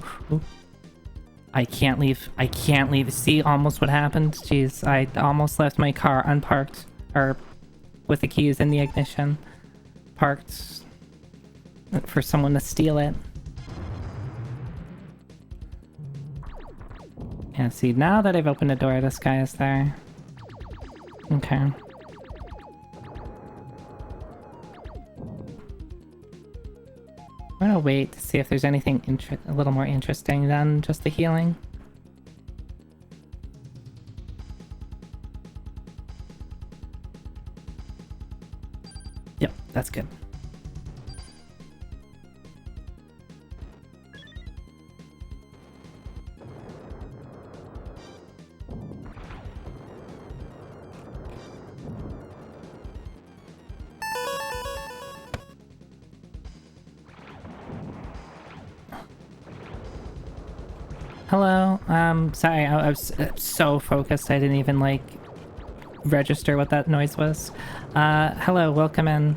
I can't leave. I can't leave. See almost what happened? Jeez, I almost left my car unparked, or with the keys in the ignition, parked for someone to steal it. Yeah, see, now that I've opened the door, this guy is there. Okay. I'm gonna wait to see if there's anything a little more interesting than just the healing. Yep, that's good. Hello, sorry, I was so focused I didn't even, like, register what that noise was. Hello, welcome in.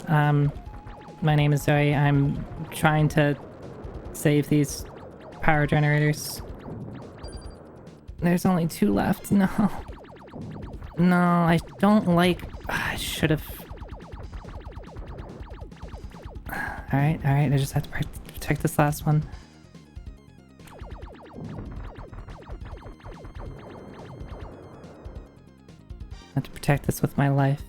My name is Zoe. I'm trying to save these power generators. There's only 2 left. No. No, I don't like... I should have... Alright, I just have to protect this last one. I have to protect this with my life.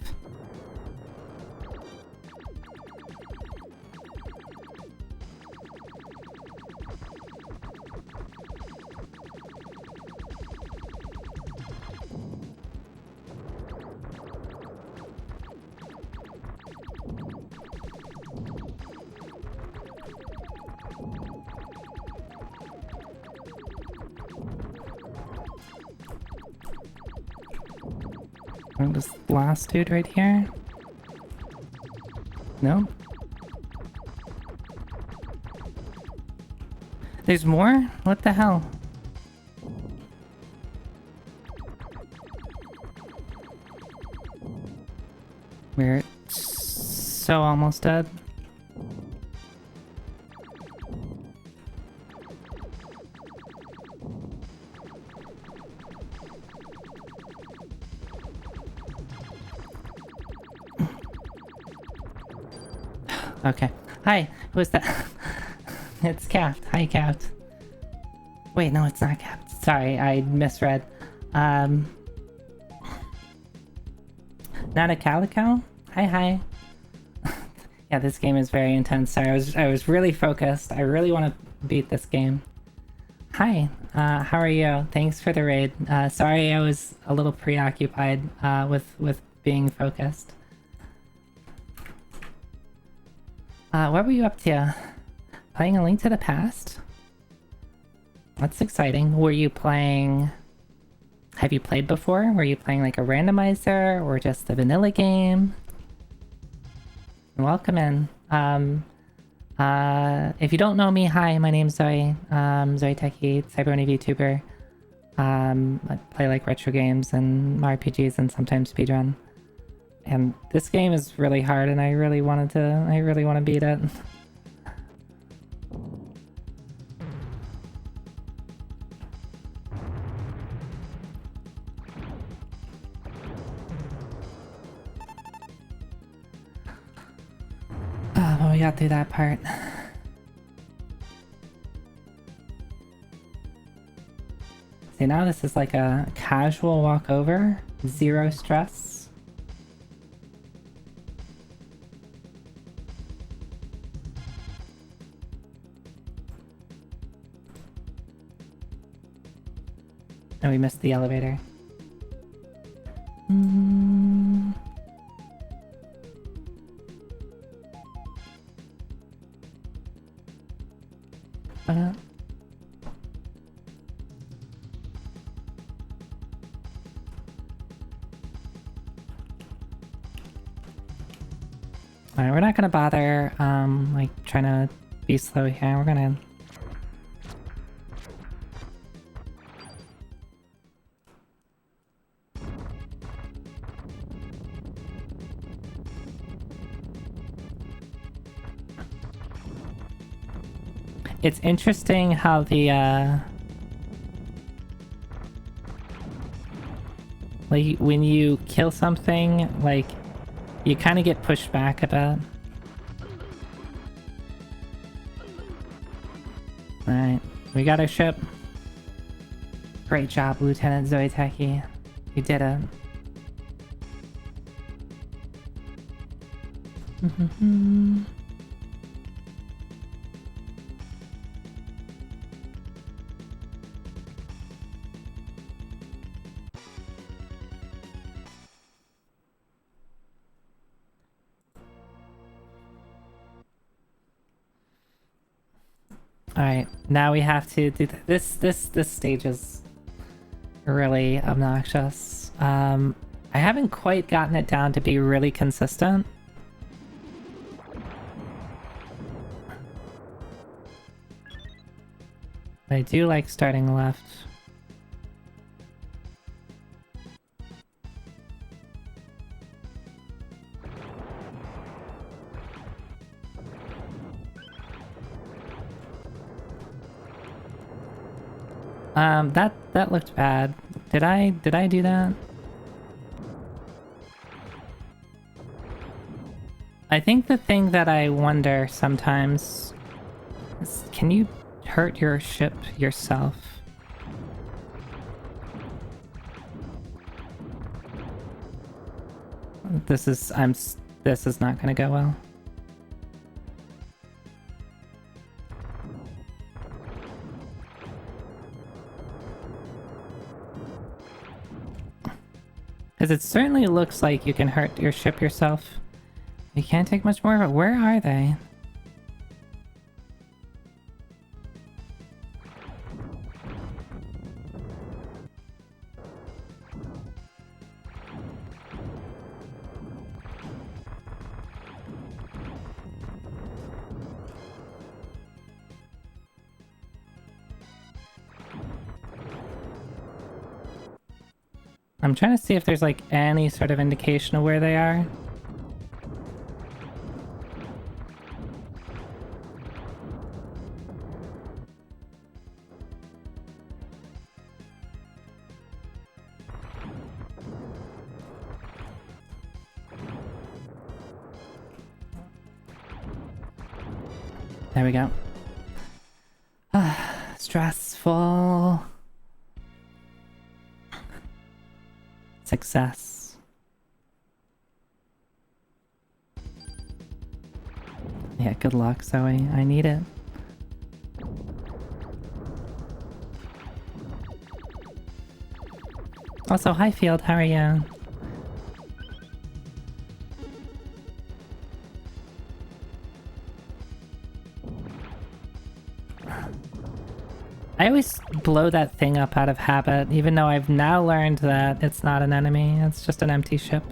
Oh, this last dude right here? No? There's more? What the hell? We're so almost dead. Okay. Hi, who is that? It's Capt. Hi, Capt. Wait, no, it's not Capt. Sorry, I misread. Not a calico? Hi. Yeah, this game is very intense. Sorry, I was really focused. I really want to beat this game. Hi, how are you? Thanks for the raid. Sorry, I was a little preoccupied with being focused. What were you up to? Playing A Link to the Past? That's exciting. Were you playing... Have you played before? Were you playing like a randomizer or just a vanilla game? Welcome in. If you don't know me, hi, my name's Zoe. Zoe Techie, Cyberony VTuber. I play like retro games and RPGs and sometimes speedrun. And this game is really hard and I really want to beat it. Oh, well, we got through that part. See, now this is like a casual walk over, zero stress. And we missed the elevator. Alright, we're not gonna bother, like, trying to be slow here. We're gonna... It's interesting how the, like, when you kill something, like, you kind of get pushed back a bit. Alright, we got our ship. Great job, Lieutenant Zoe Techie. You did it. Alright, now we have to do this stage is really obnoxious. I haven't quite gotten it down to be really consistent. But I do like starting left. That looked bad. Did I do that? I think the thing that I wonder sometimes is, can you hurt your ship yourself? This is not gonna go well. Because it certainly looks like you can hurt your ship yourself. You can't take much more of it. Where are they? I'm trying to see if there's like any sort of indication of where they are. There we go. Stressful. Success. Yeah, good luck, Zoe. I need it. Also, hi Field, how are you? I always blow that thing up out of habit, even though I've now learned that it's not an enemy, it's just an empty ship.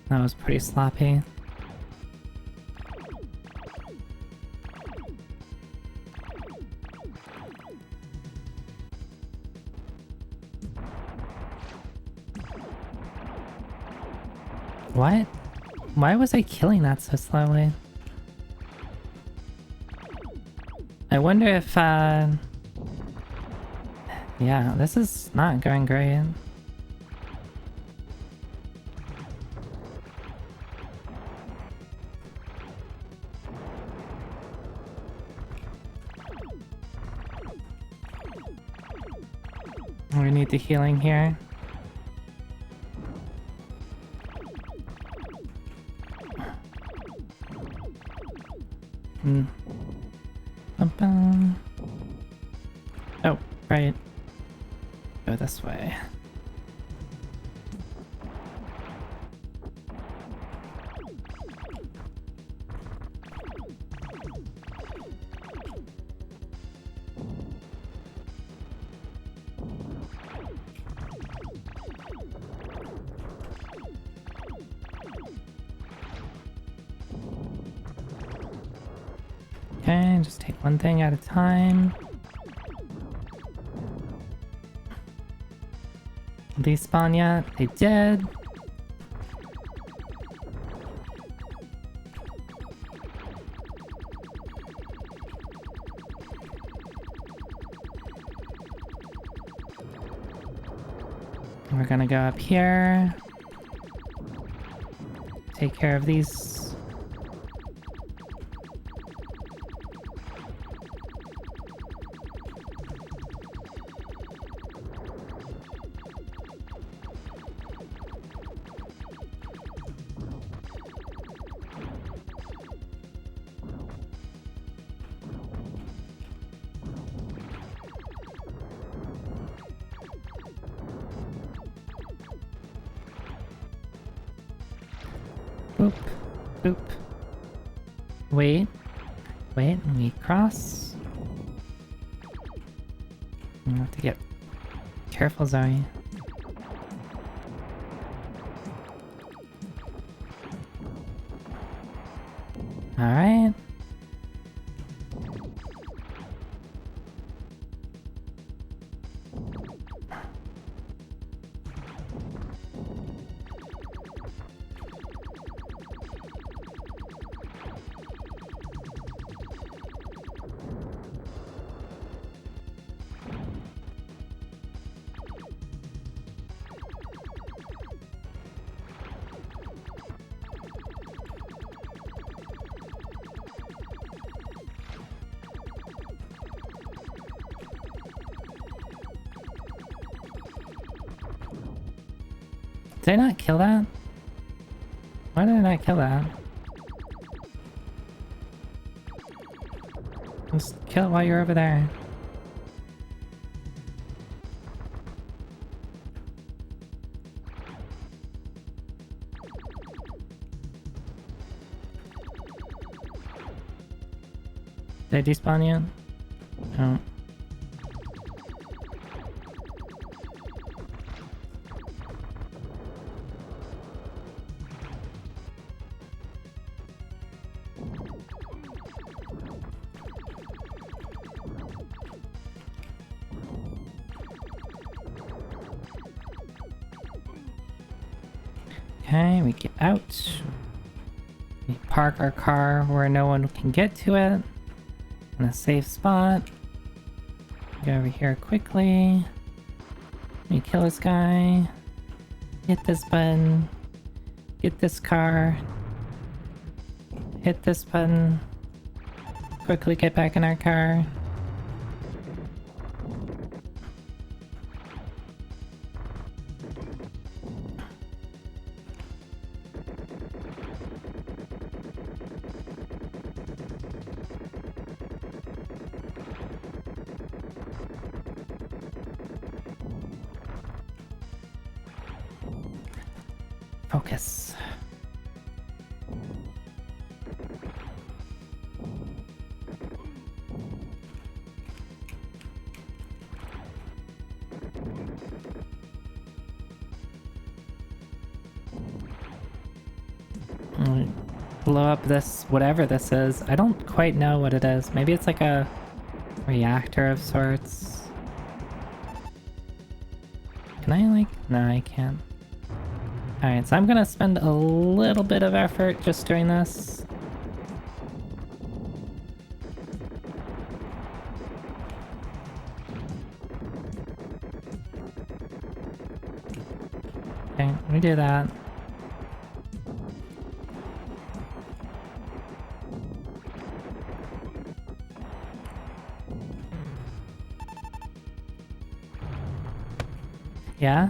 That was pretty sloppy. What? Why was I killing that so slowly? I wonder if, yeah, this is not going great. We need the healing here. Oh, right. Go this way. Okay, just take one thing at a time. Did they spawn yet? They did. We're gonna go up here. Take care of these. Boop, boop. Wait, wait, let me cross. I have to get careful, Zoe. Alright. Did I not kill that? Why did I not kill that? Just kill it while you're over there. Did I despawn yet? No. Okay, we get out. We park our car where no one can get to it. In a safe spot. Go over here quickly. We kill this guy. Hit this button. Get this car. Hit this button. Quickly get back in our car. Focus. Blow up this, whatever this is. I don't quite know what it is. Maybe it's like a reactor of sorts. Can I like... No, I can't. Alright, so I'm gonna spend a little bit of effort just doing this. Okay, let me do that. Yeah?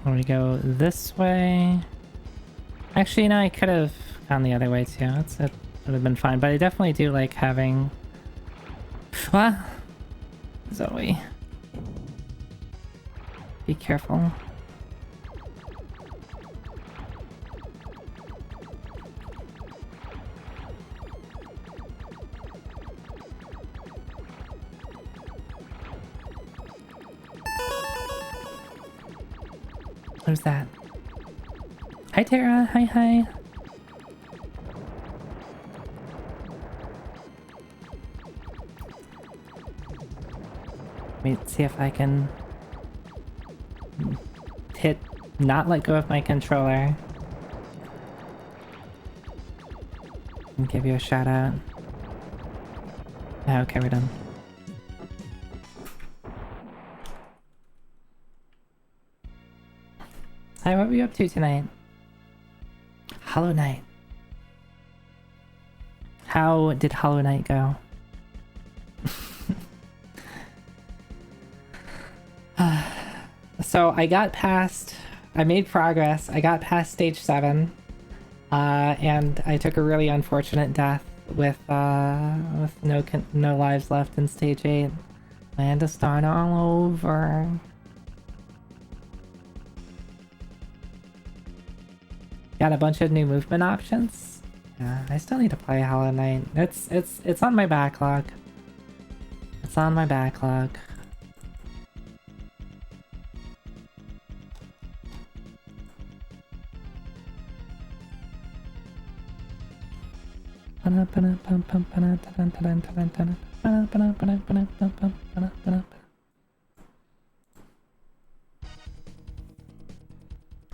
Let me go this way. Actually, no, I could have gone the other way too. It would have been fine, but I definitely do like having... What? Zoe. Be careful. Who's that? Hi Tara, hi hi. Let me see if I can not let go of my controller. And give you a shout out. Oh, okay, we're done. Hi, what were you up to tonight? Hollow Knight. How did Hollow Knight go? So I made progress. I got past stage 7. And I took a really unfortunate death with no lives left in stage 8. I had to start all over. Got a bunch of new movement options. Yeah, I still need to play Hollow Knight. It's on my backlog. It's on my backlog.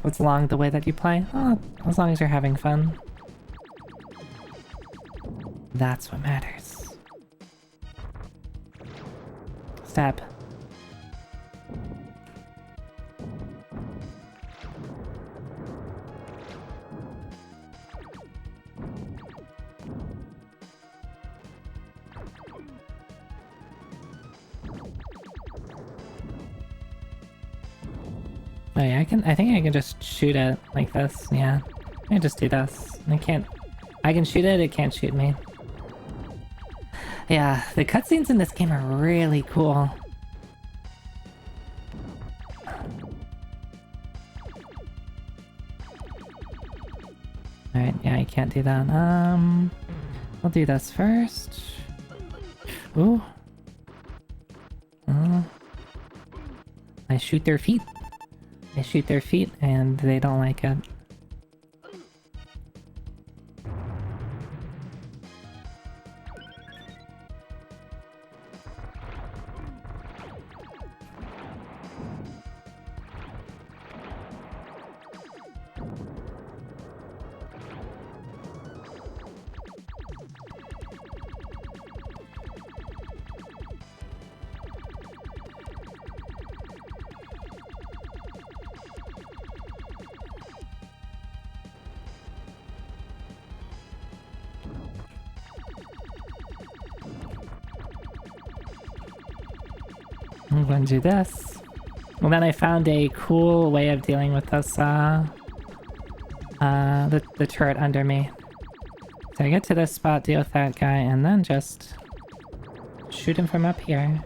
What's along the way that you play? Oh, as long as you're having fun. That's what matters. Stab. Oh yeah, I think I can just shoot it like this, yeah. I can just do this. I can shoot it, it can't shoot me. Yeah, the cutscenes in this game are really cool. Alright, yeah, I can't do that. We'll do this first. Ooh. I shoot their feet. I shoot their feet and they don't like it. I'm going to do this. And then I found a cool way of dealing with this, the turret under me. So I get to this spot, deal with that guy, and then just shoot him from up here.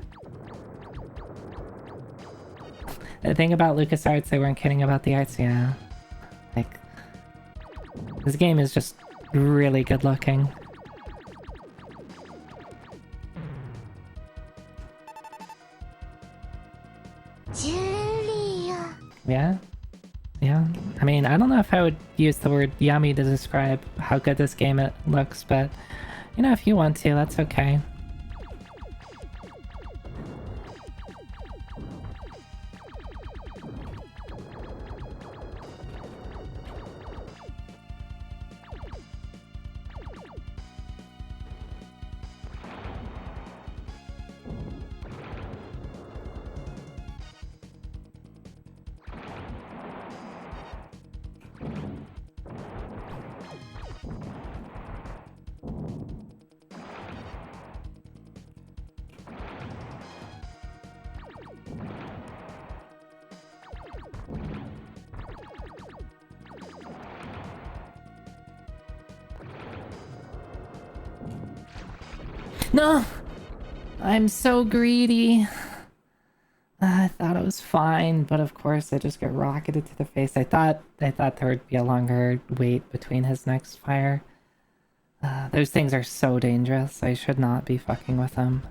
The thing about LucasArts, they weren't kidding about the arts, yeah. Like, this game is just really good looking. Yeah? Yeah. I mean, I don't know if I would use the word yummy to describe how good this game looks, but, you know, if you want to, that's okay. No! I'm so greedy. I thought it was fine, but of course I just get rocketed to the face. I thought there would be a longer wait between his next fire. Those things are so dangerous. I should not be fucking with them.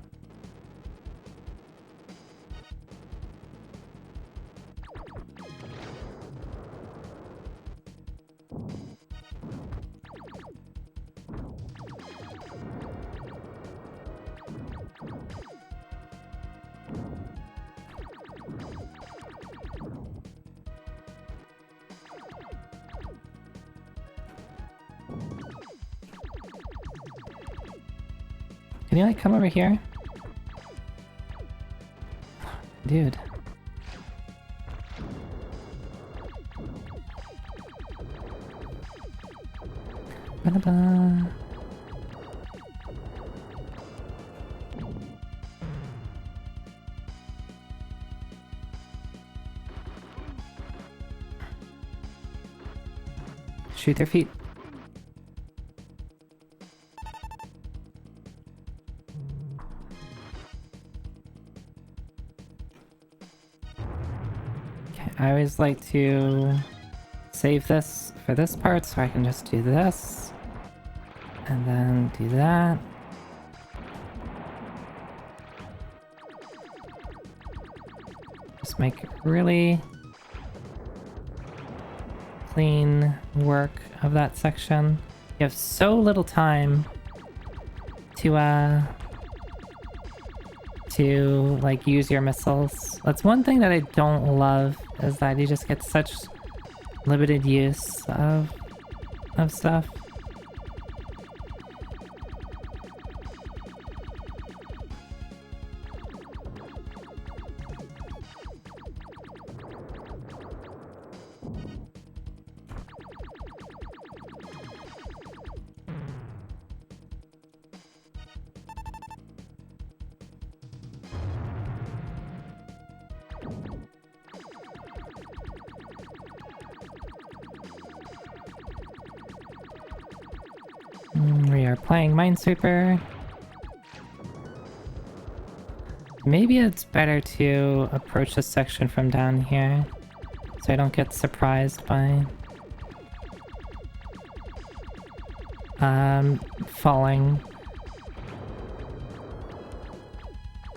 Can you, like, come over here? Dude. Ba-da-ba. Shoot their feet. I always like to save this for this part, so I can just do this. And then do that. Just make really clean work of that section. You have so little time to like use your missiles. That's one thing that I don't love, is that you just get such limited use of stuff. are playing Minesweeper. Maybe it's better to approach this section from down here so I don't get surprised by falling.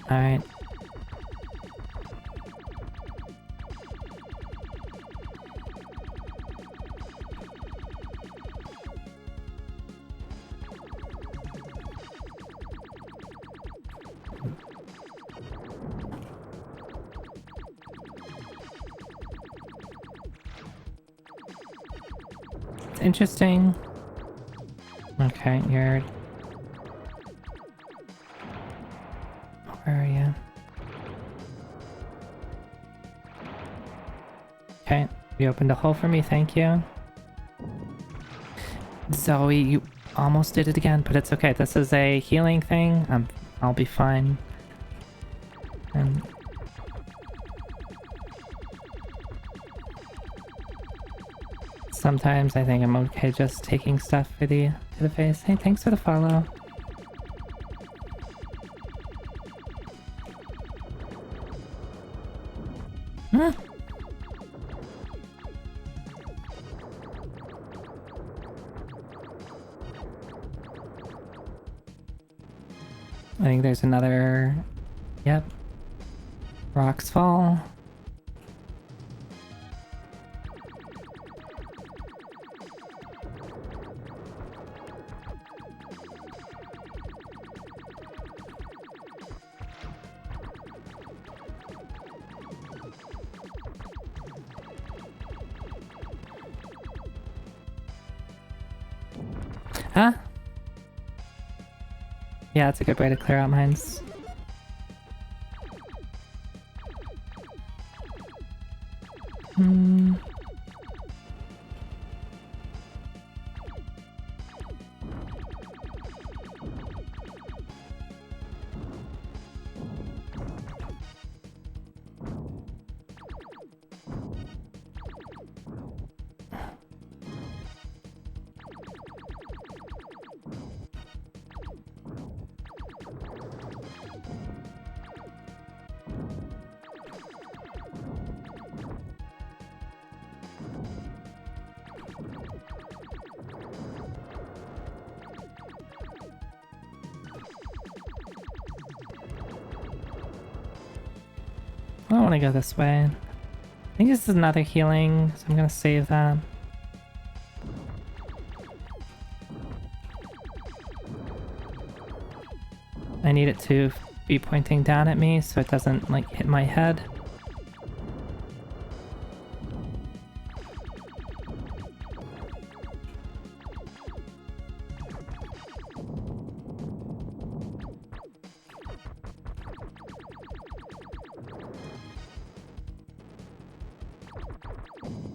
Alright. It's interesting. Okay, you're... Where are you? Okay, you opened a hole for me, thank you. Zoe, you almost did it again, but it's okay. This is a healing thing. I'll be fine. And sometimes I think I'm okay just taking stuff to the face. Hey, thanks for the follow. Huh? I think there's another... Yep. Rocks fall. Huh? Yeah, that's a good way to clear out mines. I don't want to go this way. I think this is another healing, so I'm gonna save that. I need it to be pointing down at me so it doesn't, like, hit my head.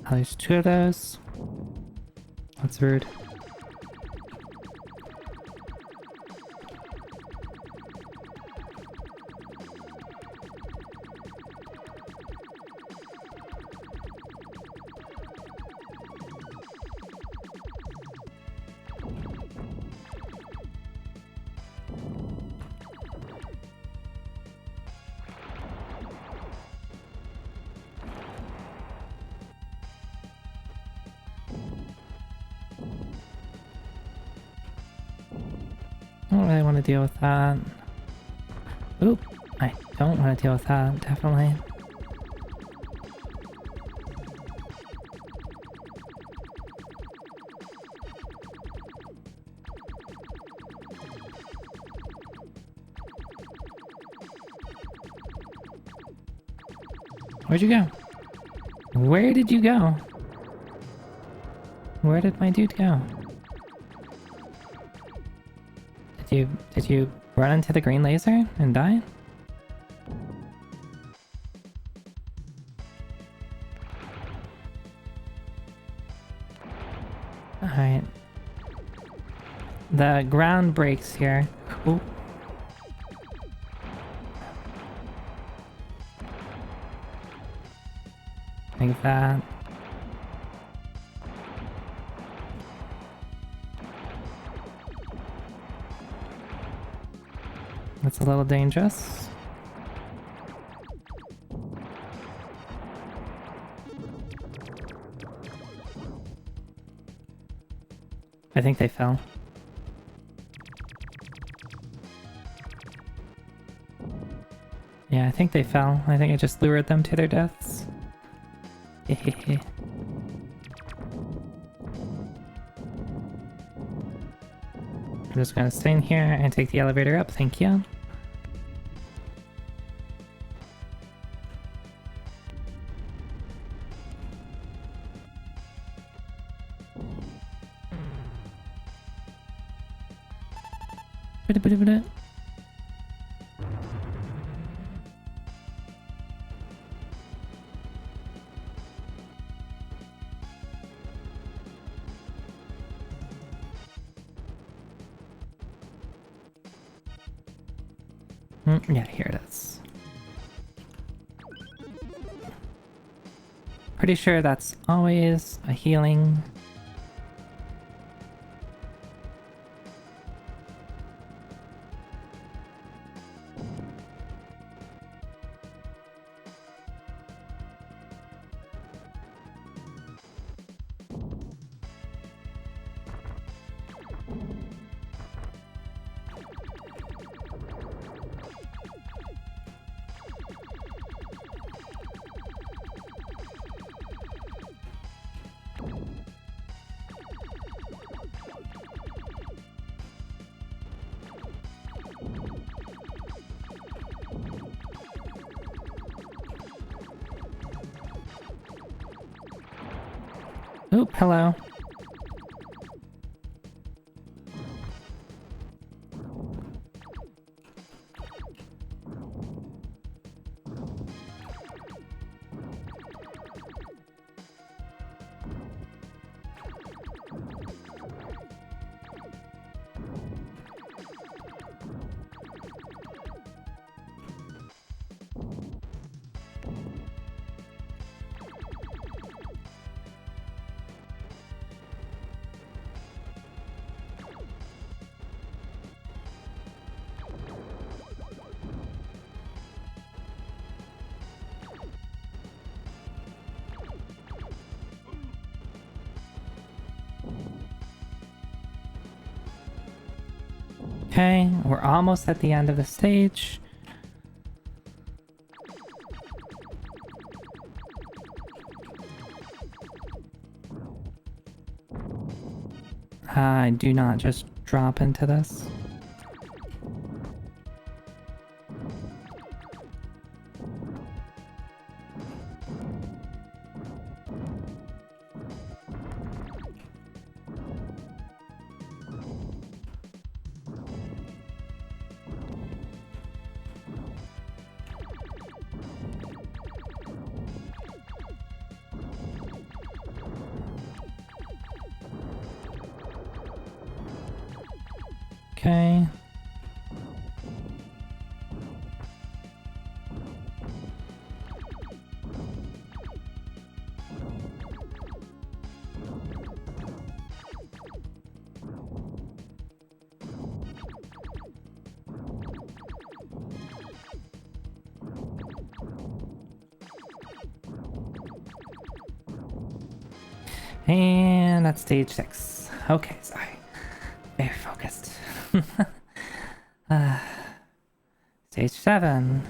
Oh, there's two of those. That's rude. I don't really want to deal with that. Oop, I don't want to deal with that, definitely. Where'd you go? Where did you go? Where did my dude go? Did you run into the green laser and die? Alright. The ground breaks here. Ooh. Like that. That's a little dangerous. I think they fell. Yeah, I think they fell. I think I just lured them to their deaths. Hehehe. I'm just gonna stay in here and take the elevator up, thank you. Bada-bada-bada. Yeah, here it is. Pretty sure that's always a healing. Oop, hello. Okay, we're almost at the end of the stage. Do not just drop into this. Okay. And that's stage 6. Okay, sorry. Very focused. Stage 7.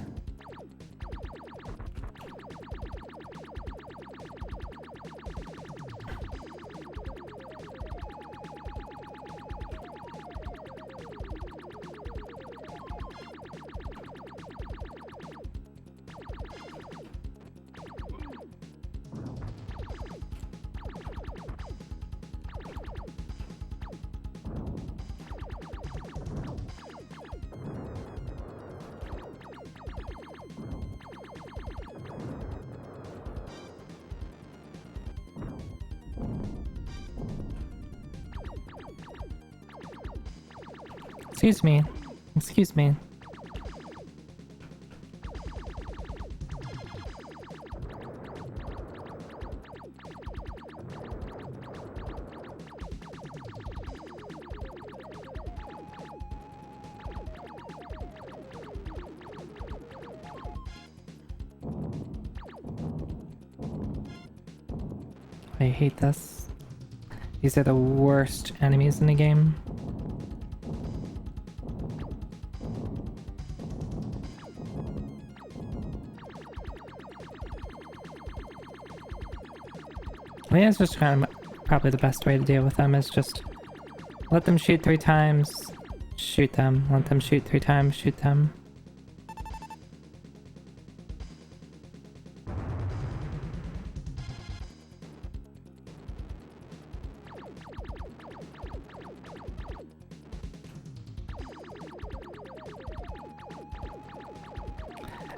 Excuse me. Excuse me. I hate this. These are the worst enemies in the game. I think it's just kind of probably the best way to deal with them is just let them shoot 3 times, shoot them. Let them shoot 3 times, shoot them.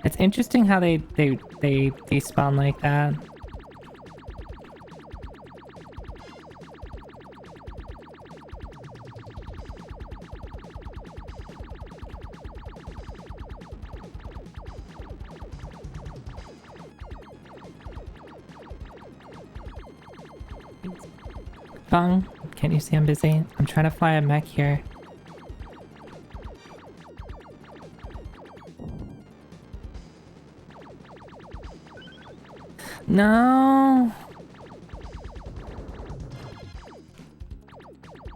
It's interesting how they despawn like that. Bong, can't you see I'm busy? I'm trying to fly a mech here. No!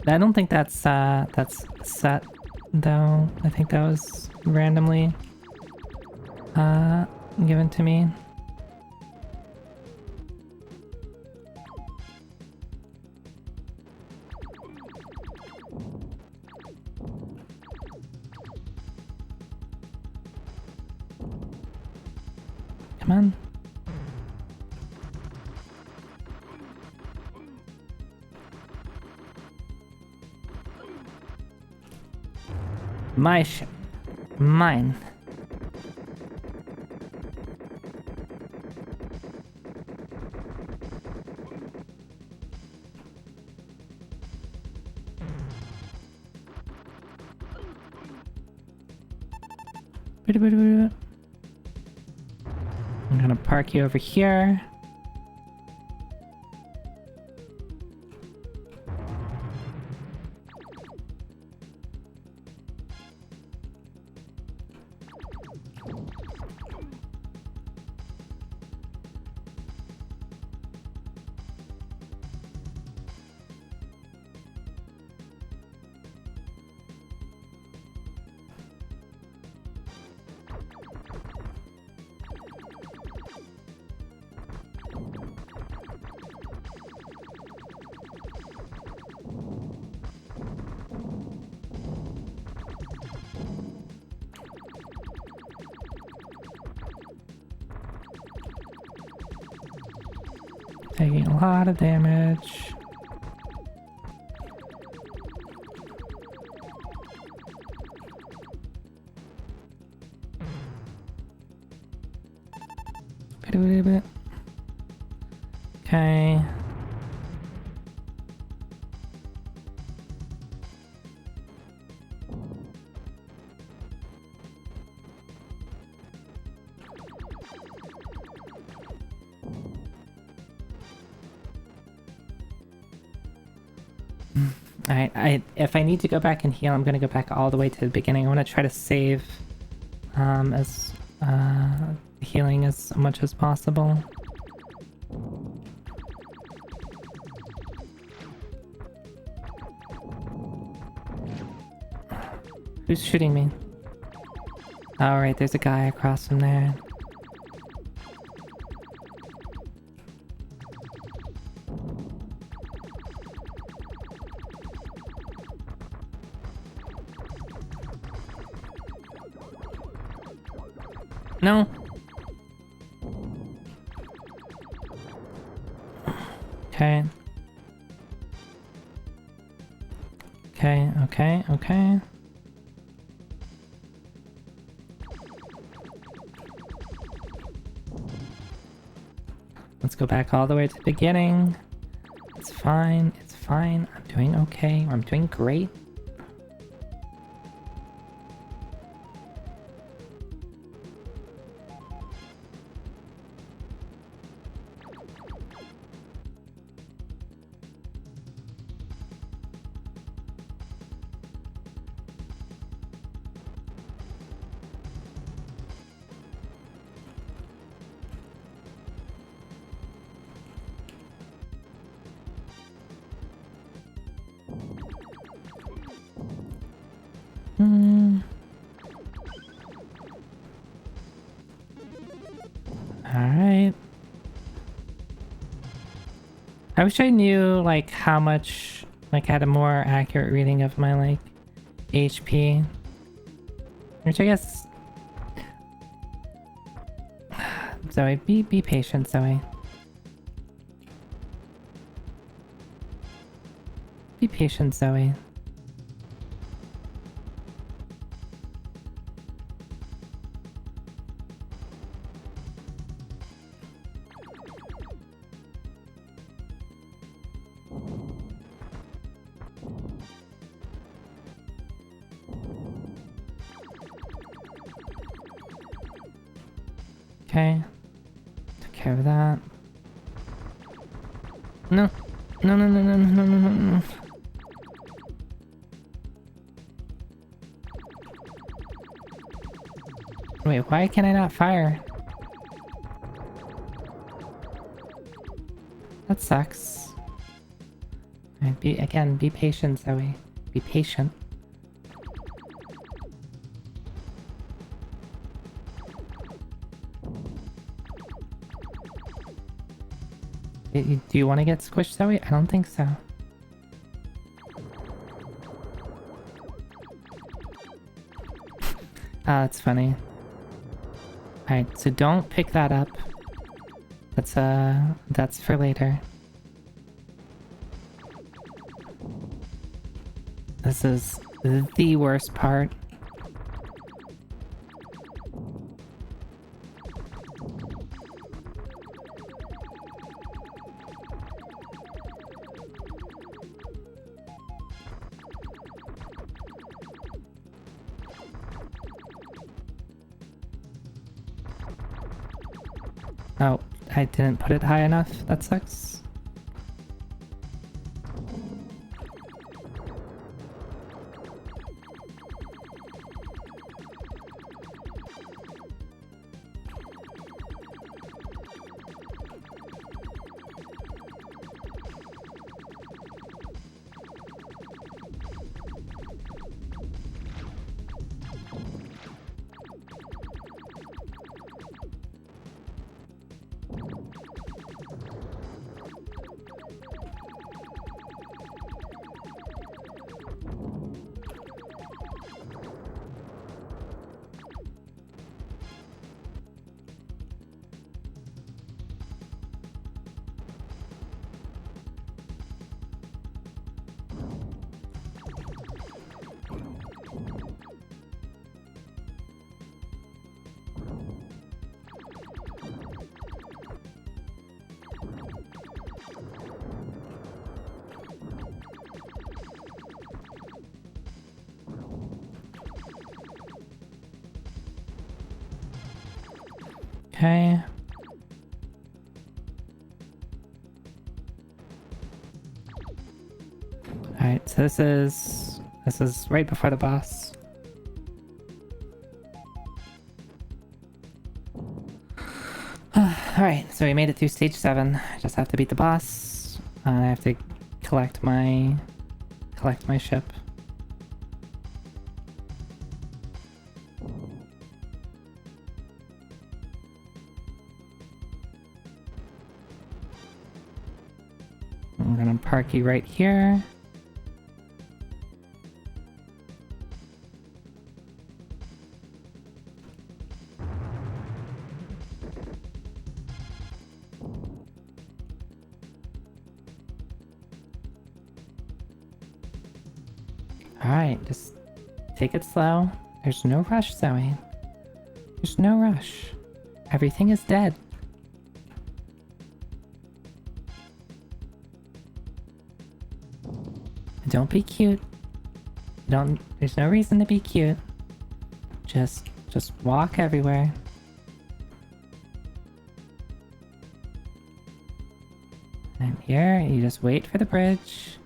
I don't think that's set, though. I think that was randomly given to me. Come on. My ship. Mine. I'm gonna park you over here. Taking a lot of damage. Okay. Alright, if I need to go back and heal, I'm gonna go back all the way to the beginning. I want to try to save as healing as much as possible. Who's shooting me? Alright, there's a guy across from there. No. Okay. Okay. Let's go back all the way to the beginning. It's fine. I'm doing okay. I'm doing great. Hmm. Alright. I wish I knew, like, how much, like, had a more accurate reading of my, like, HP. Which I guess... Zoe, be patient, Zoe. Be patient, Zoe. Okay. Took care of that. No. No, no, no, no, no, no, no, no. Wait, why can I not fire? That sucks. Alright, be patient, Zoe. Be patient. Do you want to get squished, Zoe? I don't think so. Ah, that's funny. Alright, so don't pick that up. That's for later. This is the worst part. Oh, I didn't put it high enough. That sucks. Okay. Alright, so this is right before the boss. Alright, so we made it through stage 7. I just have to beat the boss. I have to collect my ship. I'm gonna park you right here. Alright, just take it slow. There's no rush, Zoe. There's no rush. Everything is dead. Don't be cute. There's no reason to be cute. Just walk everywhere. And here, you just wait for the bridge.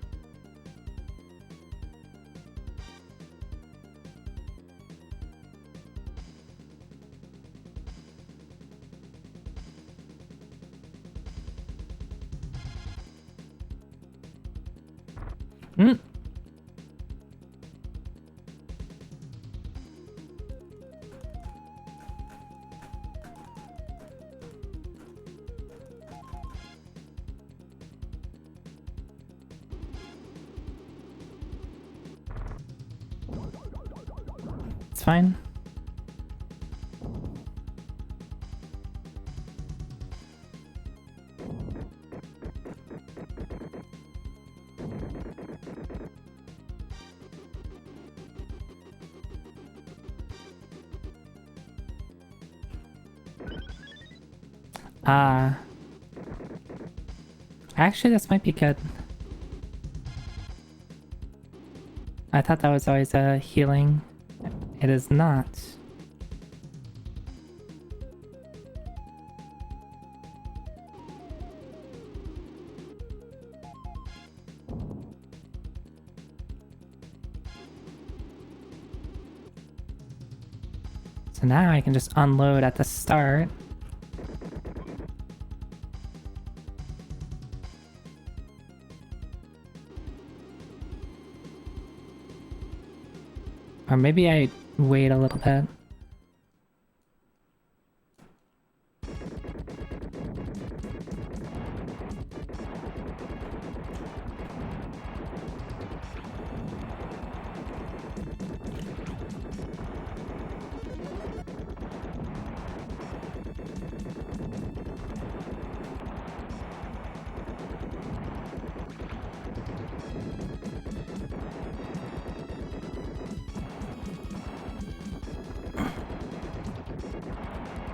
It's fine. Actually, this might be good. I thought that was always a healing. It is not. So now I can just unload at the start. Or maybe I wait a little bit.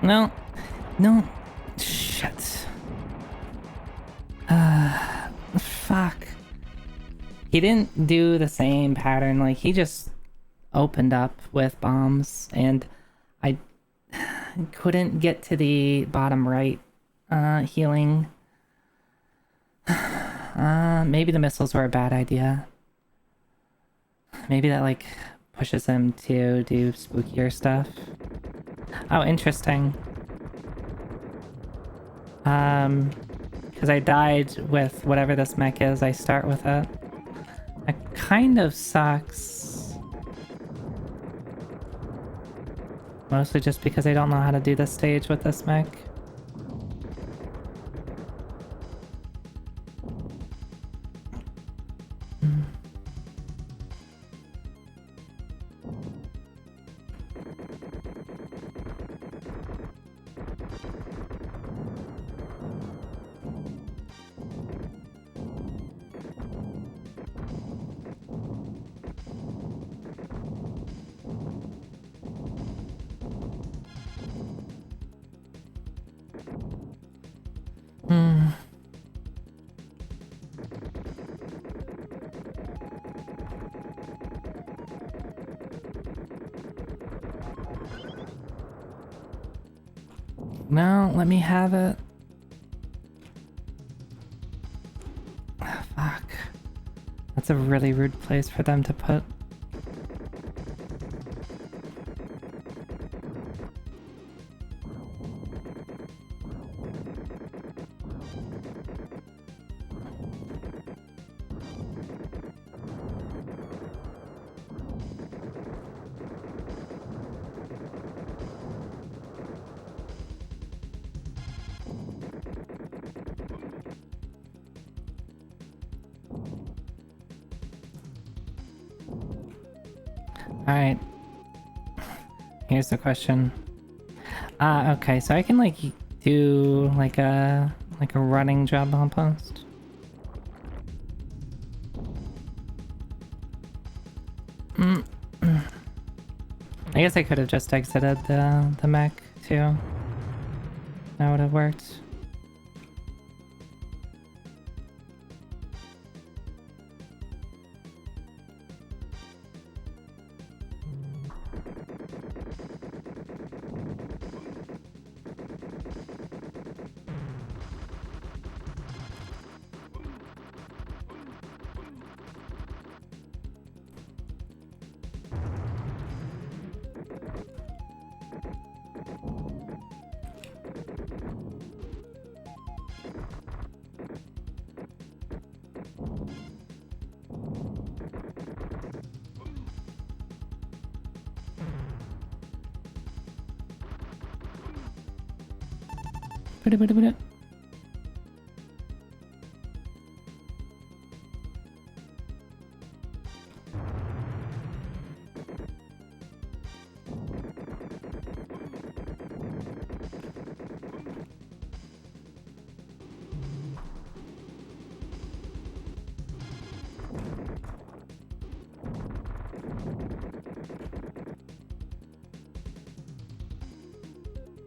No. No. Shit. Fuck. He didn't do the same pattern, like he just opened up with bombs and I couldn't get to the bottom right healing. Maybe the missiles were a bad idea. Maybe that like pushes him to do spookier stuff. Oh, interesting. Because I died with whatever this mech is, I start with it. It kind of sucks. Mostly just because I don't know how to do this stage with this mech. No, let me have it. Oh, fuck. That's a really rude place for them to put. Alright. Here's the question. Okay, so I can like do like a running jump almost. I guess I could have just exited the mech too. That would have worked.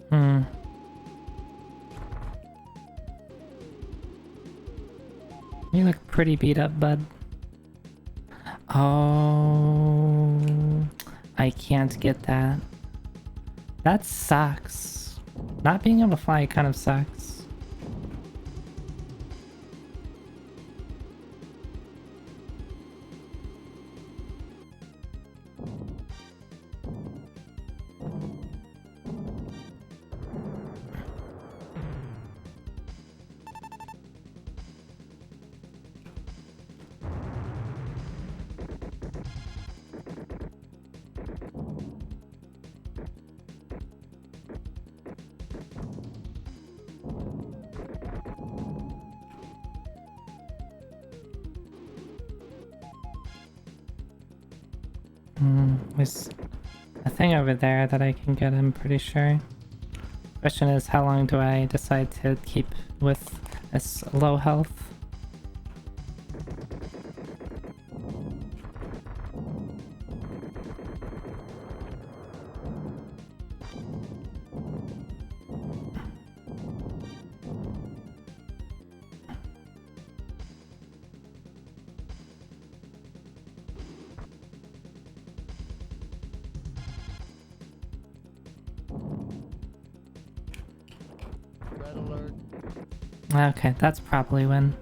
Hmm. You look pretty beat up, bud. Oh, I can't get that. That sucks. Not being able to fly kind of sucks. There's a thing over there that I can get, I'm pretty sure. Question is, how long do I decide to keep with this low health? Red alert. Okay, that's probably when.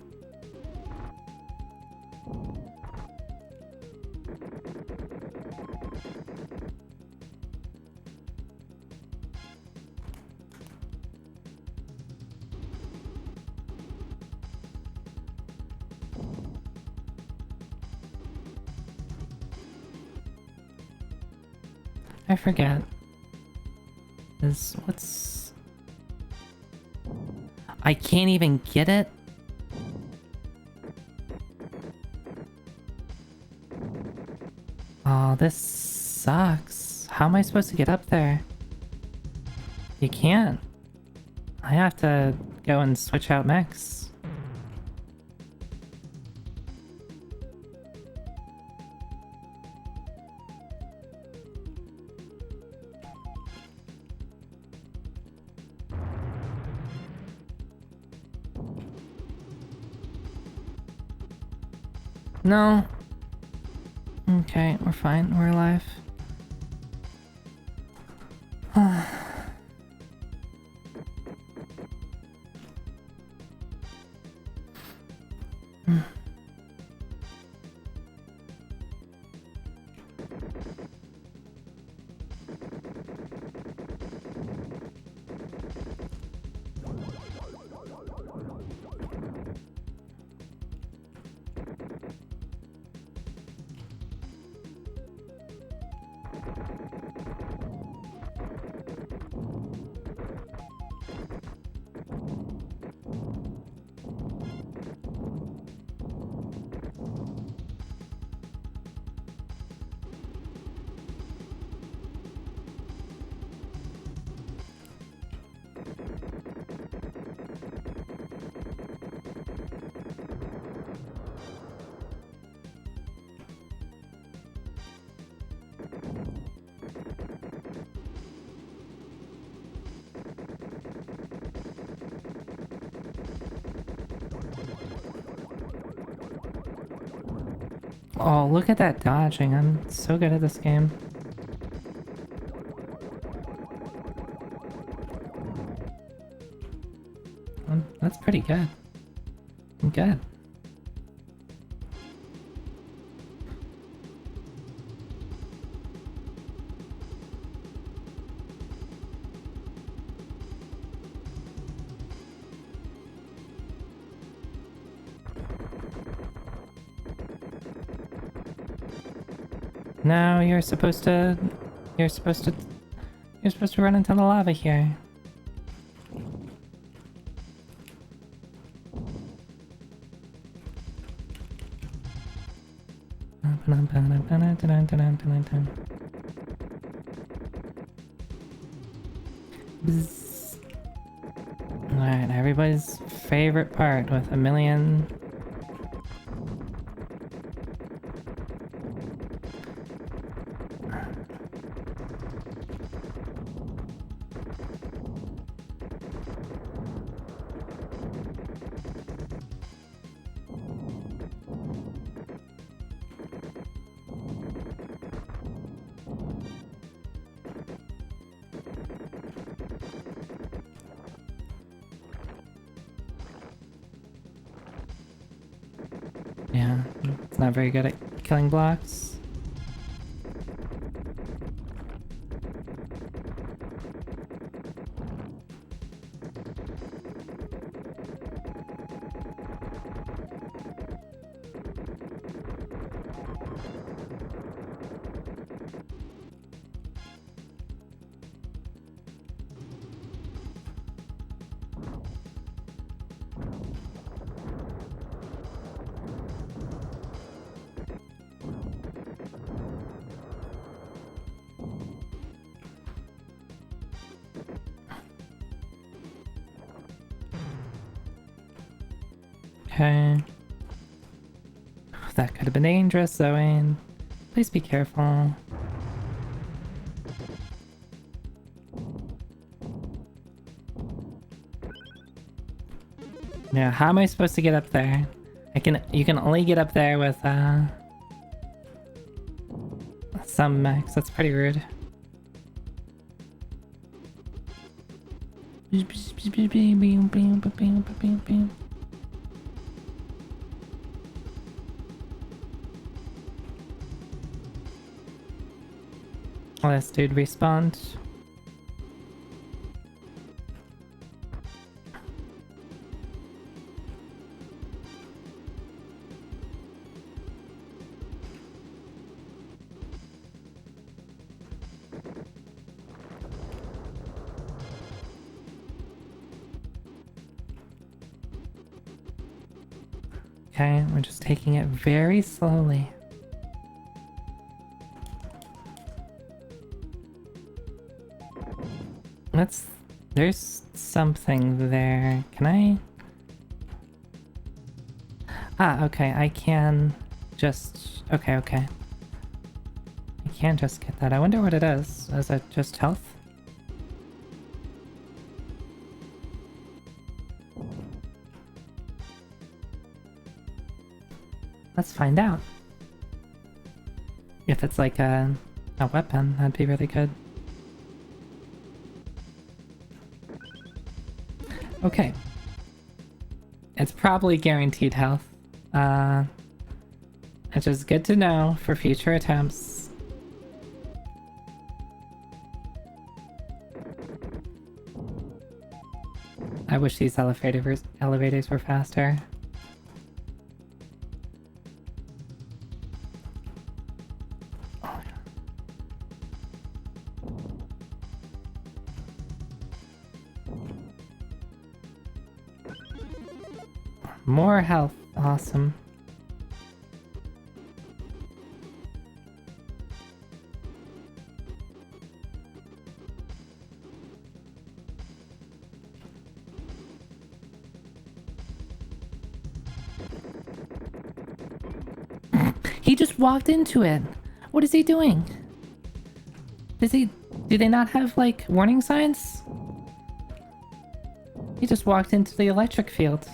I forget. What's... I can't even get it? Oh, this sucks. How am I supposed to get up there? You can't. I have to go and switch out mechs. No. Okay, we're fine. We're alive. Oh, look at that dodging. I'm so good at this game. That's pretty good. I'm good. No, you're supposed to run into the lava here. Alright, everybody's favorite part with a million... not very good at killing blocks. Okay. That could have been dangerous, Zoe. Please be careful. Now, how am I supposed to get up there? You can only get up there with some mechs. That's pretty rude. Oh, this dude respawned. Okay, we're just taking it very slowly. There's something there. Can I? Ah, okay, I can just... Okay. I can just get that. I wonder what it is. Is it just health? Let's find out. If it's like a weapon, that'd be really good. Okay. It's probably guaranteed health. Which is good to know for future attempts. I wish these elevators were faster. More health. Awesome. He just walked into it. What is he doing? Do they not have, like, warning signs? He just walked into the electric field.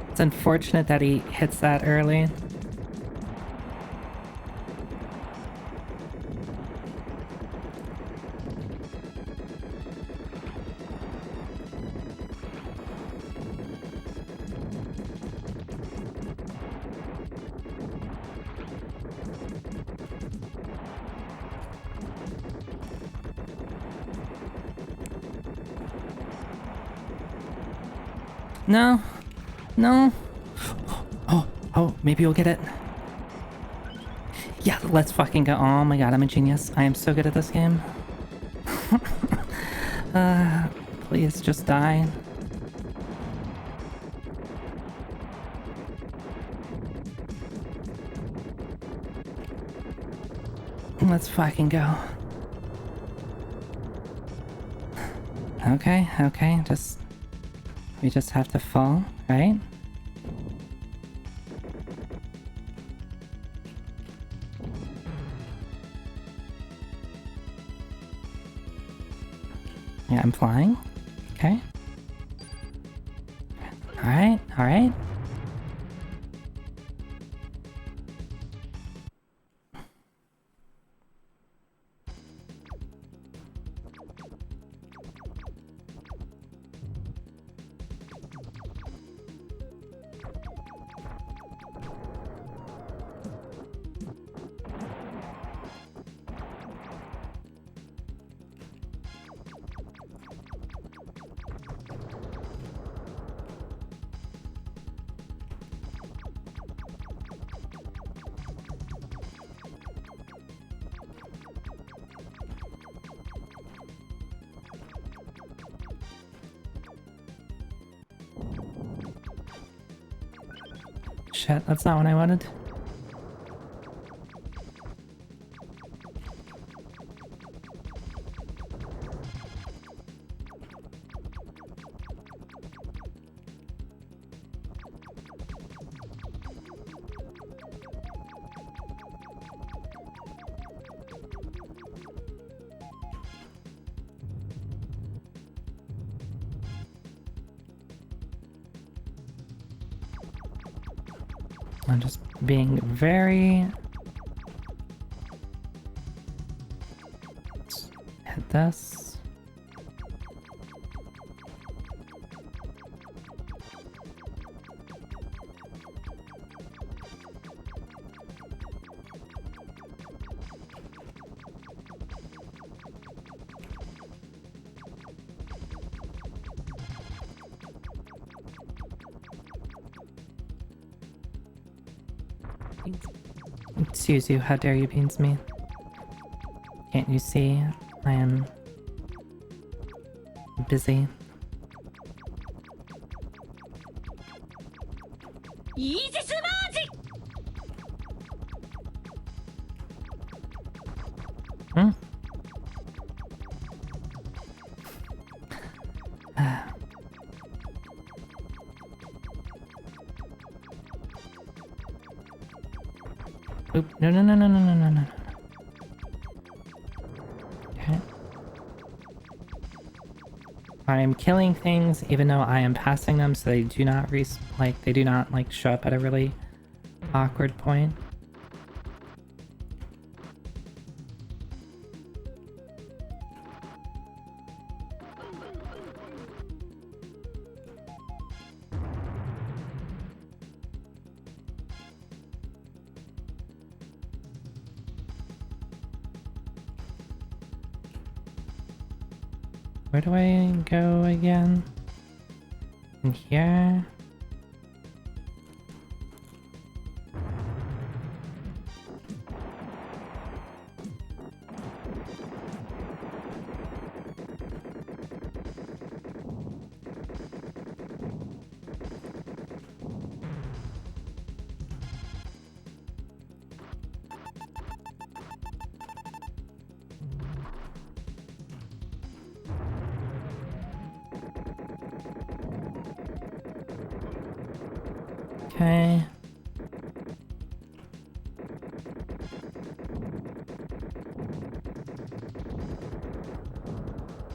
It's unfortunate that he hits that early. No. No. Oh, maybe we'll get it. Yeah, let's fucking go. Oh my god, I'm a genius. I am so good at this game. Please just die. Let's fucking go. Okay, we just have to fall, right? Yeah, I'm flying. Okay. Alright, alright. Shit, that's not what I wanted. I'm just being very... Let's hit this. Suzu, how dare you beans me? Can't you see? I am busy. Hmm? Oop, no, no, no, no, no, no, no, no. Okay. I am killing things even though I am passing them, so they do not they do not like show up at a really awkward point. Where do I go again? In here? Okay.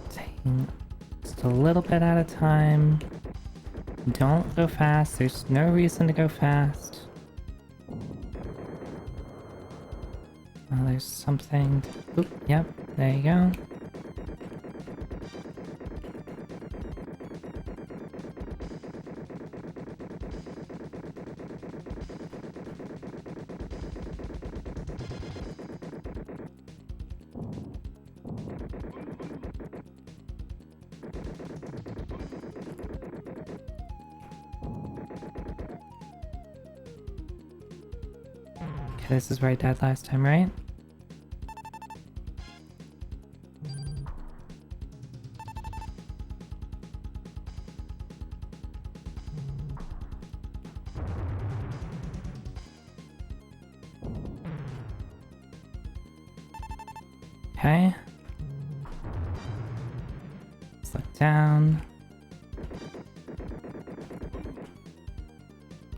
Taking just a little bit at a time. Don't go fast. There's no reason to go fast. Oh, there's something. Oop, yep, there you go. Okay, this is where I died last time, right? Okay. Let's look down.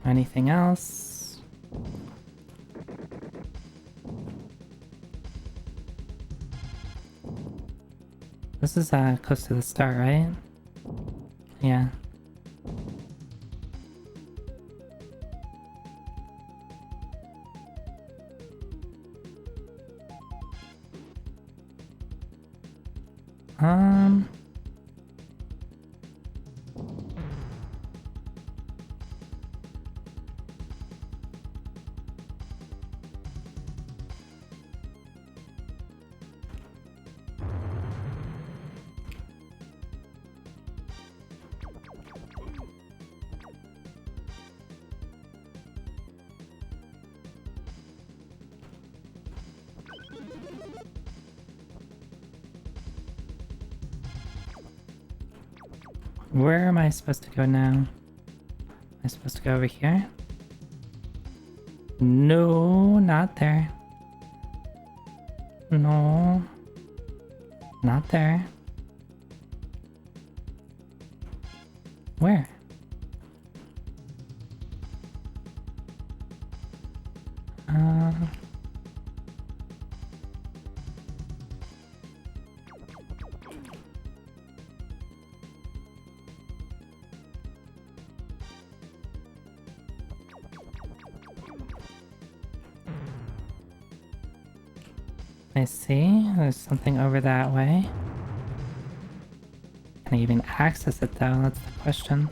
Anything else? This is close to the start, right? Yeah. Um... Where am I supposed to go now? Am I supposed to go over here? No, not there. No. Not there. Where? I see. There's something over that way. Can I even access it though? That's the question.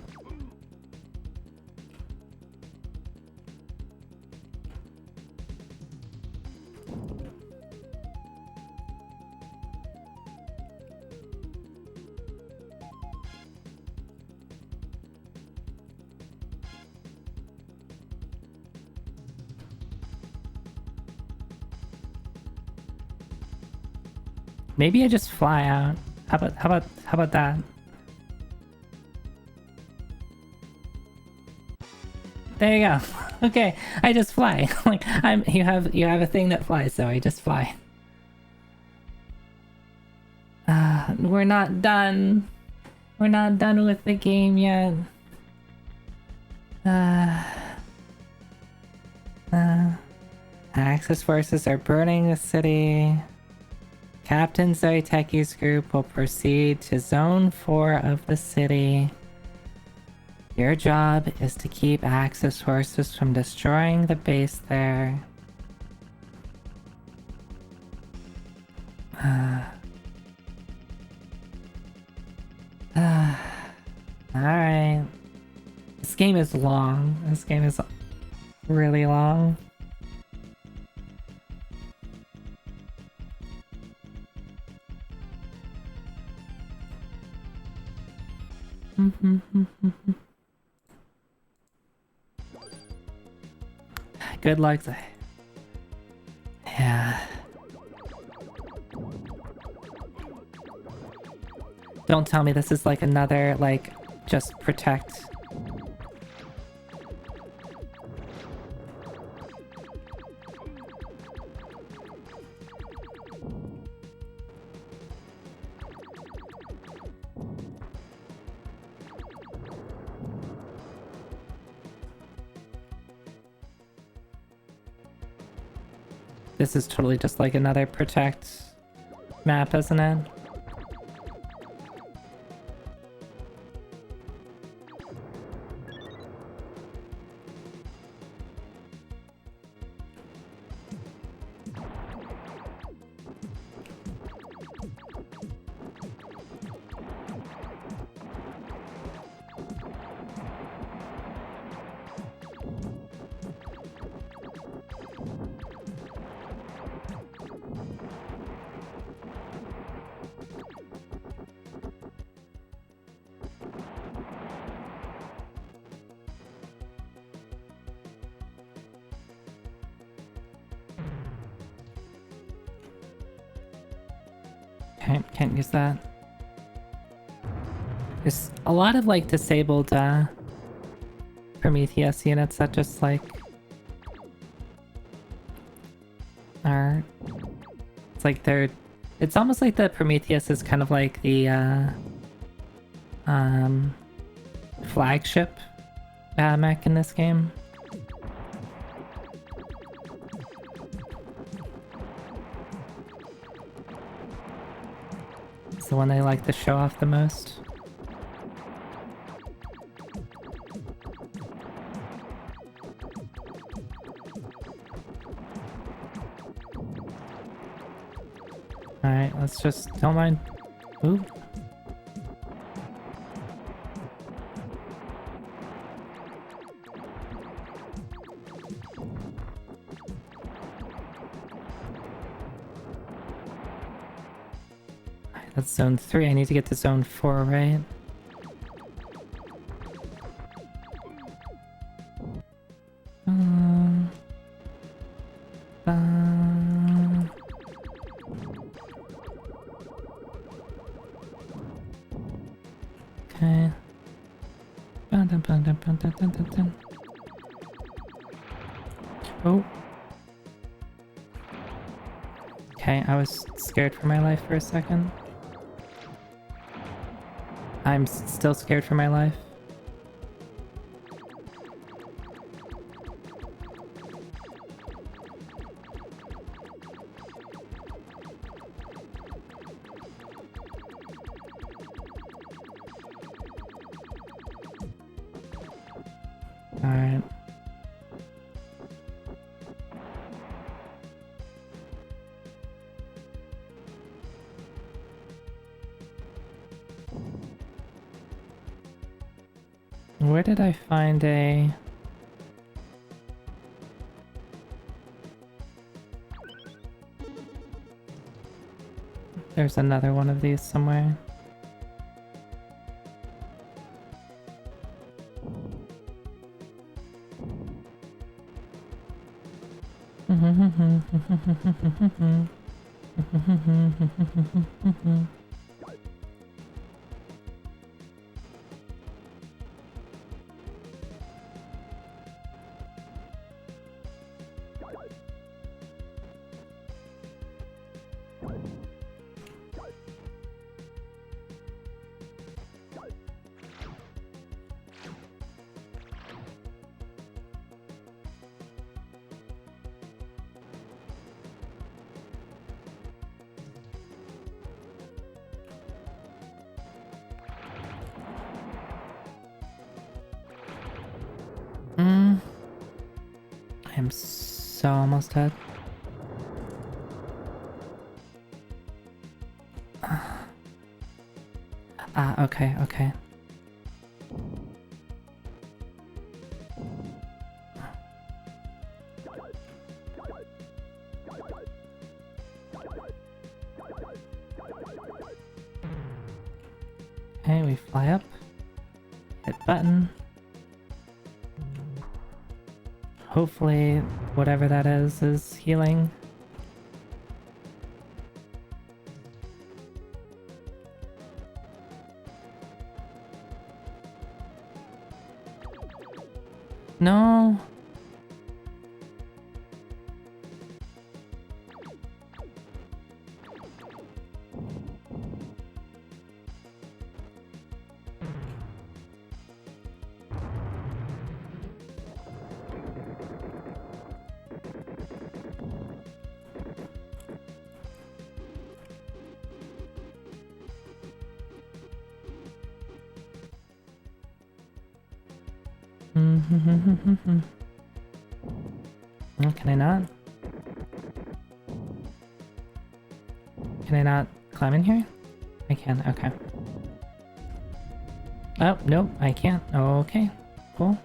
Maybe I just fly out. How about that? There you go. Okay, I just fly. Like you have a thing that flies, so I just fly. We're not done. We're not done with the game yet. Axis forces are burning the city. Captain Zoiteki's group will proceed to Zone 4 of the city. Your job is to keep Axis forces from destroying the base there. Alright. This game is long. This game is really long. Good luck. Yeah. Don't tell me this is like another, like, just protect. This is totally just like another protect map, isn't it? Can't use that. There's a lot of like disabled Prometheus units that just like are, it's like they're, it's almost like the Prometheus is kind of like the flagship mech in this game. It's the one they like to show off the most. Alright, let's just... don't mind. Ooh. That's zone 3. I need to get to zone 4, right? Okay. Oh. Okay, I was scared for my life for a second. I'm still scared for my life. Alright. Where did I find a... There's another one of these somewhere. I am so almost dead. Ah, okay, okay. Okay, we fly up. Hit button. Hopefully, whatever that is healing. No! Oh, can I not? Can I not climb in here? I can, okay. Oh, nope, I can't. Okay, cool.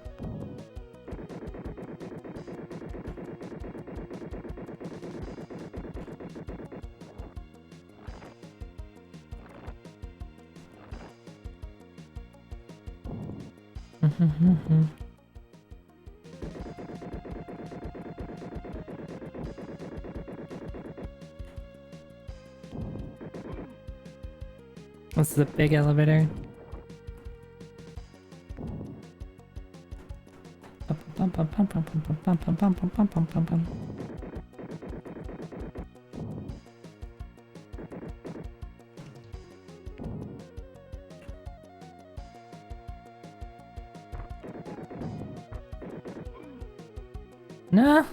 This is a big elevator. No.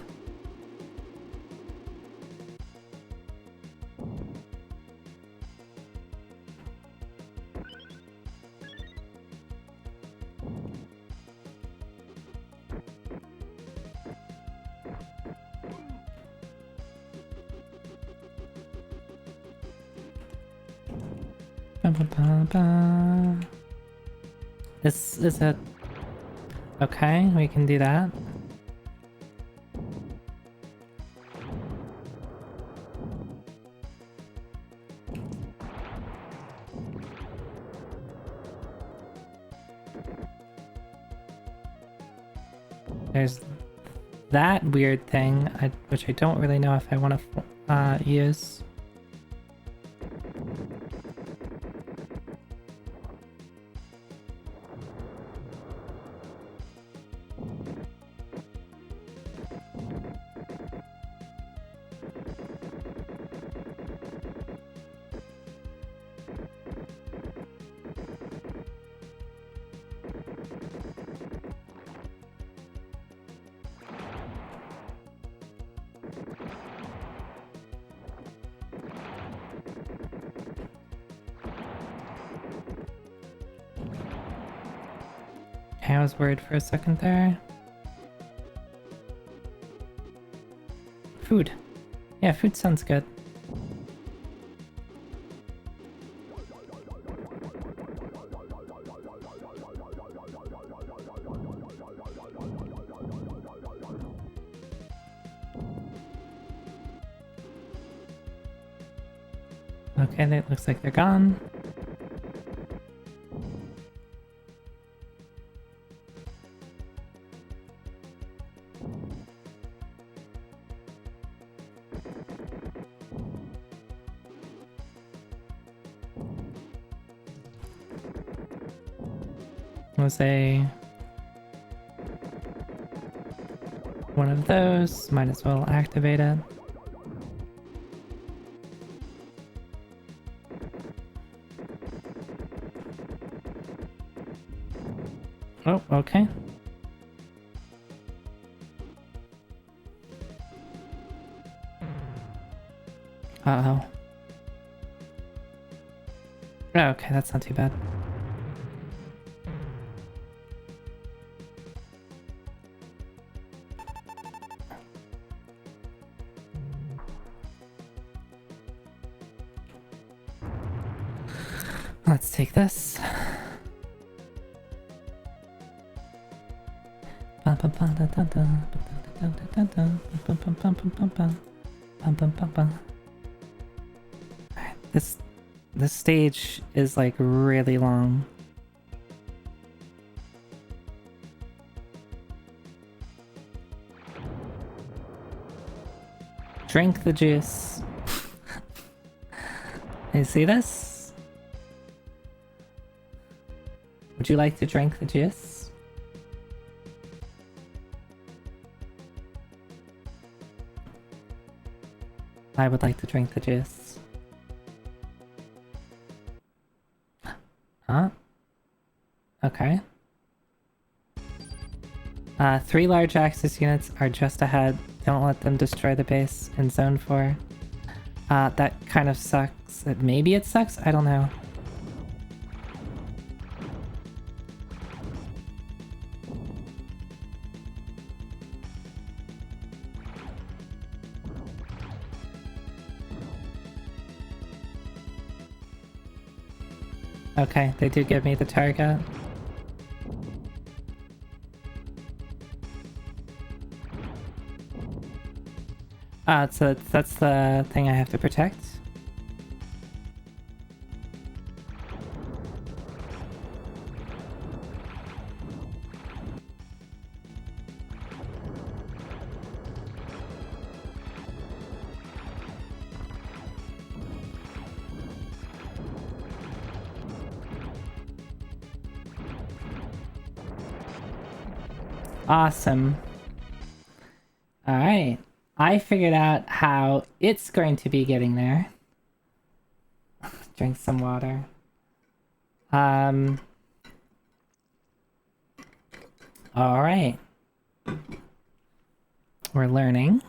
Is it okay? We can do that. There's that weird thing, which I don't really know if I want to use. I was worried for a second there. Food. Yeah, food sounds good. Okay, that looks like they're gone. We'll say one of those, might as well activate it. Oh, okay. Uh-oh. Oh, okay, that's not too bad. Let's take this. This stage is like really long. Drink the juice. You see this? Would you like to drink the juice? I would like to drink the juice. Huh? Okay. 3 large Axis units are just ahead. Don't let them destroy the base in Zone 4. That kind of sucks. Maybe it sucks? I don't know. Okay, they do give me the target. So that's the thing I have to protect. Awesome. Alright. I figured out how it's going to be getting there. Drink some water. Alright. We're learning.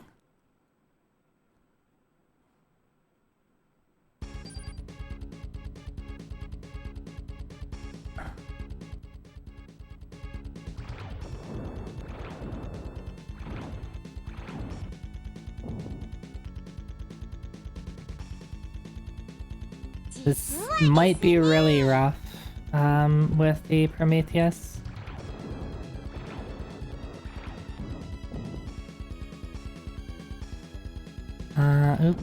This might be really rough with the Prometheus. Oop.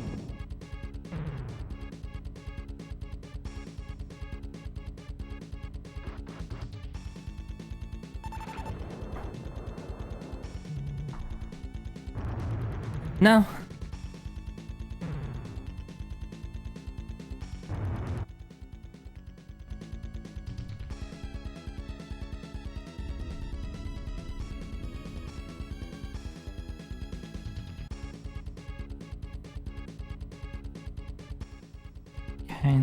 No. Okay.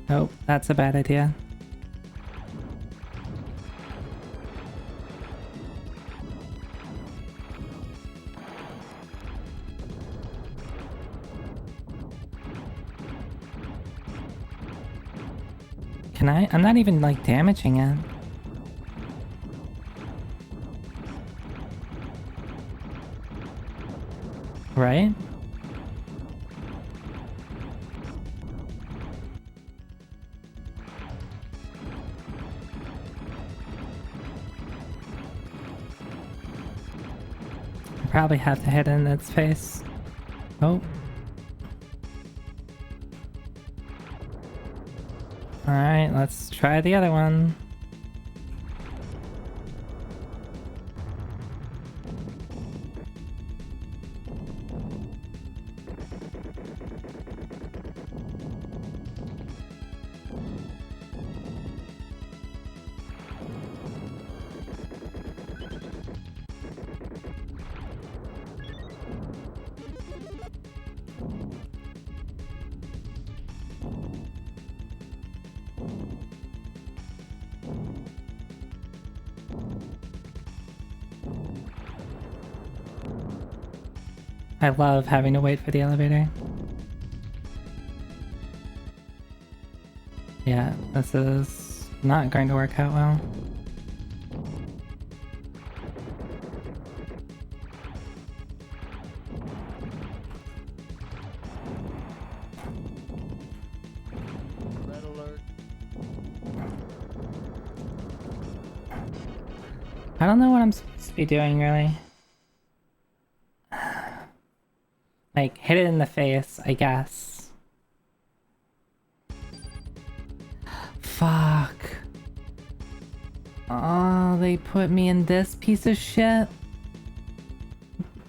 Oh, that's a bad idea. Can I? I'm not even like damaging it. Right? Probably have to hit it in its face. Oh. Alright, let's try the other one. I love having to wait for the elevator. Yeah, this is not going to work out well. Red alert. I don't know what I'm supposed to be doing, really. Like, hit it in the face, I guess. Fuck. Oh, they put me in this piece of shit.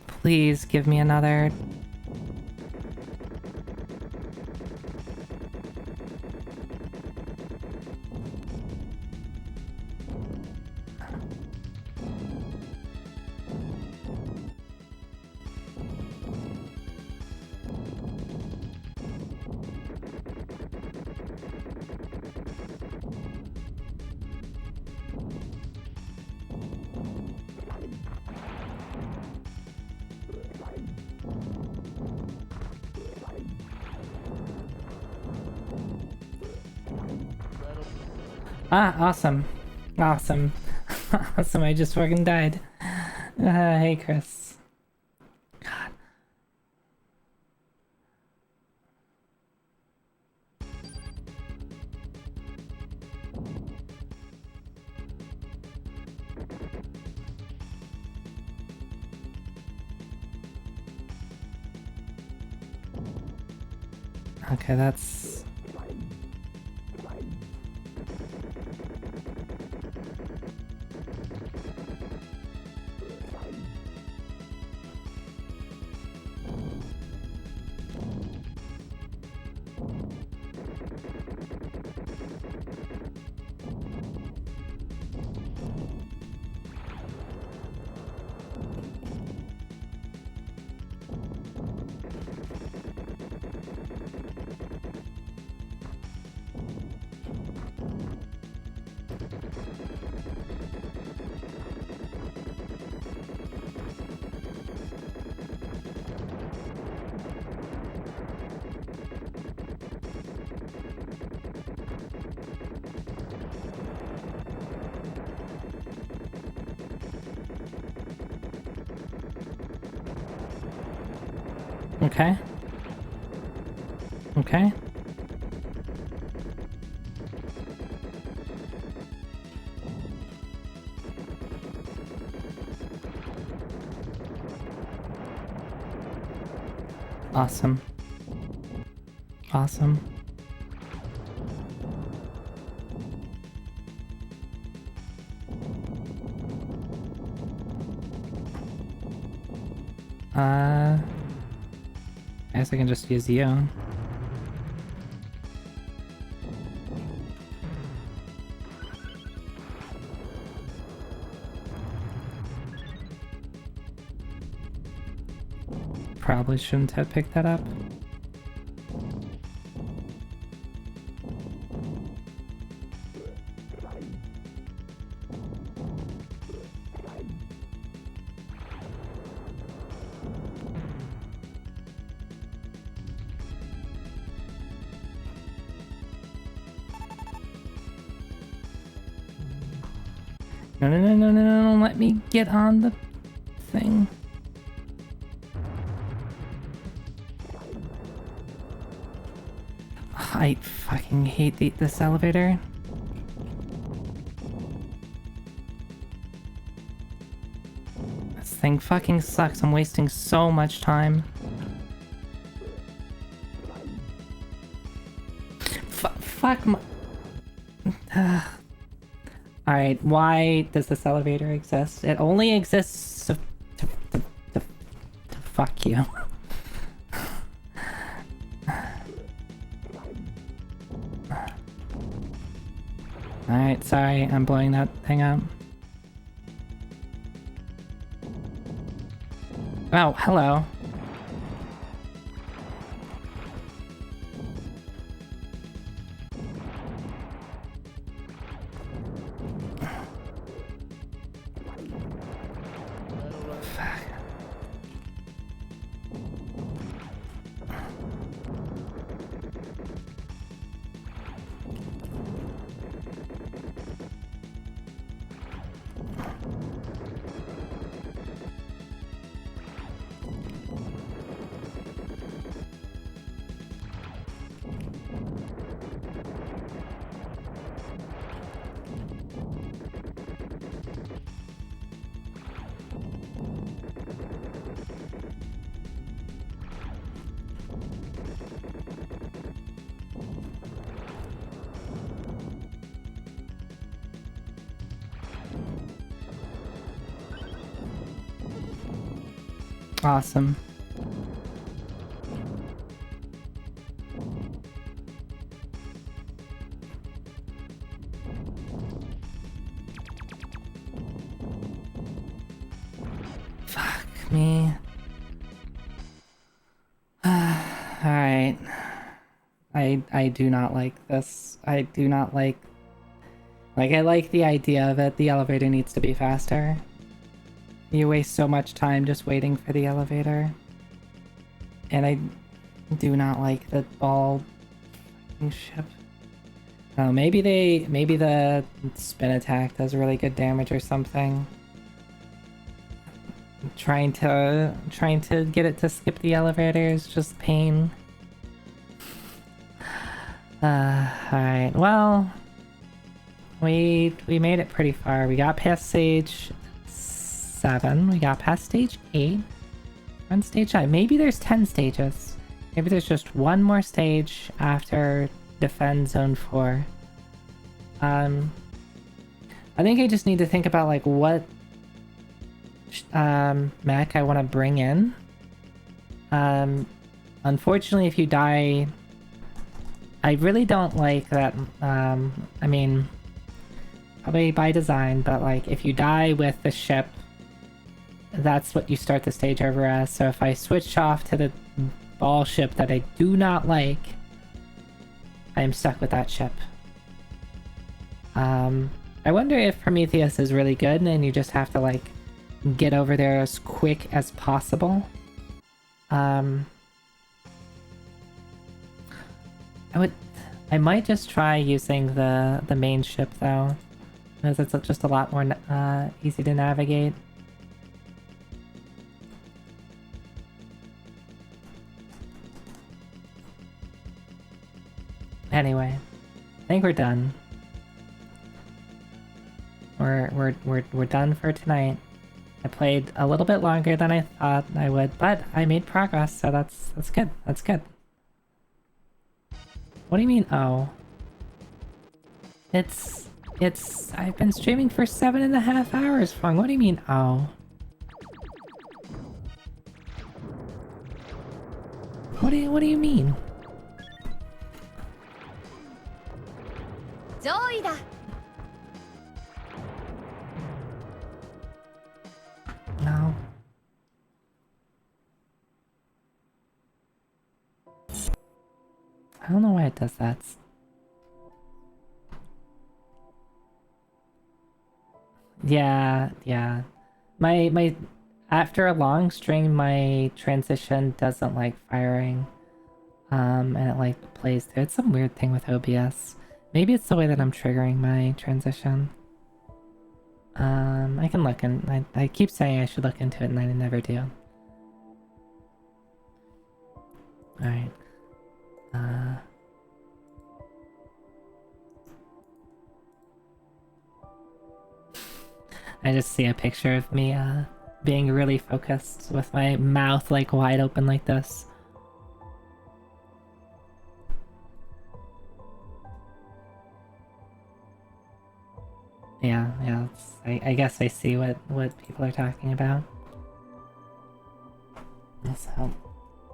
Please give me another. Ah, awesome. Awesome. Awesome, I just fucking died. Hey, Chris. God. Okay, that's... Okay. Okay. Awesome. Awesome. I guess I can just use you. Probably shouldn't have picked that up. No, no, no, no, no, no, let me get on the thing. I fucking hate this elevator. This thing fucking sucks. I'm wasting so much time. Fuck my... Alright, why does this elevator exist? It only exists to fuck you. Alright, sorry, I'm blowing that thing up. Oh, hello. Awesome. Fuck me. Alright. I do not like this. I do not like... I like the idea of it. The elevator needs to be faster. You waste so much time just waiting for the elevator. And I do not like the ball ship. Oh, maybe the spin attack does really good damage or something. Trying to get it to skip the elevator is just pain. Alright, well, we made it pretty far. We got past stage 7. We got past stage 8. On stage 9. Maybe there's 10 stages. Maybe there's just one more stage after defend zone 4. I think I just need to think about like what mech I want to bring in. Unfortunately, if you die, I really don't like that. I mean, probably by design, but like if you die with the ship, that's what you start the stage over as. So if I switch off to the ball ship that I do not like, I am stuck with that ship. I wonder if Prometheus is really good and you just have to like get over there as quick as possible. I might just try using the main ship though, because it's just a lot more easy to navigate. Anyway, I think we're done. We're done for tonight. I played a little bit longer than I thought I would, but I made progress, so that's good. That's good. What do you mean, oh? I've been streaming for 7.5 hours, Fong. What do you mean, oh? What do you mean? No. I don't know why it does that. Yeah. My after a long stream, my transition doesn't like firing. And it like plays through. It's some weird thing with OBS. Maybe it's the way that I'm triggering my transition. I can look and I keep saying I should look into it and I never do. Alright. I just see a picture of me being really focused with my mouth like wide open like this. Yeah, I guess I see what people are talking about. So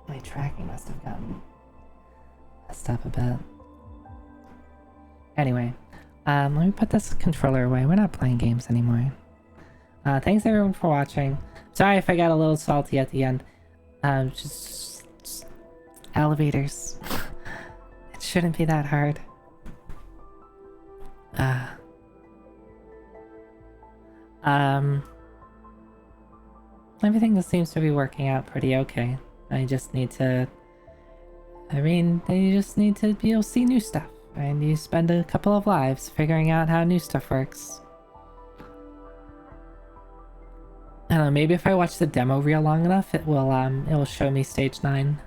my tracking must have gotten messed up a bit. Anyway, let me put this controller away. We're not playing games anymore. Thanks everyone for watching. Sorry if I got a little salty at the end. Just elevators. It shouldn't be that hard. Everything seems to be working out pretty okay. I just need to... you just need to be able to see new stuff. And you spend a couple of lives figuring out how new stuff works. I don't know, maybe if I watch the demo reel long enough, it will show me stage 9.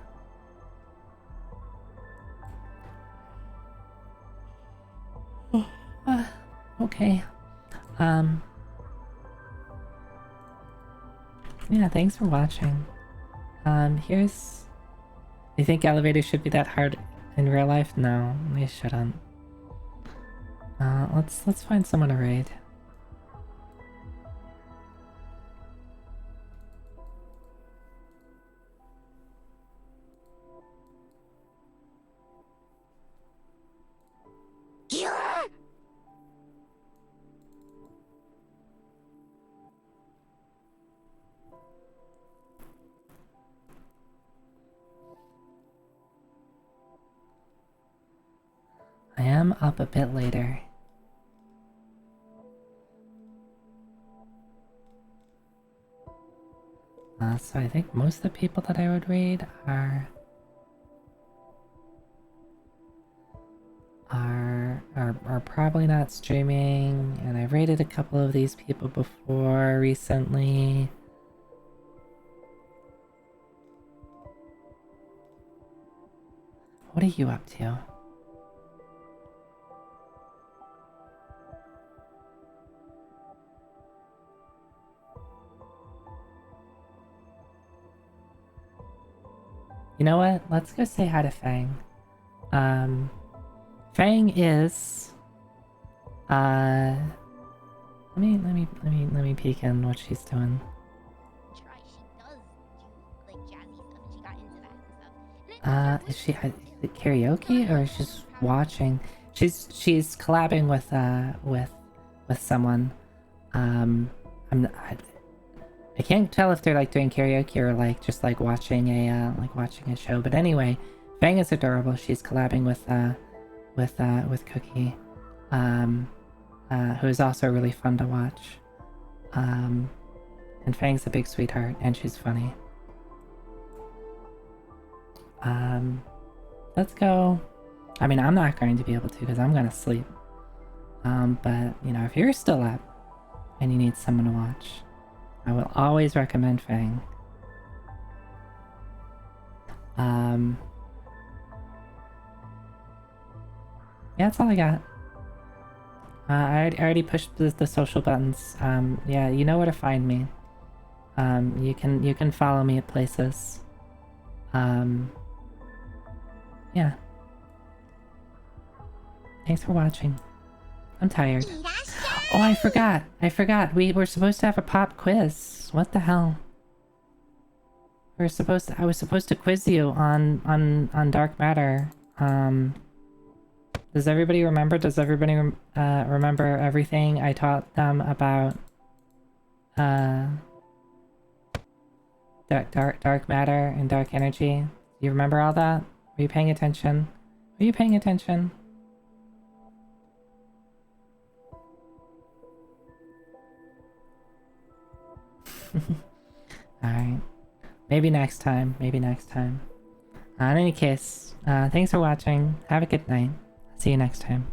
Okay. Yeah, thanks for watching. Here's... You think elevators should be that hard in real life? No, they shouldn't. Let's find someone to raid. I am up a bit later. So I think most of the people that I would raid are probably not streaming, and I've raided a couple of these people before recently. What are you up to? You know what? Let's go say hi to Fang. Fang is let me peek in what she's doing. Is she karaoke or is she just watching? She's collabing with someone. I can't tell if they're like doing karaoke or like just like watching a show. But anyway, Fang is adorable. She's collabing with Cookie, who is also really fun to watch. And Fang's a big sweetheart, and she's funny. Let's go. I mean, I'm not going to be able to because I'm gonna sleep. But you know, if you're still up and you need someone to watch, I will always recommend Fang. Yeah, that's all I got. I already pushed the social buttons. Yeah, you know where to find me. You can follow me at places. Yeah. Thanks for watching. I'm tired. Oh, I forgot. I forgot. We were supposed to have a pop quiz. What the hell? I was supposed to quiz you on dark matter. Does everybody remember? Does everybody remember everything I taught them about dark matter and dark energy? Do you remember all that? Were you paying attention? Were you paying attention? Alright. Maybe next time. Maybe next time. In any case, thanks for watching. Have a good night. See you next time.